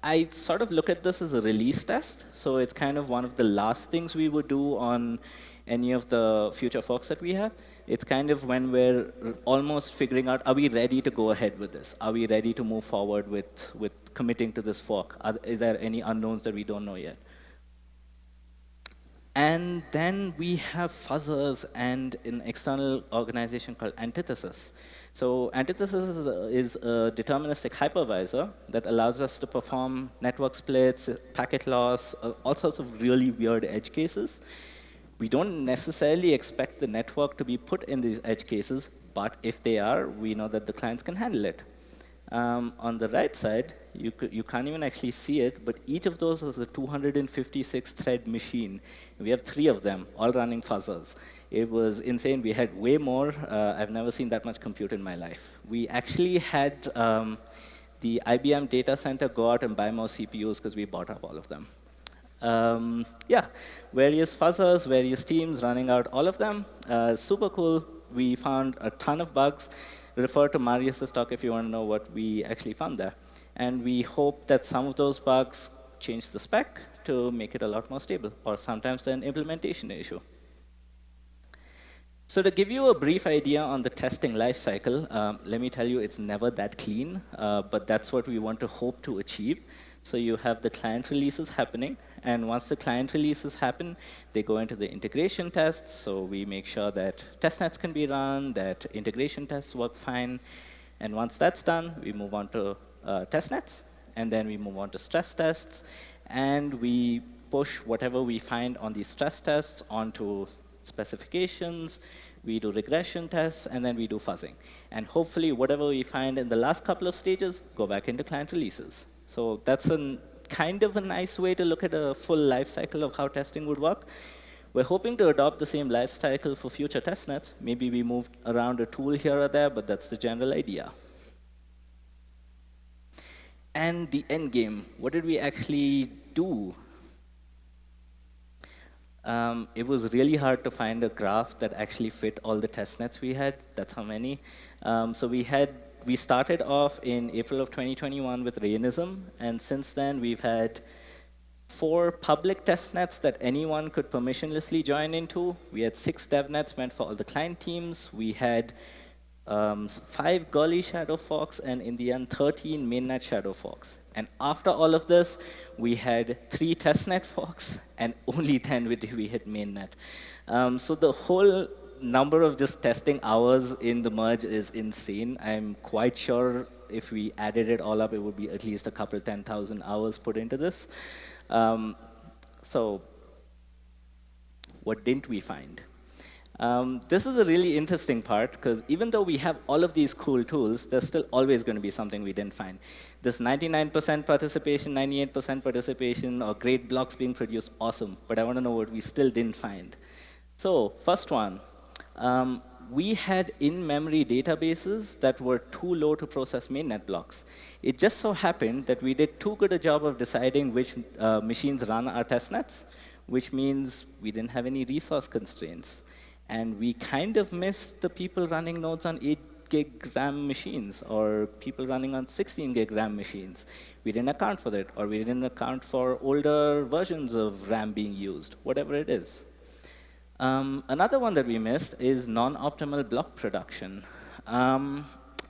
I sort of look at this as a release test, so it's kind of one of the last things we would do on any of the future forks that we have. It's kind of when we're almost figuring out, are we ready to go ahead with this? Are we ready to move forward with committing to this fork? Is there any unknowns that we don't know yet? And then we have fuzzers and an external organization called Antithesis. So Antithesis is a deterministic hypervisor that allows us to perform network splits, packet loss, all sorts of really weird edge cases. We don't necessarily expect the network to be put in these edge cases, but if they are, we know that the clients can handle it. On the right side, you can't even actually see it, but each of those is a 256 thread machine. We have 3 of them, all running fuzzers. It was insane. We had way more. I've never seen that much compute in my life. We actually had the IBM data center go out and buy more CPUs because we bought up all of them. Yeah, various fuzzers, various teams running out all of them. Super cool. We found a ton of bugs. Refer to Marius's talk if you want to know what we actually found there. And we hope that some of those bugs change the spec to make it a lot more stable, or sometimes an implementation issue. So to give you a brief idea on the testing lifecycle, let me tell you it's never that clean, but that's what we want to hope to achieve. So you have the client releases happening, and once the client releases happen, they go into the integration tests. So we make sure that testnets can be run, that integration tests work fine. And once that's done, we move on to testnets, and then we move on to stress tests, and we push whatever we find on these stress tests onto specifications. We do regression tests, and then we do fuzzing. And hopefully, whatever we find in the last couple of stages, go back into client releases. So that's kind of a nice way to look at a full life cycle of how testing would work. We're hoping to adopt the same life cycle for future testnets. Maybe we moved around a tool here or there, but that's the general idea. And the end game, what did we actually do? It was really hard to find a graph that actually fit all the testnets we had. That's how many. So we started off in April of 2021 with Rainism, and since then we've had 4 public testnets that anyone could permissionlessly join into. We had 6 devnets meant for all the client teams. We had 5 Gully shadow forks, and in the end 13 mainnet shadow forks. And after all of this, we had 3 testnet forks, and only then did we hit mainnet. So the whole number of just testing hours in the merge is insane. I'm quite sure if we added it all up, it would be at least a couple 10,000 hours put into this. So what didn't we find? This is a really interesting part, because even though we have all of these cool tools, there's still always going to be something we didn't find. This 99% participation, 98% participation, or great blocks being produced, awesome. But I want to know what we still didn't find. So first one, we had in-memory databases that were too low to process mainnet blocks. It just so happened that we did too good a job of deciding which machines run our testnets, which means we didn't have any resource constraints. And we kind of missed the people running nodes on 8 gig RAM machines, or people running on 16 gig RAM machines. We didn't account for it, or we didn't account for older versions of RAM being used, whatever it is. Another one that we missed is non-optimal block production.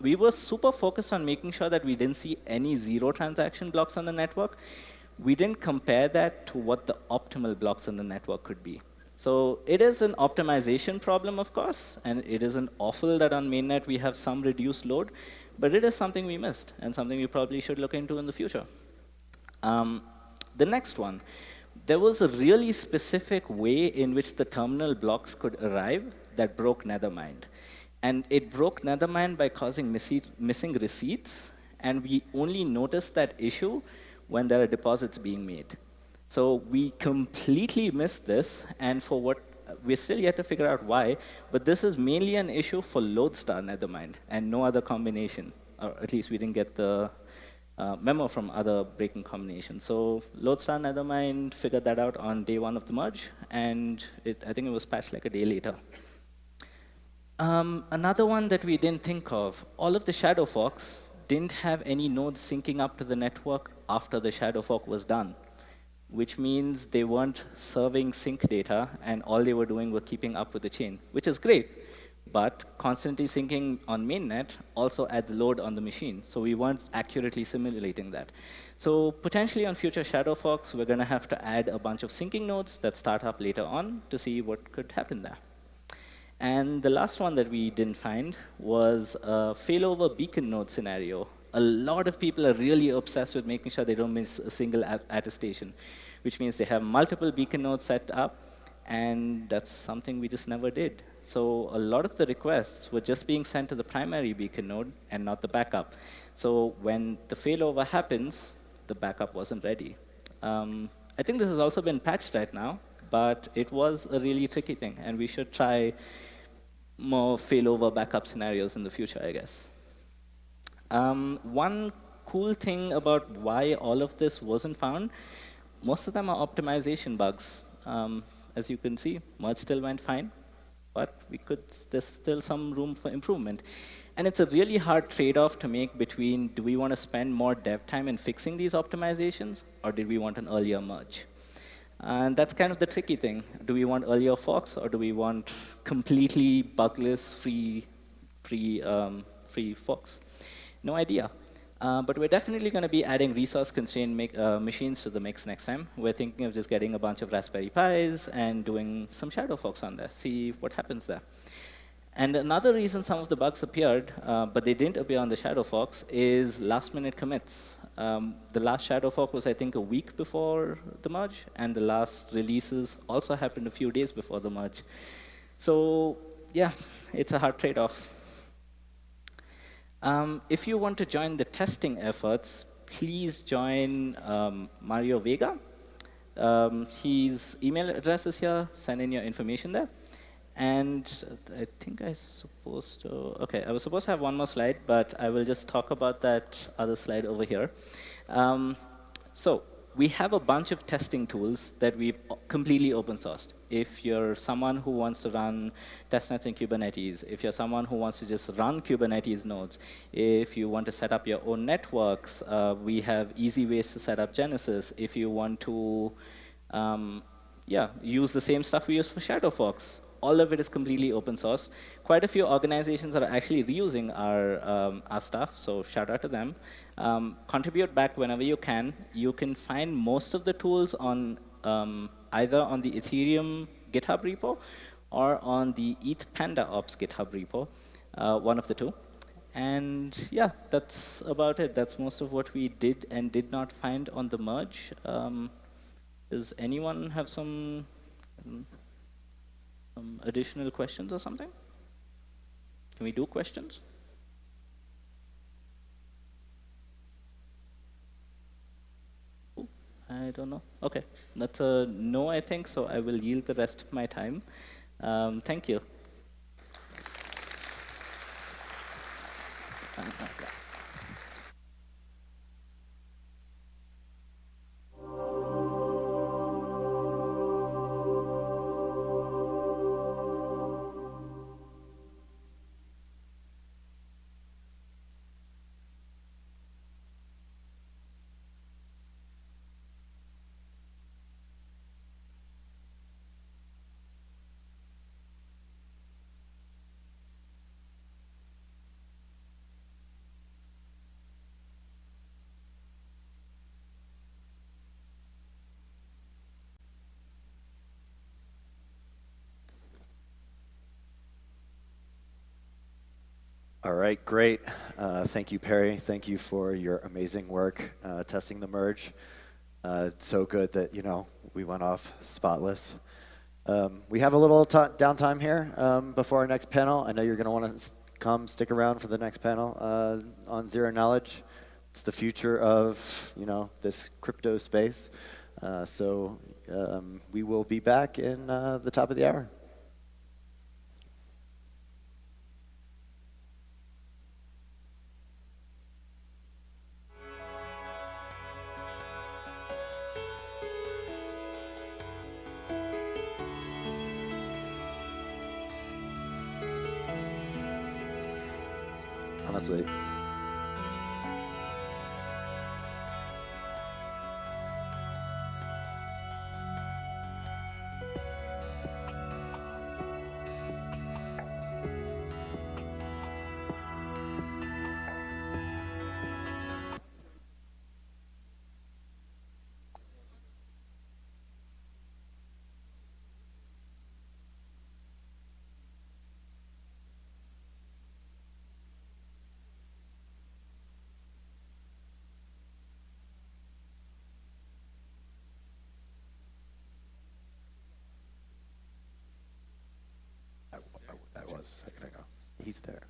We were super focused on making sure that we didn't see any 0 transaction blocks on the network. We didn't compare that to what the optimal blocks on the network could be. So it is an optimization problem, of course, and it isn't awful that on mainnet we have some reduced load, but it is something we missed, and something we probably should look into in the future. The next one. There was a really specific way in which the terminal blocks could arrive that broke Nethermind. And it broke Nethermind by causing missing receipts, and we only noticed that issue when there are deposits being made. So we completely missed this, and for what We're still yet to figure out why, but this is mainly an issue for Lodestar Nethermind and no other combination, or at least we didn't get the memo from other breaking combinations. So Lodestar Nethermind figured that out on day 1 of the merge, and I think it was patched like a day later. Another one that we didn't think of, all of the shadow forks didn't have any nodes syncing up to the network after the shadow fork was done, which means they weren't serving sync data, and all they were doing were keeping up with the chain, which is great. But constantly syncing on mainnet also adds load on the machine, so we weren't accurately simulating that. So potentially on future shadow forks, we're going to have to add a bunch of syncing nodes that start up later on to see what could happen there. And the last one that we didn't find was a failover beacon node scenario. A lot of people are really obsessed with making sure they don't miss a single attestation, which means they have multiple beacon nodes set up, and that's something we just never did. So a lot of the requests were just being sent to the primary beacon node and not the backup. So when the failover happens, the backup wasn't ready. I think this has also been patched right now, but it was a really tricky thing, and we should try more failover backup scenarios in the future, I guess. One cool thing about why all of this wasn't found, most of them are optimization bugs. As you can see, merge still went fine, but there's still some room for improvement. And it's a really hard trade-off to make between, do we want to spend more dev time in fixing these optimizations, or did we want an earlier merge? And that's kind of the tricky thing. Do we want earlier forks, or do we want completely bugless, free forks? No idea. But we're definitely going to be adding resource-constrained machines to the mix next time. We're thinking of just getting a bunch of Raspberry Pis and doing some shadow forks on there, see what happens there. And another reason some of the bugs appeared, but they didn't appear on the shadow forks, is last-minute commits. The last shadow fork was, I think, a week before the merge, and the last releases also happened a few days before the merge. So yeah, it's a hard trade-off. If you want to join the testing efforts, please join Mario Vega. His email address is here. Send in your information there. And I think I was supposed to have one more slide, but I will just talk about that other slide over here. So we have a bunch of testing tools that we've completely open sourced. If you're someone who wants to run testnets in Kubernetes, if you're someone who wants to just run Kubernetes nodes, if you want to set up your own networks, we have easy ways to set up Genesis. If you want to use the same stuff we use for shadow forks, all of it is completely open source. Quite a few organizations are actually reusing our stuff, so shout out to them. Contribute back whenever you can. You can find most of the tools on either on the Ethereum GitHub repo or on the ETH Panda Ops GitHub repo, one of the two. And yeah, that's about it. That's most of what we did and did not find on the merge. Does anyone have some additional questions or something? Can we do questions? I don't know. OK, that's a no, I think, so I will yield the rest of my time. Thank you. All right, great. Thank you, Perry. Thank you for your amazing work testing the merge. It's so good that, we went off spotless. We have a little downtime here before our next panel. I know you're going to want to stick around for the next panel on zero knowledge. It's the future of, this crypto space. So we will be back in the top of the hour. Leslie. That was a second ago. He's there.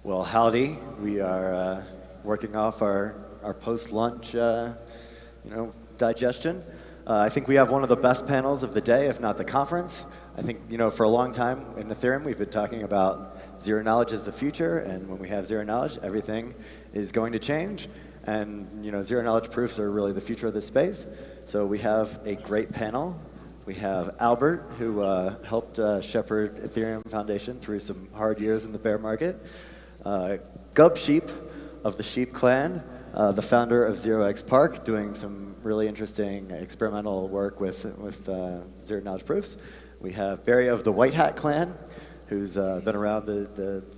Well, howdy. We are working off our post-lunch, digestion. I think we have one of the best panels of the day, if not the conference. I think, for a long time in Ethereum, we've been talking about zero knowledge is the future, and when we have zero knowledge, everything is going to change. And, zero knowledge proofs are really the future of this space. So we have a great panel. We have Albert, who helped shepherd Ethereum Foundation through some hard years in the bear market. Gubsheep of the Sheep Clan, the founder of 0x Park, doing some really interesting experimental work with zero knowledge proofs. We have Barry of the White Hat Clan, who's been around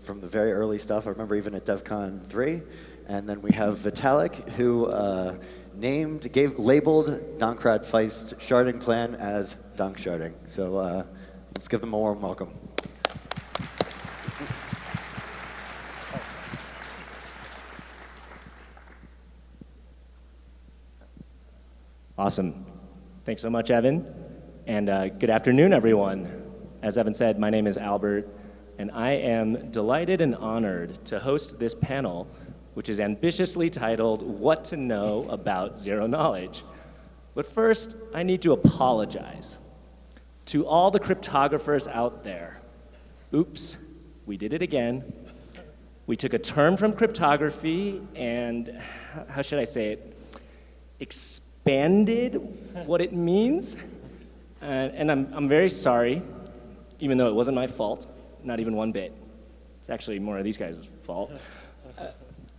from the very early stuff. I remember even at Devcon VI. And then we have Vitalik, who labeled Danksharding Clan as Danksharding. So let's give them a warm welcome. Awesome. Thanks so much, Evan. And good afternoon, everyone. As Evan said, my name is Albert, and I am delighted and honored to host this panel, which is ambitiously titled, What to Know About Zero Knowledge. But first, I need to apologize to all the cryptographers out there. Oops, we did it again. We took a term from cryptography and, how should I say it, expanded what it means. And I'm very sorry, even though it wasn't my fault, not even one bit. It's actually more of these guys' fault.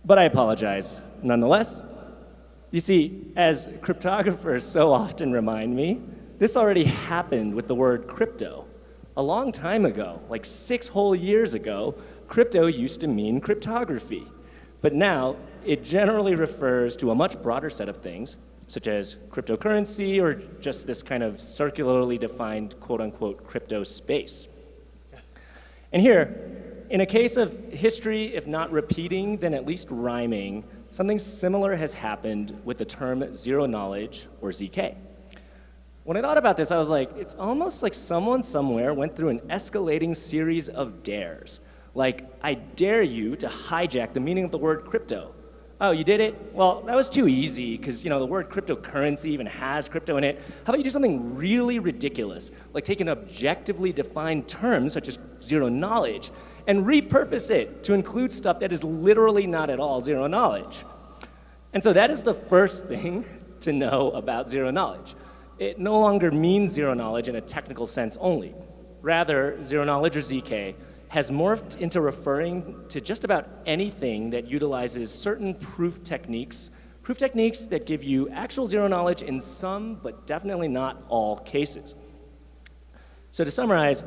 But I apologize nonetheless. You see, as cryptographers so often remind me, this already happened with the word crypto. A long time ago, like 6 whole years ago, crypto used to mean cryptography. But now, it generally refers to a much broader set of things, such as cryptocurrency or just this kind of circularly defined quote-unquote crypto space. And here, in a case of history, if not repeating, then at least rhyming, something similar has happened with the term zero knowledge, or ZK. When I thought about this, I was like, it's almost like someone somewhere went through an escalating series of dares. Like, I dare you to hijack the meaning of the word crypto. Oh, you did it? Well, that was too easy, because the word cryptocurrency even has crypto in it. How about you do something really ridiculous, like take an objectively defined term, such as zero knowledge, and repurpose it to include stuff that is literally not at all zero knowledge. And so that is the first thing to know about zero knowledge. It no longer means zero knowledge in a technical sense only. Rather, zero knowledge, or ZK, has morphed into referring to just about anything that utilizes certain proof techniques that give you actual zero knowledge in some, but definitely not all cases. So to summarize,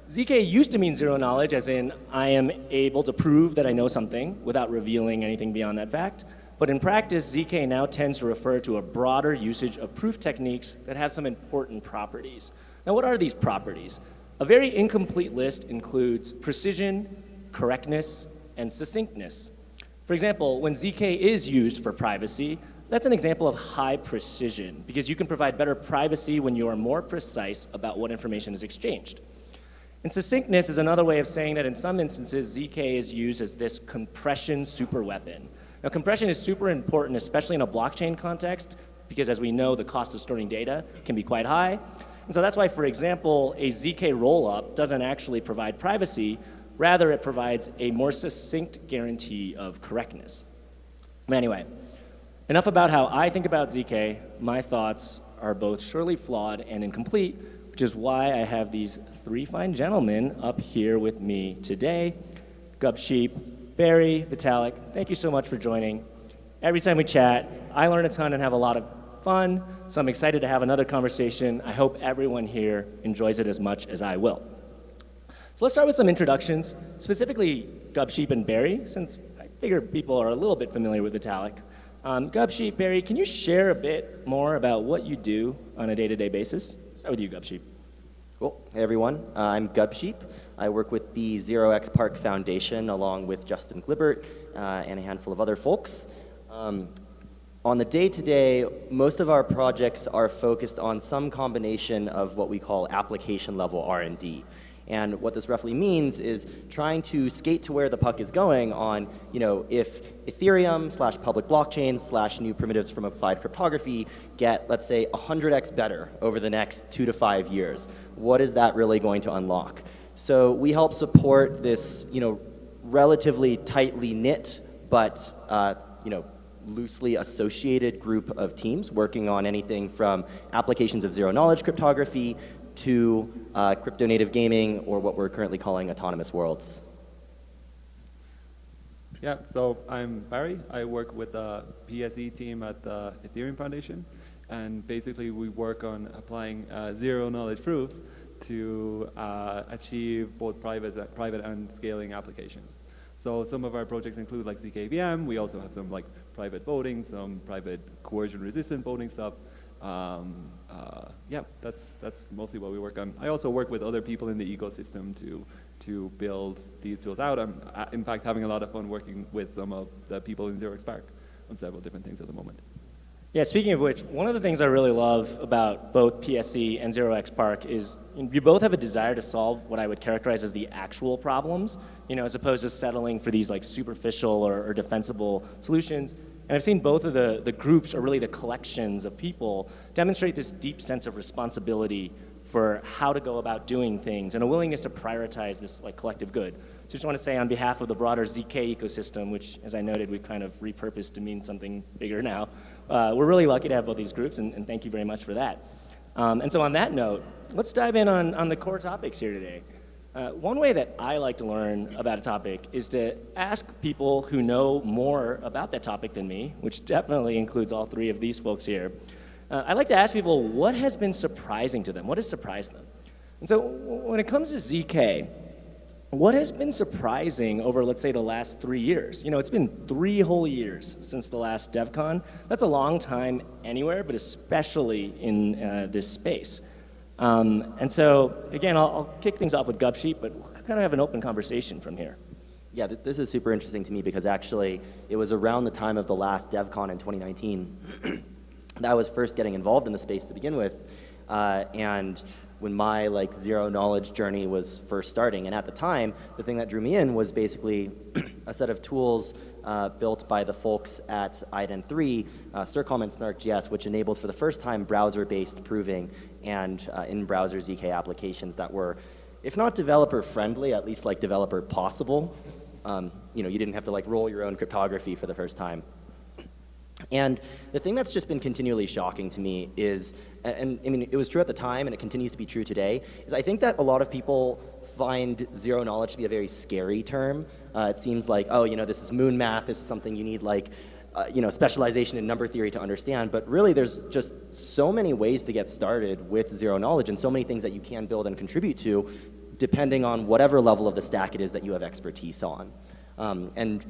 ZK used to mean zero knowledge, as in I am able to prove that I know something without revealing anything beyond that fact. But in practice, ZK now tends to refer to a broader usage of proof techniques that have some important properties. Now, what are these properties? A very incomplete list includes precision, correctness, and succinctness. For example, when ZK is used for privacy, that's an example of high precision, because you can provide better privacy when you are more precise about what information is exchanged. And succinctness is another way of saying that in some instances, ZK is used as this compression superweapon. Now, compression is super important, especially in a blockchain context, because as we know, the cost of storing data can be quite high. And so that's why, for example, a ZK rollup doesn't actually provide privacy. Rather, it provides a more succinct guarantee of correctness. But anyway, enough about how I think about ZK. My thoughts are both surely flawed and incomplete, which is why I have these 3 fine gentlemen up here with me today. Gubsheep, Barry, Vitalik, thank you so much for joining. Every time we chat, I learn a ton and have a lot of fun, so I'm excited to have another conversation. I hope everyone here enjoys it as much as I will. So let's start with some introductions, specifically Gubsheep and Barry, since I figure people are a little bit familiar with Vitalik. Gubsheep, Barry, can you share a bit more about what you do on a day-to-day basis? Start with you, Gubsheep. Cool. Hey, everyone. I'm Gubsheep. I work with the 0x Park Foundation along with Justin Glibert and a handful of other folks. On the day-to-day, most of our projects are focused on some combination of what we call application-level R&D. And what this roughly means is trying to skate to where the puck is going on, if Ethereum / public blockchains / new primitives from applied cryptography get, let's say, 100x better over the next 2 to 5 years, what is that really going to unlock? So we help support this, relatively tightly knit, but, loosely associated group of teams working on anything from applications of zero-knowledge cryptography to crypto-native gaming, or what we're currently calling autonomous worlds. Yeah, so I'm Barry. I work with the PSE team at the Ethereum Foundation, and basically we work on applying zero-knowledge proofs to achieve both private and scaling applications. So some of our projects include like zkVM. We also have some like private voting, some private coercion-resistant voting stuff. Yeah, that's mostly what we work on. I also work with other people in the ecosystem to build these tools out. I'm, in fact, having a lot of fun working with some of the people in 0x Park on several different things at the moment. Yeah, speaking of which, one of the things I really love about both PSE and 0x Park is you both have a desire to solve what I would characterize as the actual problems, as opposed to settling for these like superficial or defensible solutions. And I've seen both of the groups, or really the collections of people, demonstrate this deep sense of responsibility for how to go about doing things and a willingness to prioritize this like collective good. So just want to say on behalf of the broader ZK ecosystem, which as I noted, we've kind of repurposed to mean something bigger now, we're really lucky to have both these groups, and thank you very much for that. And so on that note, let's dive in on the core topics here today. One way that I like to learn about a topic is to ask people who know more about that topic than me, which definitely includes all three of these folks here. I like to ask people what has been surprising to them, what has surprised them. And so when it comes to ZK, what has been surprising over, let's say, the last 3 years? It's been 3 whole years since the last DevCon. That's a long time anywhere, but especially in this space. And so, again, I'll kick things off with Gubsheep, but we'll kind of have an open conversation from here. Yeah, this is super interesting to me because actually it was around the time of the last DevCon in 2019 that I was first getting involved in the space to begin with. And when my zero knowledge journey was first starting. And at the time, the thing that drew me in was basically a set of tools built by the folks at IDEN3, Circom and SnarkJS, which enabled for the first time browser-based proving and in-browser ZK applications that were, if not developer-friendly, at least developer possible. You didn't have to roll your own cryptography for the first time. And the thing that's just been continually shocking to me is, and I mean, it was true at the time and it continues to be true today, is I think that a lot of people find zero knowledge to be a very scary term. It seems like, oh, this is moon math, this is something you need specialization in number theory to understand, but really there's just so many ways to get started with zero knowledge and so many things that you can build and contribute to depending on whatever level of the stack it is that you have expertise on. And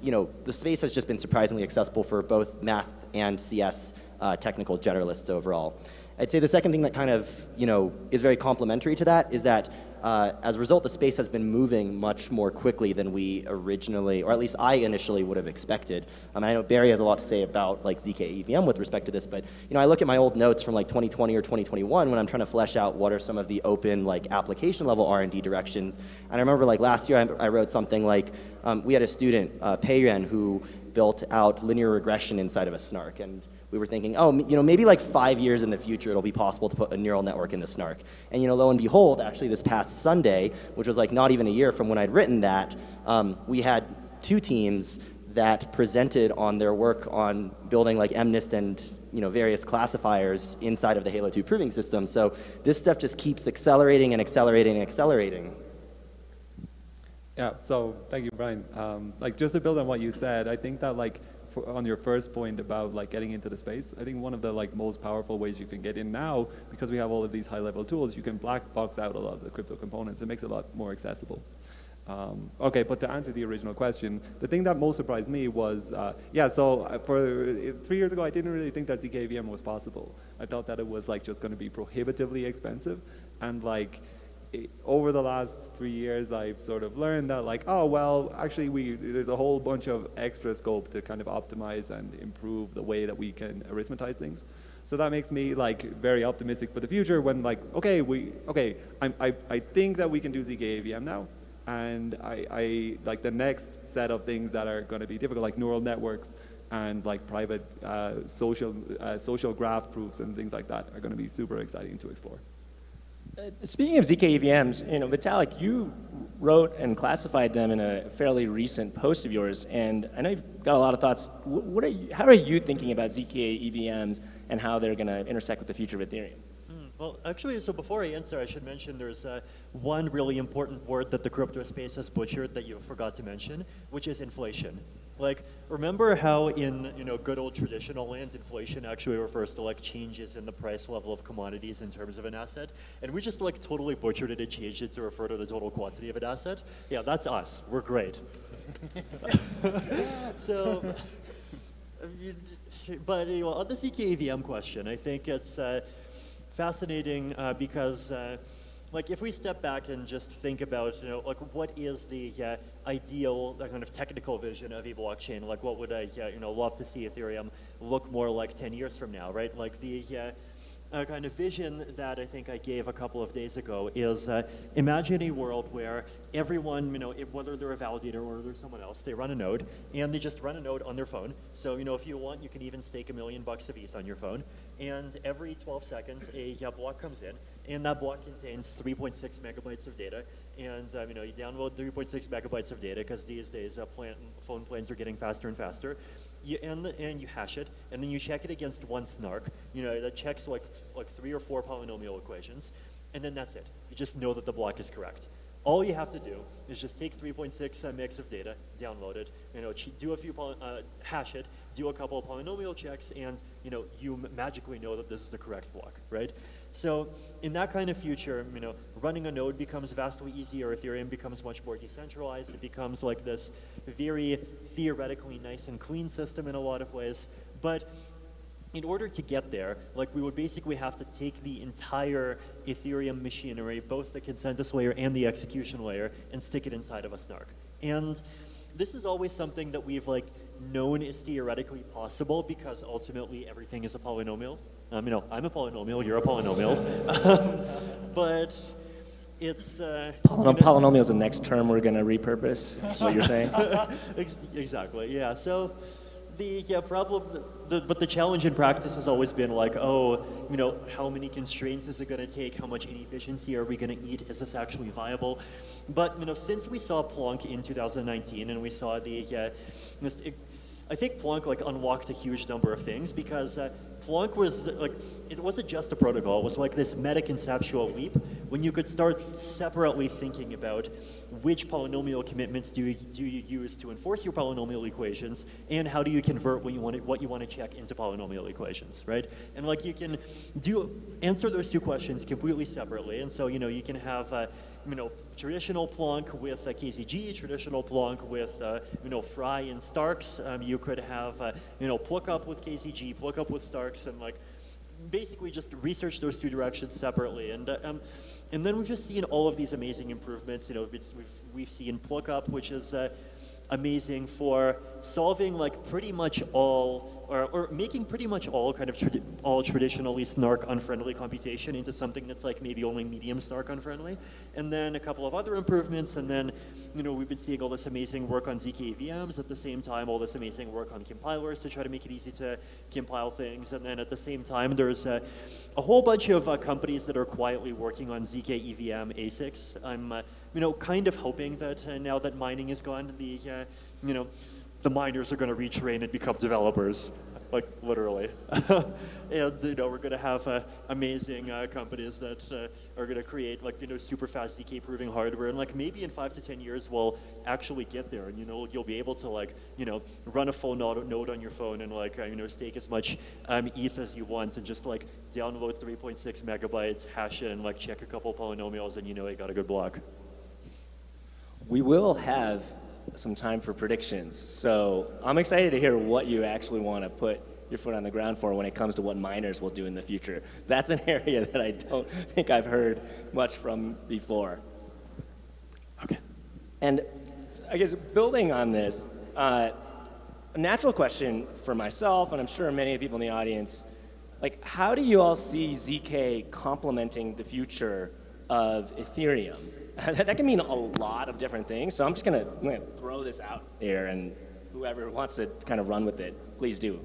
the space has just been surprisingly accessible for both math and CS technical generalists overall. I'd say the second thing that kind of is very complementary to that is that as a result, the space has been moving much more quickly than we originally, or at least I initially would have expected. I know Barry has a lot to say about ZK EVM with respect to this, but I look at my old notes from 2020 or 2021 when I'm trying to flesh out what are some of the open application level R&D directions. And I remember last year I wrote something we had a student, Peiren, who built out linear regression inside of a snark. And we were thinking, oh, maybe 5 years in the future it'll be possible to put a neural network in the snark. And lo and behold, actually this past Sunday, which was not even a year from when I'd written that, we had 2 teams that presented on their work on building MNIST and various classifiers inside of the Halo 2 proving system. So this stuff just keeps accelerating and accelerating and accelerating. Yeah, so thank you, Brian. Just to build on what you said, I think that on your first point about getting into the space, I think one of the most powerful ways you can get in now, because we have all of these high-level tools, you can black box out a lot of the crypto components. It makes it a lot more accessible. Okay, but to answer the original question, the thing that most surprised me was, for 3 years ago, I didn't really think that zkVM was possible. I thought that it was just going to be prohibitively expensive, and over the last 3 years, I've sort of learned that oh, well, actually there's a whole bunch of extra scope to kind of optimize and improve the way that we can arithmetize things. So that makes me like very optimistic for the future when like, I think that we can do ZK AVM now. And I like the next set of things that are going to be difficult, like neural networks and like private social graph proofs and things like that are going to be super exciting to explore. Speaking of ZK EVMs, Vitalik, you wrote and classified them in a fairly recent post of yours, and I know you've got a lot of thoughts. How are you thinking about ZK EVMs and how they're going to intersect with the future of Ethereum? Well, actually, so before I answer, I should mention there's one really important word that the crypto space has butchered that you forgot to mention, which is inflation. Like, remember how in good old traditional lands, inflation actually refers to like changes in the price level of commodities in terms of an asset, and we just like totally butchered it and changed it to refer to the total quantity of an asset. Yeah, that's us. We're great. So, but anyway, on the ZK AVM question, I think it's fascinating because like if we step back and just think about like what is the ideal kind of technical vision of a blockchain, like what would I love to see Ethereum look more like 10 years from now, right? Like the kind of vision that I think I gave a couple of days ago is imagine a world where everyone, whether they're a validator or they're someone else, they run a node and they just run a node on their phone. So if you want, you can even stake $1 million of ETH on your phone, and every 12 seconds a block comes in, and that block contains 3.6 megabytes of data, and you download 3.6 megabytes of data because these days phone plans are getting faster and faster. And you hash it, and then you check it against one snark, that checks like 3 or 4 polynomial equations, and then that's it. You just know that the block is correct. All you have to do is just take 3.6 megs of data, download it, do a few hash it, do a couple of polynomial checks, and you magically know that this is the correct block, right? So in that kind of future, running a node becomes vastly easier. Ethereum becomes much more decentralized. It becomes like this very theoretically nice and clean system in a lot of ways. But in order to get there, like we would basically have to take the entire Ethereum machinery, both the consensus layer and the execution layer, and stick it inside of a snark. And this is always something that we've like known is theoretically possible because ultimately everything is a polynomial. I'm a polynomial, you're a polynomial. But it's... Polynomial is the next term we're going to repurpose, is what you're saying? Exactly, yeah. So the problem, but the challenge in practice has always been like, how many constraints is it going to take? How much inefficiency are we going to eat? Is this actually viable? But since we saw Plonk in 2019 and we saw I think Plonk like unlocked a huge number of things because Plonk was like, it wasn't just a protocol, it was like this meta-conceptual leap when you could start separately thinking about which polynomial commitments do you use to enforce your polynomial equations, and how do you convert what you want to check into polynomial equations, right? And like you can answer those two questions completely separately, and so you can have traditional Plonk with KZG, traditional Plonk with Fry and Starks. You could have Pluckup with KZG, Pluckup with Starks, and like basically just research those two directions separately. And then we've just seen all of these amazing improvements. We've seen Pluckup, which is amazing for solving like pretty much all, or making pretty much all kind of all traditionally snark unfriendly computation into something that's like maybe only medium snark unfriendly. And then a couple of other improvements, and then we've been seeing all this amazing work on ZK VMs, at the same time all this amazing work on compilers to try to make it easy to compile things. And then at the same time there's a whole bunch of companies that are quietly working on ZK EVM ASICs. I'm kind of hoping that now that mining is gone, the miners are going to retrain and become developers, like literally. And we're going to have amazing companies that are going to create like super fast ZK proving hardware, and like maybe in 5 to 10 years we'll actually get there, and you'll be able to like run a full node on your phone and like stake as much ETH as you want, and just like download 3.6 megabytes, hash it, and like check a couple polynomials, and you got a good block. We will have some time for predictions, so I'm excited to hear what you actually want to put your foot on the ground for when it comes to what miners will do in the future. That's an area that I don't think I've heard much from before. Okay. And I guess building on this, a natural question for myself, and I'm sure many of the people in the audience, Like, how do you all see ZK complementing the future of Ethereum? That can mean a lot of different things, so I'm gonna throw this out there, and whoever wants to kind of run with it, please do.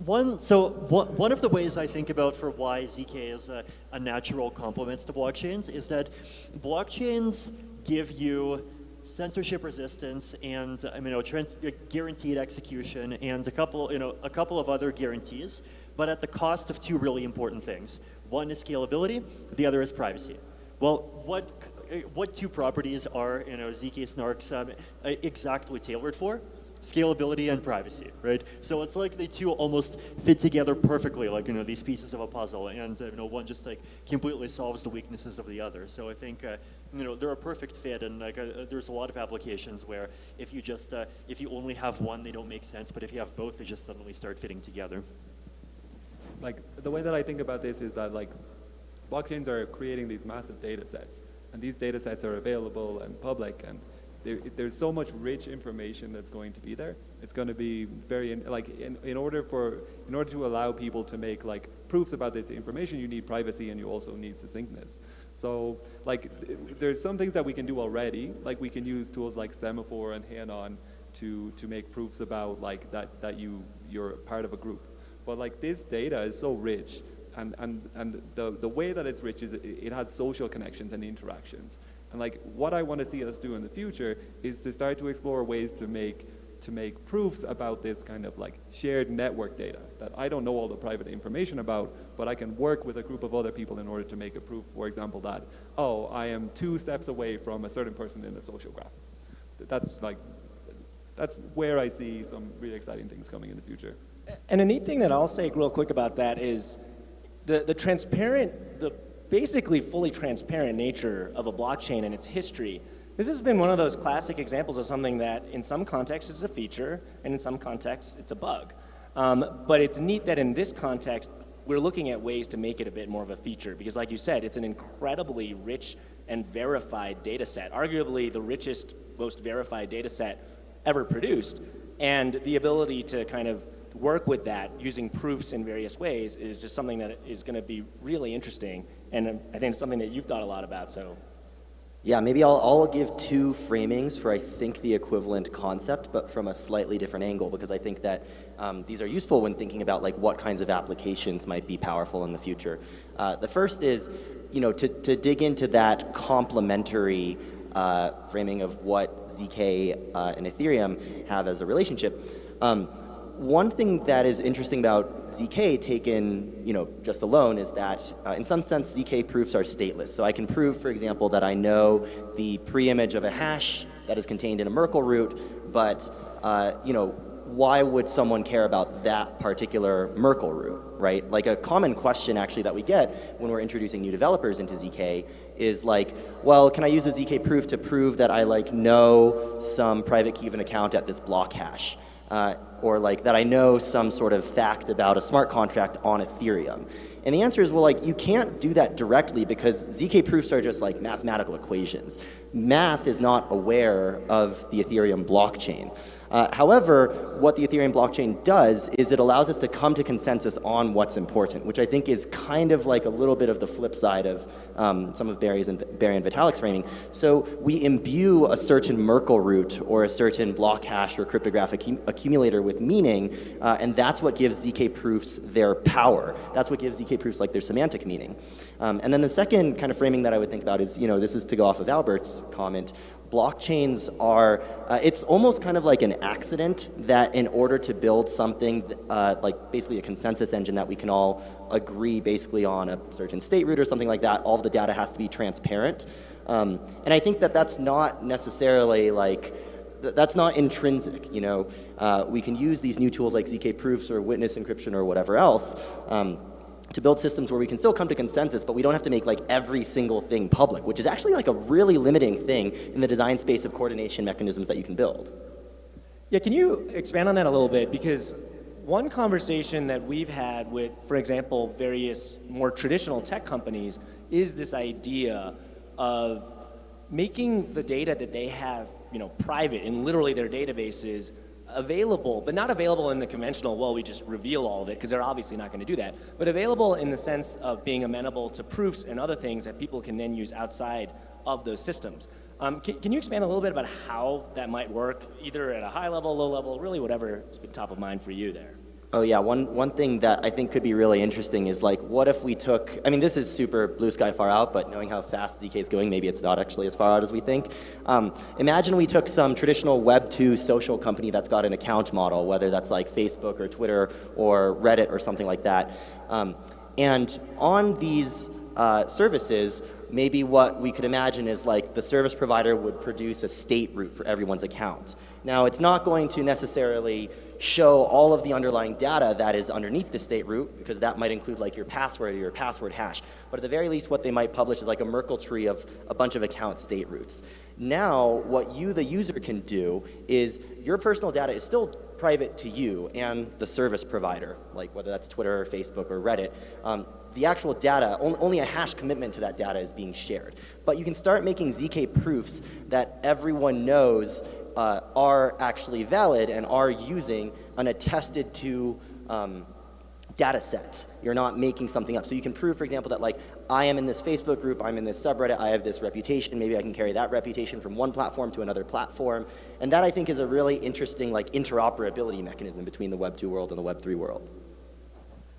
One of the ways I think about for why ZK is a natural complement to blockchains is that blockchains give you censorship resistance and guaranteed execution and a couple of other guarantees, but at the cost of two really important things. One is scalability, the other is privacy. Well, what two properties are ZK snarks exactly tailored for? Scalability and privacy, right? So it's like the two almost fit together perfectly, like these pieces of a puzzle, and one just like completely solves the weaknesses of the other. So I think they're a perfect fit, and there's a lot of applications where if you only have one, they don't make sense, but if you have both, they just suddenly start fitting together. Like the way that I think about this is that like blockchains are creating these massive data sets, and these data sets are available and public, and there's so much rich information that's going to be there. It's going to be very in order to allow people to make like proofs about this information, you need privacy and you also need succinctness. So like there's some things that we can do already, like we can use tools like Semaphore and Hanon to make proofs about like that you're part of a group. But like this data is so rich, and the way that it's rich is it has social connections and interactions. And like what I want to see us do in the future is to start to explore ways to make proofs about this kind of like shared network data that I don't know all the private information about, but I can work with a group of other people in order to make a proof, for example, that, oh, I am 2 steps away from a certain person in the social graph. That's where I see some really exciting things coming in the future. And a neat thing that I'll say real quick about that is the basically fully transparent nature of a blockchain and its history. This has been one of those classic examples of something that in some contexts is a feature and in some contexts it's a bug. But it's neat that in this context we're looking at ways to make it a bit more of a feature because like you said, it's an incredibly rich and verified data set, arguably the richest, most verified data set ever produced. And the ability to kind of work with that using proofs in various ways is just something that is going to be really interesting, and I think it's something that you've thought a lot about. So yeah, maybe I'll give 2 framings for I think the equivalent concept, but from a slightly different angle, because I think that these are useful when thinking about like what kinds of applications might be powerful in the future. The first is to dig into that complementary framing of what ZK and Ethereum have as a relationship. One thing that is interesting about ZK taken, just alone is that in some sense ZK proofs are stateless. So I can prove, for example, that I know the pre-image of a hash that is contained in a Merkle root, but why would someone care about that particular Merkle root, right? Like a common question actually that we get when we're introducing new developers into ZK is like, well, can I use a ZK proof to prove that I know some private key of an account at this block hash? Or like that I know some sort of fact about a smart contract on Ethereum. And the answer is, well, you can't do that directly because ZK proofs are just like mathematical equations. Math is not aware of the Ethereum blockchain. However, what the Ethereum blockchain does is it allows us to come to consensus on what's important, which I think is kind of like a little bit of the flip side of some of Barry and Vitalik's framing. So we imbue a certain Merkle root or a certain block hash or cryptographic accumulator with meaning, and that's what gives ZK proofs their power. That's what gives ZK proofs their semantic meaning. And then the second kind of framing that I would think about is, this is to go off of Albert's comment, blockchains are, it's almost kind of like an accident that in order to build something like basically a consensus engine that we can all agree basically on a certain state root or something like that, all of the data has to be transparent. And I think that that's not necessarily that's not intrinsic, we can use these new tools like ZK proofs or witness encryption or whatever else to build systems where we can still come to consensus, but we don't have to make every single thing public, which is actually a really limiting thing in the design space of coordination mechanisms that you can build. Yeah, can you expand on that a little bit? Because one conversation that we've had with, for example, various more traditional tech companies is this idea of making the data that they have, private in literally their databases available, but not available in the conventional, well, we just reveal all of it, because they're obviously not going to do that, but available in the sense of being amenable to proofs and other things that people can then use outside of those systems. Can you expand a little bit about how that might work, either at a high level, low level, really whatever has been top of mind for you there? Oh yeah, one thing that I think could be really interesting is like, what if we took, I mean, this is super blue sky far out, but knowing how fast ZK is going, maybe it's not actually as far out as we think. Imagine we took some traditional Web 2 social company that's got an account model, whether that's like Facebook or Twitter or Reddit or something like that. And on these services, maybe what we could imagine is like the service provider would produce a state root for everyone's account. Now, it's not going to necessarily show all of the underlying data that is underneath the state root, because that might include like your password or your password hash. But at the very least, what they might publish is like a Merkle tree of a bunch of account state roots. Now, what you, the user, can do is your personal data is still private to you and the service provider, like whether that's Twitter or Facebook or Reddit. The actual data, only a hash commitment to that data is being shared. But you can start making ZK proofs that everyone knows are actually valid and are using an attested to data set. You're not making something up. So you can prove, for example, that like, I am in this Facebook group, I'm in this subreddit, I have this reputation, maybe I can carry that reputation from one platform to another platform. And that I think is a really interesting like interoperability mechanism between the Web 2 world and the Web 3 world.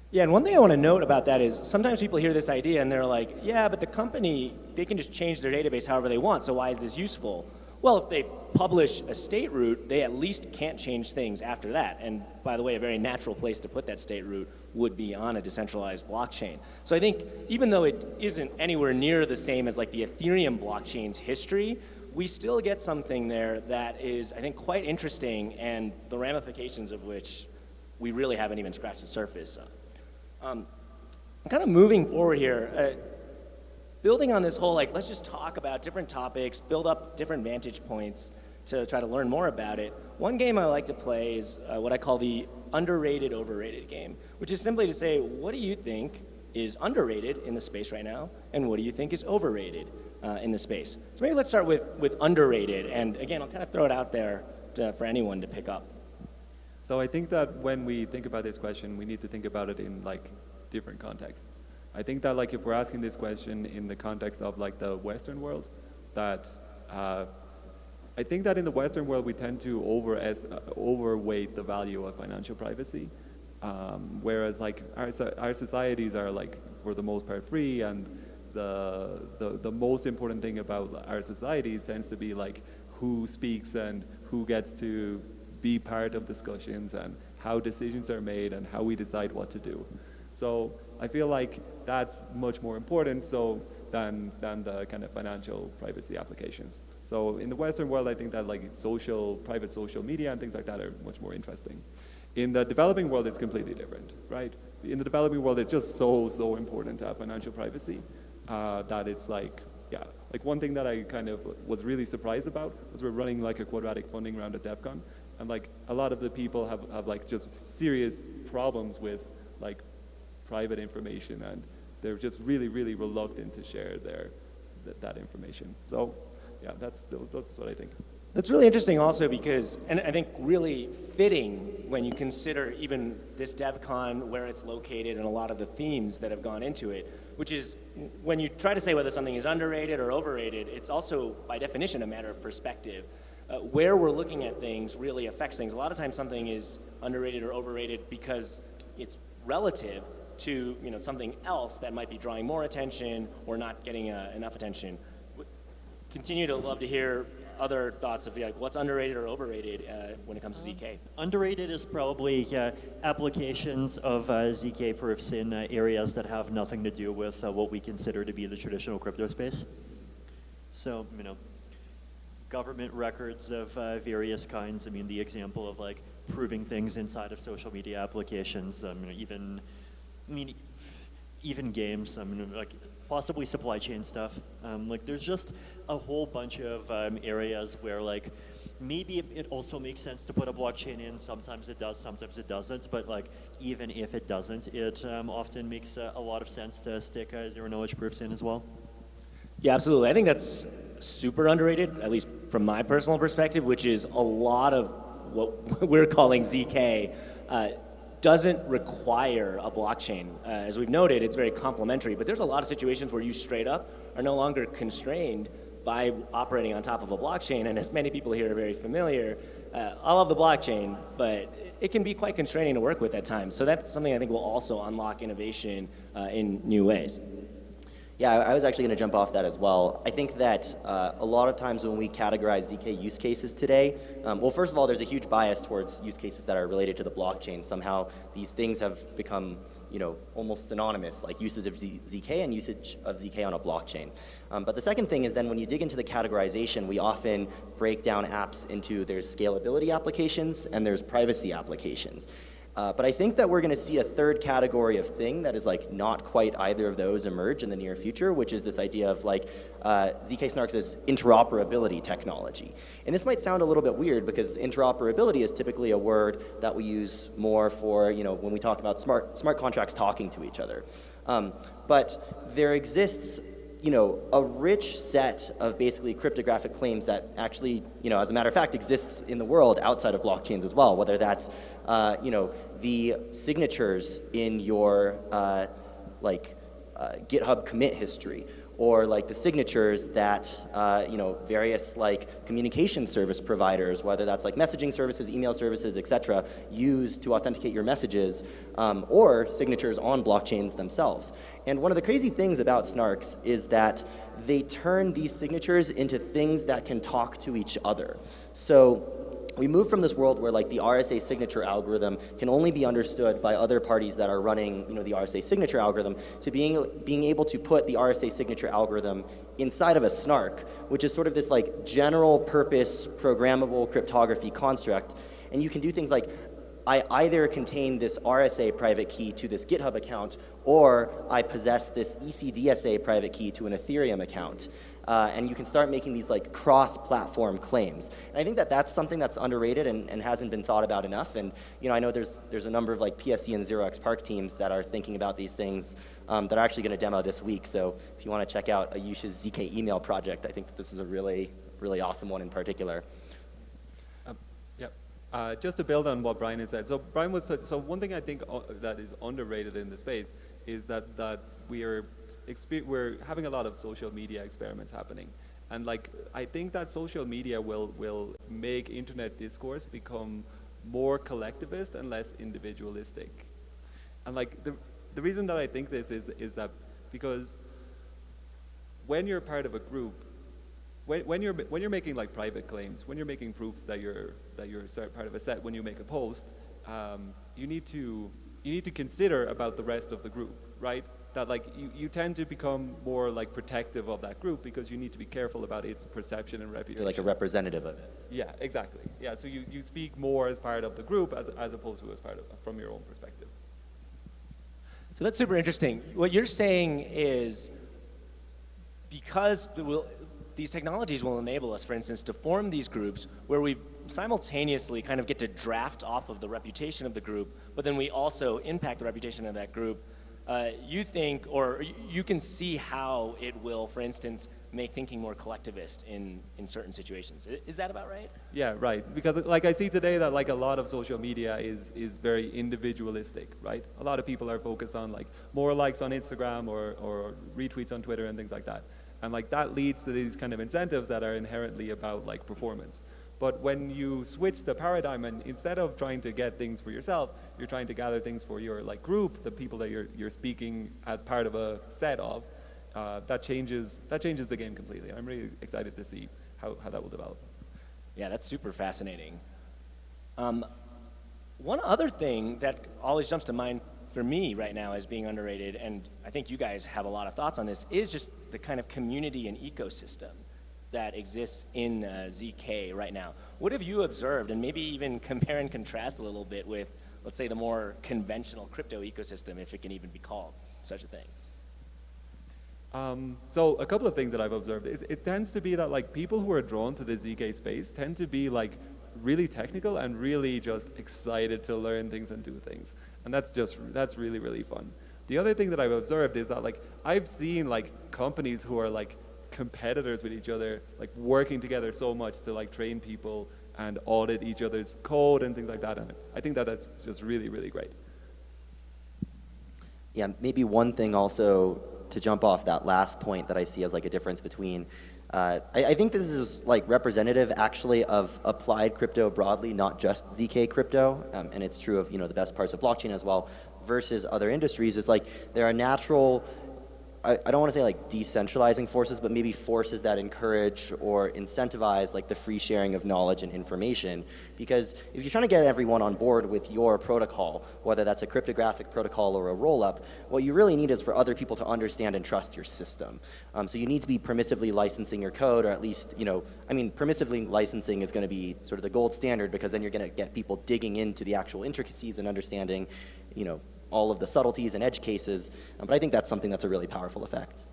Yeah, and one thing I want to note about that is sometimes people hear this idea and they're like, yeah, but the company, they can just change their database however they want, so why is this useful? Well, if they publish a state root, they at least can't change things after that. And by the way, a very natural place to put that state root would be on a decentralized blockchain. So I think even though it isn't anywhere near the same as like the Ethereum blockchain's history, we still get something there that is, I think, quite interesting, and the ramifications of which we really haven't even scratched the surface of. I'm kind of moving forward here. Building on this whole, like, let's just talk about different topics, build up different vantage points to try to learn more about it. One game I like to play is what I call the underrated, overrated game, which is simply to say, what do you think is underrated in the space right now, and what do you think is overrated in the space? So maybe let's start with underrated, and again, I'll kind of throw it out there for anyone to pick up. So I think that when we think about this question, we need to think about it in like different contexts. I think that like if we're asking this question in the context of like the Western world, that I think that in the Western world we tend to overweight the value of financial privacy, whereas like our societies are like for the most part free, and the most important thing about our societies tends to be like who speaks and who gets to be part of discussions and how decisions are made and how we decide what to do. So I feel like that's much more important than the kind of financial privacy applications. So in the Western world, I think that like private social media and things like that are much more interesting. In the developing world, it's completely different, right? In the developing world, it's just so important to have financial privacy that it's like, yeah. Like one thing that I kind of was really surprised about was we're running like a quadratic funding round at Devcon, and like a lot of the people have like just serious problems with like private information, and they're just really reluctant to share that information. So yeah, that's what I think. That's really interesting also because, and I think really fitting when you consider even this Devcon, where it's located, and a lot of the themes that have gone into it, which is when you try to say whether something is underrated or overrated, it's also by definition a matter of perspective. Where we're looking at things really affects things. A lot of times something is underrated or overrated because it's relative to something else that might be drawing more attention or not getting enough attention. Continue to love to hear other thoughts of like what's underrated or overrated when it comes to ZK. Underrated is probably applications of ZK proofs in areas that have nothing to do with what we consider to be the traditional crypto space. So, government records of various kinds. I mean, the example of like proving things inside of social media applications, even games, like possibly supply chain stuff. Like there's just a whole bunch of areas where like maybe it also makes sense to put a blockchain in. Sometimes it does, sometimes it doesn't. But like even if it doesn't, it often makes a lot of sense to stick zero knowledge proofs in as well. Yeah, absolutely. I think that's super underrated, at least from my personal perspective, which is a lot of what we're calling ZK, doesn't require a blockchain. As we've noted, it's very complementary, but there's a lot of situations where you straight up are no longer constrained by operating on top of a blockchain, and as many people here are very familiar, I love the blockchain, but it can be quite constraining to work with at times. So that's something I think will also unlock innovation in new ways. Yeah, I was actually going to jump off that as well. I think that a lot of times when we categorize ZK use cases today, well, first of all, there's a huge bias towards use cases that are related to the blockchain. Somehow these things have become, you know, almost synonymous, like usage of ZK and usage of ZK on a blockchain. But the second thing is then when you dig into the categorization, we often break down apps into there's scalability applications and there's privacy applications. But I think that we're going to see a third category of thing that is like not quite either of those emerge in the near future, which is this idea of like ZK Snarks as interoperability technology. And this might sound a little bit weird because interoperability is typically a word that we use more for, you know, when we talk about smart contracts talking to each other. But there exists, you know, a rich set of basically cryptographic claims that actually, you know, as a matter of fact, exists in the world outside of blockchains as well, whether that's, you know, the signatures in your, GitHub commit history, or like the signatures that, you know, various like communication service providers, whether that's like messaging services, email services, et cetera, use to authenticate your messages, or signatures on blockchains themselves. And one of the crazy things about Snarks is that they turn these signatures into things that can talk to each other. So we move from this world where like the RSA signature algorithm can only be understood by other parties that are running, you know, the RSA signature algorithm, to being able to put the RSA signature algorithm inside of a snark, which is sort of this like general purpose programmable cryptography construct. And you can do things like, I either contain this RSA private key to this GitHub account, or I possess this ECDSA private key to an Ethereum account. And you can start making these like cross-platform claims. And I think that that's something that's underrated and hasn't been thought about enough. And you know, I know there's a number of like PSC and 0xPark teams that are thinking about these things that are actually going to demo this week. So if you want to check out Ayush's ZK email project, I think that this is a really, really awesome one in particular. Just to build on what Brian has said. So Brian was so one thing I think that is underrated in the space is that we're having a lot of social media experiments happening, and like I think that social media will make internet discourse become more collectivist and less individualistic. And like the reason that I think this is that because when you're part of a group, when you're making like private claims, when you're making proofs that you're part of a set, when you make a post, you need to consider about the rest of the group, right? That like you tend to become more like protective of that group because you need to be careful about its perception and reputation. You're like a representative of it. Yeah, exactly. Yeah, so you speak more as part of the group as opposed to as part of from your own perspective. So that's super interesting. What you're saying is because these technologies will enable us, for instance, to form these groups where we simultaneously kind of get to draft off of the reputation of the group, but then we also impact the reputation of that group. You think, or you can see how it will, for instance, make thinking more collectivist in certain situations. Is that about right? Yeah, right. Because like I see today that like a lot of social media is very individualistic, right? A lot of people are focused on like more likes on Instagram or retweets on Twitter and things like that. And like that leads to these kind of incentives that are inherently about like performance. But when you switch the paradigm and instead of trying to get things for yourself, you're trying to gather things for your like group, the people that you're speaking as part of a set of, that changes the game completely. I'm really excited to see how that will develop. Yeah, that's super fascinating. One other thing that always jumps to mind for me right now as being underrated, and I think you guys have a lot of thoughts on this, is just the kind of community and ecosystem that exists in ZK right now. What have you observed, and maybe even compare and contrast a little bit with, let's say, the more conventional crypto ecosystem, if it can even be called such a thing? So a couple of things that I've observed is it tends to be that like people who are drawn to the ZK space tend to be like really technical and really just excited to learn things and do things. And that's really, really fun. The other thing that I've observed is that like I've seen like companies who are like competitors with each other, like working together so much to like train people and audit each other's code and things like that. And I think that that's just really, really great. Yeah, maybe one thing also to jump off that last point that I see as like a difference between, I think this is like representative actually of applied crypto broadly, not just ZK crypto, and it's true of, you know, the best parts of blockchain as well, versus other industries. Is like there are natural, I don't want to say like decentralizing forces, but maybe forces that encourage or incentivize like the free sharing of knowledge and information. Because if you're trying to get everyone on board with your protocol, whether that's a cryptographic protocol or a roll-up, what you really need is for other people to understand and trust your system. So you need to be permissively licensing your code, or at least, you know, I mean, permissively licensing is going to be sort of the gold standard, because then you're going to get people digging into the actual intricacies and understanding, you know, all of the subtleties and edge cases, but I think that's something that's a really powerful effect.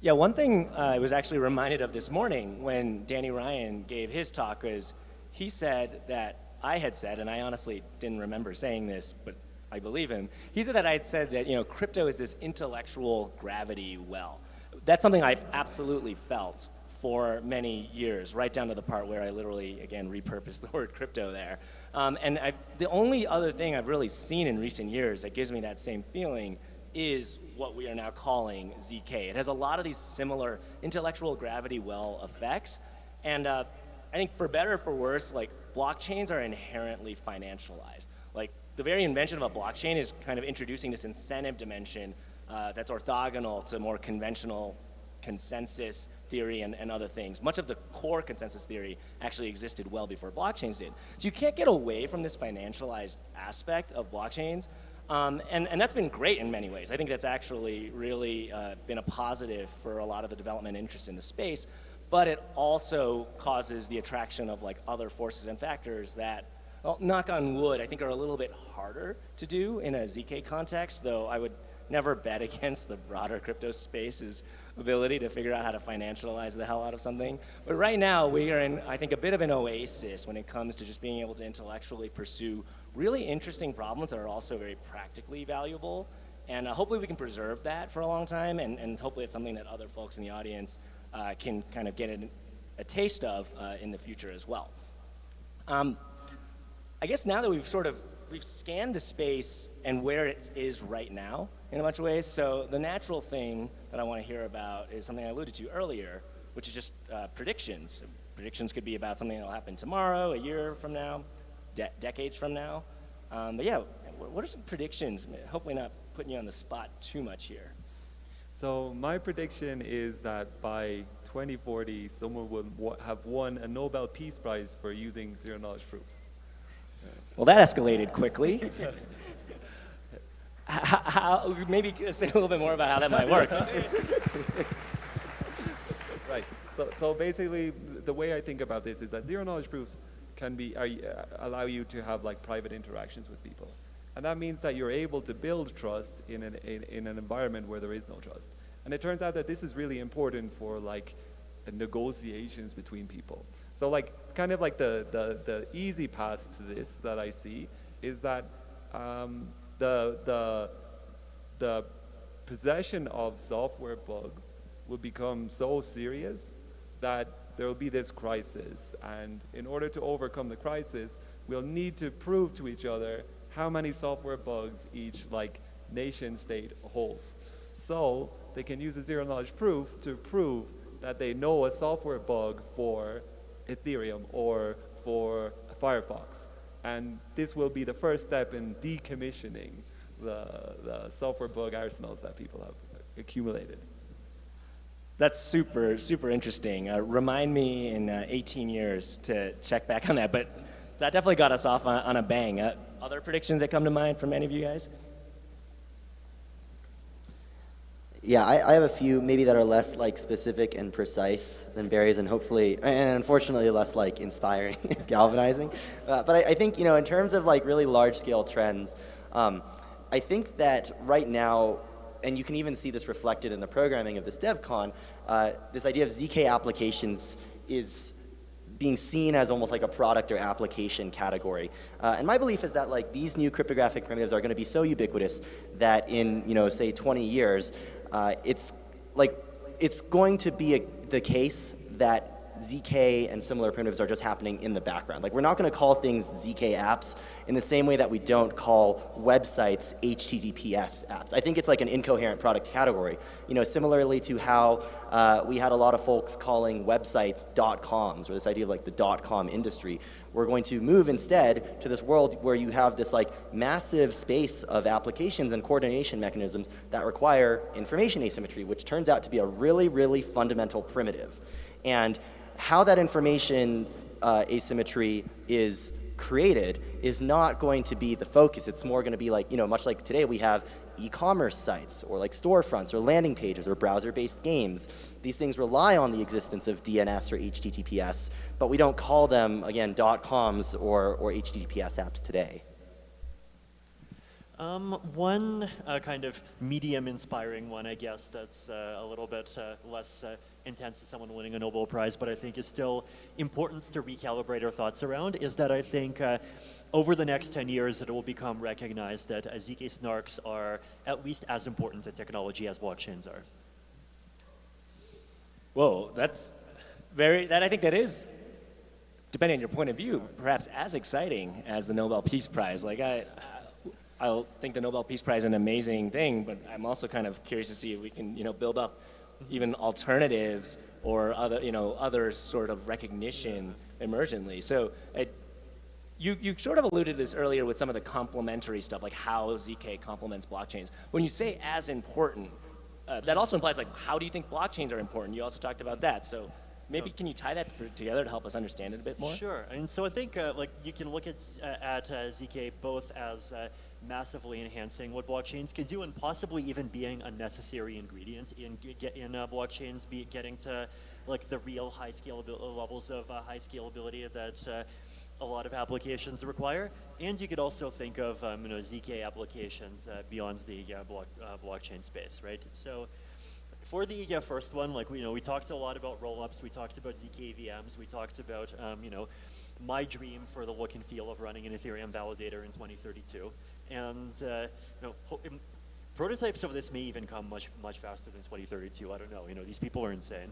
Yeah, one thing I was actually reminded of this morning when Danny Ryan gave his talk is he said that I had said, and I honestly didn't remember saying this, but I believe him. He said that I had said that, you know, crypto is this intellectual gravity well. That's something I've absolutely felt for many years, right down to the part where I literally, again, repurposed the word crypto there. And the only other thing I've really seen in recent years that gives me that same feeling is what we are now calling ZK. It has a lot of these similar intellectual gravity well effects. And I think for better or for worse, like blockchains are inherently financialized. Like the very invention of a blockchain is kind of introducing this incentive dimension that's orthogonal to more conventional consensus theory and other things. Much of the core consensus theory actually existed well before blockchains did. So you can't get away from this financialized aspect of blockchains. And that's been great in many ways. I think that's actually really been a positive for a lot of the development interest in the space, but it also causes the attraction of like other forces and factors that, well, knock on wood, I think are a little bit harder to do in a ZK context, though I would never bet against the broader crypto space's ability to figure out how to financialize the hell out of something. But right now, we are in, I think, a bit of an oasis when it comes to just being able to intellectually pursue really interesting problems that are also very practically valuable. And hopefully we can preserve that for a long time, and hopefully it's something that other folks in the audience can kind of get a taste of in the future as well. I guess now that we've scanned the space and where it is right now in a bunch of ways. So the natural thing that I want to hear about is something I alluded to earlier, which is just predictions. Predictions could be about something that will happen tomorrow, a year from now, decades from now. But yeah, what are some predictions? Hopefully not putting you on the spot too much here. So my prediction is that by 2040, someone will have won a Nobel Peace Prize for using zero-knowledge proofs. Well, that escalated quickly. Maybe say a little bit more about how that might work. Right. So basically, the way I think about this is that zero-knowledge proofs can allow you to have like private interactions with people, and that means that you're able to build trust in an environment where there is no trust. And it turns out that this is really important for like negotiations between people. So like kind of like the easy path to this that I see is that the possession of software bugs will become so serious that there will be this crisis, and in order to overcome the crisis, we'll need to prove to each other how many software bugs each like nation state holds. So they can use a zero-knowledge proof to prove that they know a software bug for Ethereum or for Firefox. And this will be the first step in decommissioning the software bug arsenals that people have accumulated. That's super, super interesting. Remind me in 18 years to check back on that, but that definitely got us off on a bang. Other predictions that come to mind from any of you guys? Yeah, I have a few maybe that are less like specific and precise than Barry's, and hopefully, and unfortunately less like inspiring, galvanizing. But I think, you know, in terms of like really large scale trends, I think that right now, and you can even see this reflected in the programming of this Devcon, this idea of ZK applications is being seen as almost like a product or application category. And my belief is that like these new cryptographic primitives are going to be so ubiquitous that in, you know, say 20 years, it's going to be the case that ZK and similar primitives are just happening in the background. Like, we're not going to call things ZK apps in the same way that we don't call websites HTTPS apps. I think it's like an incoherent product category. You know, similarly to how we had a lot of folks calling websites .coms, or this idea of like the .com industry. We're going to move instead to this world where you have this like massive space of applications and coordination mechanisms that require information asymmetry, which turns out to be a really, really fundamental primitive. And how that information asymmetry is created is not going to be the focus. It's more going to be like, you know, much like today we have e-commerce sites or like storefronts or landing pages or browser-based games. These things rely on the existence of DNS or HTTPS, but we don't call them, again, .coms or HTTPS apps today. One kind of medium-inspiring one, I guess, that's a little bit less intense as someone winning a Nobel Prize, but I think is still important to recalibrate our thoughts around, is that I think over the next 10 years it will become recognized that ZK snarks are at least as important to technology as blockchains are. Whoa, that's I think that is, depending on your point of view, perhaps as exciting as the Nobel Peace Prize. Like, I think the Nobel Peace Prize is an amazing thing, but I'm also kind of curious to see if we can, you know, build up even alternatives or other, you know, other sort of recognition emergently. So you sort of alluded to this earlier with some of the complementary stuff, like how ZK complements blockchains. When you say as important, that also implies like, how do you think blockchains are important? You also talked about that. So maybe can you tie that together to help us understand it a bit more? Sure. And so I think like you can look at ZK both as massively enhancing what blockchains can do, and possibly even being a necessary ingredient in blockchains, getting to like the real high scalability levels of high scalability that a lot of applications require. And you could also think of you know, ZK applications beyond the blockchain space, right? So for the first one, like we talked a lot about rollups, we talked about ZK VMs, we talked about you know, my dream for the look and feel of running an Ethereum validator in 2032. And you know, prototypes of this may even come much faster than 2032. I don't know. You know, these people are insane.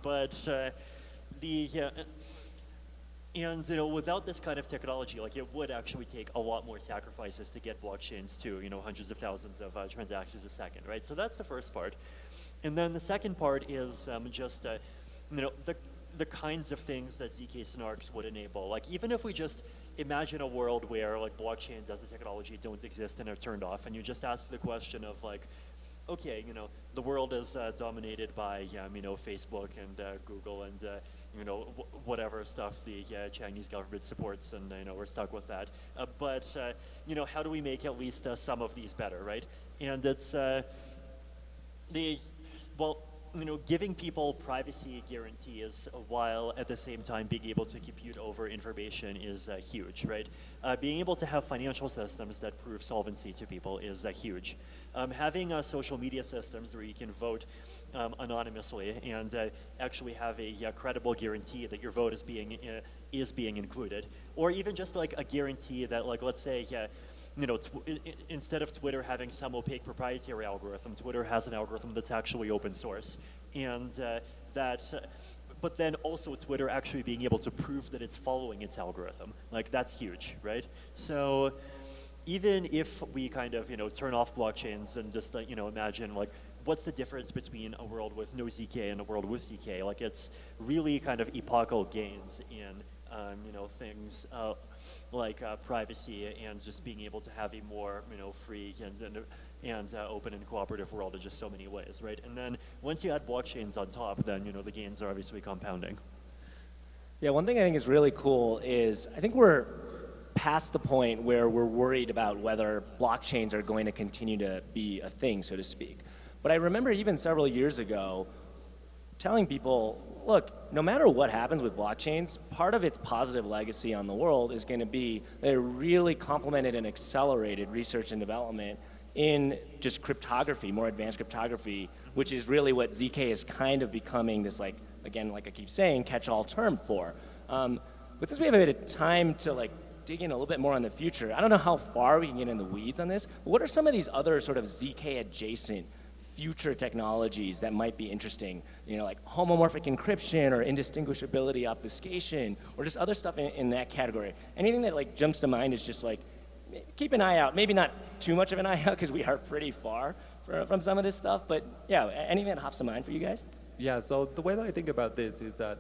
But and you know, without this kind of technology, like it would actually take a lot more sacrifices to get blockchains to, you know, hundreds of thousands of transactions a second, right? So that's the first part. And then the second part is just you know, the kinds of things that ZK snarks would enable. Like, even if we just imagine a world where like blockchains as a technology don't exist and are turned off, and you just ask the question of like, okay, you know, the world is dominated by you know, Facebook and Google and you know, whatever stuff the Chinese government supports, and you know, we're stuck with that. But you know, how do we make at least some of these better, right? And it's well, you know, giving people privacy guarantees while at the same time being able to compute over information is huge, right? Being able to have financial systems that prove solvency to people is huge. Having social media systems where you can vote anonymously and actually have a credible guarantee that your vote is being included, or even just like a guarantee that, like, let's say, you know, instead of Twitter having some opaque proprietary algorithm, Twitter has an algorithm that's actually open source, and but then also Twitter actually being able to prove that it's following its algorithm. Like, that's huge, right? So even if we kind of, you know, turn off blockchains and just, you know, imagine like, what's the difference between a world with no ZK and a world with ZK? Like, it's really kind of epochal gains in, you know, things like privacy and just being able to have a more, you know, free and open and cooperative world in just so many ways, right? And then once you add blockchains on top, then, you know, the gains are obviously compounding. Yeah, one thing I think is really cool is I think we're past the point where we're worried about whether blockchains are going to continue to be a thing, so to speak. But I remember even several years ago telling people, look, no matter what happens with blockchains, part of its positive legacy on the world is going to be that it really complemented and accelerated research and development in just cryptography, more advanced cryptography, which is really what ZK is kind of becoming this, like, again, like I keep saying, catch-all term for. But since we have a bit of time to like dig in a little bit more on the future, I don't know how far we can get in the weeds on this, but what are some of these other sort of ZK adjacent future technologies that might be interesting, you know, like homomorphic encryption or indistinguishability obfuscation, or just other stuff in that category. Anything that like jumps to mind is just like, keep an eye out. Maybe not too much of an eye out because we are pretty far from some of this stuff, but yeah, anything that hops to mind for you guys? Yeah, so the way that I think about this is that,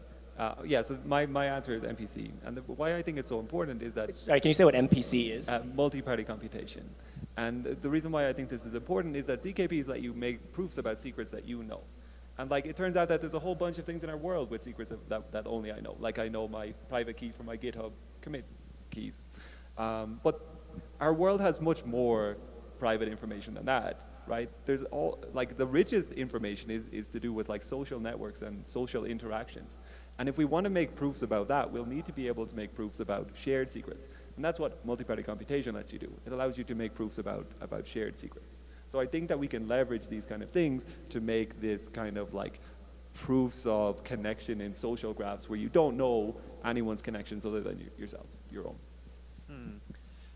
yeah, so my answer is MPC. And why I think it's so important is that... Sorry, can you say what MPC is? Multi-party computation. And the reason why I think this is important is that ZKPs let you make proofs about secrets that you know. And like, it turns out that there's a whole bunch of things in our world with secrets that only I know. Like I know my private key from my GitHub commit keys. But our world has much more private information than that, right? There's all, like the richest information is to do with like social networks and social interactions. And if we want to make proofs about that, we'll need to be able to make proofs about shared secrets. And that's what multi-party computation lets you do. It allows you to make proofs about shared secrets. So I think that we can leverage these kind of things to make this kind of like proofs of connection in social graphs where you don't know anyone's connections other than yourselves, your own.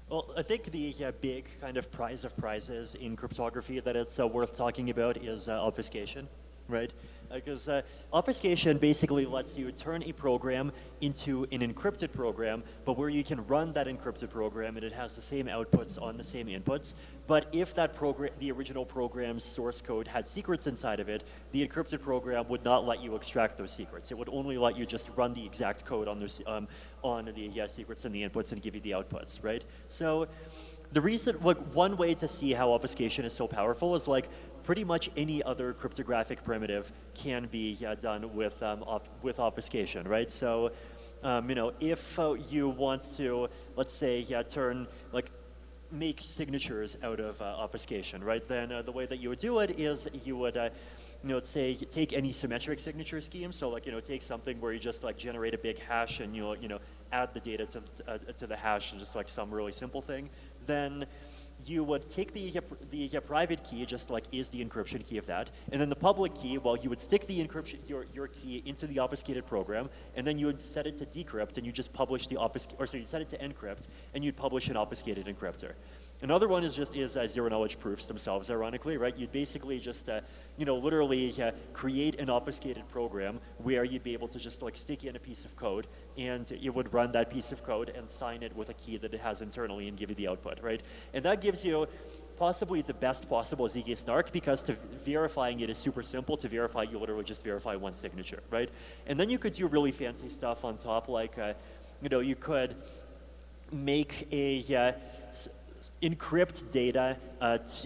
Well, I think the big kind of prize of prizes in cryptography that it's worth talking about is obfuscation, right? Because obfuscation basically lets you turn a program into an encrypted program, but where you can run that encrypted program and it has the same outputs on the same inputs. But if that program, the original program's source code had secrets inside of it, the encrypted program would not let you extract those secrets. It would only let you just run the exact code on the secrets and the inputs and give you the outputs, right? So the reason, like, one way to see how obfuscation is so powerful is like pretty much any other cryptographic primitive can be done with obfuscation, right? So, you know, if you want to, let's say, make signatures out of obfuscation, right? Then the way that you would do it is you would, you know, say take any symmetric signature scheme. So, like, you know, take something where you just like generate a big hash and you know add the data to the hash and just like some really simple thing. Then you would take the private key, just like is the encryption key of that, and then the public key, well, you would stick the encryption, your key into the obfuscated program, and then you would set it to decrypt, and you just publish the you set it to encrypt, and you'd publish an obfuscated encryptor. Another one is zero knowledge proofs themselves, ironically, right? You'd basically just, you know, literally create an obfuscated program where you'd be able to just like stick in a piece of code and it would run that piece of code and sign it with a key that it has internally and give you the output, right? And that gives you possibly the best possible ZK snark because verifying it is super simple. To verify, you literally just verify one signature, right? And then you could do really fancy stuff on top, like, you know, you could make a encrypt data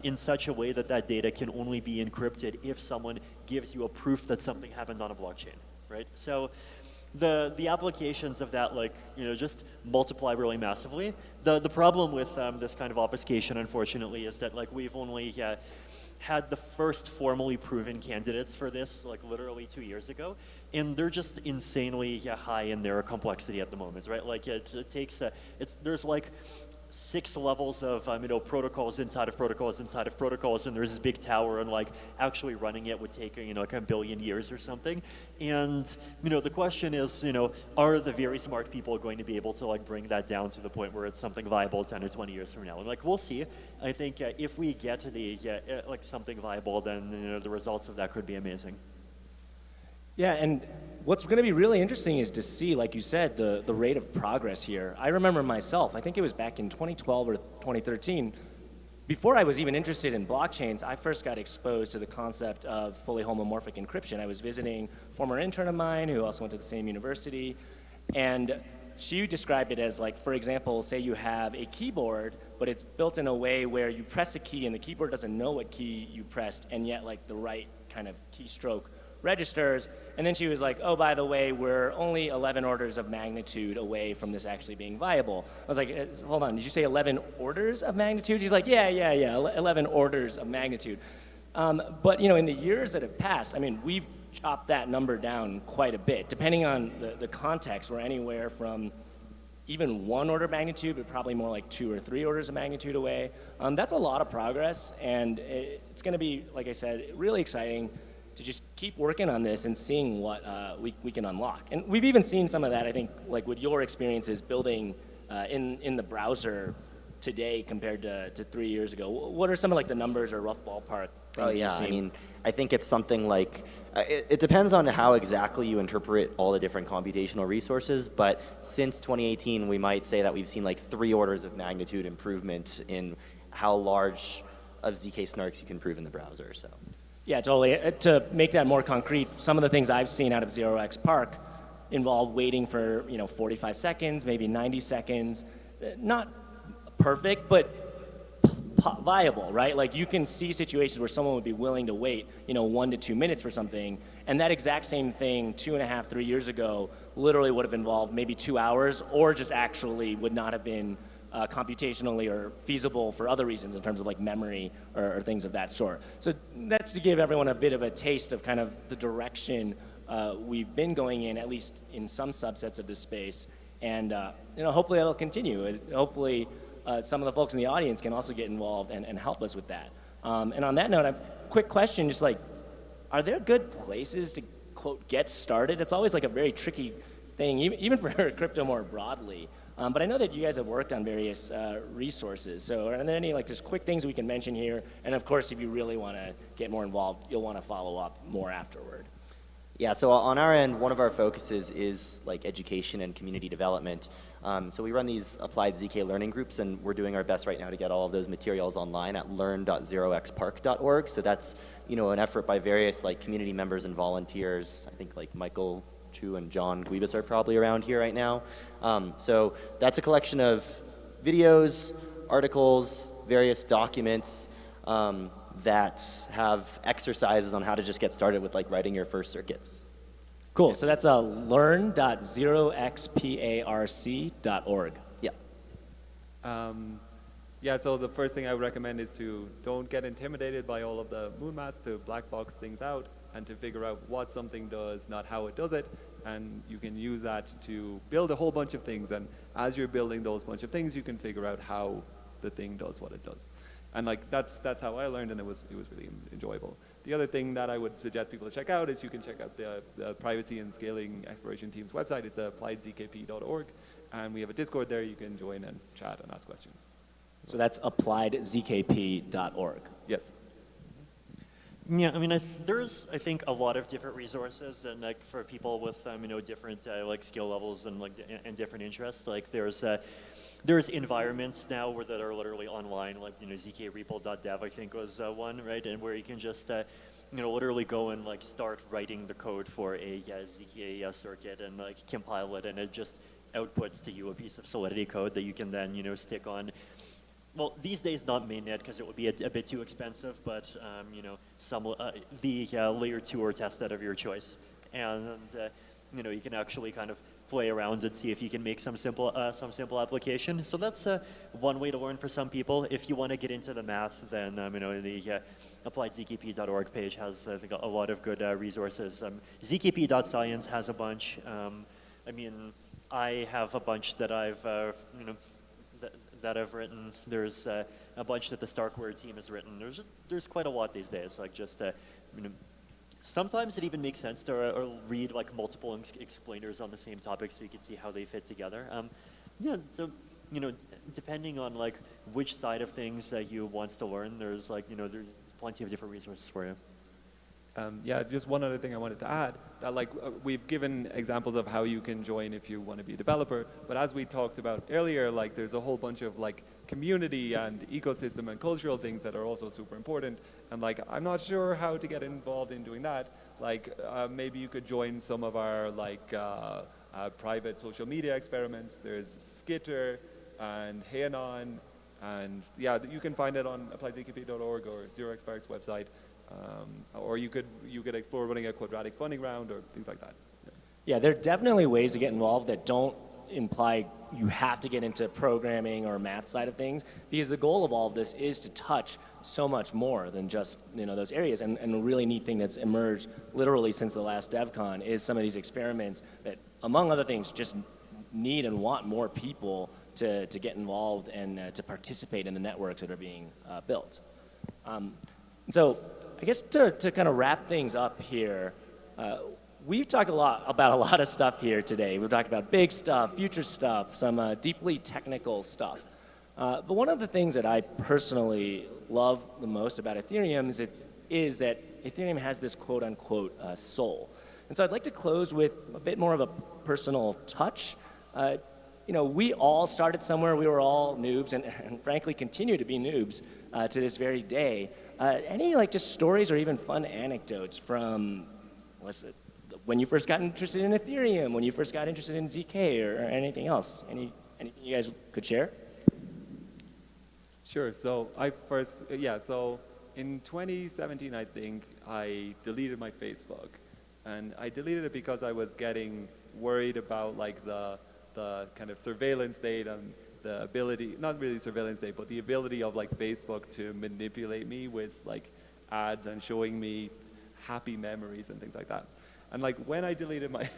in such a way that that data can only be encrypted if someone gives you a proof that something happened on a blockchain, right? So the applications of that, like, you know, just multiply really massively. The problem with this kind of obfuscation, unfortunately, is that like we've only had the first formally proven candidates for this like literally 2 years ago, and they're just insanely high in their complexity at the moment, right? Like it takes there's like 6 levels of you know, protocols inside of protocols inside of protocols, and there's this big tower, and like actually running it would take, you know, like 1 billion years or something. And you know, the question is, you know, are the very smart people going to be able to like bring that down to the point where it's something viable 10 or 20 years from now? And like we'll see. I think if we get to the like something viable, then, you know, the results of that could be amazing. Yeah, and what's going to be really interesting is to see, like you said, the rate of progress here. I remember myself, I think it was back in 2012 or 2013, before I was even interested in blockchains, I first got exposed to the concept of fully homomorphic encryption. I was visiting a former intern of mine who also went to the same university, and she described it as like, for example, say you have a keyboard, but it's built in a way where you press a key and the keyboard doesn't know what key you pressed, and yet like the right kind of keystroke registers. And then she was like, oh, by the way, we're only 11 orders of magnitude away from this actually being viable. I was like, hold on, did you say 11 orders of magnitude? She's like, yeah, 11 orders of magnitude. But you know, in the years that have passed, I mean, we've chopped that number down quite a bit. Depending on the context, we're anywhere from even 1 order of magnitude, but probably more like 2 or 3 orders of magnitude away. That's a lot of progress, and it's gonna be, like I said, really exciting to just keep working on this and seeing what we can unlock. And we've even seen some of that, I think, like with your experiences building in the browser today compared to 3 years ago. What are some of like the numbers or rough ballpark Oh yeah, I mean, I think it's something like, it depends on how exactly you interpret all the different computational resources, but since 2018, we might say that we've seen like 3 orders of magnitude improvement in how large of ZK snarks you can prove in the browser, so. Yeah, totally. To make that more concrete, some of the things I've seen out of 0xPark involve waiting for 45 seconds, maybe 90 seconds. Not perfect, but viable, right? Like you can see situations where someone would be willing to wait 1 to 2 minutes for something, and that exact same thing 2.5, 3 years ago literally would have involved maybe 2 hours, or just actually would not have been computationally or feasible for other reasons in terms of like memory or things of that sort. So that's to give everyone a bit of a taste of kind of the direction we've been going in, at least in some subsets of this space, and hopefully that'll continue. Hopefully some of the folks in the audience can also get involved and help us with that. And on that note, a quick question, just like, are there good places to, quote, get started? It's always like a very tricky thing, even for crypto more broadly. But I know that you guys have worked on various resources. So are there any like just quick things we can mention here? And of course, if you really want to get more involved, you'll want to follow up more afterward. Yeah, so on our end, one of our focuses is like education and community development. So we run these applied ZK learning groups, and we're doing our best right now to get all of those materials online at learn.0xpark.org. So that's an effort by various like community members and volunteers. I think like Michael Chu and John Guibas are probably around here right now. So that's a collection of videos, articles, various documents that have exercises on how to just get started with like writing your first circuits. Cool, so that's learn.0xparc.org. Yeah. Yeah, so the first thing I would recommend is to don't get intimidated by all of the moon maths, to black box things out and to figure out what something does, not how it does it. And you can use that to build a whole bunch of things. And as you're building those bunch of things, you can figure out how the thing does what it does. And like that's how I learned, and it was really enjoyable. The other thing that I would suggest people to check out is you can check out the Privacy and Scaling Exploration Team's website. It's appliedzkp.org, and we have a Discord there. You can join and chat and ask questions. So that's appliedzkp.org. Yes. Yeah, I mean, there's, I think, a lot of different resources, and like for people with, different like skill levels and like and different interests. Like there's environments now that are literally online, like zkrepo.dev I think was one, right, and where you can just literally go and like start writing the code for a ZK circuit and like compile it, and it just outputs to you a piece of Solidity code that you can then stick on. Well, these days not mainnet because it would be a bit too expensive, but the layer 2 or testnet of your choice, and you can actually kind of play around and see if you can make some simple application. So that's one way to learn for some people. If you want to get into the math, then the appliedzkp.org page has I think a lot of good resources. zkp.science has a bunch. I mean, I have a bunch that I've that I've written. There's a bunch that the Starkware team has written. There's quite a lot these days. Like just sometimes it even makes sense to read like multiple explainers on the same topic so you can see how they fit together. Yeah, so depending on like which side of things that you want to learn, there's like there's plenty of different resources for you. Yeah, just one other thing I wanted to add, that like we've given examples of how you can join if you want to be a developer, but as we talked about earlier, like there's a whole bunch of like community and ecosystem and cultural things that are also super important, and like I'm not sure how to get involved in doing that. Like maybe you could join some of our like private social media experiments. There's Skitter and Heyanon, and yeah, you can find it on appliedzkp.org or 0xpark's website. Or you could explore running a quadratic funding round or things like that. Yeah, there are definitely ways to get involved that don't imply you have to get into programming or math side of things, because the goal of all of this is to touch so much more than just those areas. And a really neat thing that's emerged literally since the last DevCon is some of these experiments that, among other things, just need and want more people to get involved and to participate in the networks that are being built. So I guess to kind of wrap things up here, we've talked about a lot of stuff here today. We've talked about big stuff, future stuff, some deeply technical stuff. But one of the things that I personally love the most about Ethereum is is that Ethereum has this quote-unquote soul. And so I'd like to close with a bit more of a personal touch. You know, we all started somewhere. We were all noobs, and frankly continue to be noobs to this very day. Any like just stories or even fun anecdotes from, when you first got interested in Ethereum, when you first got interested in ZK, or anything else? Anything you guys could share? Sure. So so in 2017, I think, I deleted my Facebook. And I deleted it because I was getting worried about like the kind of surveillance state and the ability, not really surveillance state, but the ability of like Facebook to manipulate me with like ads and showing me happy memories and things like that. And like when I deleted my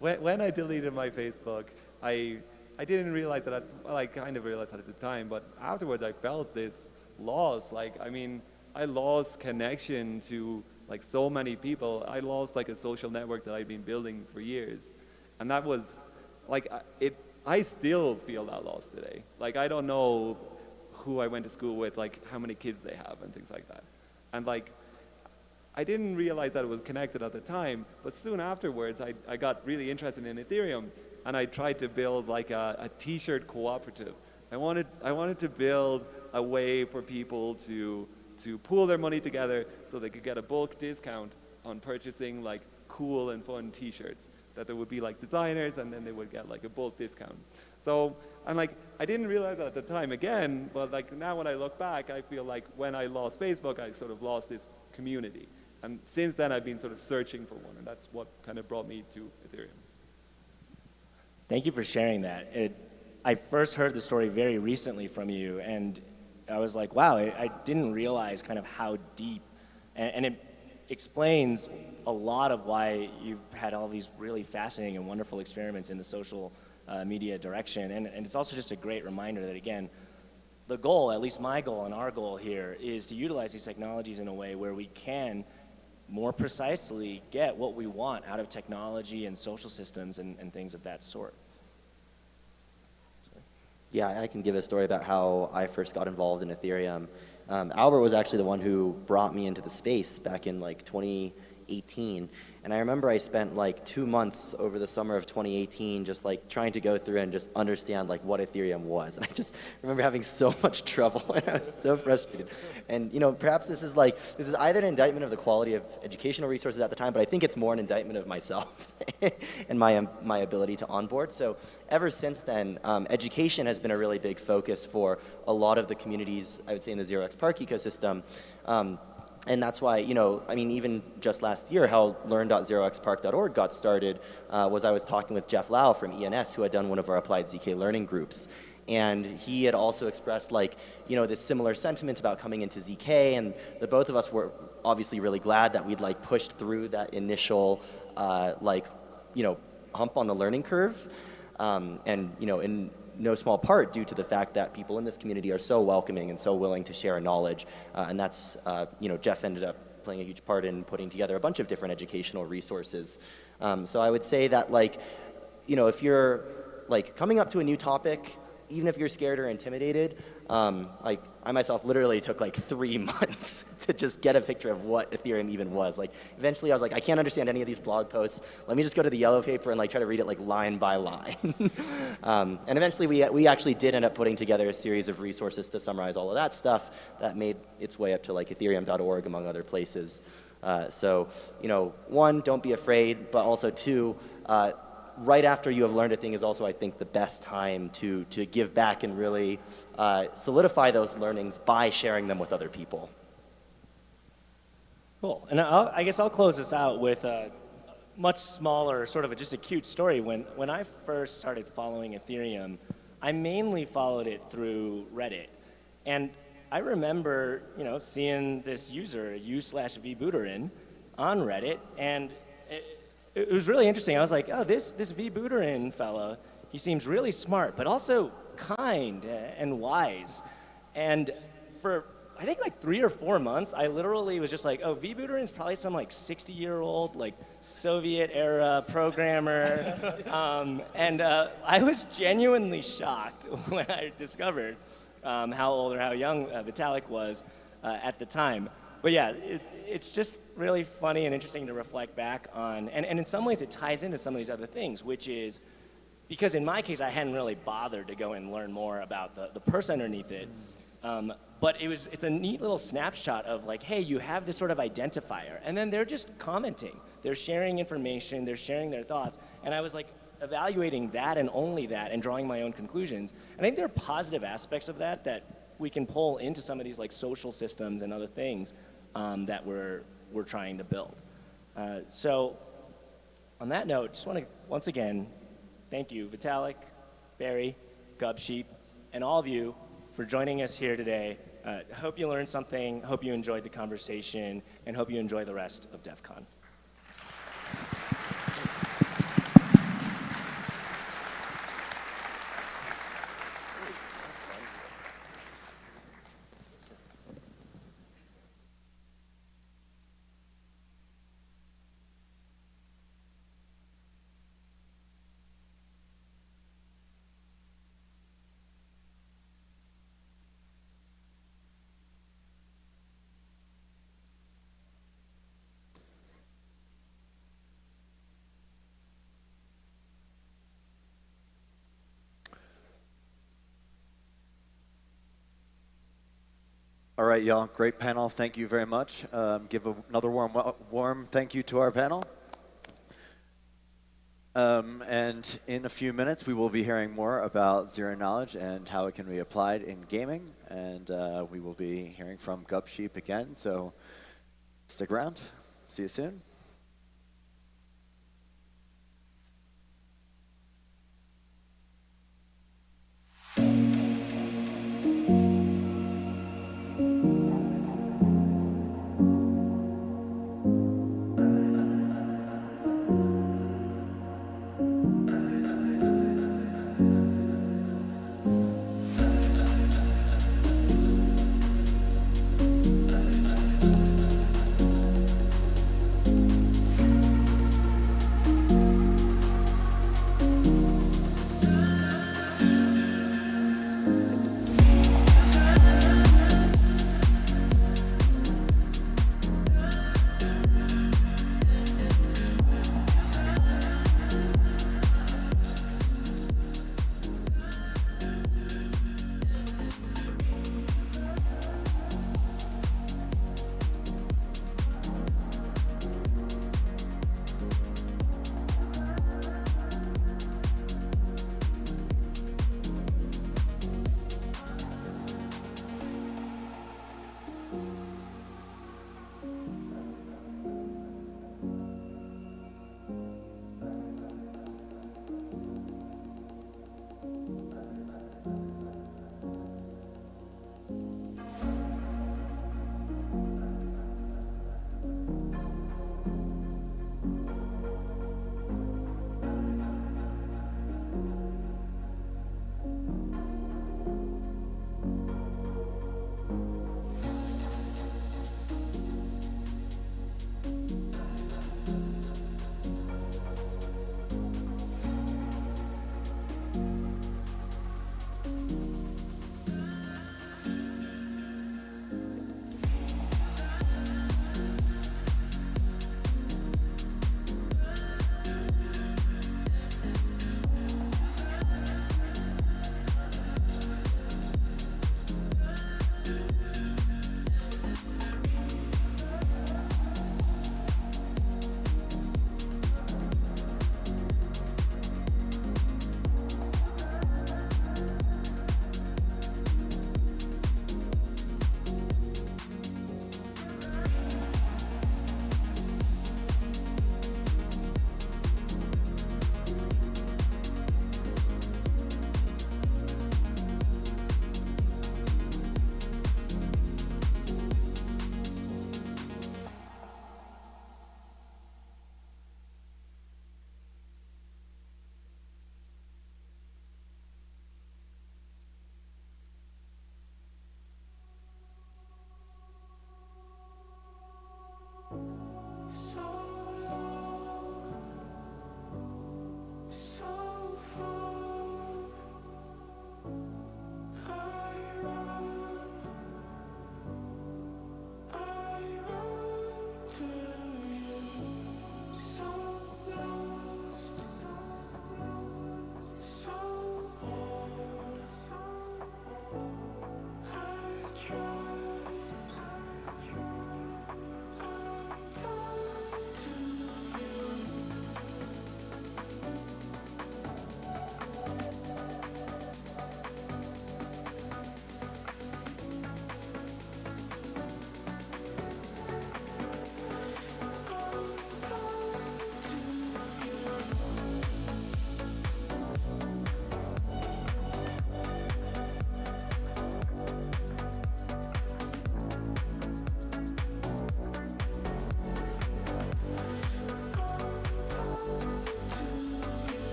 when I deleted my Facebook, I didn't realize that, I kind of realized that at the time, but afterwards I felt this loss. Like, I mean, I lost connection to like so many people. I lost like a social network that I'd been building for years. And that was like, I still feel that loss today. Like, I don't know who I went to school with, like how many kids they have and things like that. And like, I didn't realize that it was connected at the time, but soon afterwards, I got really interested in Ethereum, and I tried to build like a t-shirt cooperative. I wanted to build a way for people to pool their money together so they could get a bulk discount on purchasing like cool and fun t-shirts, that there would be like designers, and then they would get like a bulk discount. So I'm like, I didn't realize that at the time again, but like now when I look back, I feel like when I lost Facebook, I sort of lost this community. And since then, I've been sort of searching for one, and that's what kind of brought me to Ethereum. Thank you for sharing that. I first heard the story very recently from you, and I was like, wow, I didn't realize kind of how deep, and it explains a lot of why you've had all these really fascinating and wonderful experiments in the social media direction. And it's also just a great reminder that, again, the goal, at least my goal and our goal here, is to utilize these technologies in a way where we can more precisely get what we want out of technology and social systems and things of that sort. Yeah, I can give a story about how I first got involved in Ethereum. Albert was actually the one who brought me into the space back in like 2018. And I remember I spent like 2 months over the summer of 2018 just like trying to go through and just understand like what Ethereum was. And I just remember having so much trouble, and I was so frustrated. And you know, perhaps this is either an indictment of the quality of educational resources at the time, but I think it's more an indictment of myself and my ability to onboard. So ever since then, education has been a really big focus for a lot of the communities, I would say, in the 0x Park ecosystem. And that's why, you know, I mean, even just last year, how learn.0xpark.org got started was I was talking with Jeff Lau from ENS, who had done one of our applied ZK learning groups. And he had also expressed, like, you know, this similar sentiment about coming into ZK, and the both of us were obviously really glad that we'd, like, pushed through that initial, like, you know, hump on the learning curve. And, you know, in no small part due to the fact that people in this community are so welcoming and so willing to share knowledge. And that's, you know, Jeff ended up playing a huge part in putting together a bunch of different educational resources. So I would say that, like, you know, if you're, like, coming up to a new topic, even if you're scared or intimidated, like, I myself literally took, like, 3 months to just get a picture of what Ethereum even was. Like, eventually I was like, I can't understand any of these blog posts. Let me just go to the yellow paper and, like, try to read it, like, line by line. And eventually we actually did end up putting together a series of resources to summarize all of that stuff that made its way up to, like, ethereum.org, among other places. So, you know, one, don't be afraid, but also two, right after you have learned a thing is also, I think, the best time to give back and really solidify those learnings by sharing them with other people. Cool. And I guess I'll close this out with a much smaller, sort of just a cute story. When I first started following Ethereum, I mainly followed it through Reddit. And I remember, you know, seeing this user, u/vbuterin, on Reddit, and it was really interesting. I was like, oh, this vbuterin fella, he seems really smart, but also kind and wise. And for, I think, like 3 or 4 months, I literally was just like, oh, vbuterin's probably some like 60-year-old, like Soviet-era programmer. And I was genuinely shocked when I discovered how old or how young Vitalik was. at the time. But yeah, it's just really funny and interesting to reflect back on, and in some ways it ties into some of these other things, which is, because in my case I hadn't really bothered to go and learn more about the person underneath it, but it's a neat little snapshot of like, hey, you have this sort of identifier, and then they're just commenting, they're sharing information, they're sharing their thoughts, and I was like evaluating that and only that and drawing my own conclusions. And I think there are positive aspects of that we can pull into some of these like social systems and other things that we're trying to build. So on that note, just want to once again thank you, Vitalik, Barry, Gubsheep, and all of you for joining us here today. Hope you learned something, hope you enjoyed the conversation, and hope you enjoy the rest of DEF CON. All right, y'all, great panel. Thank you very much. Give another warm thank you to our panel. And in a few minutes, we will be hearing more about zero knowledge and how it can be applied in gaming. And we will be hearing from Gubsheep again. So stick around. See you soon.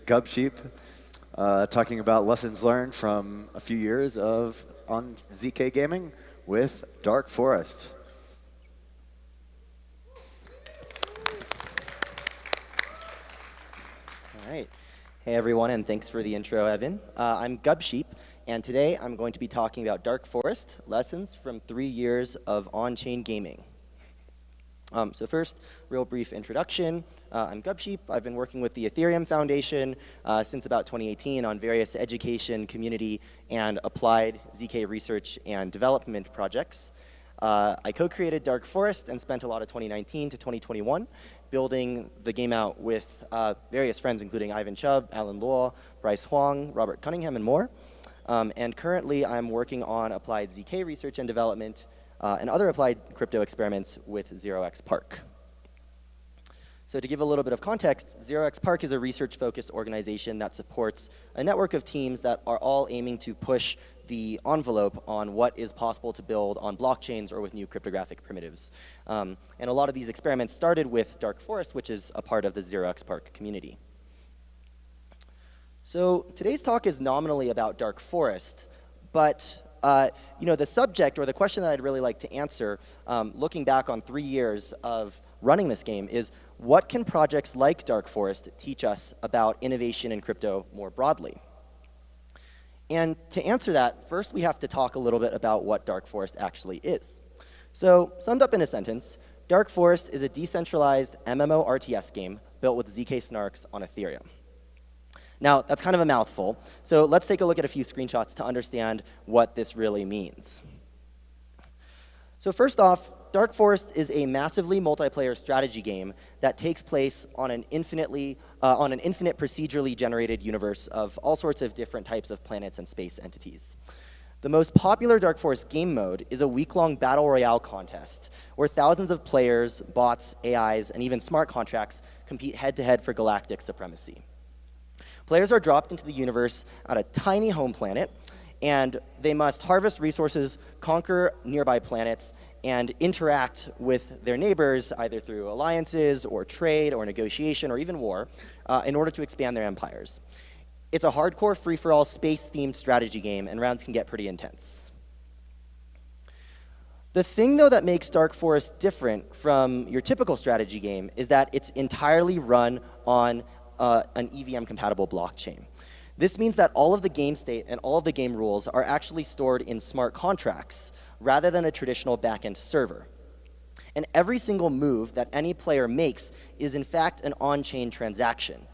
Gubsheep, talking about lessons learned from a few years on ZK Gaming with Dark Forest. All right. Hey, everyone, and thanks for the intro, Evan. I'm Gubsheep, and today I'm going to be talking about Dark Forest, lessons from 3 years of on-chain gaming. So first, real brief introduction. I'm Gubsheep. I've been working with the Ethereum Foundation since about 2018 on various education, community, and applied ZK research and development projects. I co-created Dark Forest and spent a lot of 2019 to 2021 building the game out with various friends, including Ivan Chubb, Alan Law, Bryce Huang, Robert Cunningham, and more. And currently, I'm working on applied ZK research and development and other applied crypto experiments with 0x Park. So to give a little bit of context, 0x Park is a research-focused organization that supports a network of teams that are all aiming to push the envelope on what is possible to build on blockchains or with new cryptographic primitives. And a lot of these experiments started with Dark Forest, which is a part of the 0x Park community. So today's talk is nominally about Dark Forest, but the subject or the question that I'd really like to answer, looking back on 3 years of running this game, is what can projects like Dark Forest teach us about innovation in crypto more broadly? And to answer that, first we have to talk a little bit about what Dark Forest actually is. So, summed up in a sentence, Dark Forest is a decentralized MMO RTS game built with ZK snarks on Ethereum. Now, that's kind of a mouthful, so let's take a look at a few screenshots to understand what this really means. So first off, Dark Forest is a massively multiplayer strategy game that takes place on an infinite procedurally generated universe of all sorts of different types of planets and space entities. The most popular Dark Forest game mode is a week-long battle royale contest where thousands of players, bots, AIs, and even smart contracts compete head-to-head for galactic supremacy. Players are dropped into the universe at a tiny home planet, and they must harvest resources, conquer nearby planets, and interact with their neighbors either through alliances or trade or negotiation or even war in order to expand their empires. It's a hardcore free-for-all space-themed strategy game, and rounds can get pretty intense. The thing, though, that makes Dark Forest different from your typical strategy game is that it's entirely run on an EVM-compatible blockchain. This means that all of the game state and all of the game rules are actually stored in smart contracts rather than a traditional backend server. And every single move that any player makes is in fact an on-chain transaction.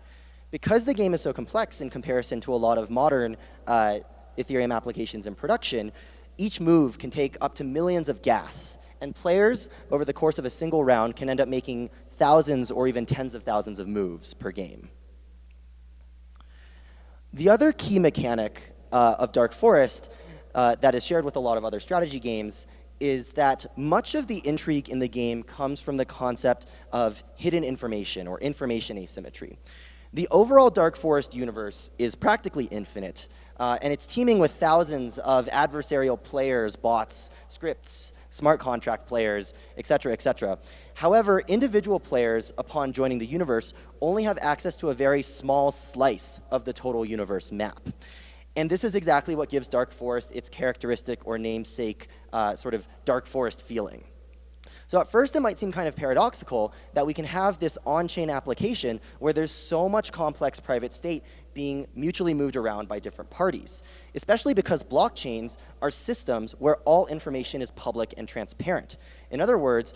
Because the game is so complex in comparison to a lot of modern Ethereum applications in production, each move can take up to millions of gas, and players over the course of a single round can end up making thousands or even tens of thousands of moves per game. The other key mechanic of Dark Forest that is shared with a lot of other strategy games is that much of the intrigue in the game comes from the concept of hidden information or information asymmetry. The overall Dark Forest universe is practically infinite, and it's teeming with thousands of adversarial players, bots, scripts, smart contract players, et cetera, et cetera. However, individual players, upon joining the universe, only have access to a very small slice of the total universe map. And this is exactly what gives Dark Forest its characteristic or namesake sort of Dark Forest feeling. So at first it might seem kind of paradoxical that we can have this on-chain application where there's so much complex private state being mutually moved around by different parties, especially because blockchains are systems where all information is public and transparent. In other words,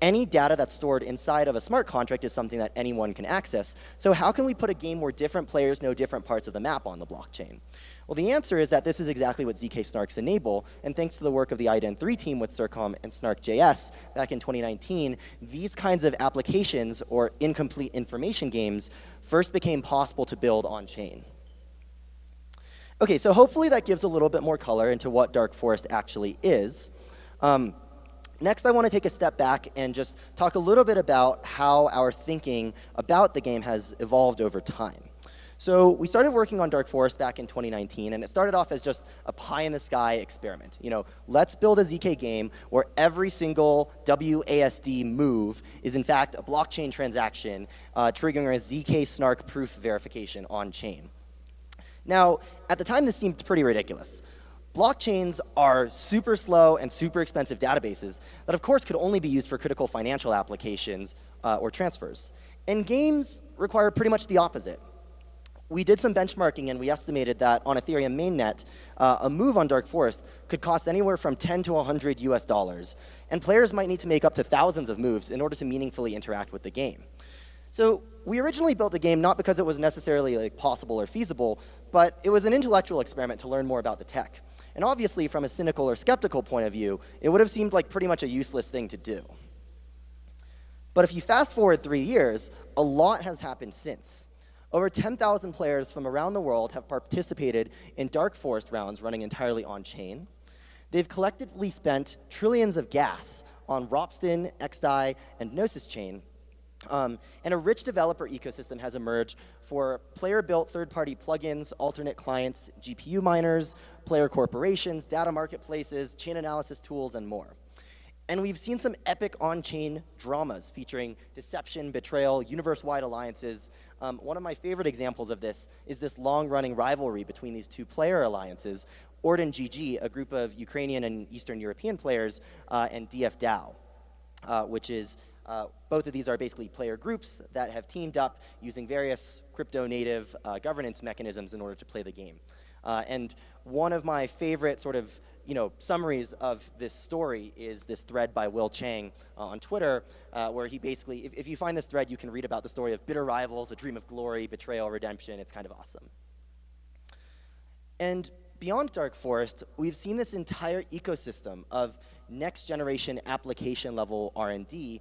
any data that's stored inside of a smart contract is something that anyone can access. So how can we put a game where different players know different parts of the map on the blockchain? Well, the answer is that this is exactly what ZK snarks enable, and thanks to the work of the IDEN3 team with Circom and Snark.js back in 2019, these kinds of applications or incomplete information games first became possible to build on-chain. Okay, so hopefully that gives a little bit more color into what Dark Forest actually is. Next, I want to take a step back and just talk a little bit about how our thinking about the game has evolved over time. So we started working on Dark Forest back in 2019, and it started off as just a pie-in-the-sky experiment. You know, let's build a ZK game where every single WASD move is in fact a blockchain transaction triggering a ZK snark proof verification on-chain. Now, at the time, this seemed pretty ridiculous. Blockchains are super slow and super expensive databases that, of course, could only be used for critical financial applications or transfers. And games require pretty much the opposite. We did some benchmarking, and we estimated that on Ethereum mainnet, a move on Dark Forest could cost anywhere from 10 to 100 US dollars. And players might need to make up to thousands of moves in order to meaningfully interact with the game. So we originally built the game not because it was necessarily possible or feasible, but it was an intellectual experiment to learn more about the tech. And obviously, from a cynical or skeptical point of view, it would have seemed like pretty much a useless thing to do. But if you fast forward 3 years, a lot has happened since. Over 10,000 players from around the world have participated in Dark Forest rounds running entirely on-chain. They've collectively spent trillions of gas on Ropsten, XDAI, and Gnosis Chain. And a rich developer ecosystem has emerged for player-built third-party plugins, alternate clients, GPU miners, player corporations, data marketplaces, chain analysis tools, and more. And we've seen some epic on-chain dramas featuring deception, betrayal, universe-wide alliances. One of my favorite examples of this is this long-running rivalry between these two player alliances, Orden GG, a group of Ukrainian and Eastern European players, and DFDAO, which is, both of these are basically player groups that have teamed up using various crypto-native governance mechanisms in order to play the game. And one of my favorite sort of summaries of this story is this thread by Will Chang on Twitter, where he basically, if you find this thread, you can read about the story of bitter rivals, a dream of glory, betrayal, redemption. It's kind of awesome. And beyond Dark Forest, we've seen this entire ecosystem of next-generation application-level R&D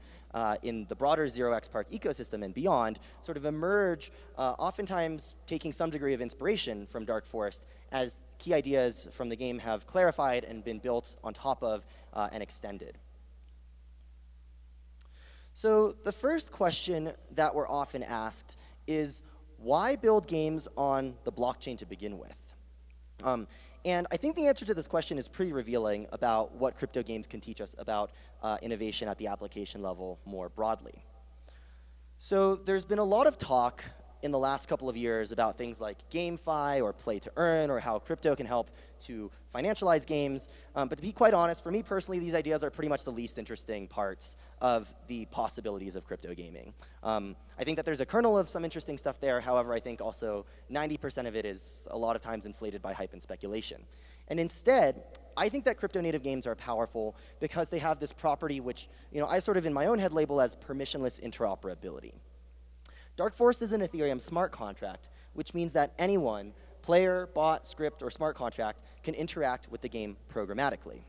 in the broader 0xPark ecosystem and beyond sort of emerge, oftentimes taking some degree of inspiration from Dark Forest as key ideas from the game have clarified and been built on top of and extended. So the first question that we're often asked is, why build games on the blockchain to begin with? And I think the answer to this question is pretty revealing about what crypto games can teach us about innovation at the application level more broadly. So there's been a lot of talk in the last couple of years about things like GameFi or play to earn or how crypto can help to financialize games. But to be quite honest, for me personally, these ideas are pretty much the least interesting parts of the possibilities of crypto gaming. I think that there's a kernel of some interesting stuff there. However, I think also 90% of it is a lot of times inflated by hype and speculation. And instead, I think that crypto native games are powerful because they have this property which I sort of in my own head label as permissionless interoperability. Dark Forest is an Ethereum smart contract, which means that anyone, player, bot, script, or smart contract, can interact with the game programmatically.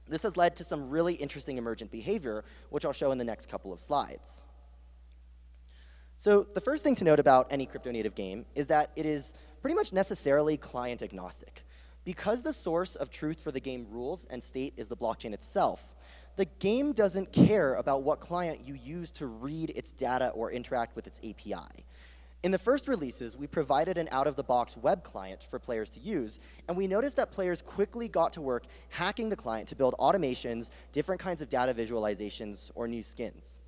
This has led to some really interesting emergent behavior, which I'll show in the next couple of slides. So the first thing to note about any crypto-native game is that it is pretty much necessarily client agnostic. Because the source of truth for the game rules and state is the blockchain itself, the game doesn't care about what client you use to read its data or interact with its API. In the first releases, we provided an out-of-the-box web client for players to use, and we noticed that players quickly got to work hacking the client to build automations, different kinds of data visualizations, or new skins.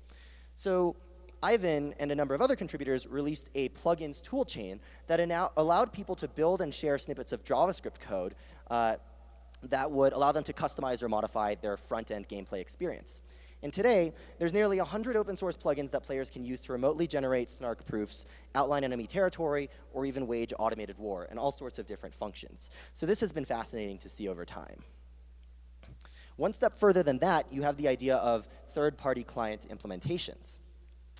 So Ivan and a number of other contributors released a plugins toolchain that allowed people to build and share snippets of JavaScript code that would allow them to customize or modify their front-end gameplay experience. And today, there's nearly 100 open source plugins that players can use to remotely generate snark proofs, outline enemy territory, or even wage automated war, and all sorts of different functions. So this has been fascinating to see over time. One step further than that, you have the idea of third-party client implementations.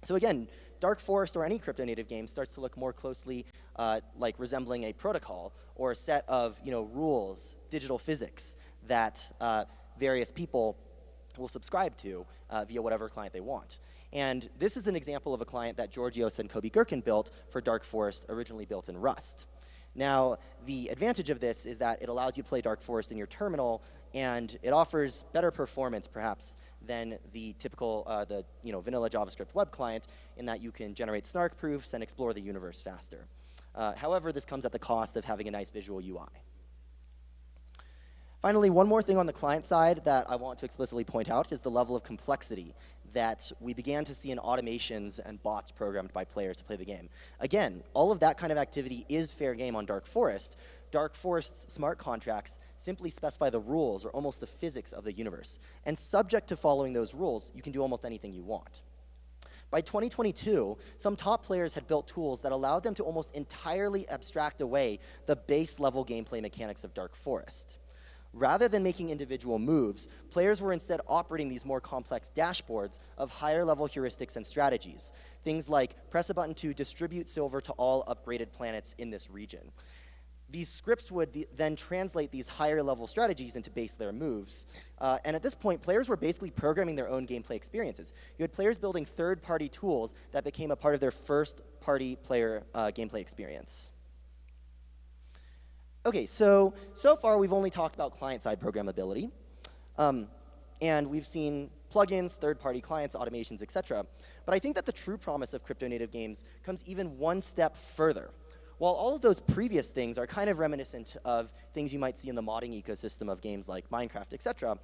So again, Dark Forest or any crypto-native game starts to look more closely like resembling a protocol or a set of rules, digital physics that various people will subscribe to via whatever client they want. And this is an example of a client that Georgios and Kobe Gherkin built for Dark Forest, originally built in Rust. Now, the advantage of this is that it allows you to play Dark Forest in your terminal, and it offers better performance, perhaps, than the typical vanilla JavaScript web client, in that you can generate snark proofs and explore the universe faster. However, this comes at the cost of having a nice visual UI. Finally, one more thing on the client side that I want to explicitly point out is the level of complexity that we began to see in automations and bots programmed by players to play the game. Again, all of that kind of activity is fair game on Dark Forest. Dark Forest's smart contracts simply specify the rules or almost the physics of the universe. And subject to following those rules, you can do almost anything you want. By 2022, some top players had built tools that allowed them to almost entirely abstract away the base level gameplay mechanics of Dark Forest. Rather than making individual moves, players were instead operating these more complex dashboards of higher level heuristics and strategies. Things like press a button to distribute silver to all upgraded planets in this region. These scripts would then translate these higher level strategies into base layer moves. And at this point, players were basically programming their own gameplay experiences. You had players building third-party tools that became a part of their first-party player gameplay experience. Okay, so far we've only talked about client-side programmability. And we've seen plugins, third-party clients, automations, etc. But I think that the true promise of crypto-native games comes even one step further. While all of those previous things are kind of reminiscent of things you might see in the modding ecosystem of games like Minecraft, etc.,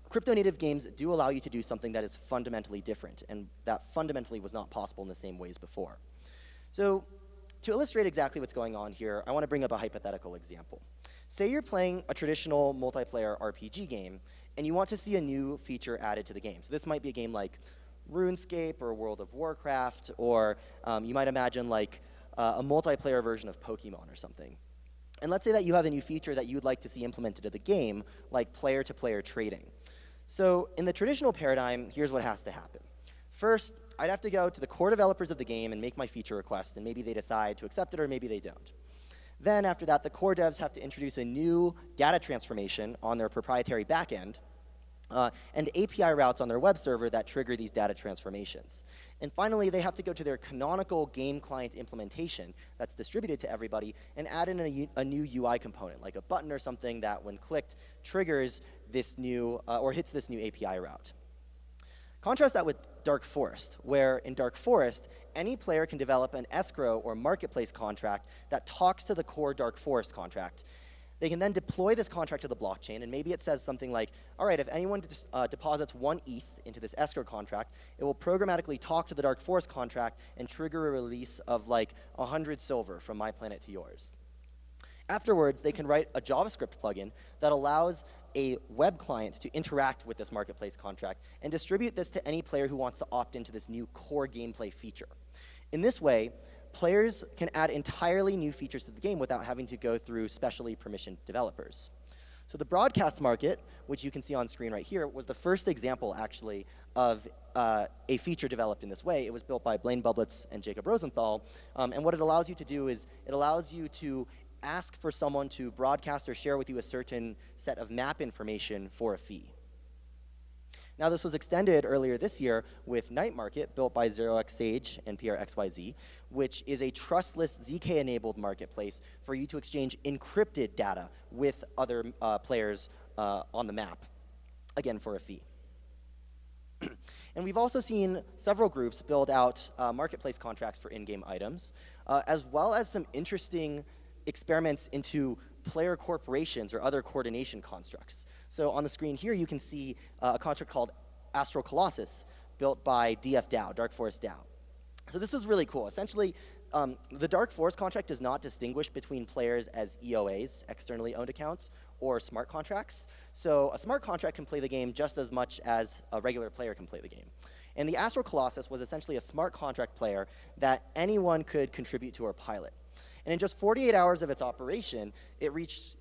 crypto-native games do allow you to do something that is fundamentally different, and that fundamentally was not possible in the same ways before. So to illustrate exactly what's going on here, I want to bring up a hypothetical example. Say you're playing a traditional multiplayer RPG game, and you want to see a new feature added to the game. So this might be a game like RuneScape or World of Warcraft, or you might imagine like a multiplayer version of Pokemon or something. And let's say that you have a new feature that you would like to see implemented in the game, like player-to-player trading. So in the traditional paradigm, here's what has to happen. First, I'd have to go to the core developers of the game and make my feature request, and maybe they decide to accept it or maybe they don't. Then after that, the core devs have to introduce a new data transformation on their proprietary backend, and API routes on their web server that trigger these data transformations. And finally, they have to go to their canonical game client implementation that's distributed to everybody and add in a new UI component, like a button or something that when clicked triggers this new, or hits this new API route. Contrast that with Dark Forest, where in Dark Forest, any player can develop an escrow or marketplace contract that talks to the core Dark Forest contract. They can then deploy this contract to the blockchain, and maybe it says something like, all right, if anyone deposits 1 ETH into this escrow contract, it will programmatically talk to the Dark Forest contract and trigger a release of like 100 silver from my planet to yours. Afterwards, they can write a JavaScript plugin that allows a web client to interact with this marketplace contract and distribute this to any player who wants to opt into this new core gameplay feature. In this way, players can add entirely new features to the game without having to go through specially permissioned developers. So the broadcast market, which you can see on screen right here, was the first example, actually, of a feature developed in this way. It was built by Blaine Bublitz and Jacob Rosenthal. And what it allows you to do is it allows you to ask for someone to broadcast or share with you a certain set of map information for a fee. Now, this was extended earlier this year with Night Market, built by 0xSage and PRXYZ, which is a trustless ZK-enabled marketplace for you to exchange encrypted data with other players on the map, again, for a fee. And we've also seen several groups build out marketplace contracts for in-game items, as well as some interesting experiments into player corporations or other coordination constructs. So on the screen here, you can see a construct called Astral Colossus, built by DFDAO, Dark Forest DAO. So this was really cool. Essentially, the Dark Forest contract does not distinguish between players as EOAs, externally owned accounts, or smart contracts. So a smart contract can play the game just as much as a regular player can play the game. And the Astral Colossus was essentially a smart contract player that anyone could contribute to or pilot. And in just 48 hours of its operation, it reached,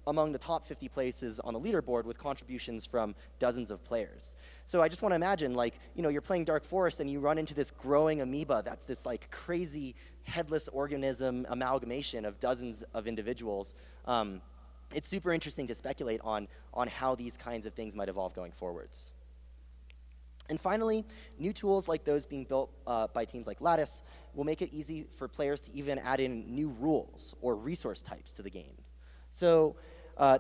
among the top 50 places on the leaderboard with contributions from dozens of players. So I just want to imagine, you're playing Dark Forest and you run into this growing amoeba that's this crazy headless organism amalgamation of dozens of individuals. It's super interesting to speculate on how these kinds of things might evolve going forwards. And finally, new tools like those being built by teams like Lattice will make it easy for players to even add in new rules or resource types to the game. So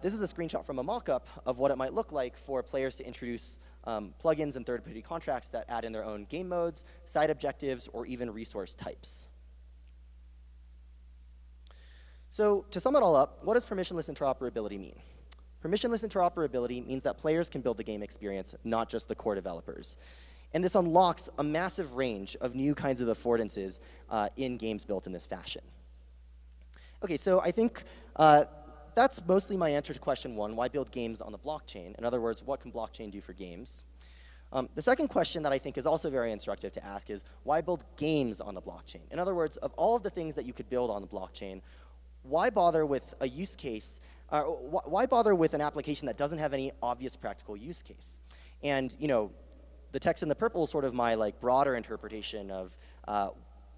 this is a screenshot from a mock-up of what it might look like for players to introduce plugins and third-party contracts that add in their own game modes, side objectives, or even resource types. So to sum it all up, what does permissionless interoperability mean? Permissionless interoperability means that players can build the game experience, not just the core developers. And this unlocks a massive range of new kinds of affordances in games built in this fashion. Okay, so I think that's mostly my answer to question one, why build games on the blockchain? In other words, what can blockchain do for games? The second question that I think is also very instructive to ask is, why build games on the blockchain? In other words, of all of the things that you could build on the blockchain, why bother with a use case, why bother with an application that doesn't have any obvious practical use case? And, you know, the text in the purple is sort of my like broader interpretation of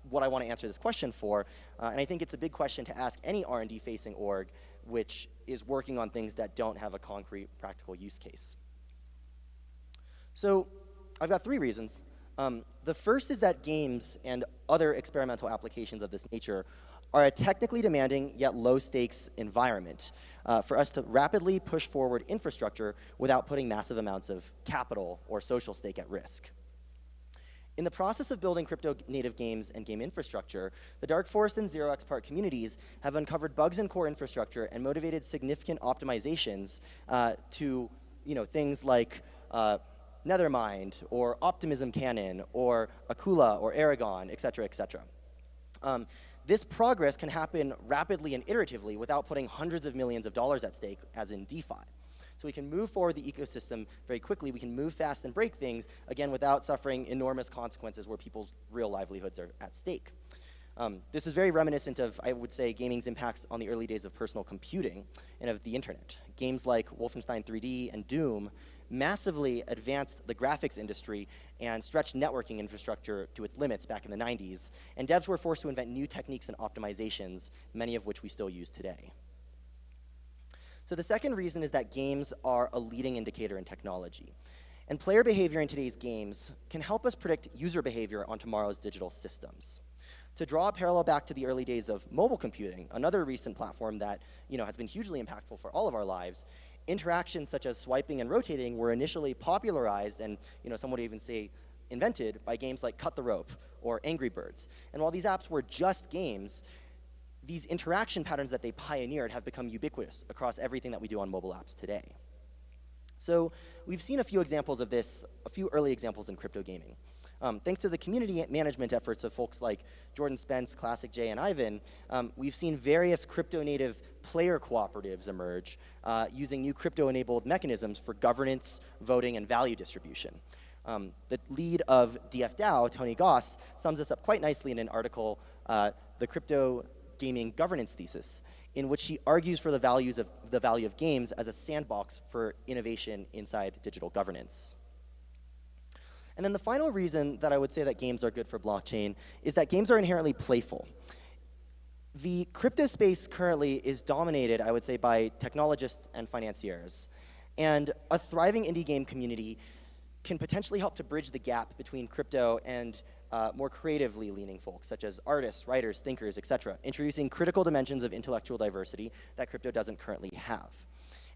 what I want to answer this question for. And I think it's a big question to ask any R&D facing org which is working on things that don't have a concrete practical use case. So I've got three reasons. The first is that games and other experimental applications of this nature are a technically demanding yet low-stakes environment for us to rapidly push forward infrastructure without putting massive amounts of capital or social stake at risk. In the process of building crypto-native games and game infrastructure, the Dark Forest and 0xPark communities have uncovered bugs in core infrastructure and motivated significant optimizations to things like Nethermind, or Optimism Cannon, or Akula, or Aragon, et cetera, et cetera. This progress can happen rapidly and iteratively without putting hundreds of millions of dollars at stake, as in DeFi. So we can move forward the ecosystem very quickly. We can move fast and break things, again, without suffering enormous consequences where people's real livelihoods are at stake. This is very reminiscent of, I would say, gaming's impacts on the early days of personal computing and of the internet. Games like Wolfenstein 3D and Doom massively advanced the graphics industry and stretched networking infrastructure to its limits back in the 90s, and devs were forced to invent new techniques and optimizations, many of which we still use today. So the second reason is that games are a leading indicator in technology. And player behavior in today's games can help us predict user behavior on tomorrow's digital systems. To draw a parallel back to the early days of mobile computing, another recent platform that has been hugely impactful for all of our lives, interactions such as swiping and rotating were initially popularized and some would even say invented by games like Cut the Rope or Angry Birds. And while these apps were just games, these interaction patterns that they pioneered have become ubiquitous across everything that we do on mobile apps today. So we've seen a few examples of this, a few early examples in crypto gaming. Thanks to the community management efforts of folks like Jordan Spence, Classic J, and Ivan, we've seen various crypto-native player cooperatives emerge using new crypto-enabled mechanisms for governance, voting, and value distribution. The lead of DFDAO, Tony Goss, sums this up quite nicely in an article, The Crypto Gaming Governance Thesis, in which he argues for the value of games as a sandbox for innovation inside digital governance. And then the final reason that I would say that games are good for blockchain is that games are inherently playful. The crypto space currently is dominated, I would say, by technologists and financiers. And a thriving indie game community can potentially help to bridge the gap between crypto and more creatively leaning folks, such as artists, writers, thinkers, et cetera, introducing critical dimensions of intellectual diversity that crypto doesn't currently have.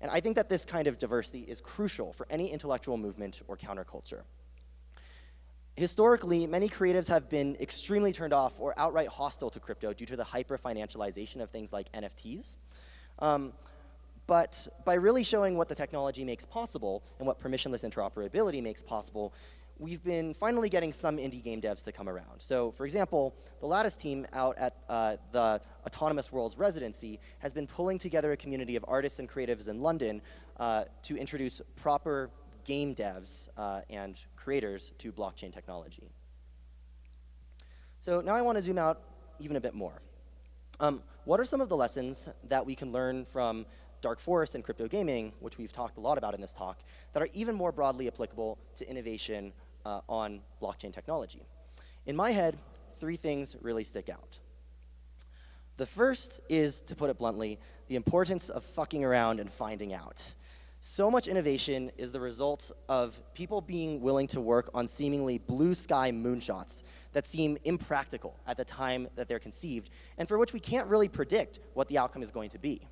And I think that this kind of diversity is crucial for any intellectual movement or counterculture. Historically, many creatives have been extremely turned off or outright hostile to crypto due to the hyper-financialization of things like NFTs. But by really showing what the technology makes possible and what permissionless interoperability makes possible, we've been finally getting some indie game devs to come around. So, for example, the Lattice team out at the Autonomous Worlds residency has been pulling together a community of artists and creatives in London to introduce proper game devs and creators to blockchain technology. So now I want to zoom out even a bit more. What are some of the lessons that we can learn from Dark Forest and crypto gaming, which we've talked a lot about in this talk, that are even more broadly applicable to innovation on blockchain technology? In my head, three things really stick out. The first is, to put it bluntly, the importance of fucking around and finding out. So much innovation is the result of people being willing to work on seemingly blue sky moonshots that seem impractical at the time that they're conceived, and for which we can't really predict what the outcome is going to be.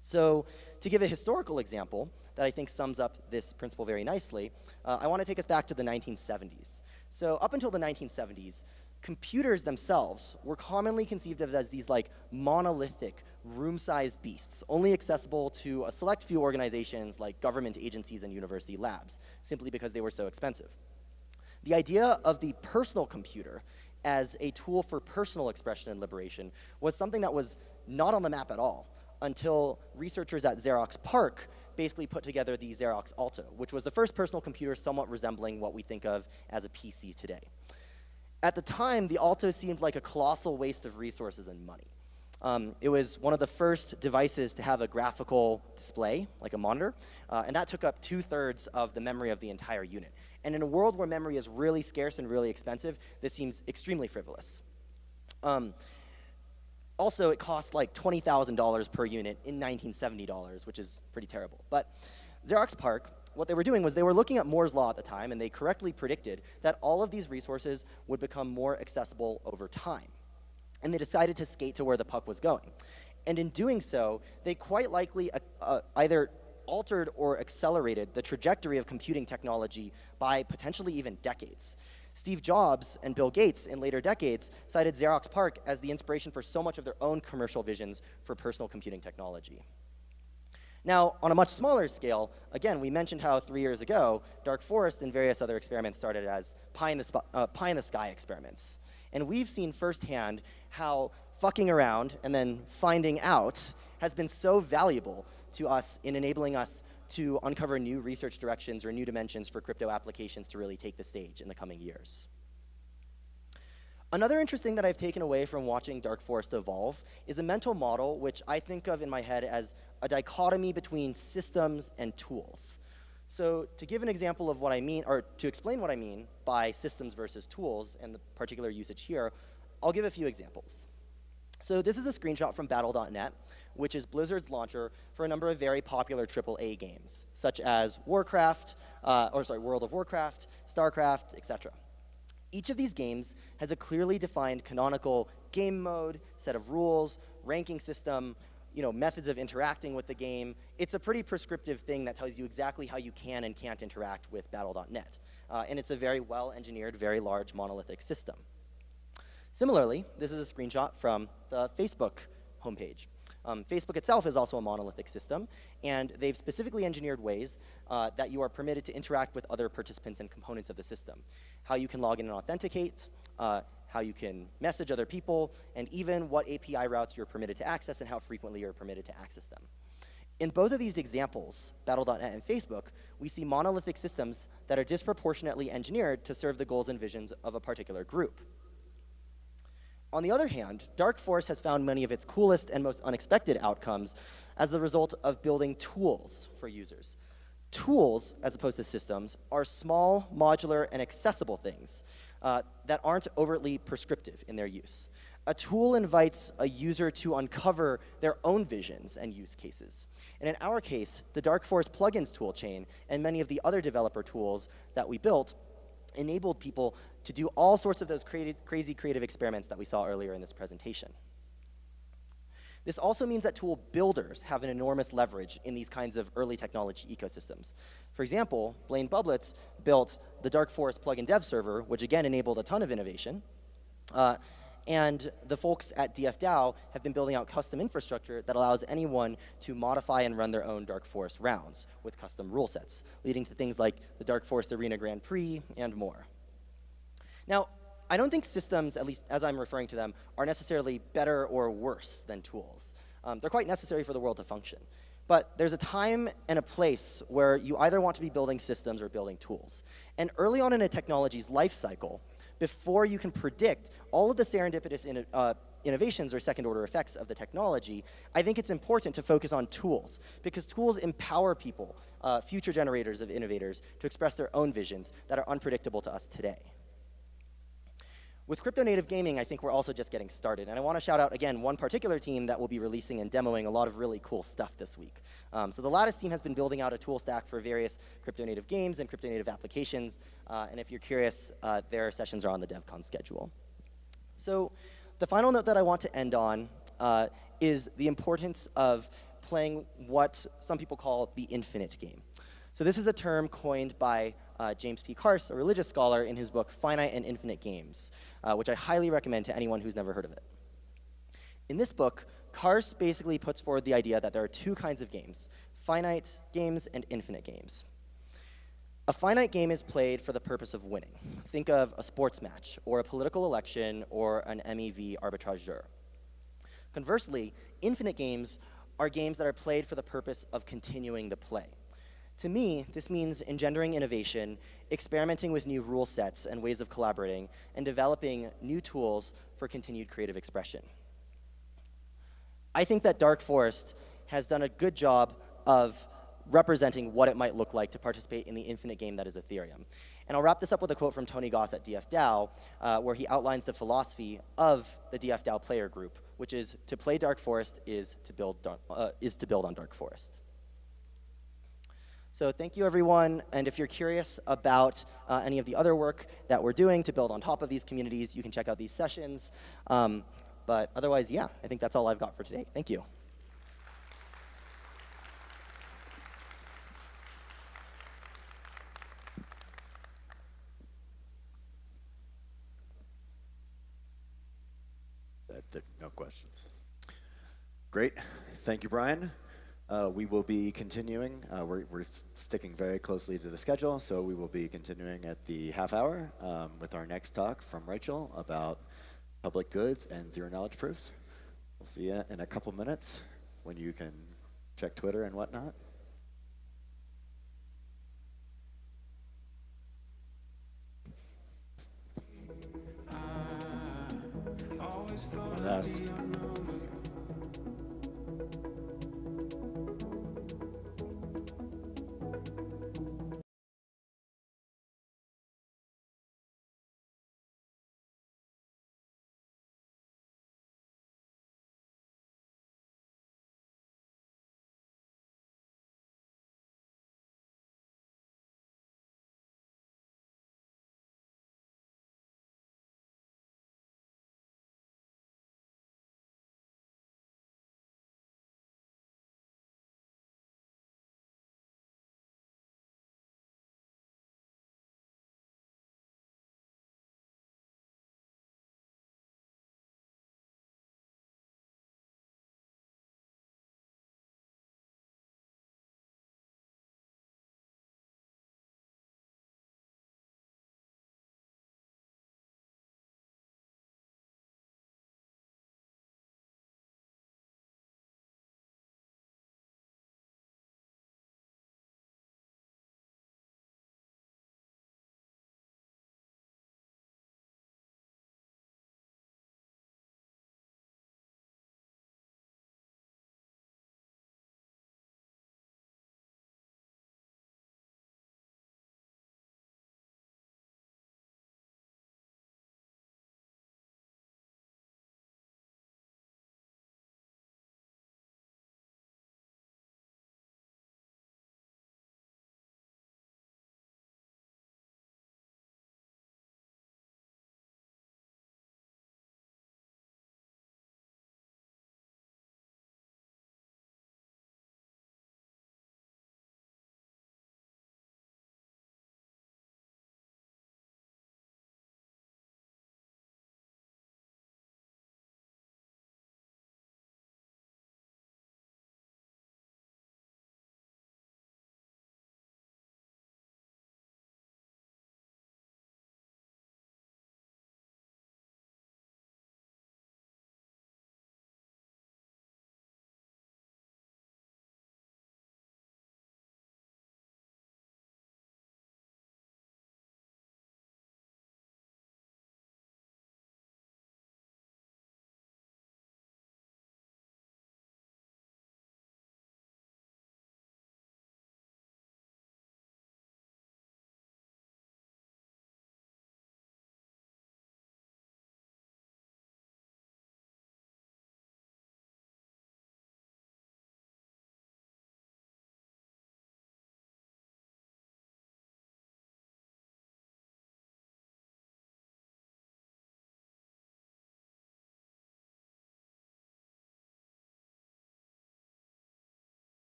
So to give a historical example that I think sums up this principle very nicely, I want to take us back to the 1970s. So up until the 1970s, computers themselves were commonly conceived of as these like monolithic, room-sized beasts, only accessible to a select few organizations like government agencies and university labs, simply because they were so expensive. The idea of the personal computer as a tool for personal expression and liberation was something that was not on the map at all until researchers at Xerox PARC basically put together the Xerox Alto, which was the first personal computer somewhat resembling what we think of as a PC today. At the time, the Alto seemed like a colossal waste of resources and money. It was one of the first devices to have a graphical display, like a monitor, and that took up 2/3 of the memory of the entire unit. And in a world where memory is really scarce and really expensive, this seems extremely frivolous. Also, it cost like $20,000 per unit in $1970, which is pretty terrible. But Xerox PARC, what they were doing was they were looking at Moore's Law at the time, and they correctly predicted that all of these resources would become more accessible over time. And they decided to skate to where the puck was going. And in doing so, they quite likely either altered or accelerated the trajectory of computing technology by potentially even decades. Steve Jobs and Bill Gates in later decades cited Xerox PARC as the inspiration for so much of their own commercial visions for personal computing technology. Now, on a much smaller scale, again, we mentioned how 3 years ago, Dark Forest and various other experiments started as pie in the sky experiments. And we've seen firsthand how fucking around and then finding out has been so valuable to us in enabling us to uncover new research directions or new dimensions for crypto applications to really take the stage in the coming years. Another interesting that I've taken away from watching Dark Forest evolve is a mental model which I think of in my head as a dichotomy between systems and tools. So to give an example of what I mean, or to explain what I mean by systems versus tools and the particular usage here, I'll give a few examples. So this is a screenshot from Battle.net, which is Blizzard's launcher for a number of very popular AAA games, such as World of Warcraft, StarCraft, etc. Each of these games has a clearly defined canonical game mode, set of rules, ranking system, methods of interacting with the game. It's a pretty prescriptive thing that tells you exactly how you can and can't interact with Battle.net. And it's a very well-engineered, very large monolithic system. Similarly, this is a screenshot from the Facebook homepage. Facebook itself is also a monolithic system, and they've specifically engineered ways that you are permitted to interact with other participants and components of the system. How you can log in and authenticate, how you can message other people, and even what API routes you're permitted to access and how frequently you're permitted to access them. In both of these examples, Battle.net and Facebook, we see monolithic systems that are disproportionately engineered to serve the goals and visions of a particular group. On the other hand, Dark Forest has found many of its coolest and most unexpected outcomes as the result of building tools for users. Tools, as opposed to systems, are small, modular, and accessible things that aren't overtly prescriptive in their use. A tool invites a user to uncover their own visions and use cases. And in our case, the Dark Forest plugins toolchain and many of the other developer tools that we built enabled people to do all sorts of those crazy creative experiments that we saw earlier in this presentation. This also means that tool builders have an enormous leverage in these kinds of early technology ecosystems. For example, Blaine Bublitz built the Dark Forest plugin dev server, which again enabled a ton of innovation. And the folks at DFDAO have been building out custom infrastructure that allows anyone to modify and run their own Dark Forest rounds with custom rule sets, leading to things like the Dark Forest Arena Grand Prix and more. Now, I don't think systems, at least as I'm referring to them, are necessarily better or worse than tools. They're quite necessary for the world to function. But there's a time and a place where you either want to be building systems or building tools. And early on in a technology's life cycle, before you can predict all of the serendipitous innovations or second-order effects of the technology, I think it's important to focus on tools, because tools empower people, future generators of innovators, to express their own visions that are unpredictable to us today. With crypto-native gaming, I think we're also just getting started. And I want to shout out, again, one particular team that will be releasing and demoing a lot of really cool stuff this week. So the Lattice team has been building out a tool stack for various crypto-native games and crypto-native applications. And if you're curious, their sessions are on the Devcon schedule. So the final note that I want to end on is the importance of playing what some people call the infinite game. So this is a term coined by James P. Carse, a religious scholar, in his book Finite and Infinite Games, which I highly recommend to anyone who's never heard of it. In this book, Carse basically puts forward the idea that there are two kinds of games, finite games and infinite games. A finite game is played for the purpose of winning. Think of a sports match, or a political election, or an MEV arbitrageur. Conversely, infinite games are games that are played for the purpose of continuing the play. To me, this means engendering innovation, experimenting with new rule sets and ways of collaborating, and developing new tools for continued creative expression. I think that Dark Forest has done a good job of representing what it might look like to participate in the infinite game that is Ethereum. And I'll wrap this up with a quote from Tony Goss at DFDAO, where he outlines the philosophy of the DFDAO player group, which is to play Dark Forest is to build on Dark Forest. So thank you, everyone. And if you're curious about any of the other work that we're doing to build on top of these communities, you can check out these sessions. But otherwise, yeah, I think that's all I've got for today. Thank you. No questions. Great. Thank you, Brian. We will be continuing. We're sticking very closely to the schedule, so we will be continuing at the half hour with our next talk from Rachel about public goods and zero-knowledge proofs. We'll see you in a couple minutes when you can check Twitter and whatnot. With us.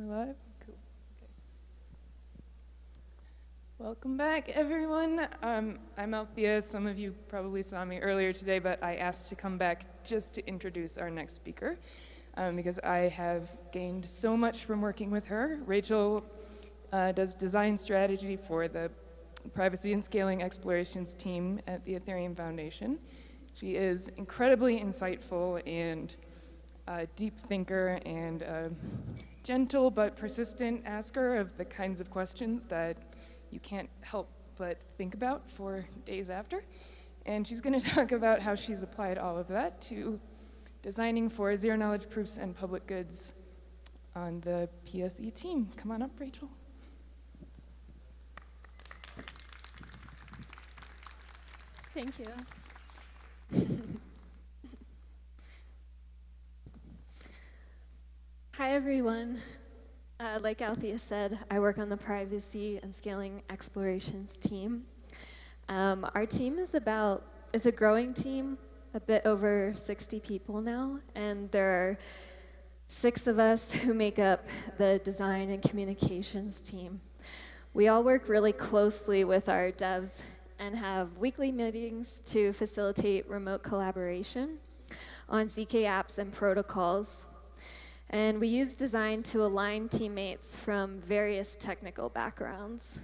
We're live? Cool. Okay. Welcome back, everyone. I'm Althea. Some of you probably saw me earlier today, but I asked to come back just to introduce our next speaker because I have gained so much from working with her. Rachel does design strategy for the Privacy and Scaling Explorations team at the Ethereum Foundation. She is incredibly insightful and a deep thinker and a gentle but persistent asker of the kinds of questions that you can't help but think about for days after. And she's going to talk about how she's applied all of that to designing for zero-knowledge proofs and public goods on the PSE team. Come on up, Rachel. Thank you. Hi, everyone. Like Althea said, I work on the Privacy and Scaling Explorations team. Our team is a growing team, a bit over 60 people now, and there are 6 of us who make up the design and communications team. We all work really closely with our devs and have weekly meetings to facilitate remote collaboration on ZK apps and protocols. And we use design to align teammates from various technical backgrounds.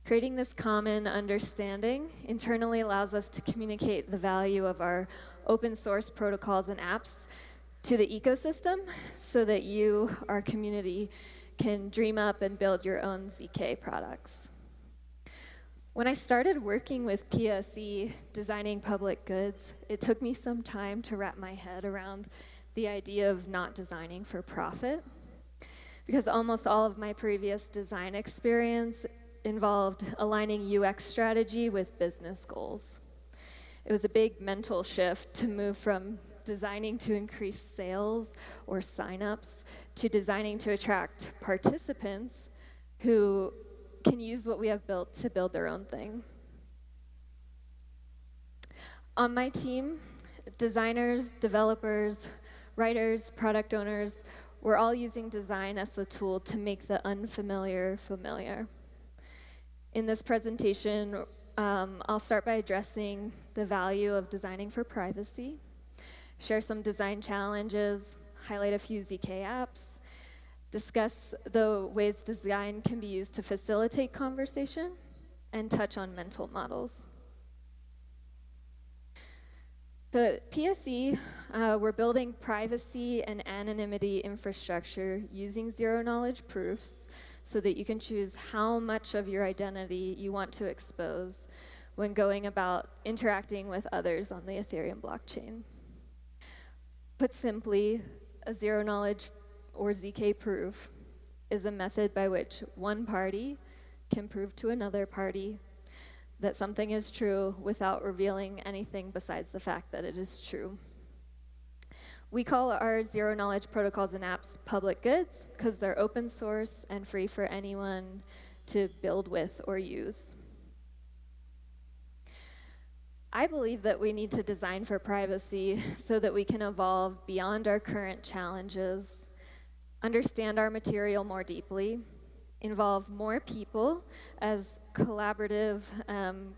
Creating this common understanding internally allows us to communicate the value of our open source protocols and apps to the ecosystem so that you, our community, can dream up and build your own ZK products. When I started working with PSE, designing public goods, it took me some time to wrap my head around the idea of not designing for profit, because almost all of my previous design experience involved aligning UX strategy with business goals. It was a big mental shift to move from designing to increase sales or signups to designing to attract participants who can use what we have built to build their own thing. On my team, designers, developers, writers, product owners, we're all using design as a tool to make the unfamiliar familiar. In this presentation, I'll start by addressing the value of designing for privacy, share some design challenges, highlight a few ZK apps, discuss the ways design can be used to facilitate conversation, and touch on mental models. So at PSE, we're building privacy and anonymity infrastructure using zero-knowledge proofs so that you can choose how much of your identity you want to expose when going about interacting with others on the Ethereum blockchain. Put simply, a zero-knowledge or ZK proof is a method by which one party can prove to another party that something is true without revealing anything besides the fact that it is true. We call our zero-knowledge protocols and apps public goods because they're open source and free for anyone to build with or use. I believe that we need to design for privacy so that we can evolve beyond our current challenges, understand our material more deeply, involve more people as collaborative,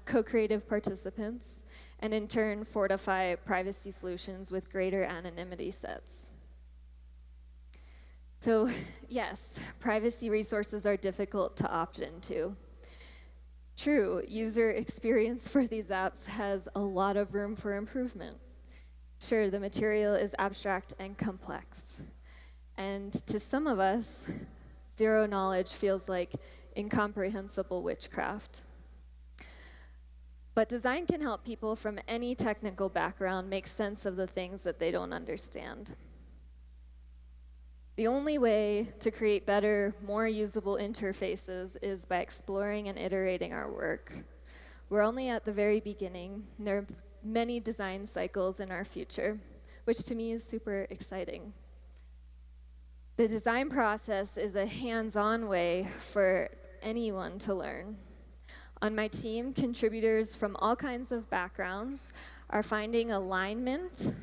co-creative participants, and in turn fortify privacy solutions with greater anonymity sets. So yes, privacy resources are difficult to opt into. True, user experience for these apps has a lot of room for improvement. Sure, the material is abstract and complex. And to some of us, zero knowledge feels like incomprehensible witchcraft. But design can help people from any technical background make sense of the things that they don't understand. The only way to create better, more usable interfaces is by exploring and iterating our work. We're only at the very beginning, and there are many design cycles in our future, which to me is super exciting. The design process is a hands-on way for anyone to learn. On my team, contributors from all kinds of backgrounds are finding alignment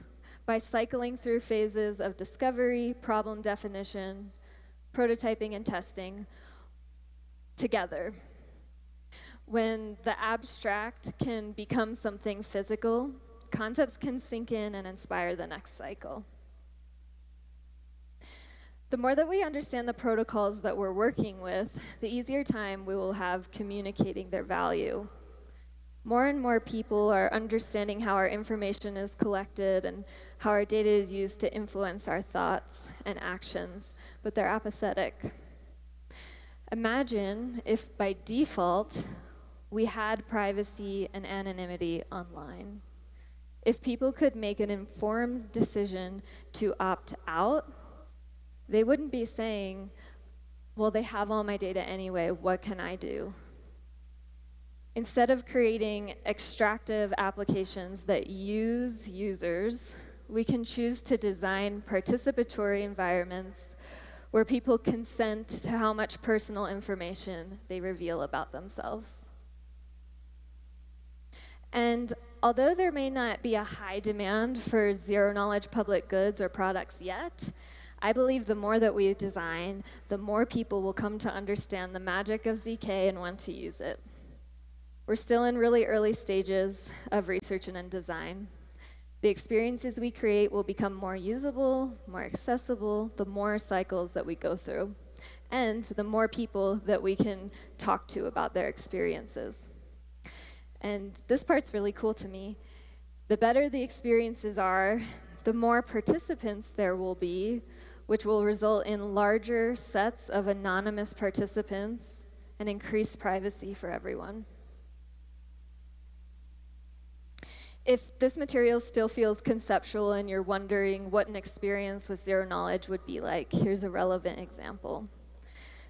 by cycling through phases of discovery, problem definition, prototyping, and testing together. When the abstract can become something physical, concepts can sink in and inspire the next cycle. The more that we understand the protocols that we're working with, the easier time we will have communicating their value. More and more people are understanding how our information is collected and how our data is used to influence our thoughts and actions, but they're apathetic. Imagine if by default we had privacy and anonymity online. If people could make an informed decision to opt out, they wouldn't be saying, well, they have all my data anyway, what can I do? Instead of creating extractive applications that use users, we can choose to design participatory environments where people consent to how much personal information they reveal about themselves. And although there may not be a high demand for zero-knowledge public goods or products yet, I believe the more that we design, the more people will come to understand the magic of ZK and want to use it. We're still in really early stages of research and design. The experiences we create will become more usable, more accessible, the more cycles that we go through, and the more people that we can talk to about their experiences. And this part's really cool to me. The better the experiences are, the more participants there will be, which will result in larger sets of anonymous participants and increased privacy for everyone. If this material still feels conceptual and you're wondering what an experience with zero knowledge would be like, here's a relevant example.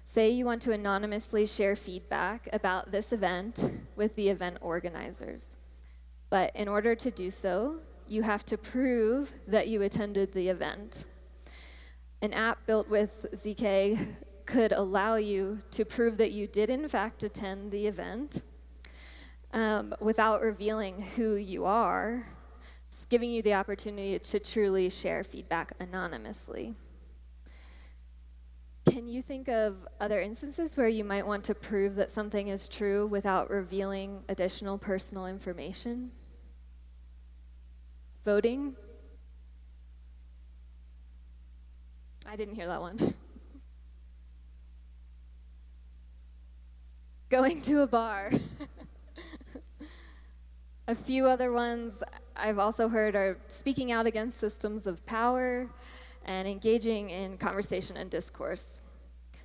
Say you want to anonymously share feedback about this event with the event organizers. But in order to do so, you have to prove that you attended the event. An app built with ZK could allow you to prove that you did in fact attend the event without revealing who you are, giving you the opportunity to truly share feedback anonymously. Can you think of other instances where you might want to prove that something is true without revealing additional personal information? Voting? I didn't hear that one. Going to a bar. A few other ones I've also heard are speaking out against systems of power and engaging in conversation and discourse.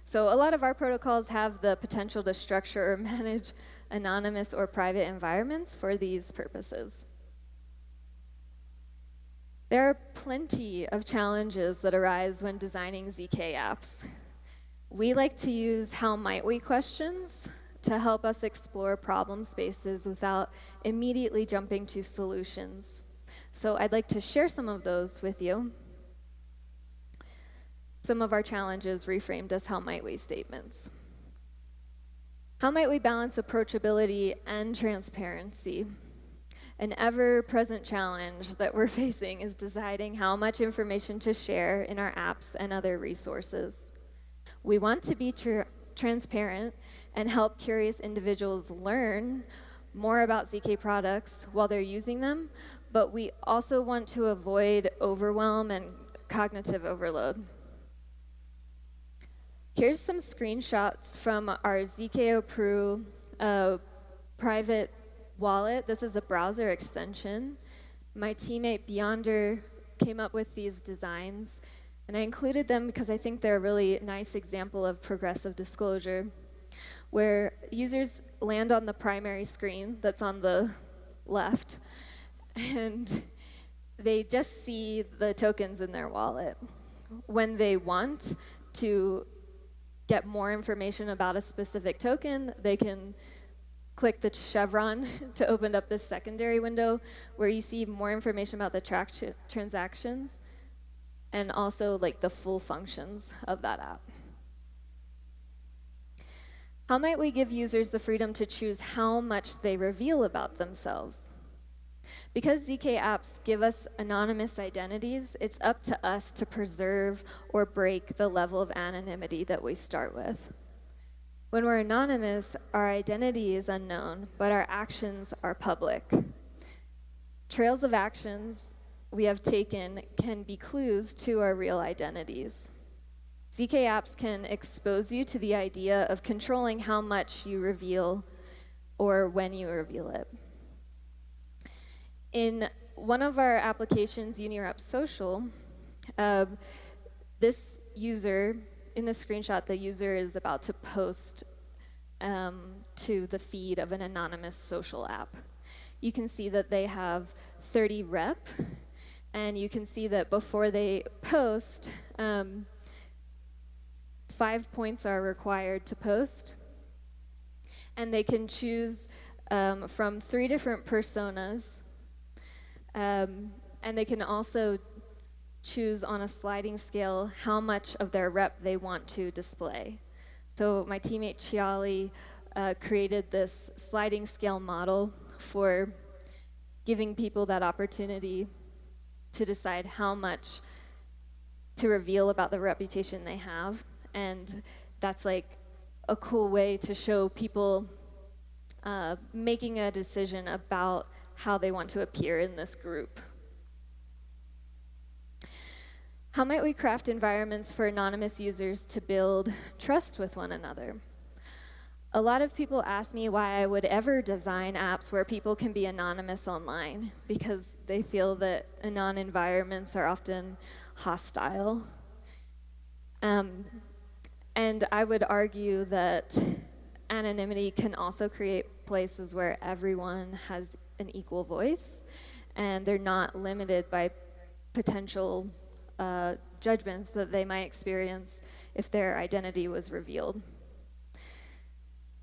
So a lot of our protocols have the potential to structure or manage anonymous or private environments for these purposes. There are plenty of challenges that arise when designing ZK apps. We like to use how might we questions to help us explore problem spaces without immediately jumping to solutions. So I'd like to share some of those with you. Some of our challenges reframed as how might we statements. How might we balance approachability and transparency? An ever-present challenge that we're facing is deciding how much information to share in our apps and other resources. We want to be transparent and help curious individuals learn more about ZK products while they're using them, but we also want to avoid overwhelm and cognitive overload. Here's some screenshots from our ZK private wallet. This is a browser extension. My teammate Beyonder came up with these designs, and I included them because I think they're a really nice example of progressive disclosure, where users land on the primary screen that's on the left, and they just see the tokens in their wallet. When they want to get more information about a specific token, they can click the chevron to open up this secondary window where you see more information about the transactions and also like the full functions of that app. How might we give users the freedom to choose how much they reveal about themselves? Because ZK apps give us anonymous identities, it's up to us to preserve or break the level of anonymity that we start with. When we're anonymous, our identity is unknown, but our actions are public. Trails of actions we have taken can be clues to our real identities. ZK apps can expose you to the idea of controlling how much you reveal or when you reveal it. In one of our applications, UniRep Social, this user, in the screenshot, the user is about to post to the feed of an anonymous social app. You can see that they have 30 rep, and you can see that before they post, 5 points are required to post, and they can choose from 3 different personas, and they can also choose on a sliding scale how much of their rep they want to display. So my teammate Chiali created this sliding scale model for giving people that opportunity to decide how much to reveal about the reputation they have. And that's like a cool way to show people making a decision about how they want to appear in this group. How might we craft environments for anonymous users to build trust with one another? A lot of people ask me why I would ever design apps where people can be anonymous online, because they feel that anon environments are often hostile. And I would argue that anonymity can also create places where everyone has an equal voice, and they're not limited by potential judgments that they might experience if their identity was revealed.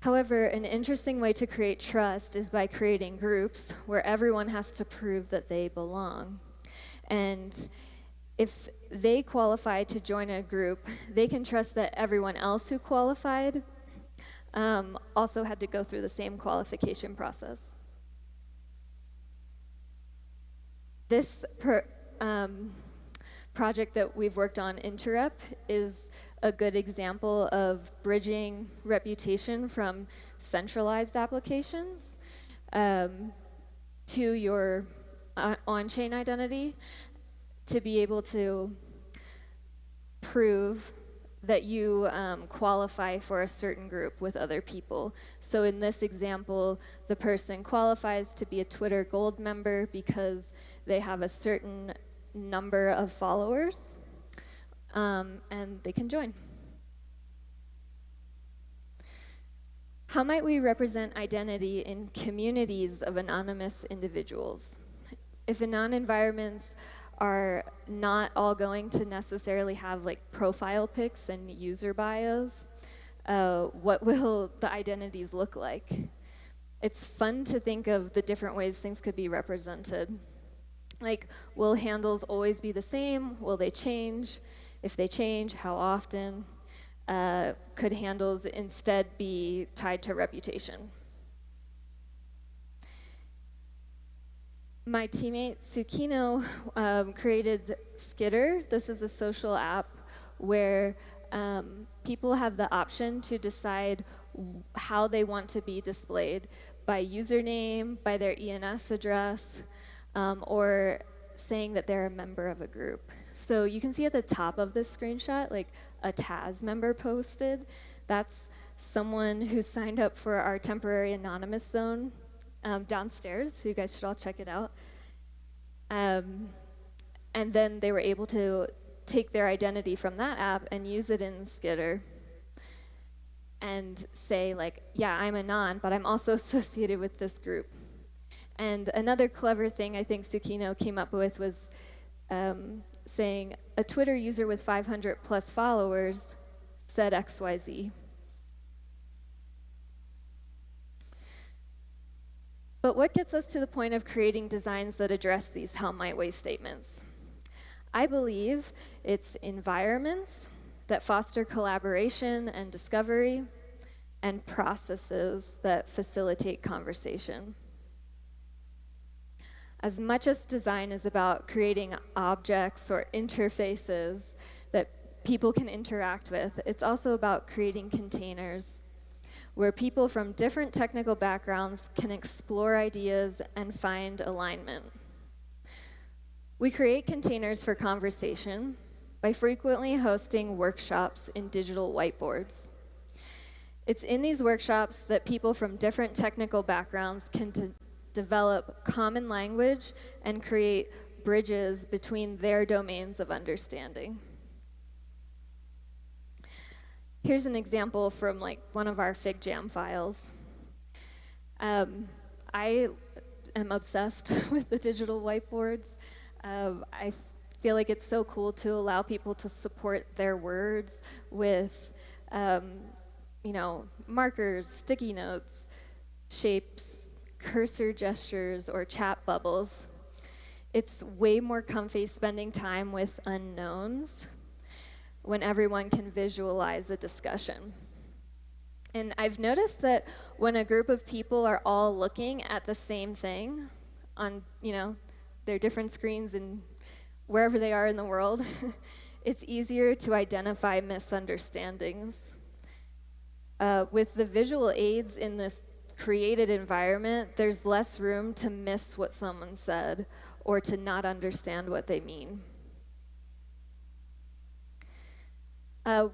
However, an interesting way to create trust is by creating groups where everyone has to prove that they belong. And if they qualify to join a group, they can trust that everyone else who qualified also had to go through the same qualification process. This project that we've worked on, Interrep, is a good example of bridging reputation from centralized applications to your on-chain identity, to be able to prove that you qualify for a certain group with other people. So in this example, the person qualifies to be a Twitter Gold member because they have a certain number of followers, and they can join. How might we represent identity in communities of anonymous individuals? If anon environments are not all going to necessarily have like profile pics and user bios, what will the identities look like? It's fun to think of the different ways things could be represented. Like, will handles always be the same? Will they change? If they change, how often? Could handles instead be tied to reputation? My teammate Tsukino created Skitter. This is a social app where people have the option to decide how they want to be displayed, by username, by their ENS address, or saying that they're a member of a group. So you can see at the top of this screenshot, like a Taz member posted. That's someone who signed up for our temporary anonymous zone downstairs, so you guys should all check it out. And then they were able to take their identity from that app and use it in Skitter and say, like, yeah, I'm anon, but I'm also associated with this group. And another clever thing I think Tsukino came up with was saying a Twitter user with 500 plus followers said XYZ. But what gets us to the point of creating designs that address these how might we statements? I believe it's environments that foster collaboration and discovery, and processes that facilitate conversation. As much as design is about creating objects or interfaces that people can interact with, it's also about creating containers where people from different technical backgrounds can explore ideas and find alignment. We create containers for conversation by frequently hosting workshops in digital whiteboards. It's in these workshops that people from different technical backgrounds can develop common language and create bridges between their domains of understanding. Here's an example from like one of our FigJam files. I am obsessed with the digital whiteboards. I feel like it's so cool to allow people to support their words with markers, sticky notes, shapes, cursor gestures, or chat bubbles. It's way more comfy spending time with unknowns when everyone can visualize a discussion. And I've noticed that when a group of people are all looking at the same thing on, their different screens and wherever they are in the world, it's easier to identify misunderstandings. With the visual aids in this created environment, there's less room to miss what someone said or to not understand what they mean.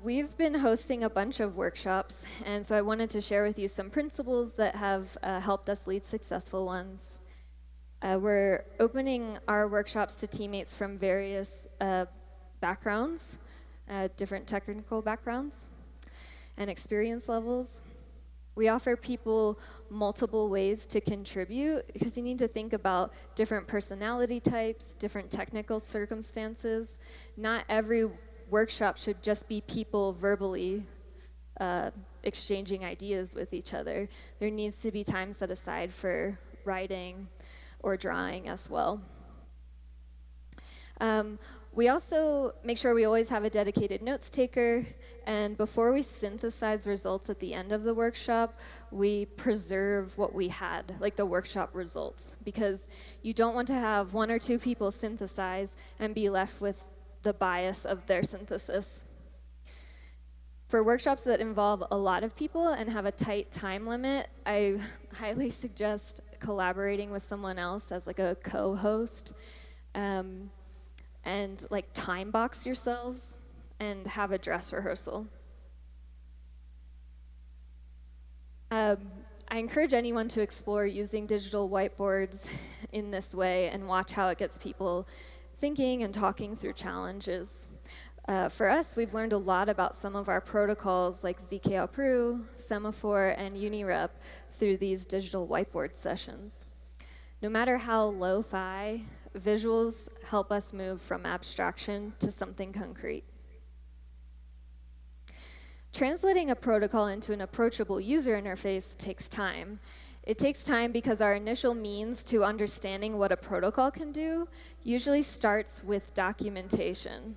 We've been hosting a bunch of workshops, and so I wanted to share with you some principles that have helped us lead successful ones. We're opening our workshops to teammates from various backgrounds, different technical backgrounds and experience levels. We offer people multiple ways to contribute because you need to think about different personality types, different technical circumstances. Not every workshop should just be people verbally exchanging ideas with each other. There needs to be time set aside for writing or drawing as well. We also make sure we always have a dedicated notes taker, and before we synthesize results at the end of the workshop, we preserve what we had, like the workshop results, because you don't want to have one or two people synthesize and be left with the bias of their synthesis. For workshops that involve a lot of people and have a tight time limit, I highly suggest collaborating with someone else as like a co-host. And like time box yourselves and have a dress rehearsal. I encourage anyone to explore using digital whiteboards in this way and watch how it gets people thinking and talking through challenges. For us, we've learned a lot about some of our protocols like zk-appro, Semaphore, and Unirep through these digital whiteboard sessions. No matter how lo-fi, visuals help us move from abstraction to something concrete. Translating a protocol into an approachable user interface takes time. It takes time because our initial means to understanding what a protocol can do usually starts with documentation.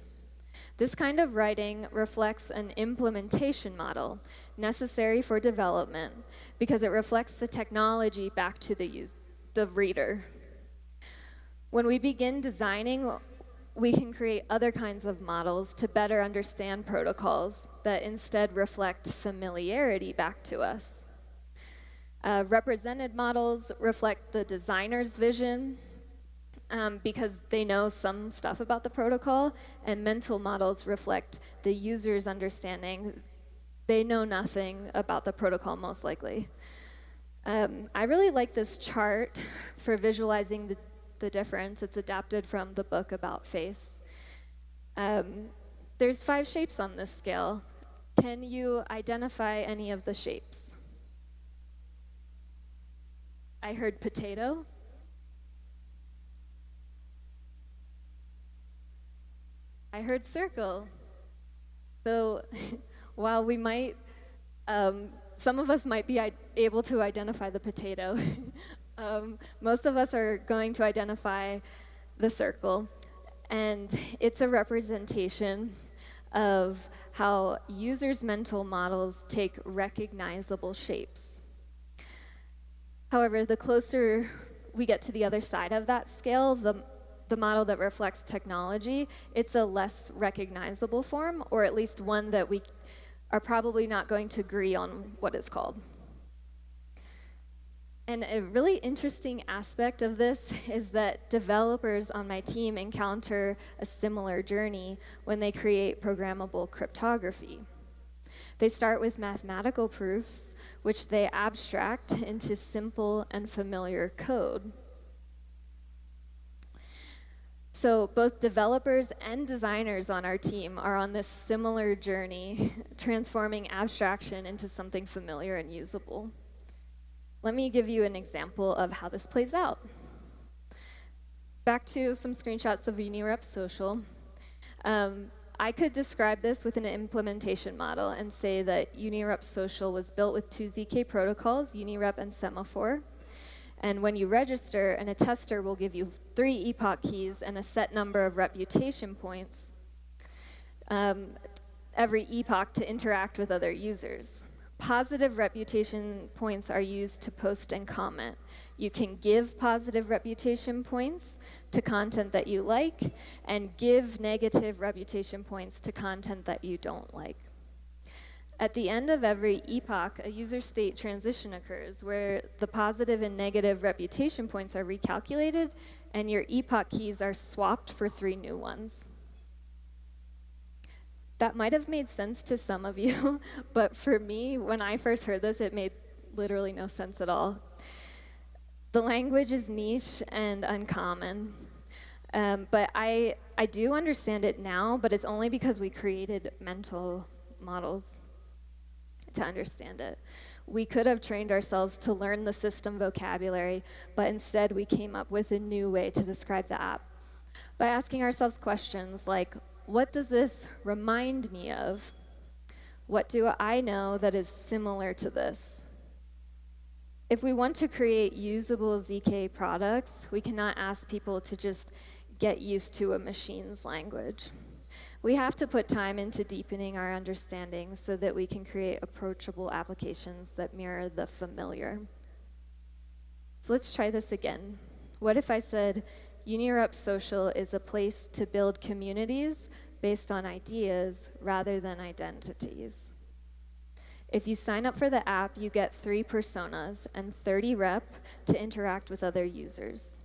This kind of writing reflects an implementation model necessary for development because it reflects the technology back to the reader. When we begin designing, we can create other kinds of models to better understand protocols that instead reflect familiarity back to us. Represented models reflect the designer's vision because they know some stuff about the protocol, and mental models reflect the user's understanding. They know nothing about the protocol, most likely. I really like this chart for visualizing the difference. It's adapted from the book About Face. There's 5 shapes on this scale. Can you identify any of the shapes? I heard potato. I heard circle. So while we might, some of us might be able to identify the potato, most of us are going to identify the circle, and it's a representation of how users' mental models take recognizable shapes. However, the closer we get to the other side of that scale, the model that reflects technology, it's a less recognizable form, or at least one that we are probably not going to agree on what it's called. And a really interesting aspect of this is that developers on my team encounter a similar journey when they create programmable cryptography. They start with mathematical proofs, which they abstract into simple and familiar code. So both developers and designers on our team are on this similar journey, transforming abstraction into something familiar and usable. Let me give you an example of how this plays out. Back to some screenshots of Unirep Social. I could describe this with an implementation model and say that Unirep Social was built with two ZK protocols, Unirep and Semaphore. And when you register, an attester will give you 3 epoch keys and a set number of reputation points every epoch to interact with other users. Positive reputation points are used to post and comment. You can give positive reputation points to content that you like and give negative reputation points to content that you don't like. At the end of every epoch, a user state transition occurs where the positive and negative reputation points are recalculated and your epoch keys are swapped for 3 new ones. That might have made sense to some of you, but for me, when I first heard this, it made literally no sense at all. The language is niche and uncommon, but I do understand it now, but it's only because we created mental models to understand it. We could have trained ourselves to learn the system vocabulary, but instead we came up with a new way to describe the app by asking ourselves questions like, what does this remind me of? What do I know that is similar to this? If we want to create usable ZK products, we cannot ask people to just get used to a machine's language. We have to put time into deepening our understanding so that we can create approachable applications that mirror the familiar. So let's try this again. What if I said, Unirep Social is a place to build communities based on ideas rather than identities. If you sign up for the app, you get 3 personas and 30 rep to interact with other users.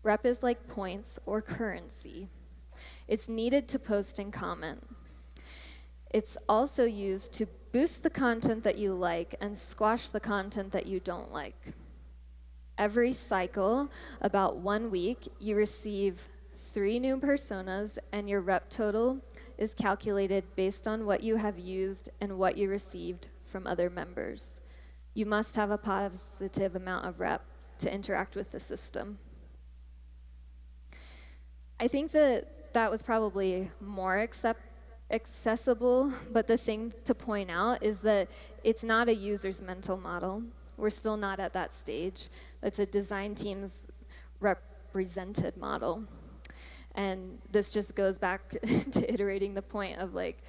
Rep is like points or currency. It's needed to post and comment. It's also used to boost the content that you like and squash the content that you don't like. Every cycle, about 1 week, you receive 3 new personas and your rep total is calculated based on what you have used and what you received from other members. You must have a positive amount of rep to interact with the system. I think that was probably more accessible, but the thing to point out is that it's not a user's mental model. We're still not at that stage. It's a design team's represented model. And this just goes back to iterating the point of like,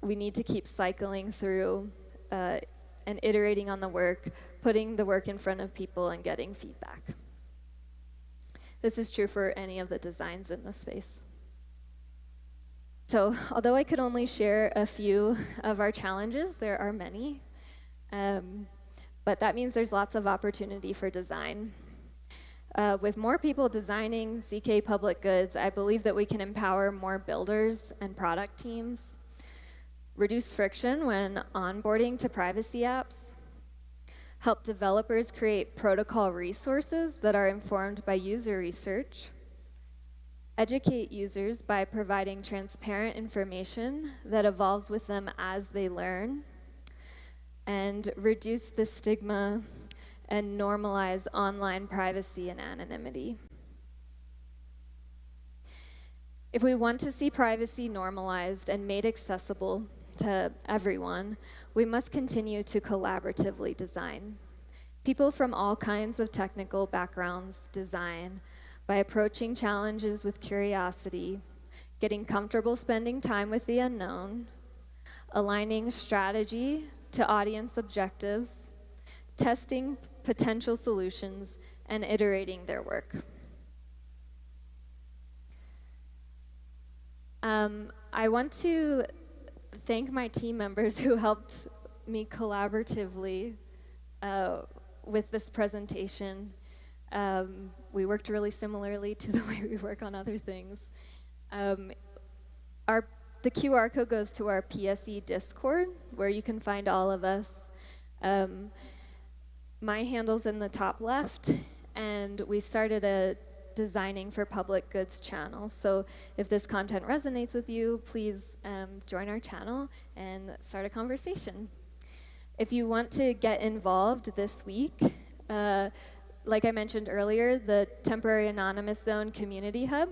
we need to keep cycling through and iterating on the work, putting the work in front of people and getting feedback. This is true for any of the designs in this space. So although I could only share a few of our challenges, there are many. But that means there's lots of opportunity for design. With more people designing ZK public goods, I believe that we can empower more builders and product teams, reduce friction when onboarding to privacy apps, help developers create protocol resources that are informed by user research, educate users by providing transparent information that evolves with them as they learn, and reduce the stigma and normalize online privacy and anonymity. If we want to see privacy normalized and made accessible to everyone, we must continue to collaboratively design. People from all kinds of technical backgrounds design by approaching challenges with curiosity, getting comfortable spending time with the unknown, aligning strategy to audience objectives, testing potential solutions, and iterating their work. I want to thank my team members who helped me collaboratively with this presentation. We worked really similarly to the way we work on other things. The QR code goes to our PSE Discord, where you can find all of us. My handle's in the top left, and we started a Designing for Public Goods channel. So if this content resonates with you, please join our channel and start a conversation. If you want to get involved this week, like I mentioned earlier, the Temporary Anonymous Zone Community Hub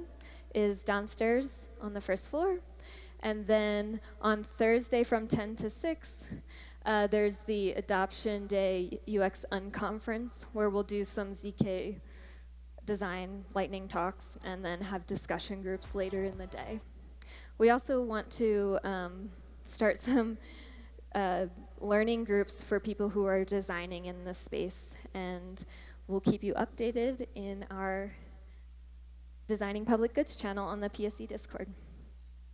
is downstairs on the first floor. And then on Thursday from 10 to 6, there's the Adoption Day UX Unconference, where we'll do some ZK design lightning talks and then have discussion groups later in the day. We also want to start some learning groups for people who are designing in this space, and we'll keep you updated in our Designing Public Goods channel on the PSE Discord.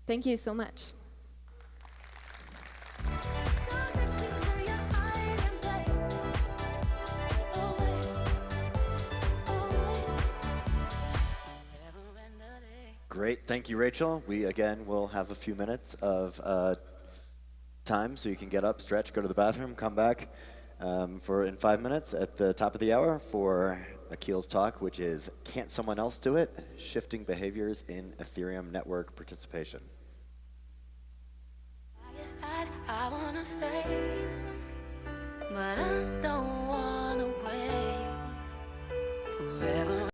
Thank you so much. Great, thank you, Rachel. We, again, will have a few minutes of time so you can get up, stretch, go to the bathroom, come back in 5 minutes at the top of the hour for Akil's talk, which is Can't Someone Else Do It? Shifting Behaviors in Ethereum Network Participation. I wanna stay, but I don't wanna wait forever.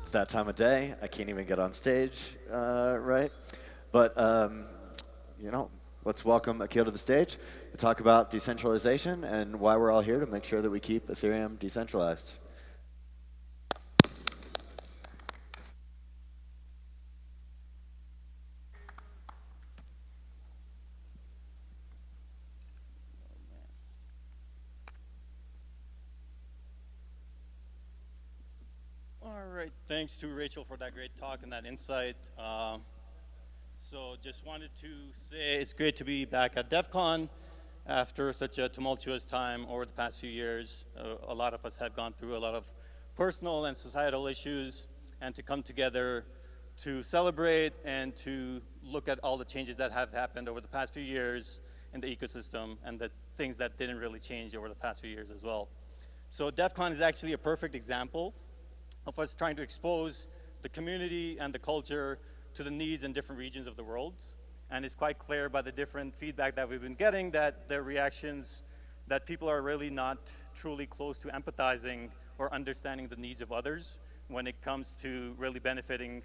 It's that time of day. I can't even get on stage, right? But, you know, let's welcome Akil to the stage to talk about decentralization and why we're all here to make sure that we keep Ethereum decentralized. All right, thanks to Rachel for that great talk and that insight. So just wanted to say it's great to be back at DevCon after such a tumultuous time over the past few years. A lot of us have gone through a lot of personal and societal issues, and to come together to celebrate and to look at all the changes that have happened over the past few years in the ecosystem and the things that didn't really change over the past few years as well. So DevCon is actually a perfect example of us trying to expose the community and the culture to the needs in different regions of the world. And it's quite clear by the different feedback that we've been getting that the reactions that people are really not truly close to empathizing or understanding the needs of others when it comes to really benefiting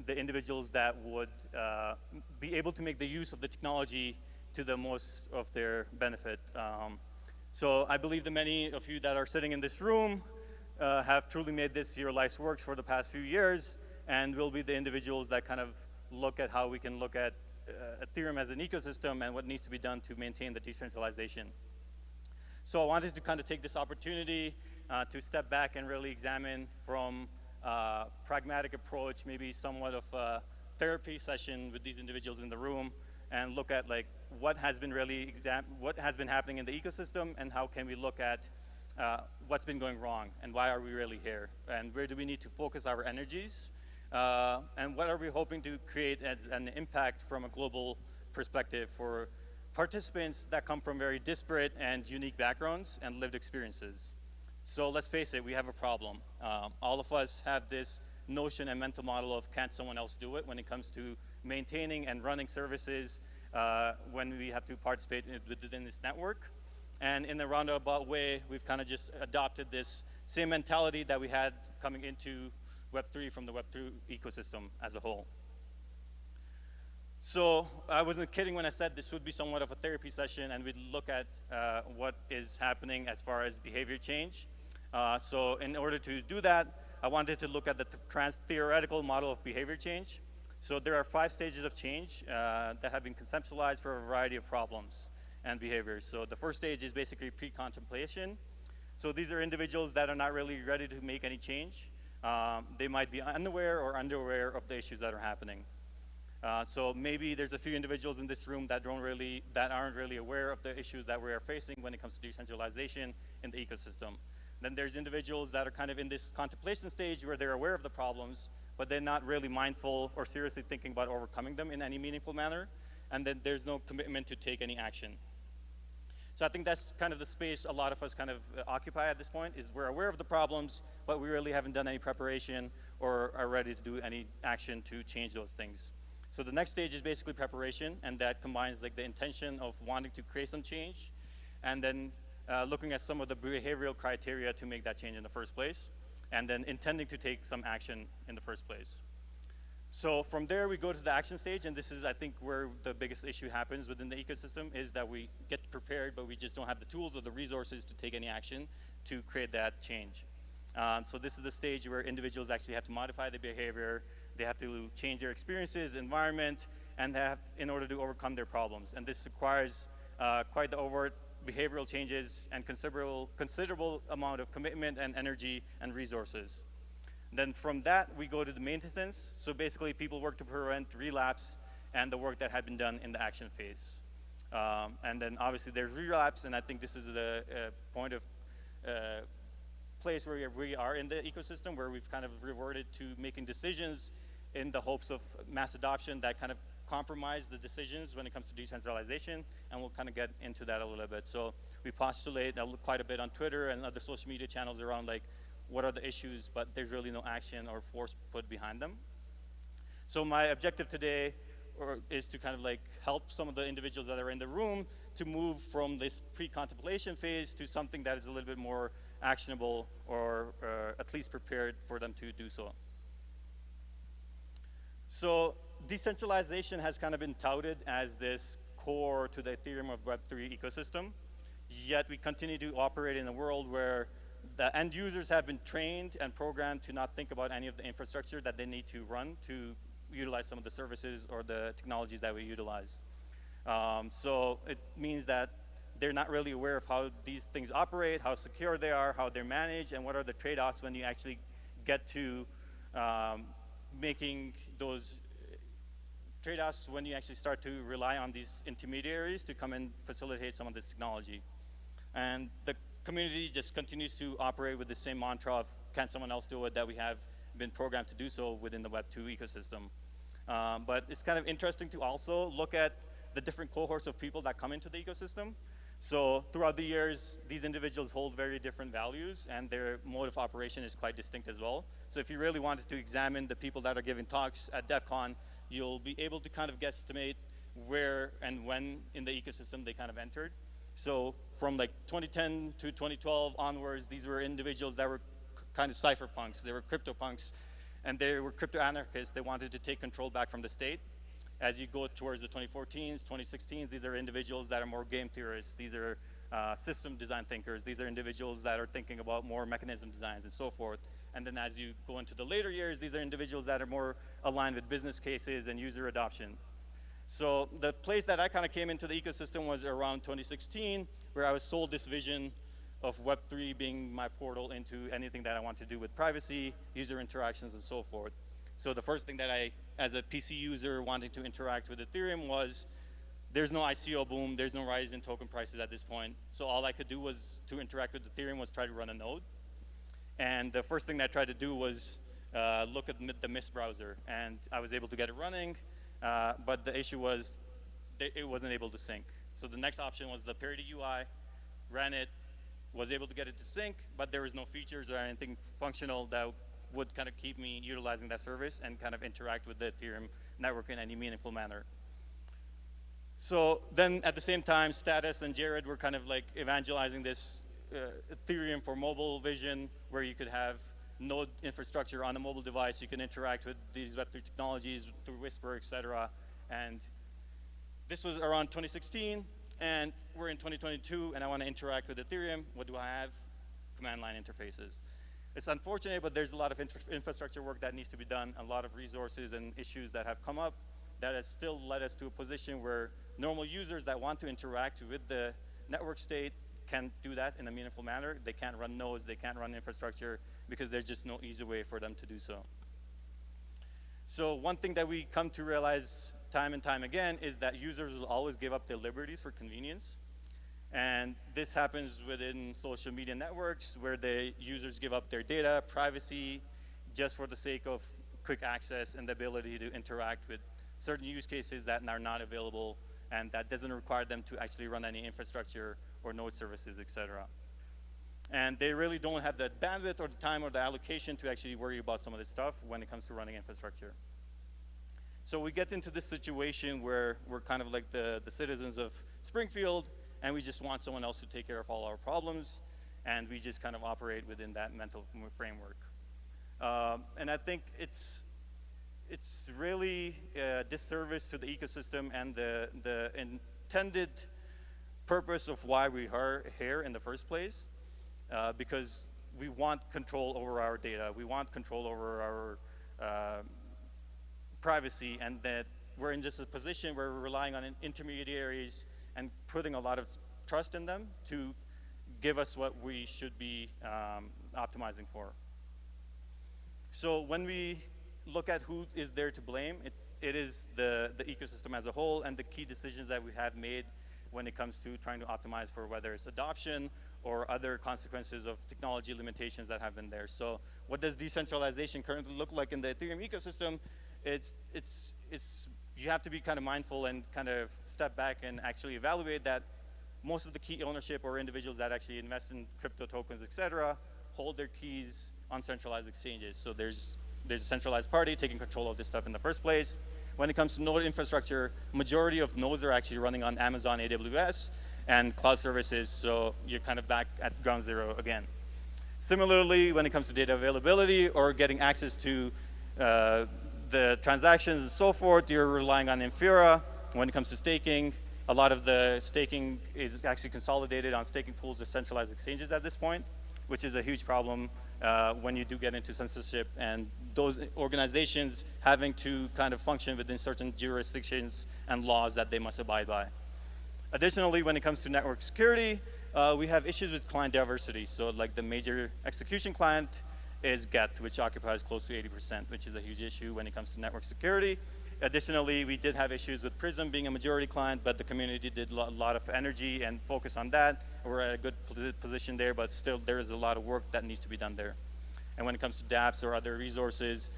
the individuals that would be able to make the use of the technology to the most of their benefit. So I believe that many of you that are sitting in this room have truly made this your life's works for the past few years, and will be the individuals that kind of look at how we can look at Ethereum as an ecosystem and what needs to be done to maintain the decentralization. So I wanted to kind of take this opportunity to step back and really examine from a pragmatic approach, maybe somewhat of a therapy session with these individuals in the room, and look at like what has been happening in the ecosystem, and how can we look at what's been going wrong, and why are we really here, and where do we need to focus our energies, and what are we hoping to create as an impact from a global perspective for participants that come from very disparate and unique backgrounds and lived experiences. So let's face it, we have a problem. All of us have this notion and mental model of can't someone else do it when it comes to maintaining and running services when we have to participate within this network. And in a roundabout way, we've kind of just adopted this same mentality that we had coming into Web3 from the Web2 ecosystem as a whole. So I wasn't kidding when I said this would be somewhat of a therapy session, and we'd look at what is happening as far as behavior change. So in order to do that, I wanted to look at the theoretical model of behavior change. So there are 5 stages of change that have been conceptualized for a variety of problems and behaviors. So the first stage is basically pre-contemplation. So these are individuals that are not really ready to make any change. They might be unaware or underaware of the issues that are happening. So maybe there's a few individuals in this room that aren't really aware of the issues that we are facing when it comes to decentralization in the ecosystem. Then there's individuals that are kind of in this contemplation stage where they're aware of the problems, but they're not really mindful or seriously thinking about overcoming them in any meaningful manner. And then there's no commitment to take any action. So I think that's kind of the space a lot of us kind of occupy at this point, is we're aware of the problems, but we really haven't done any preparation or are ready to do any action to change those things. So the next stage is basically preparation, and that combines like the intention of wanting to create some change, and then looking at some of the behavioral criteria to make that change in the first place, and then intending to take some action in the first place. So from there, we go to the action stage, and this is, I think, where the biggest issue happens within the ecosystem, is that we get prepared, but we just don't have the tools or the resources to take any action to create that change. So this is the stage where individuals actually have to modify their behavior, they have to change their experiences, environment, and in order to overcome their problems. And this requires quite the overt behavioral changes and considerable amount of commitment and energy and resources. Then from that, we go to the maintenance. So basically, people work to prevent relapse and the work that had been done in the action phase. And then obviously there's relapse, and I think this is the point of place where we are in the ecosystem, where we've kind of reverted to making decisions in the hopes of mass adoption that kind of compromise the decisions when it comes to decentralization, and we'll kind of get into that a little bit. So we postulate quite a bit on Twitter and other social media channels around like, what are the issues, but there's really no action or force put behind them. So my objective today is to kind of like help some of the individuals that are in the room to move from this pre-contemplation phase to something that is a little bit more actionable, or at least prepared for them to do so. So decentralization has kind of been touted as this core to the Ethereum of Web3 ecosystem, yet we continue to operate in a world where the end users have been trained and programmed to not think about any of the infrastructure that they need to run to utilize some of the services or the technologies that we utilize. So it means that they're not really aware of how these things operate, how secure they are, how they're managed, and what are the trade-offs when you actually get to making those trade-offs when you actually start to rely on these intermediaries to come and facilitate some of this technology. And the community just continues to operate with the same mantra of, can someone else do it, that we have been programmed to do so within the Web2 ecosystem. But it's kind of interesting to also look at the different cohorts of people that come into the ecosystem. So throughout the years, these individuals hold very different values, and their mode of operation is quite distinct as well. So if you really wanted to examine the people that are giving talks at DevCon, you'll be able to kind of guesstimate where and when in the ecosystem they kind of entered. So from like 2010 to 2012 onwards, these were individuals that were kind of cypherpunks. They were CryptoPunks, and they were crypto-anarchists. They wanted to take control back from the state. As you go towards the 2014s, 2016s, these are individuals that are more game theorists. These are system design thinkers. These are individuals that are thinking about more mechanism designs and so forth. And then as you go into the later years, these are individuals that are more aligned with business cases and user adoption. So the place that I kind of came into the ecosystem was around 2016, where I was sold this vision of Web3 being my portal into anything that I want to do with privacy, user interactions, and so forth. So the first thing that I, as a PC user wanting to interact with Ethereum, was there's no ICO boom, there's no rise in token prices at this point. So all I could do was to interact with Ethereum was try to run a node. And the first thing that I tried to do was look at the Mist browser, and I was able to get it running, but the issue was it wasn't able to sync. So the next option was the Parity UI, ran it, was able to get it to sync, but there was no features or anything functional that would kind of keep me utilizing that service and kind of interact with the Ethereum network in any meaningful manner. So then at the same time, Status and Jared were kind of like evangelizing this Ethereum for mobile vision, where you could have node infrastructure on a mobile device. You can interact with these Web3 technologies through Whisper, et cetera. And this was around 2016, and we're in 2022, and I want to interact with Ethereum. What do I have? Command line interfaces. It's unfortunate, but there's a lot of infrastructure work that needs to be done, a lot of resources and issues that have come up that has still led us to a position where normal users that want to interact with the network state can't do that in a meaningful manner. They can't run nodes, they can't run infrastructure, because there's just no easy way for them to do so. So one thing that we come to realize time and time again is that users will always give up their liberties for convenience. And this happens within social media networks, where the users give up their data, privacy, just for the sake of quick access and the ability to interact with certain use cases that are not available, and that doesn't require them to actually run any infrastructure or node services, et cetera. And they really don't have the bandwidth or the time or the allocation to actually worry about some of this stuff when it comes to running infrastructure. So we get into this situation where we're kind of like the citizens of Springfield, and we just want someone else to take care of all our problems, and we just kind of operate within that mental framework. And I think it's really a disservice to the ecosystem and the intended purpose of why we are here in the first place, because we want control over our data, we want control over our privacy, and that we're in just a position where we're relying on intermediaries and putting a lot of trust in them to give us what we should be optimizing for. So when we look at who is there to blame, it is the ecosystem as a whole and the key decisions that we have made when it comes to trying to optimize for whether it's adoption or other consequences of technology limitations that have been there. So what does decentralization currently look like in the Ethereum ecosystem? You have to be kind of mindful and kind of step back and actually evaluate that most of the key ownership or individuals that actually invest in crypto tokens, et cetera, hold their keys on centralized exchanges. So there's a centralized party taking control of this stuff in the first place. When it comes to node infrastructure, majority of nodes are actually running on Amazon AWS and cloud services, so you're kind of back at ground zero again. Similarly, when it comes to data availability or getting access to the transactions and so forth, you're relying on Infura. When it comes to staking, a lot of the staking is actually consolidated on staking pools or centralized exchanges at this point, which is a huge problem when you do get into censorship and those organizations having to kind of function within certain jurisdictions and laws that they must abide by. Additionally, when it comes to network security, we have issues with client diversity. So like the major execution client is Get, which occupies close to 80%, which is a huge issue when it comes to network security. Additionally, we did have issues with Prism being a majority client, but the community did a lot of energy and focus on that. We're at a good position there, but still there is a lot of work that needs to be done there. And when it comes to dApps or other resources,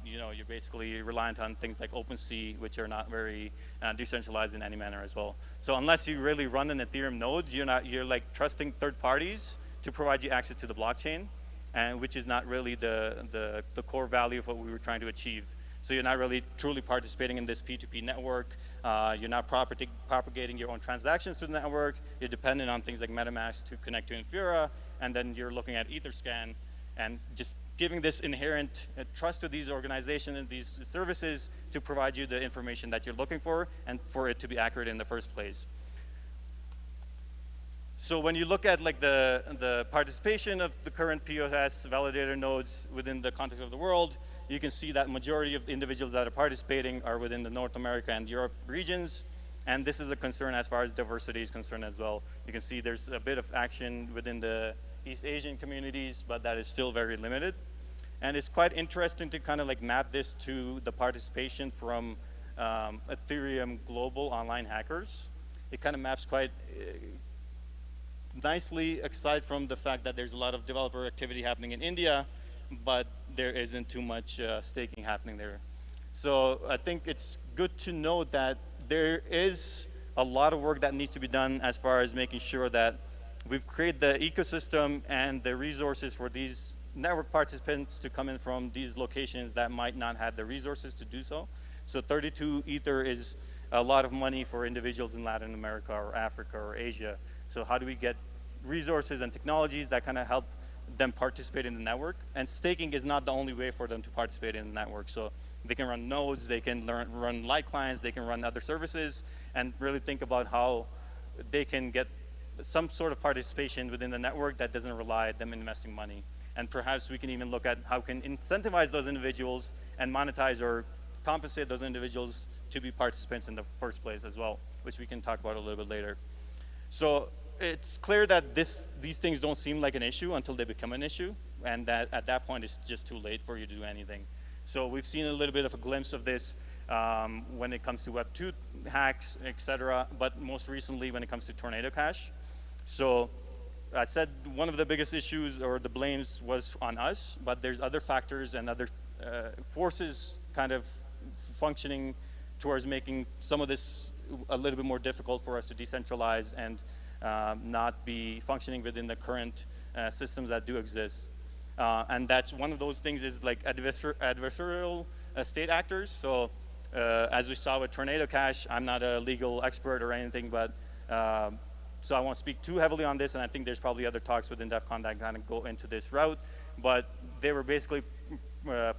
you know, you're basically reliant on things like OpenSea, which are not very decentralized in any manner as well. So unless you really run an Ethereum node, you're like trusting third parties to provide you access to the blockchain, and which is not really the core value of what we were trying to achieve. So you're not really truly participating in this P2P network. You're not propagating your own transactions to the network. You're dependent on things like MetaMask to connect to Infura, and then you're looking at Etherscan, and just giving this inherent trust to these organizations and these services to provide you the information that you're looking for and for it to be accurate in the first place. So when you look at like the participation of the current POS validator nodes within the context of the world, you can see that majority of the individuals that are participating are within the North America and Europe regions. And this is a concern as far as diversity is concerned as well. You can see there's a bit of action within the East Asian communities, but that is still very limited. And it's quite interesting to kind of like map this to the participation from Ethereum global online hackers. It kind of maps quite nicely, aside from the fact that there's a lot of developer activity happening in India, but there isn't too much staking happening there. So I think it's good to know that there is a lot of work that needs to be done as far as making sure that we've created the ecosystem and the resources for these network participants to come in from these locations that might not have the resources to do so. So 32 Ether is a lot of money for individuals in Latin America or Africa or Asia. So how do we get resources and technologies that kind of help them participate in the network? And staking is not the only way for them to participate in the network. So they can run nodes, they can run light clients, they can run other services, and really think about how they can get some sort of participation within the network that doesn't rely on them investing money. And perhaps we can even look at how can incentivize those individuals and monetize or compensate those individuals to be participants in the first place as well, which we can talk about a little bit later. So it's clear that these things don't seem like an issue until they become an issue, and that at that point it's just too late for you to do anything. So we've seen a little bit of a glimpse of this when it comes to Web 2 hacks, et cetera, but most recently when it comes to Tornado Cash. So I said one of the biggest issues or the blames was on us, but there's other factors and other forces kind of functioning towards making some of this a little bit more difficult for us to decentralize and not be functioning within the current systems that do exist. And that's one of those things is like adversarial state actors. So as we saw with Tornado Cash, I'm not a legal expert or anything, but so I won't speak too heavily on this, and I think there's probably other talks within DEFCON that kind of go into this route. But they were basically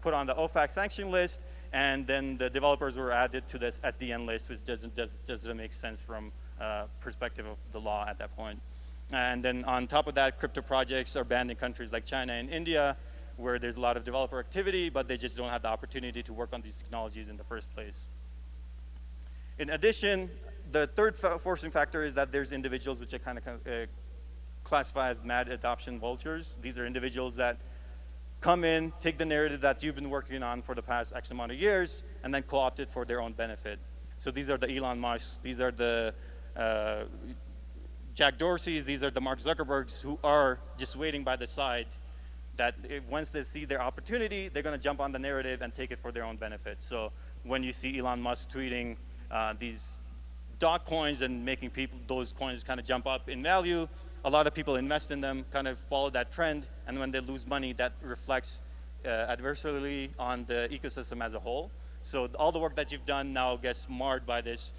put on the OFAC sanction list, and then the developers were added to this SDN list, which doesn't make sense from perspective of the law at that point. And then on top of that, crypto projects are banned in countries like China and India, where there's a lot of developer activity, but they just don't have the opportunity to work on these technologies in the first place. In addition, the third forcing factor is that there's individuals which I kind of classify as mad adoption vultures. These are individuals that come in, take the narrative that you've been working on for the past X amount of years, and then co-opt it for their own benefit. So these are the Elon Musks, these are the Jack Dorseys, these are the Mark Zuckerbergs who are just waiting by the side that once they see their opportunity, they're going to jump on the narrative and take it for their own benefit. So when you see Elon Musk tweeting these dog coins and making those coins kind of jump up in value, a lot of people invest in them, kind of follow that trend, and when they lose money, that reflects adversely on the ecosystem as a whole. So all the work that you've done now gets marred by this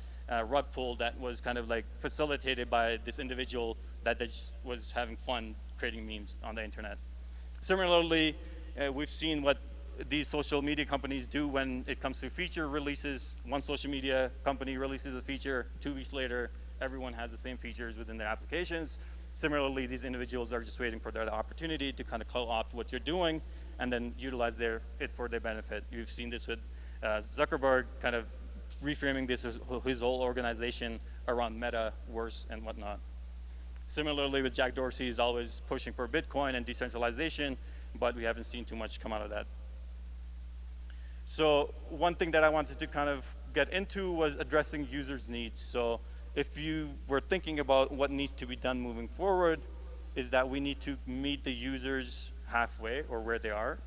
rug pull that was kind of like facilitated by this individual that just was having fun creating memes on the internet. Similarly, we've seen what these social media companies do when it comes to feature releases. One social media company releases a feature, 2 weeks later, everyone has the same features within their applications. Similarly, these individuals are just waiting for their opportunity to kind of co-opt what you're doing and then utilize it for their benefit. You've seen this with Zuckerberg kind of reframing his whole organization around metaverse and whatnot. Similarly with Jack Dorsey, he's always pushing for Bitcoin and decentralization, but we haven't seen too much come out of that. So one thing that I wanted to kind of get into was addressing users' needs. So if you were thinking about what needs to be done moving forward, is that we need to meet the users halfway or where they are.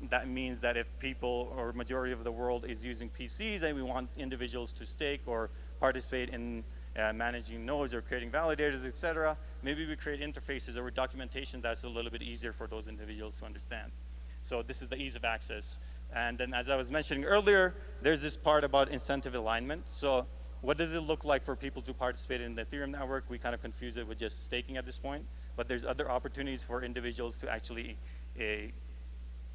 That means that if people or majority of the world is using PCs and we want individuals to stake or participate in managing nodes or creating validators, et cetera, maybe we create interfaces or documentation that's a little bit easier for those individuals to understand. So this is the ease of access. And then as I was mentioning earlier, there's this part about incentive alignment. So what does it look like for people to participate in the Ethereum network? We kind of confuse it with just staking at this point, but there's other opportunities for individuals to actually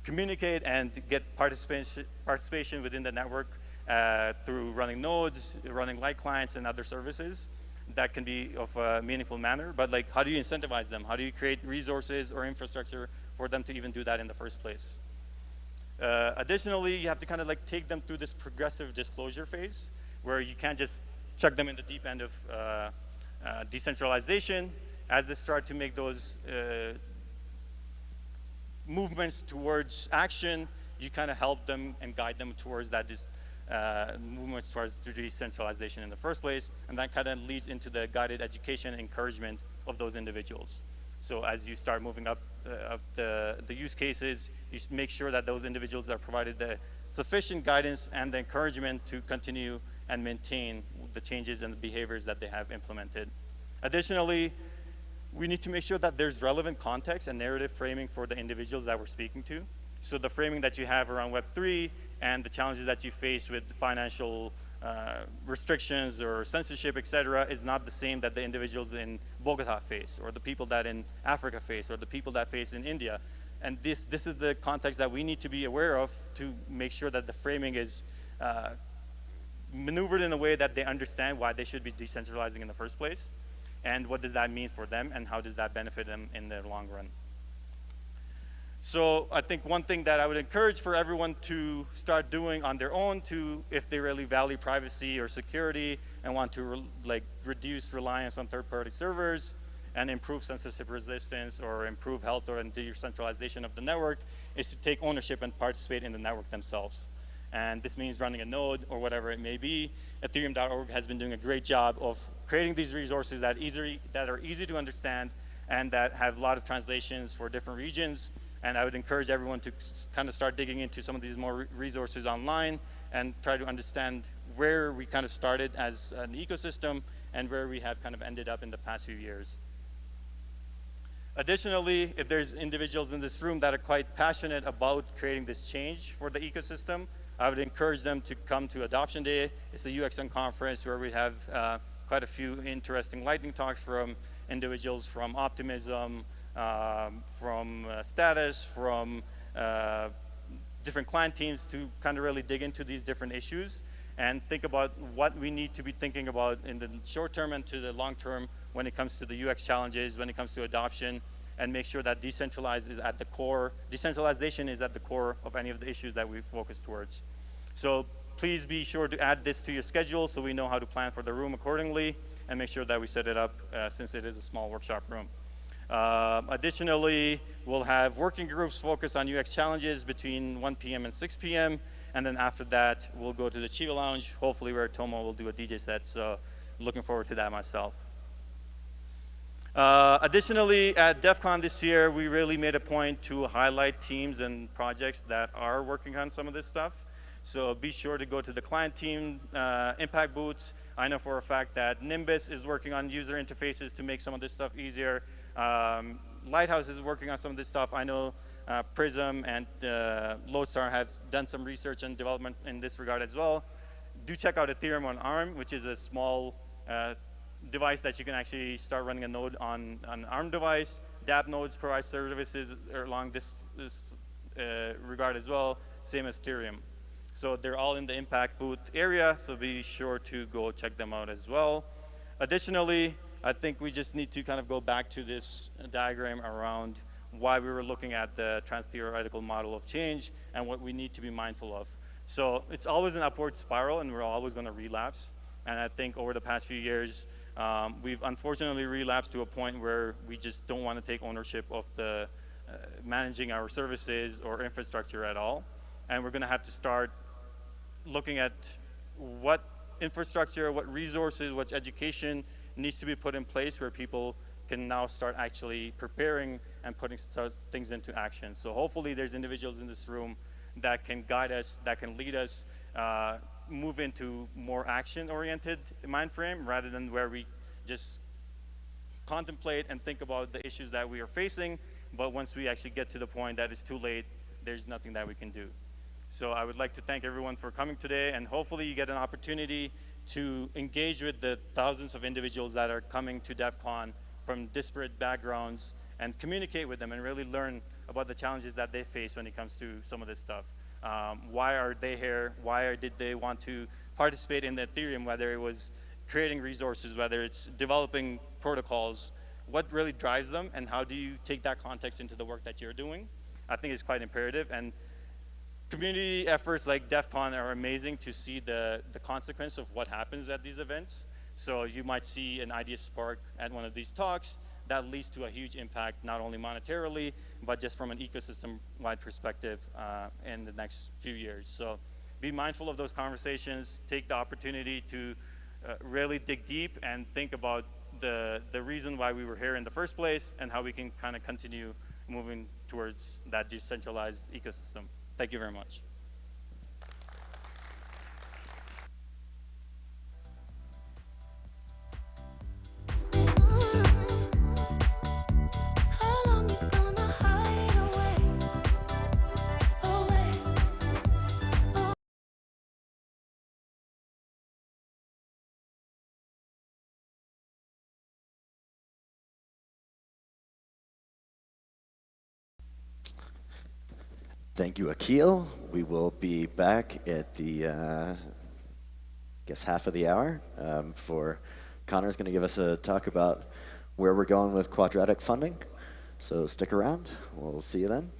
communicate and get participation within the network through running nodes, running light clients, and other services. That can be of a meaningful manner, but like, how do you incentivize them? How do you create resources or infrastructure for them to even do that in the first place? Additionally, you have to kind of like take them through this progressive disclosure phase, where you can't just chuck them in the deep end of decentralization. As they start to make those movements towards action, you kind of help them and guide them towards that movements towards decentralization in the first place, and that kind of leads into the guided education and encouragement of those individuals. So as you start moving up the use cases, you make sure that those individuals are provided the sufficient guidance and the encouragement to continue and maintain the changes and the behaviors that they have implemented. Additionally, we need to make sure that there's relevant context and narrative framing for the individuals that we're speaking to. So the framing that you have around Web3 and the challenges that you face with financial restrictions or censorship, et cetera, is not the same that the individuals in Bogotá face, or the people that in Africa face, or the people that face in India. And this is the context that we need to be aware of to make sure that the framing is maneuvered in a way that they understand why they should be decentralizing in the first place, and what does that mean for them, and how does that benefit them in the long run. So I think one thing that I would encourage for everyone to start doing on their own, if they really value privacy or security and want to reduce reliance on third-party servers and improve censorship resistance or improve health or decentralization of the network, is to take ownership and participate in the network themselves. And this means running a node or whatever it may be. Ethereum.org has been doing a great job of creating these resources that are easy to understand and that have a lot of translations for different regions. And I would encourage everyone to kind of start digging into some of these more resources online and try to understand where we kind of started as an ecosystem and where we have kind of ended up in the past few years. Additionally, if there's individuals in this room that are quite passionate about creating this change for the ecosystem, I would encourage them to come to Adoption Day. It's a UXN conference where we have quite a few interesting lightning talks from individuals from Optimism, from Status, from different client teams to kind of really dig into these different issues and think about what we need to be thinking about in the short term and to the long term when it comes to the UX challenges, when it comes to adoption, and make sure that decentralization is at the core of any of the issues that we focus towards. So please be sure to add this to your schedule so we know how to plan for the room accordingly and make sure that we set it up since it is a small workshop room. Additionally, we'll have working groups focus on UX challenges between 1 p.m. and 6 p.m. And then after that, we'll go to the Chiva Lounge, hopefully where Tomo will do a DJ set. So looking forward to that myself. Additionally, at DevCon this year, we really made a point to highlight teams and projects that are working on some of this stuff. So be sure to go to the client team impact booths. I know for a fact that Nimbus is working on user interfaces to make some of this stuff easier. Lighthouse is working on some of this stuff. I know Prism and Lodestar have done some research and development in this regard as well. Do check out Ethereum on ARM, which is a small device that you can actually start running a node on an ARM device. dApp nodes provide services along this regard as well, same as Ethereum. So they're all in the impact booth area, so be sure to go check them out as well. Additionally, I think we just need to kind of go back to this diagram around why we were looking at the trans-theoretical model of change and what we need to be mindful of. So it's always an upward spiral, and we're always going to relapse. And I think over the past few years, we've unfortunately relapsed to a point where we just don't want to take ownership of the managing our services or infrastructure at all. And we're going to have to start looking at what infrastructure, what resources, what education needs to be put in place where people can now start actually preparing and putting things into action. So hopefully there's individuals in this room that can guide us, that can lead us, move into more action-oriented mind frame rather than where we just contemplate and think about the issues that we are facing, but once we actually get to the point that it's too late, there's nothing that we can do. So I would like to thank everyone for coming today, and hopefully you get an opportunity to engage with the thousands of individuals that are coming to DEF CON from disparate backgrounds and communicate with them and really learn about the challenges that they face when it comes to some of this stuff. Why are they here? Why did they want to participate in the Ethereum, whether it was creating resources, whether it's developing protocols, what really drives them, and how do you take that context into the work that you're doing? I think it's quite imperative. And community efforts like DEF CON are amazing to see the consequence of what happens at these events. So you might see an idea spark at one of these talks that leads to a huge impact, not only monetarily, but just from an ecosystem-wide perspective in the next few years. So be mindful of those conversations, take the opportunity to really dig deep and think about the reason why we were here in the first place and how we can kind of continue moving towards that decentralized ecosystem. Thank you very much. Thank you, Akil. We will be back at the, I guess, half of the hour. Connor's going to give us a talk about where we're going with quadratic funding. So stick around. We'll see you then.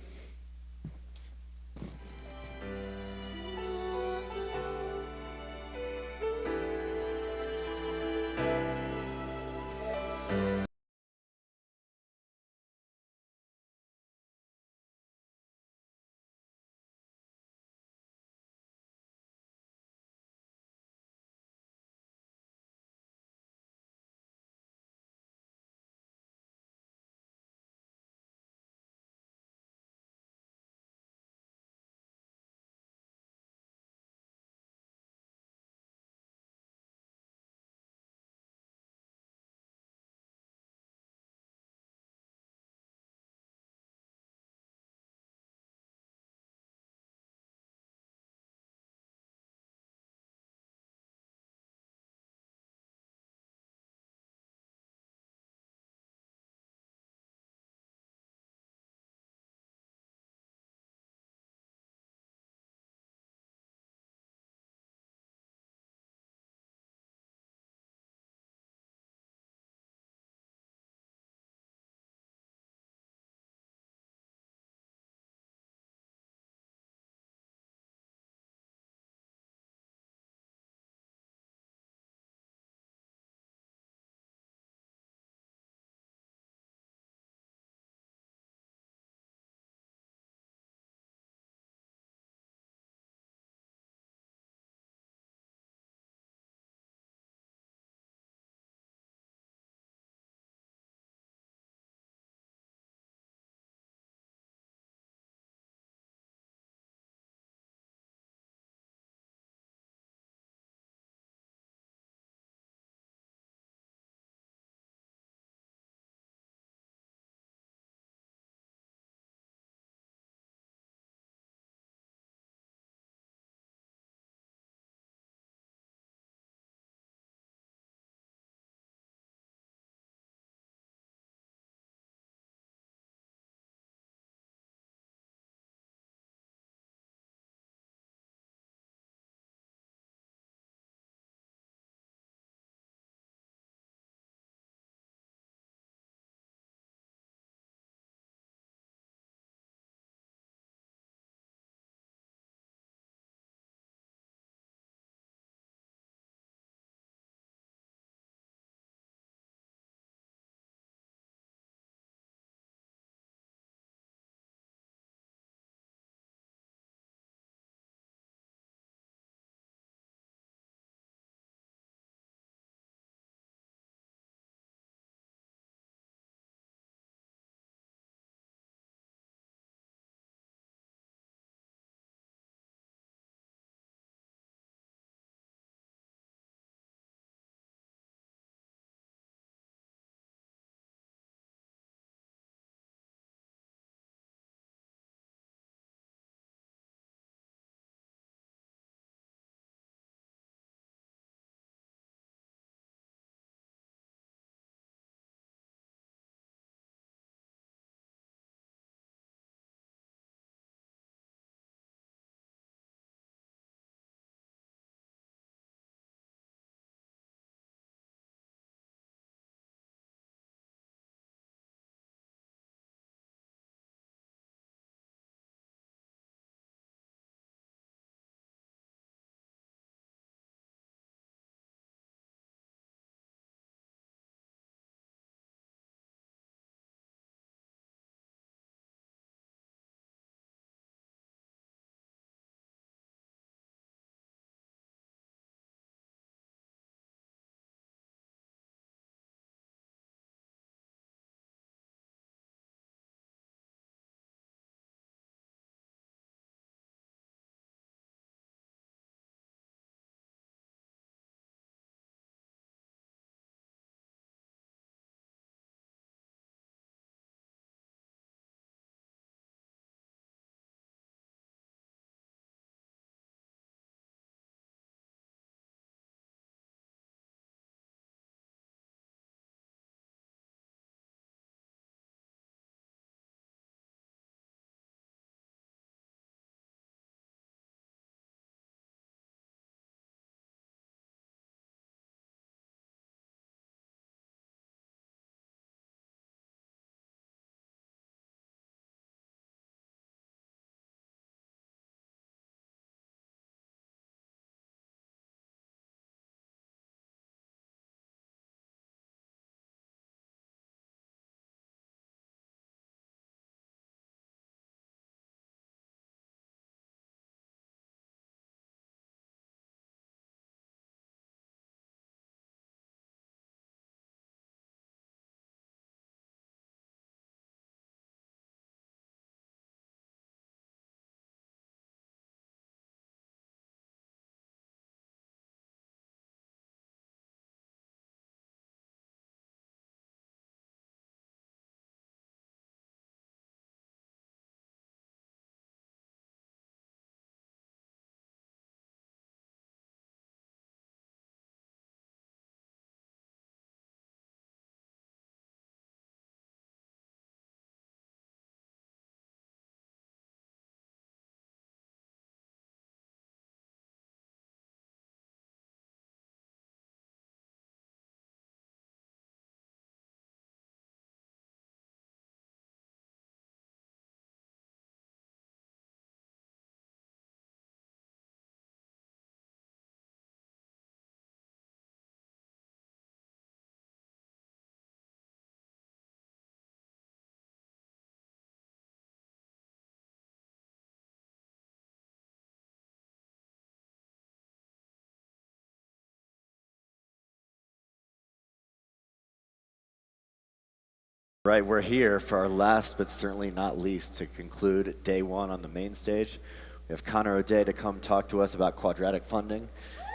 Right, we're here for our last but certainly not least to conclude day one on the main stage. We have Connor O'Day to come talk to us about quadratic funding.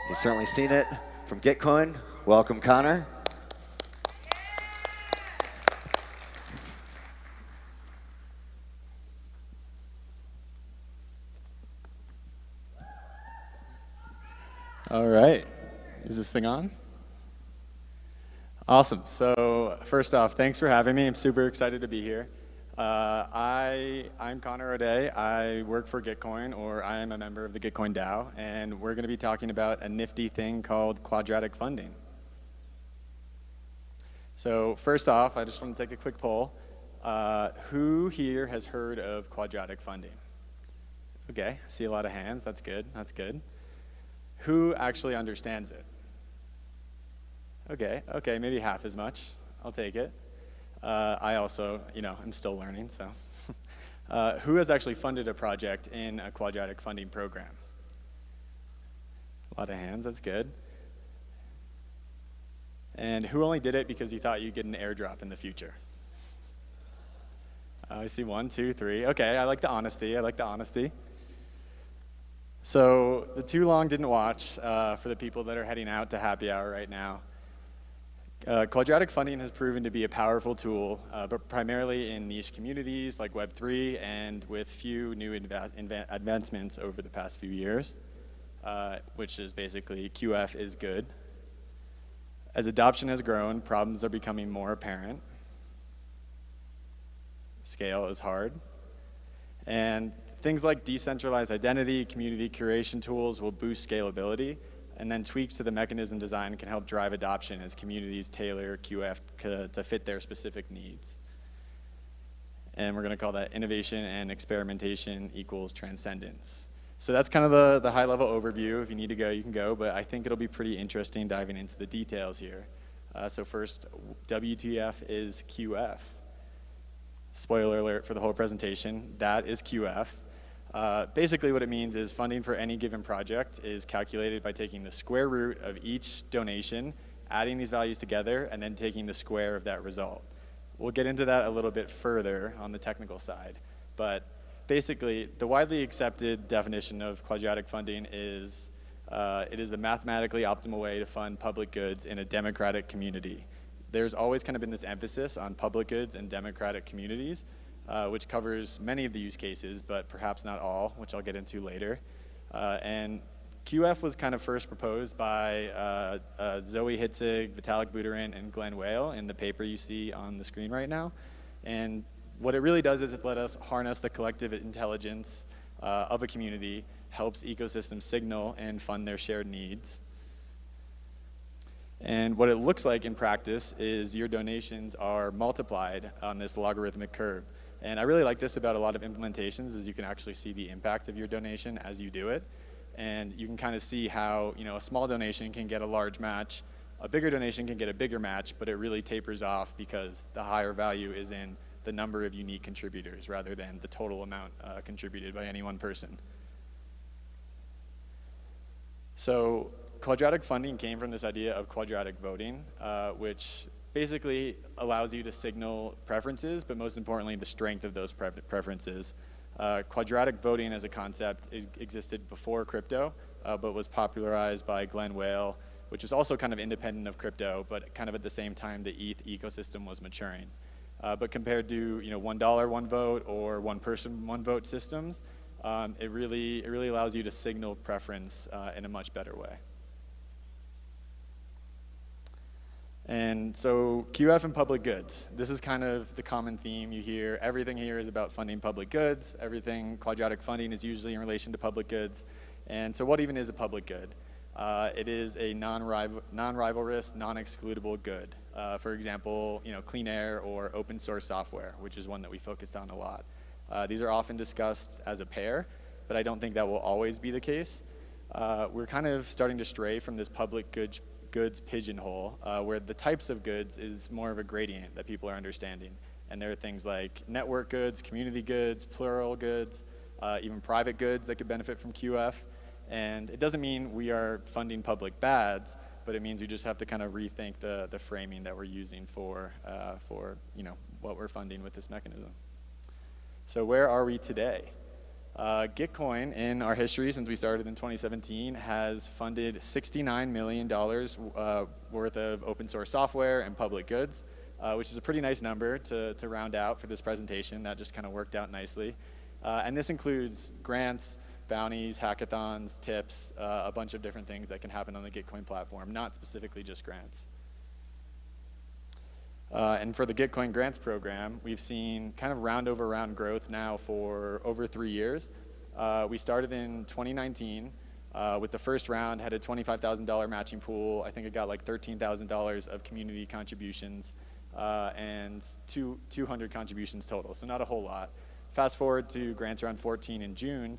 He's certainly seen it from Gitcoin. Welcome, Connor. All right, is this thing on? Awesome. So first off, thanks for having me. I'm super excited to be here. I'm Connor O'Day. I work for Gitcoin, or I am a member of the Gitcoin DAO, and we're going to be talking about a nifty thing called quadratic funding. So first off, I just want to take a quick poll. Who here has heard of quadratic funding? Okay, I see a lot of hands. That's good. That's good. Who actually understands it? Okay, maybe half as much. I'll take it. I also, I'm still learning, so. Who has actually funded a project in a quadratic funding program? A lot of hands, that's good. And who only did it because you thought you'd get an airdrop in the future? I see 1, 2, 3. Okay, I like the honesty, So the too long didn't watch for the people that are heading out to happy hour right now. Quadratic funding has proven to be a powerful tool, but primarily in niche communities like Web3 and with few new advancements over the past few years, which is basically QF is good. As adoption has grown, problems are becoming more apparent. Scale is hard. And things like decentralized identity, community curation tools will boost scalability, and then tweaks to the mechanism design can help drive adoption as communities tailor QF to fit their specific needs. And we're going to call that innovation and experimentation equals transcendence. So that's kind of the high-level overview. If you need to go, you can go, but I think it'll be pretty interesting diving into the details here. So first, WTF is QF. Spoiler alert for the whole presentation, that is QF. Basically what it means is funding for any given project is calculated by taking the square root of each donation, adding these values together, and then taking the square of that result. We'll get into that a little bit further on the technical side, but basically the widely accepted definition of quadratic funding is it is the mathematically optimal way to fund public goods in a democratic community. There's always kind of been this emphasis on public goods and democratic communities, which covers many of the use cases, but perhaps not all, which I'll get into later. And QF was kind of first proposed by Zoe Hitzig, Vitalik Buterin, and Glenn Whale in the paper you see on the screen right now. And what it really does is it let us harness the collective intelligence of a community, helps ecosystems signal and fund their shared needs. And what it looks like in practice is your donations are multiplied on this logarithmic curve. And I really like this about a lot of implementations is you can actually see the impact of your donation as you do it. And you can kind of see how a small donation can get a large match, a bigger donation can get a bigger match, but it really tapers off because the higher value is in the number of unique contributors rather than the total amount contributed by any one person. So quadratic funding came from this idea of quadratic voting, which basically allows you to signal preferences, but most importantly, the strength of those preferences. Quadratic voting as a concept existed before crypto, but was popularized by Glenn Whale, which is also kind of independent of crypto, but kind of at the same time the ETH ecosystem was maturing. But compared to $1 one vote or one person one vote systems, it really allows you to signal preference in a much better way. And so QF and public goods. This is kind of the common theme you hear. Everything here is about funding public goods. Everything quadratic funding is usually in relation to public goods. And so what even is a public good? It is a non-rivalrous, non-excludable good. For example, clean air or open source software, which is one that we focused on a lot. These are often discussed as a pair, but I don't think that will always be the case. We're kind of starting to stray from this public goods pigeonhole, where the types of goods is more of a gradient that people are understanding. And there are things like network goods, community goods, plural goods, even private goods that could benefit from QF. And it doesn't mean we are funding public bads, but it means we just have to kind of rethink the framing that we're using for what we're funding with this mechanism. So where are we today? Gitcoin, in our history since we started in 2017, has funded $69 million worth of open source software and public goods, which is a pretty nice number to round out for this presentation. That just kind of worked out nicely. And this includes grants, bounties, hackathons, tips, a bunch of different things that can happen on the Gitcoin platform, not specifically just grants. And for the Gitcoin grants program, we've seen kind of round over round growth now for over 3 years. We started in 2019 with the first round, had a $25,000 matching pool. I think it got like $13,000 of community contributions and 200 contributions total, so not a whole lot. Fast forward to grants round 14 in June,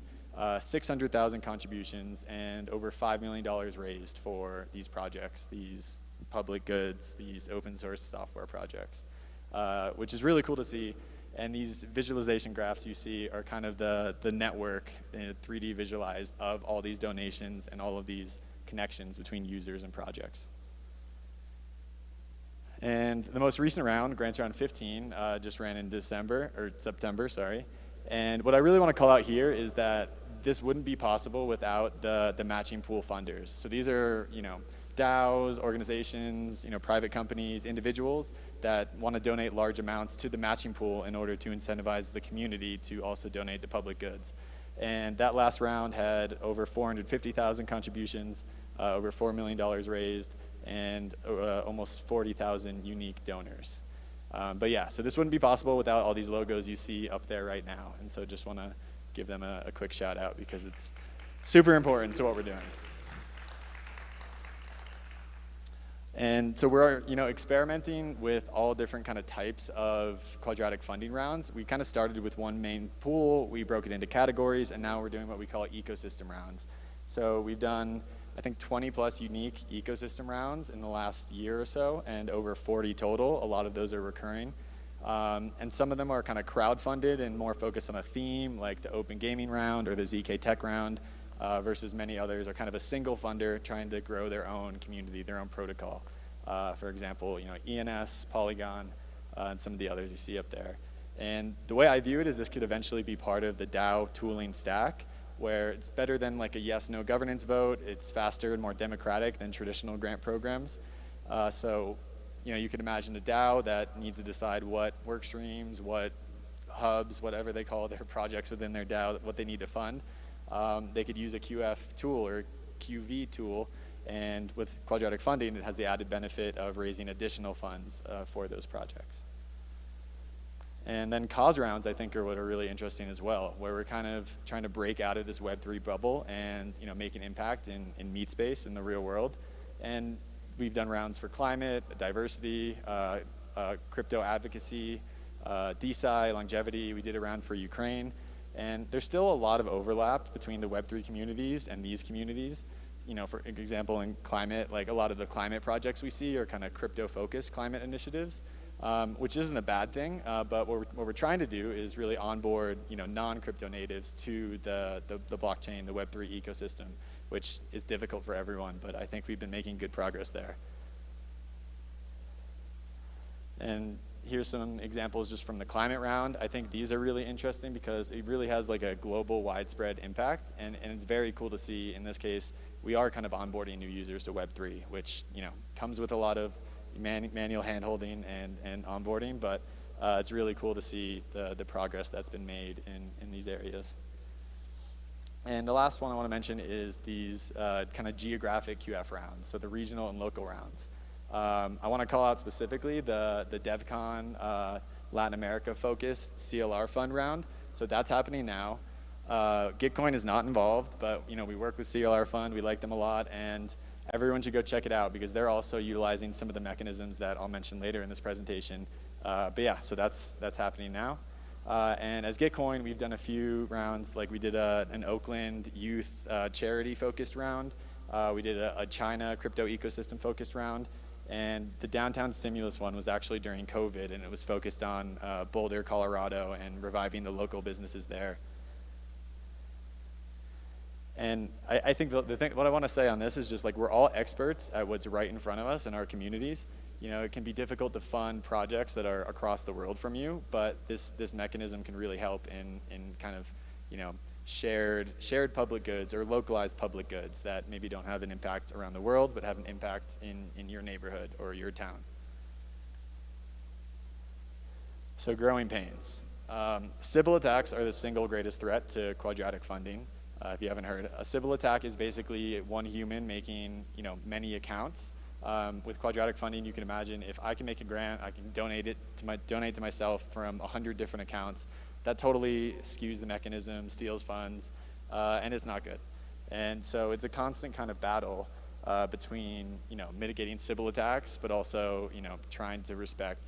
600,000 contributions and over $5 million raised for these projects, these public goods, these open source software projects, which is really cool to see. And these visualization graphs you see are kind of the network, 3D visualized, of all these donations and all of these connections between users and projects. And the most recent round, grants round 15, just ran in September, sorry. And what I really want to call out here is that this wouldn't be possible without the matching pool funders. So these are, DAOs, organizations, private companies, individuals that want to donate large amounts to the matching pool in order to incentivize the community to also donate to public goods. And that last round had over 450,000 contributions, over $4 million raised, and almost 40,000 unique donors. But yeah, so this wouldn't be possible without all these logos you see up there right now. And so just want to give them a quick shout out because it's super important to what we're doing. And so we're experimenting with all different kind of types of quadratic funding rounds. We kind of started with one main pool, we broke it into categories, and now we're doing what we call ecosystem rounds. So we've done, I think, 20 plus unique ecosystem rounds in the last year or so, and over 40 total. A lot of those are recurring. And some of them are kind of crowd-funded and more focused on a theme, like the Open Gaming round or the ZK Tech round. Versus many others are kind of a single funder trying to grow their own community, their own protocol. For example, ENS, Polygon, and some of the others you see up there. And the way I view it is this could eventually be part of the DAO tooling stack, where it's better than like a yes-no governance vote. It's faster and more democratic than traditional grant programs. So you could imagine a DAO that needs to decide what work streams, what hubs, whatever they call their projects within their DAO, what they need to fund. They could use a QF tool or QV tool, and with quadratic funding, it has the added benefit of raising additional funds for those projects. And then cause rounds, I think, are what are really interesting as well, where we're kind of trying to break out of this Web3 bubble and make an impact in meat space in the real world. And we've done rounds for climate, diversity, crypto advocacy, DeSci, longevity. We did a round for Ukraine. And there's still a lot of overlap between the Web3 communities and these communities. For example, in climate, like a lot of the climate projects we see are kind of crypto-focused climate initiatives, which isn't a bad thing. But what we're trying to do is really onboard, non-crypto natives to the blockchain, the Web3 ecosystem, which is difficult for everyone. But I think we've been making good progress there. And here's some examples just from the climate round. I think these are really interesting because it really has like a global widespread impact, and it's very cool to see. In this case, we are kind of onboarding new users to Web3, which comes with a lot of manual handholding and onboarding, but it's really cool to see the progress that's been made in these areas. And the last one I want to mention is these kind of geographic QF rounds, so the regional and local rounds. I want to call out specifically the Devcon Latin America focused CLR fund round. So that's happening now. Gitcoin is not involved, but we work with CLR fund. We like them a lot, and everyone should go check it out because they're also utilizing some of the mechanisms that I'll mention later in this presentation. But yeah, so that's happening now. And as Gitcoin, we've done a few rounds. Like we did an Oakland youth charity focused round. We did a China crypto ecosystem focused round. And the downtown stimulus one was actually during COVID, and it was focused on Boulder, Colorado, and reviving the local businesses there. And I think what I want to say on this is just like we're all experts at what's right in front of us in our communities. it can be difficult to fund projects that are across the world from you, but this mechanism can really help in kind of, shared public goods or localized public goods that maybe don't have an impact around the world, but have an impact in your neighborhood or your town. So growing pains. Sybil attacks are the single greatest threat to quadratic funding. If you haven't heard, a Sybil attack is basically one human making, many accounts. With quadratic funding, you can imagine if I can make a grant, I can donate to myself from 100 different accounts. That totally skews the mechanism, steals funds, and it's not good. And so it's a constant kind of battle between, mitigating Sybil attacks, but also, trying to respect,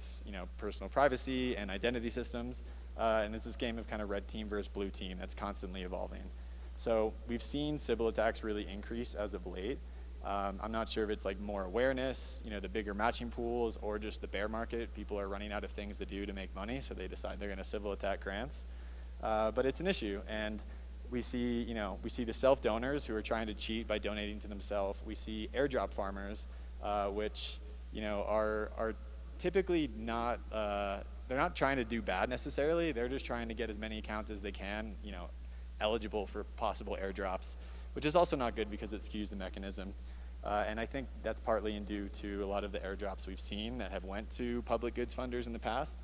personal privacy and identity systems. And it's this game of kind of red team versus blue team that's constantly evolving. So we've seen Sybil attacks really increase as of late. I'm not sure if it's like more awareness, the bigger matching pools, or just the bear market. People are running out of things to do to make money, so they decide they're going to Sybil attack grants. But it's an issue, and we see the self-donors who are trying to cheat by donating to themselves. We see airdrop farmers, which are typically not. They're not trying to do bad necessarily. They're just trying to get as many accounts as they can, eligible for possible airdrops, which is also not good because it skews the mechanism. And I think that's partly due to a lot of the airdrops we've seen that have went to public goods funders in the past.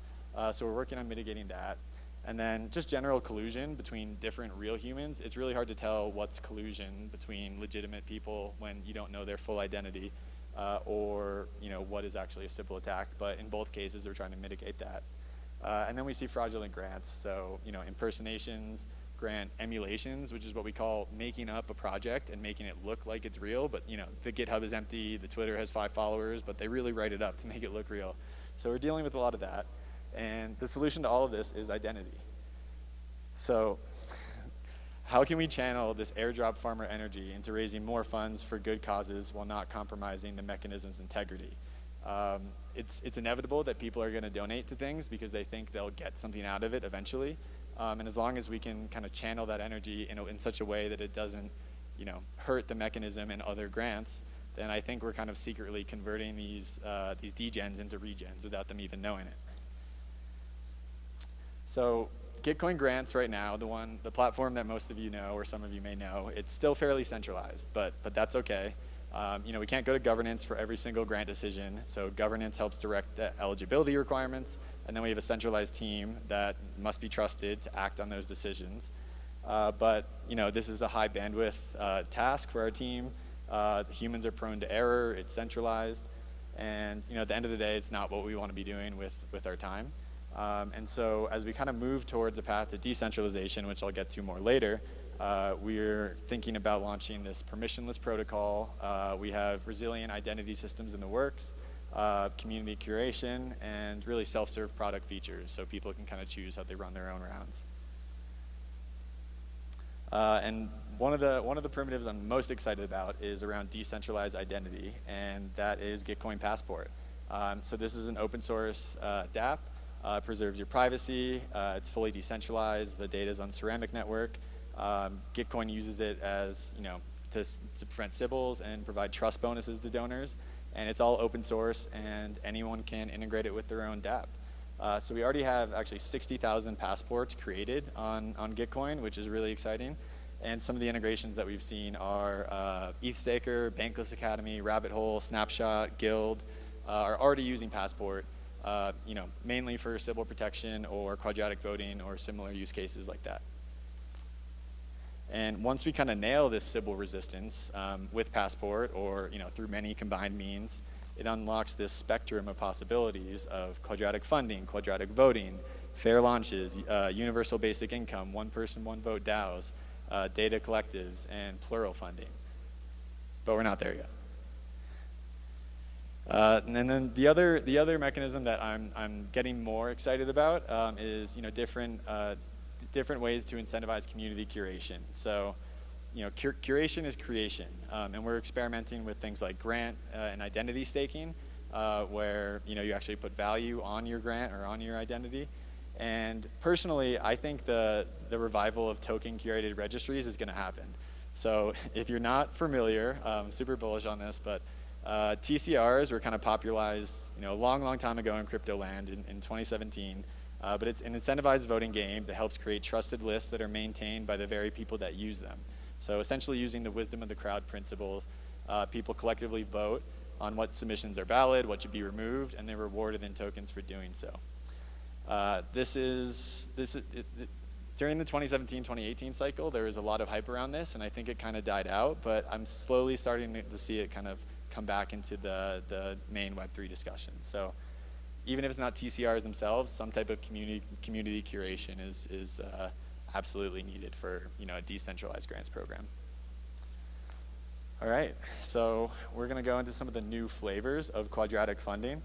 So we're working on mitigating that. And then just general collusion between different real humans. It's really hard to tell what's collusion between legitimate people when you don't know their full identity, or what is actually a Sybil attack. But in both cases, we're trying to mitigate that. And then we see fraudulent grants. So impersonations, grant emulations, which is what we call making up a project and making it look like it's real, but the GitHub is empty, the Twitter has 5 followers, but they really write it up to make it look real. So we're dealing with a lot of that. And the solution to all of this is identity. So how can we channel this airdrop farmer energy into raising more funds for good causes while not compromising the mechanism's integrity? It's inevitable that people are going to donate to things because they think they'll get something out of it eventually. And as long as we can kind of channel that energy in such a way that it doesn't, hurt the mechanism and other grants, then I think we're kind of secretly converting these degens into regens without them even knowing it. So Gitcoin grants right now, the platform that most of you know, or some of you may know, it's still fairly centralized, but that's okay. We can't go to governance for every single grant decision, so governance helps direct the eligibility requirements, and then we have a centralized team that must be trusted to act on those decisions. But this is a high bandwidth task for our team. Humans are prone to error, it's centralized, and at the end of the day, it's not what we want to be doing with our time. And so as we kind of move towards a path to decentralization, which I'll get to more later, we're thinking about launching this permissionless protocol. We have resilient identity systems in the works, community curation, and really self-serve product features so people can kind of choose how they run their own rounds. And one of the primitives I'm most excited about is around decentralized identity, and that is Gitcoin Passport. So this is an open source dApp. Preserves your privacy. It's fully decentralized. The data is on Ceramic Network. Gitcoin uses it as to prevent Sybils and provide trust bonuses to donors. And it's all open source, and anyone can integrate it with their own dApp. So we already have actually 60,000 passports created on Gitcoin, which is really exciting. And some of the integrations that we've seen are ETHStaker, Bankless Academy, Rabbit Hole, Snapshot, Guild are already using Passport. Mainly for Sybil protection or quadratic voting or similar use cases like that. And once we kind of nail this Sybil resistance with Passport or through many combined means, it unlocks this spectrum of possibilities of quadratic funding, quadratic voting, fair launches, universal basic income, one person, one vote DAOs, data collectives, and plural funding. But we're not there yet. And then the other mechanism that I'm getting more excited about is different ways to incentivize community curation. So curation is creation, and we're experimenting with things like grant and identity staking, where you actually put value on your grant or on your identity. And personally, I think the revival of token curated registries is going to happen. So if you're not familiar, I'm super bullish on this, but TCRs were kind of popularized, a long time ago in crypto land in 2017. But it's an incentivized voting game that helps create trusted lists that are maintained by the very people that use them. So essentially using the wisdom of the crowd principles, people collectively vote on what submissions are valid, what should be removed, and they're rewarded in tokens for doing so. During the 2017-2018 cycle, there was a lot of hype around this, and I think it kind of died out, but I'm slowly starting to see it kind of come back into the main Web3 discussion. So even if it's not TCRs themselves, some type of community curation is absolutely needed for a decentralized grants program. All right, so we're going to go into some of the new flavors of quadratic funding.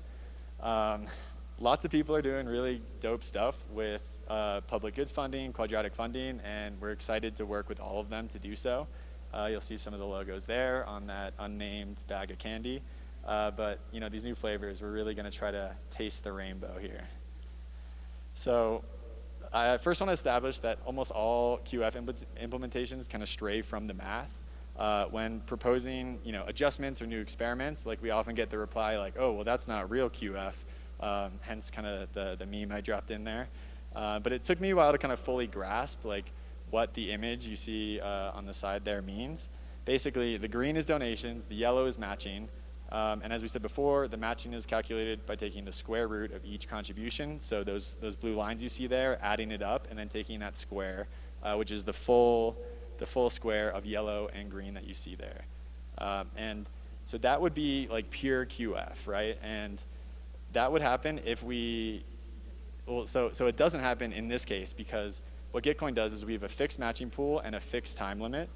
Lots of people are doing really dope stuff with public goods funding, quadratic funding, and we're excited to work with all of them to do so. You'll see some of the logos there on that unnamed bag of candy. But these new flavors, we're really going to try to taste the rainbow here. So I first want to establish that almost all QF implementations kind of stray from the math. When proposing adjustments or new experiments, like we often get the reply like, oh, well, that's not real QF, hence kind of the meme I dropped in there. But it took me a while to kind of fully grasp what the image you see on the side there means. Basically, the green is donations, the yellow is matching, and as we said before, the matching is calculated by taking the square root of each contribution. So those blue lines you see there, adding it up, and then taking that square, which is the full square of yellow and green that you see there. And so that would be like pure QF, right? And that would happen if so it doesn't happen in this case because what Gitcoin does is we have a fixed matching pool and a fixed time limit,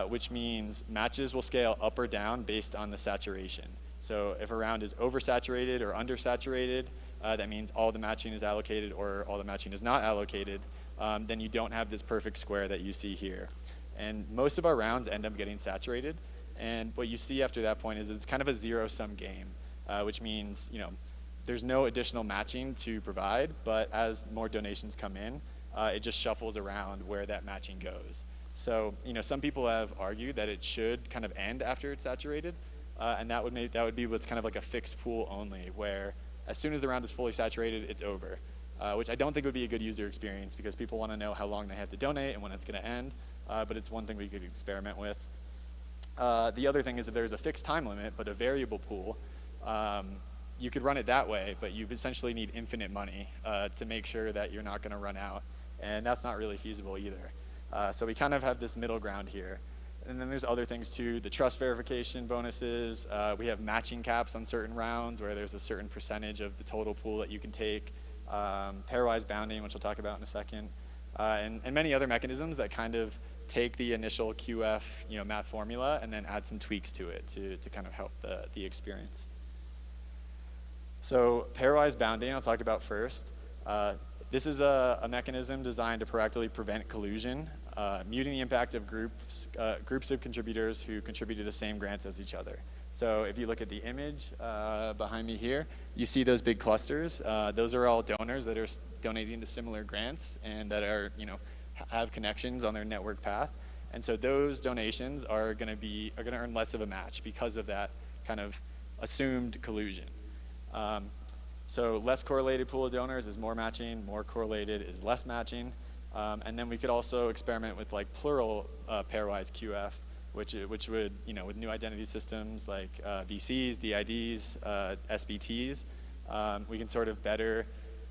which means matches will scale up or down based on the saturation. So if a round is oversaturated or undersaturated, that means all the matching is allocated or all the matching is not allocated, then you don't have this perfect square that you see here. And most of our rounds end up getting saturated. And what you see after that point is it's kind of a zero-sum game, which means there's no additional matching to provide, but as more donations come in, it just shuffles around where that matching goes. So some people have argued that it should kind of end after it's saturated, and that would be what's kind of like a fixed pool only, where as soon as the round is fully saturated, it's over. Which I don't think would be a good user experience because people want to know how long they have to donate and when it's going to end, but it's one thing we could experiment with. The other thing is if there's a fixed time limit but a variable pool, you could run it that way, but you essentially need infinite money to make sure that you're not going to run out, and that's not really feasible either. So we kind of have this middle ground here. And then there's other things too, the trust verification bonuses. We have matching caps on certain rounds where there's a certain percentage of the total pool that you can take. Pairwise bounding, which I'll talk about in a second, and many other mechanisms that kind of take the initial QF math formula and then add some tweaks to it to kind of help the experience. So pairwise bounding, I'll talk about first. This is a mechanism designed to proactively prevent collusion, muting the impact of groups of contributors who contribute to the same grants as each other. So if you look at the image behind me here, you see those big clusters. Those are all donors that are donating to similar grants and that are, have connections on their network path. And so those donations are going to earn less of a match because of that kind of assumed collusion. So less correlated pool of donors is more matching, more correlated is less matching. And then we could also experiment with like plural pairwise QF, which would, with new identity systems like VCs, DIDs, SBTs, we can sort of better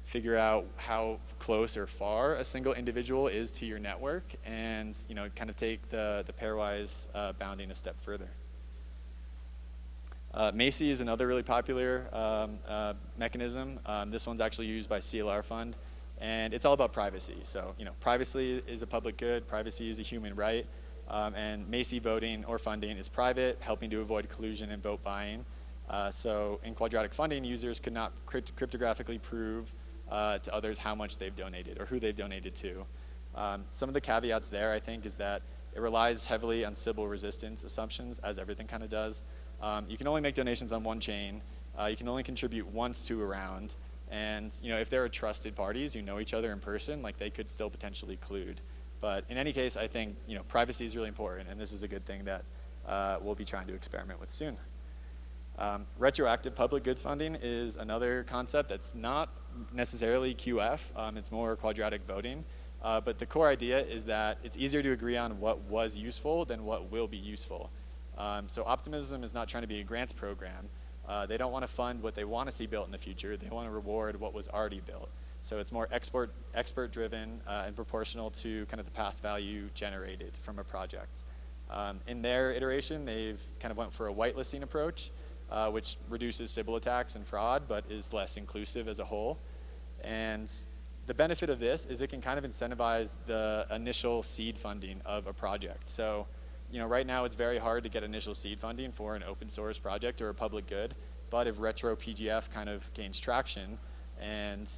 figure out how close or far a single individual is to your network and, kind of take the pairwise bounding a step further. Macy is another really popular mechanism. This one's actually used by CLR Fund, and it's all about privacy. So, privacy is a public good, privacy is a human right, and Macy voting or funding is private, helping to avoid collusion and vote buying. So in quadratic funding, users could not cryptographically prove to others how much they've donated or who they've donated to. Some of the caveats there, I think, is that it relies heavily on Sybil resistance assumptions, as everything kind of does. You can only make donations on one chain. You can only contribute once to a round. And if there are trusted parties who know each other in person, like they could still potentially collude. But in any case, I think privacy is really important, and this is a good thing that we'll be trying to experiment with soon. Retroactive public goods funding is another concept that's not necessarily QF. It's more quadratic voting. But the core idea is that it's easier to agree on what was useful than what will be useful. So Optimism is not trying to be a grants program. They don't want to fund what they want to see built in the future. They want to reward what was already built. So it's more expert-driven and proportional to kind of the past value generated from a project. In their iteration, they've kind of went for a whitelisting approach, which reduces Sybil attacks and fraud, but is less inclusive as a whole. And the benefit of this is it can kind of incentivize the initial seed funding of a project. So, right now it's very hard to get initial seed funding for an open source project or a public good, but if retro PGF kind of gains traction and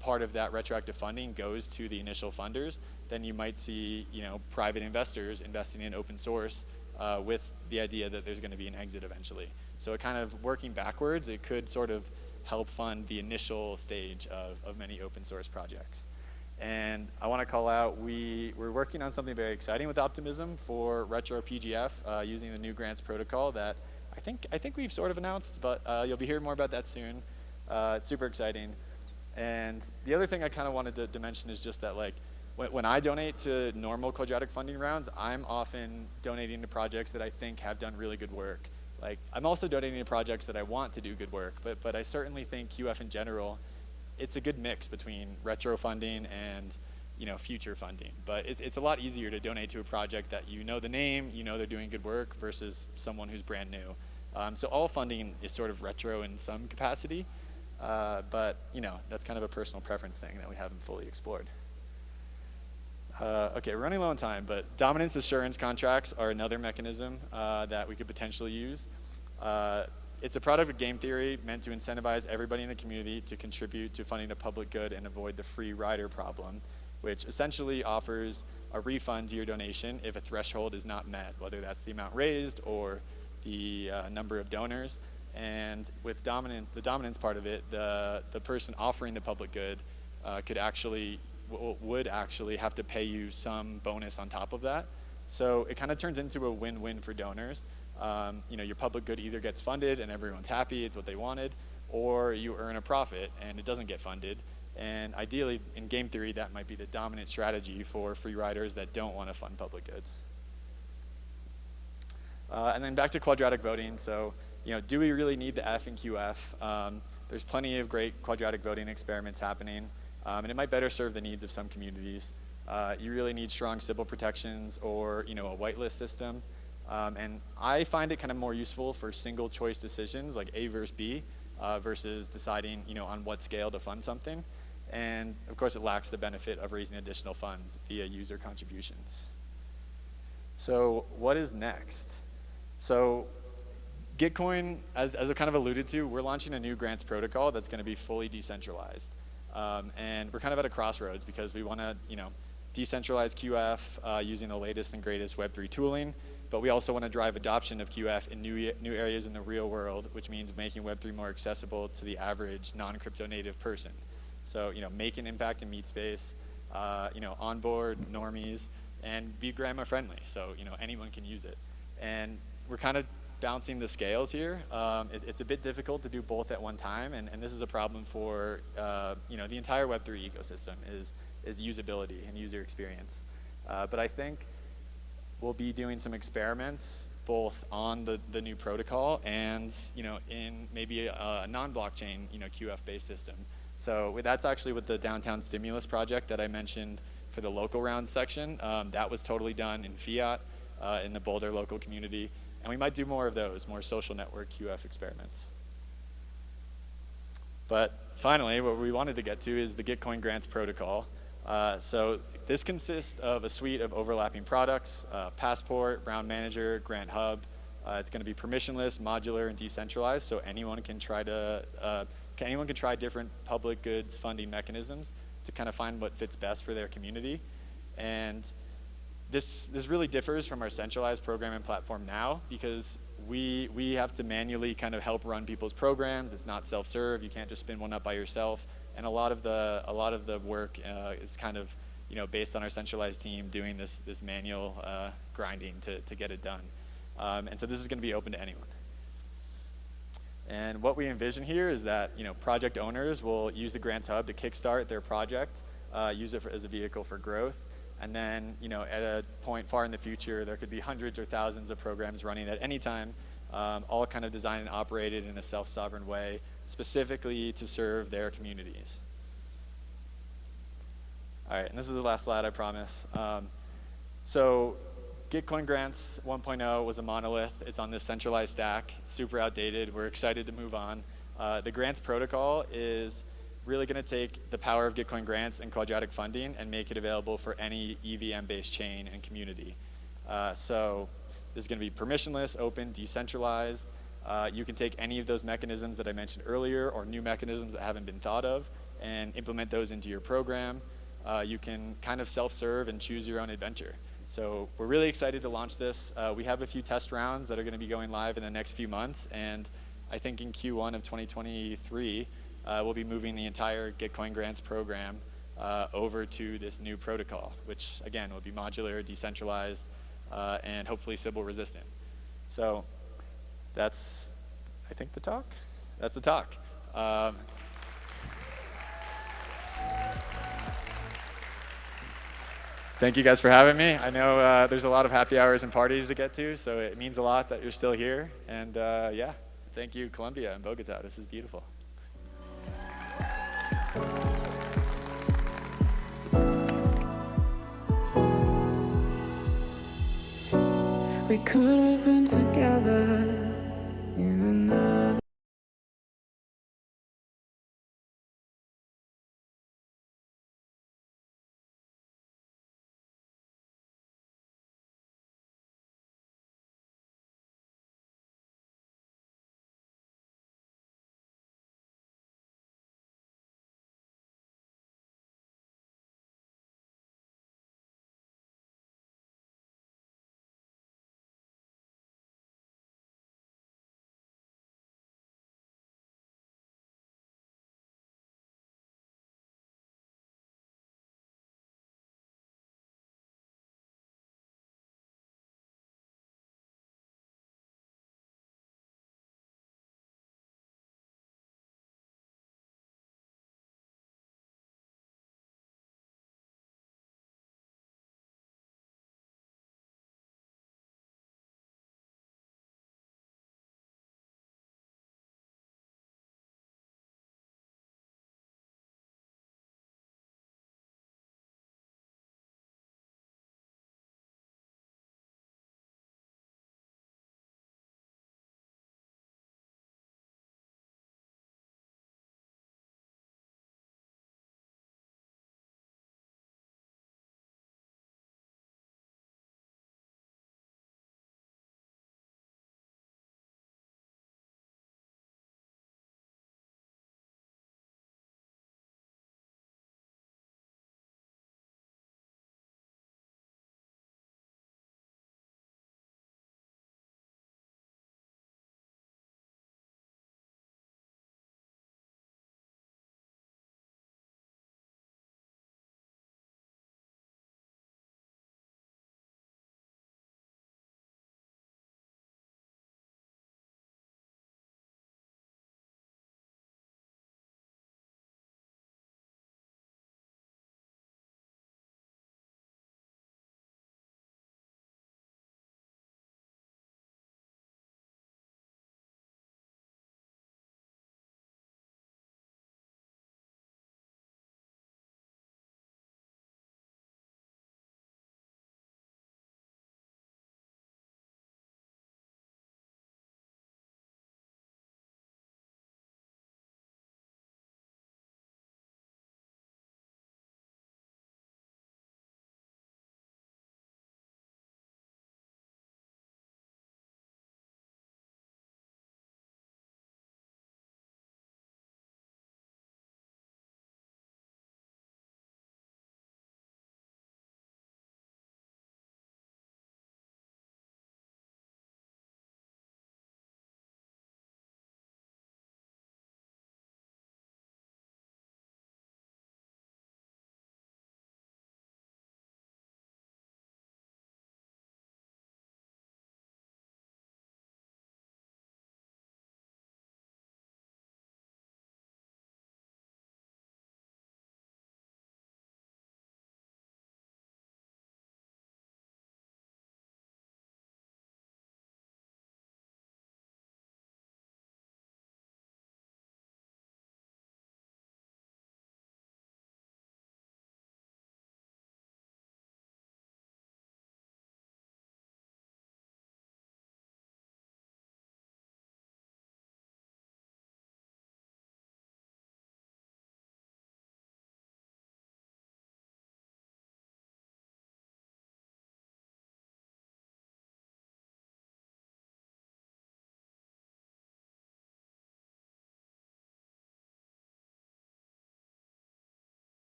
part of that retroactive funding goes to the initial funders, then you might see private investors investing in open source with the idea that there's going to be an exit eventually. So it kind of working backwards, it could sort of help fund the initial stage of many open source projects. And I want to call out, we're working on something very exciting with Optimism for retro PGF using the new grants protocol that I think we've sort of announced, but you'll be hearing more about that soon. It's super exciting. And the other thing I kind of wanted to mention is just that when I donate to normal quadratic funding rounds, I'm often donating to projects that I think have done really good work. I'm also donating to projects that I want to do good work, but I certainly think QF in general, it's a good mix between retro funding and future funding. But it's a lot easier to donate to a project that the name, they're doing good work versus someone who's brand new. So all funding is sort of retro in some capacity, but that's kind of a personal preference thing that we haven't fully explored. Okay, we're running low on time, but dominance assurance contracts are another mechanism that we could potentially use. It's a product of game theory meant to incentivize everybody in the community to contribute to funding a public good and avoid the free rider problem, which essentially offers a refund to your donation if a threshold is not met, whether that's the amount raised or the number of donors. And with dominance, the dominance part of it, the person offering the public good would actually have to pay you some bonus on top of that. So it kind of turns into a win-win for donors. Your public good either gets funded and everyone's happy, it's what they wanted, or you earn a profit and it doesn't get funded. And ideally, in game theory, that might be the dominant strategy for free riders that don't want to fund public goods. And then back to quadratic voting. So, do we really need the F in QF? There's plenty of great quadratic voting experiments happening, and it might better serve the needs of some communities. You really need strong Sybil protections or a whitelist system. And I find it kind of more useful for single choice decisions like A versus B versus deciding on what scale to fund something. And of course it lacks the benefit of raising additional funds via user contributions. So what is next? So Gitcoin, as I kind of alluded to, we're launching a new grants protocol that's going to be fully decentralized. And we're kind of at a crossroads because we want to decentralize QF using the latest and greatest Web3 tooling, but we also want to drive adoption of QF in new areas in the real world, which means making Web3 more accessible to the average non-crypto native person. So, make an impact in meet space, onboard normies, and be grandma friendly. So, anyone can use it. And we're kind of balancing the scales here. It's a bit difficult to do both at one time, and this is a problem for the entire Web3 ecosystem is usability and user experience. But I think we'll be doing some experiments both on the new protocol and in maybe a non-blockchain QF-based system. So that's actually with the Downtown Stimulus project that I mentioned for the local round section. That was totally done in fiat in the Boulder local community. And we might do more of those, more social network QF experiments. But finally, what we wanted to get to is the Gitcoin grants protocol. So this consists of a suite of overlapping products, Passport, Round Manager, Grant Hub. It's going to be permissionless, modular, and decentralized, so anyone can try different public goods funding mechanisms to kind of find what fits best for their community. And this really differs from our centralized program and platform now because we have to manually kind of help run people's programs. It's not self-serve. You can't just spin one up by yourself. And a lot of the work is kind of based on our centralized team doing this manual grinding to get it done. And so this is going to be open to anyone. And what we envision here is that project owners will use the Grants Hub to kickstart their project, use it as a vehicle for growth, and then at a point far in the future, there could be hundreds or thousands of programs running at any time, all kind of designed and operated in a self-sovereign way, specifically to serve their communities. All right, and this is the last slide, I promise. So Gitcoin Grants 1.0 was a monolith. It's on this centralized stack. It's super outdated. We're excited to move on. The Grants protocol is really going to take the power of Gitcoin Grants and Quadratic Funding and make it available for any EVM-based chain and community. So this is going to be permissionless, open, decentralized. You can take any of those mechanisms that I mentioned earlier or new mechanisms that haven't been thought of and implement those into your program. You can kind of self-serve and choose your own adventure. So we're really excited to launch this. We have a few test rounds that are going to be going live in the next few months, and I think in Q1 of 2023, we'll be moving the entire Gitcoin Grants program over to this new protocol, which again will be modular, decentralized, and hopefully Sybil resistant. So that's, I think, the talk. That's the talk. Thank you guys for having me. I know there's a lot of happy hours and parties to get to, so it means a lot that you're still here. And yeah, thank you, Colombia and Bogotá. This is beautiful. We could have been together in another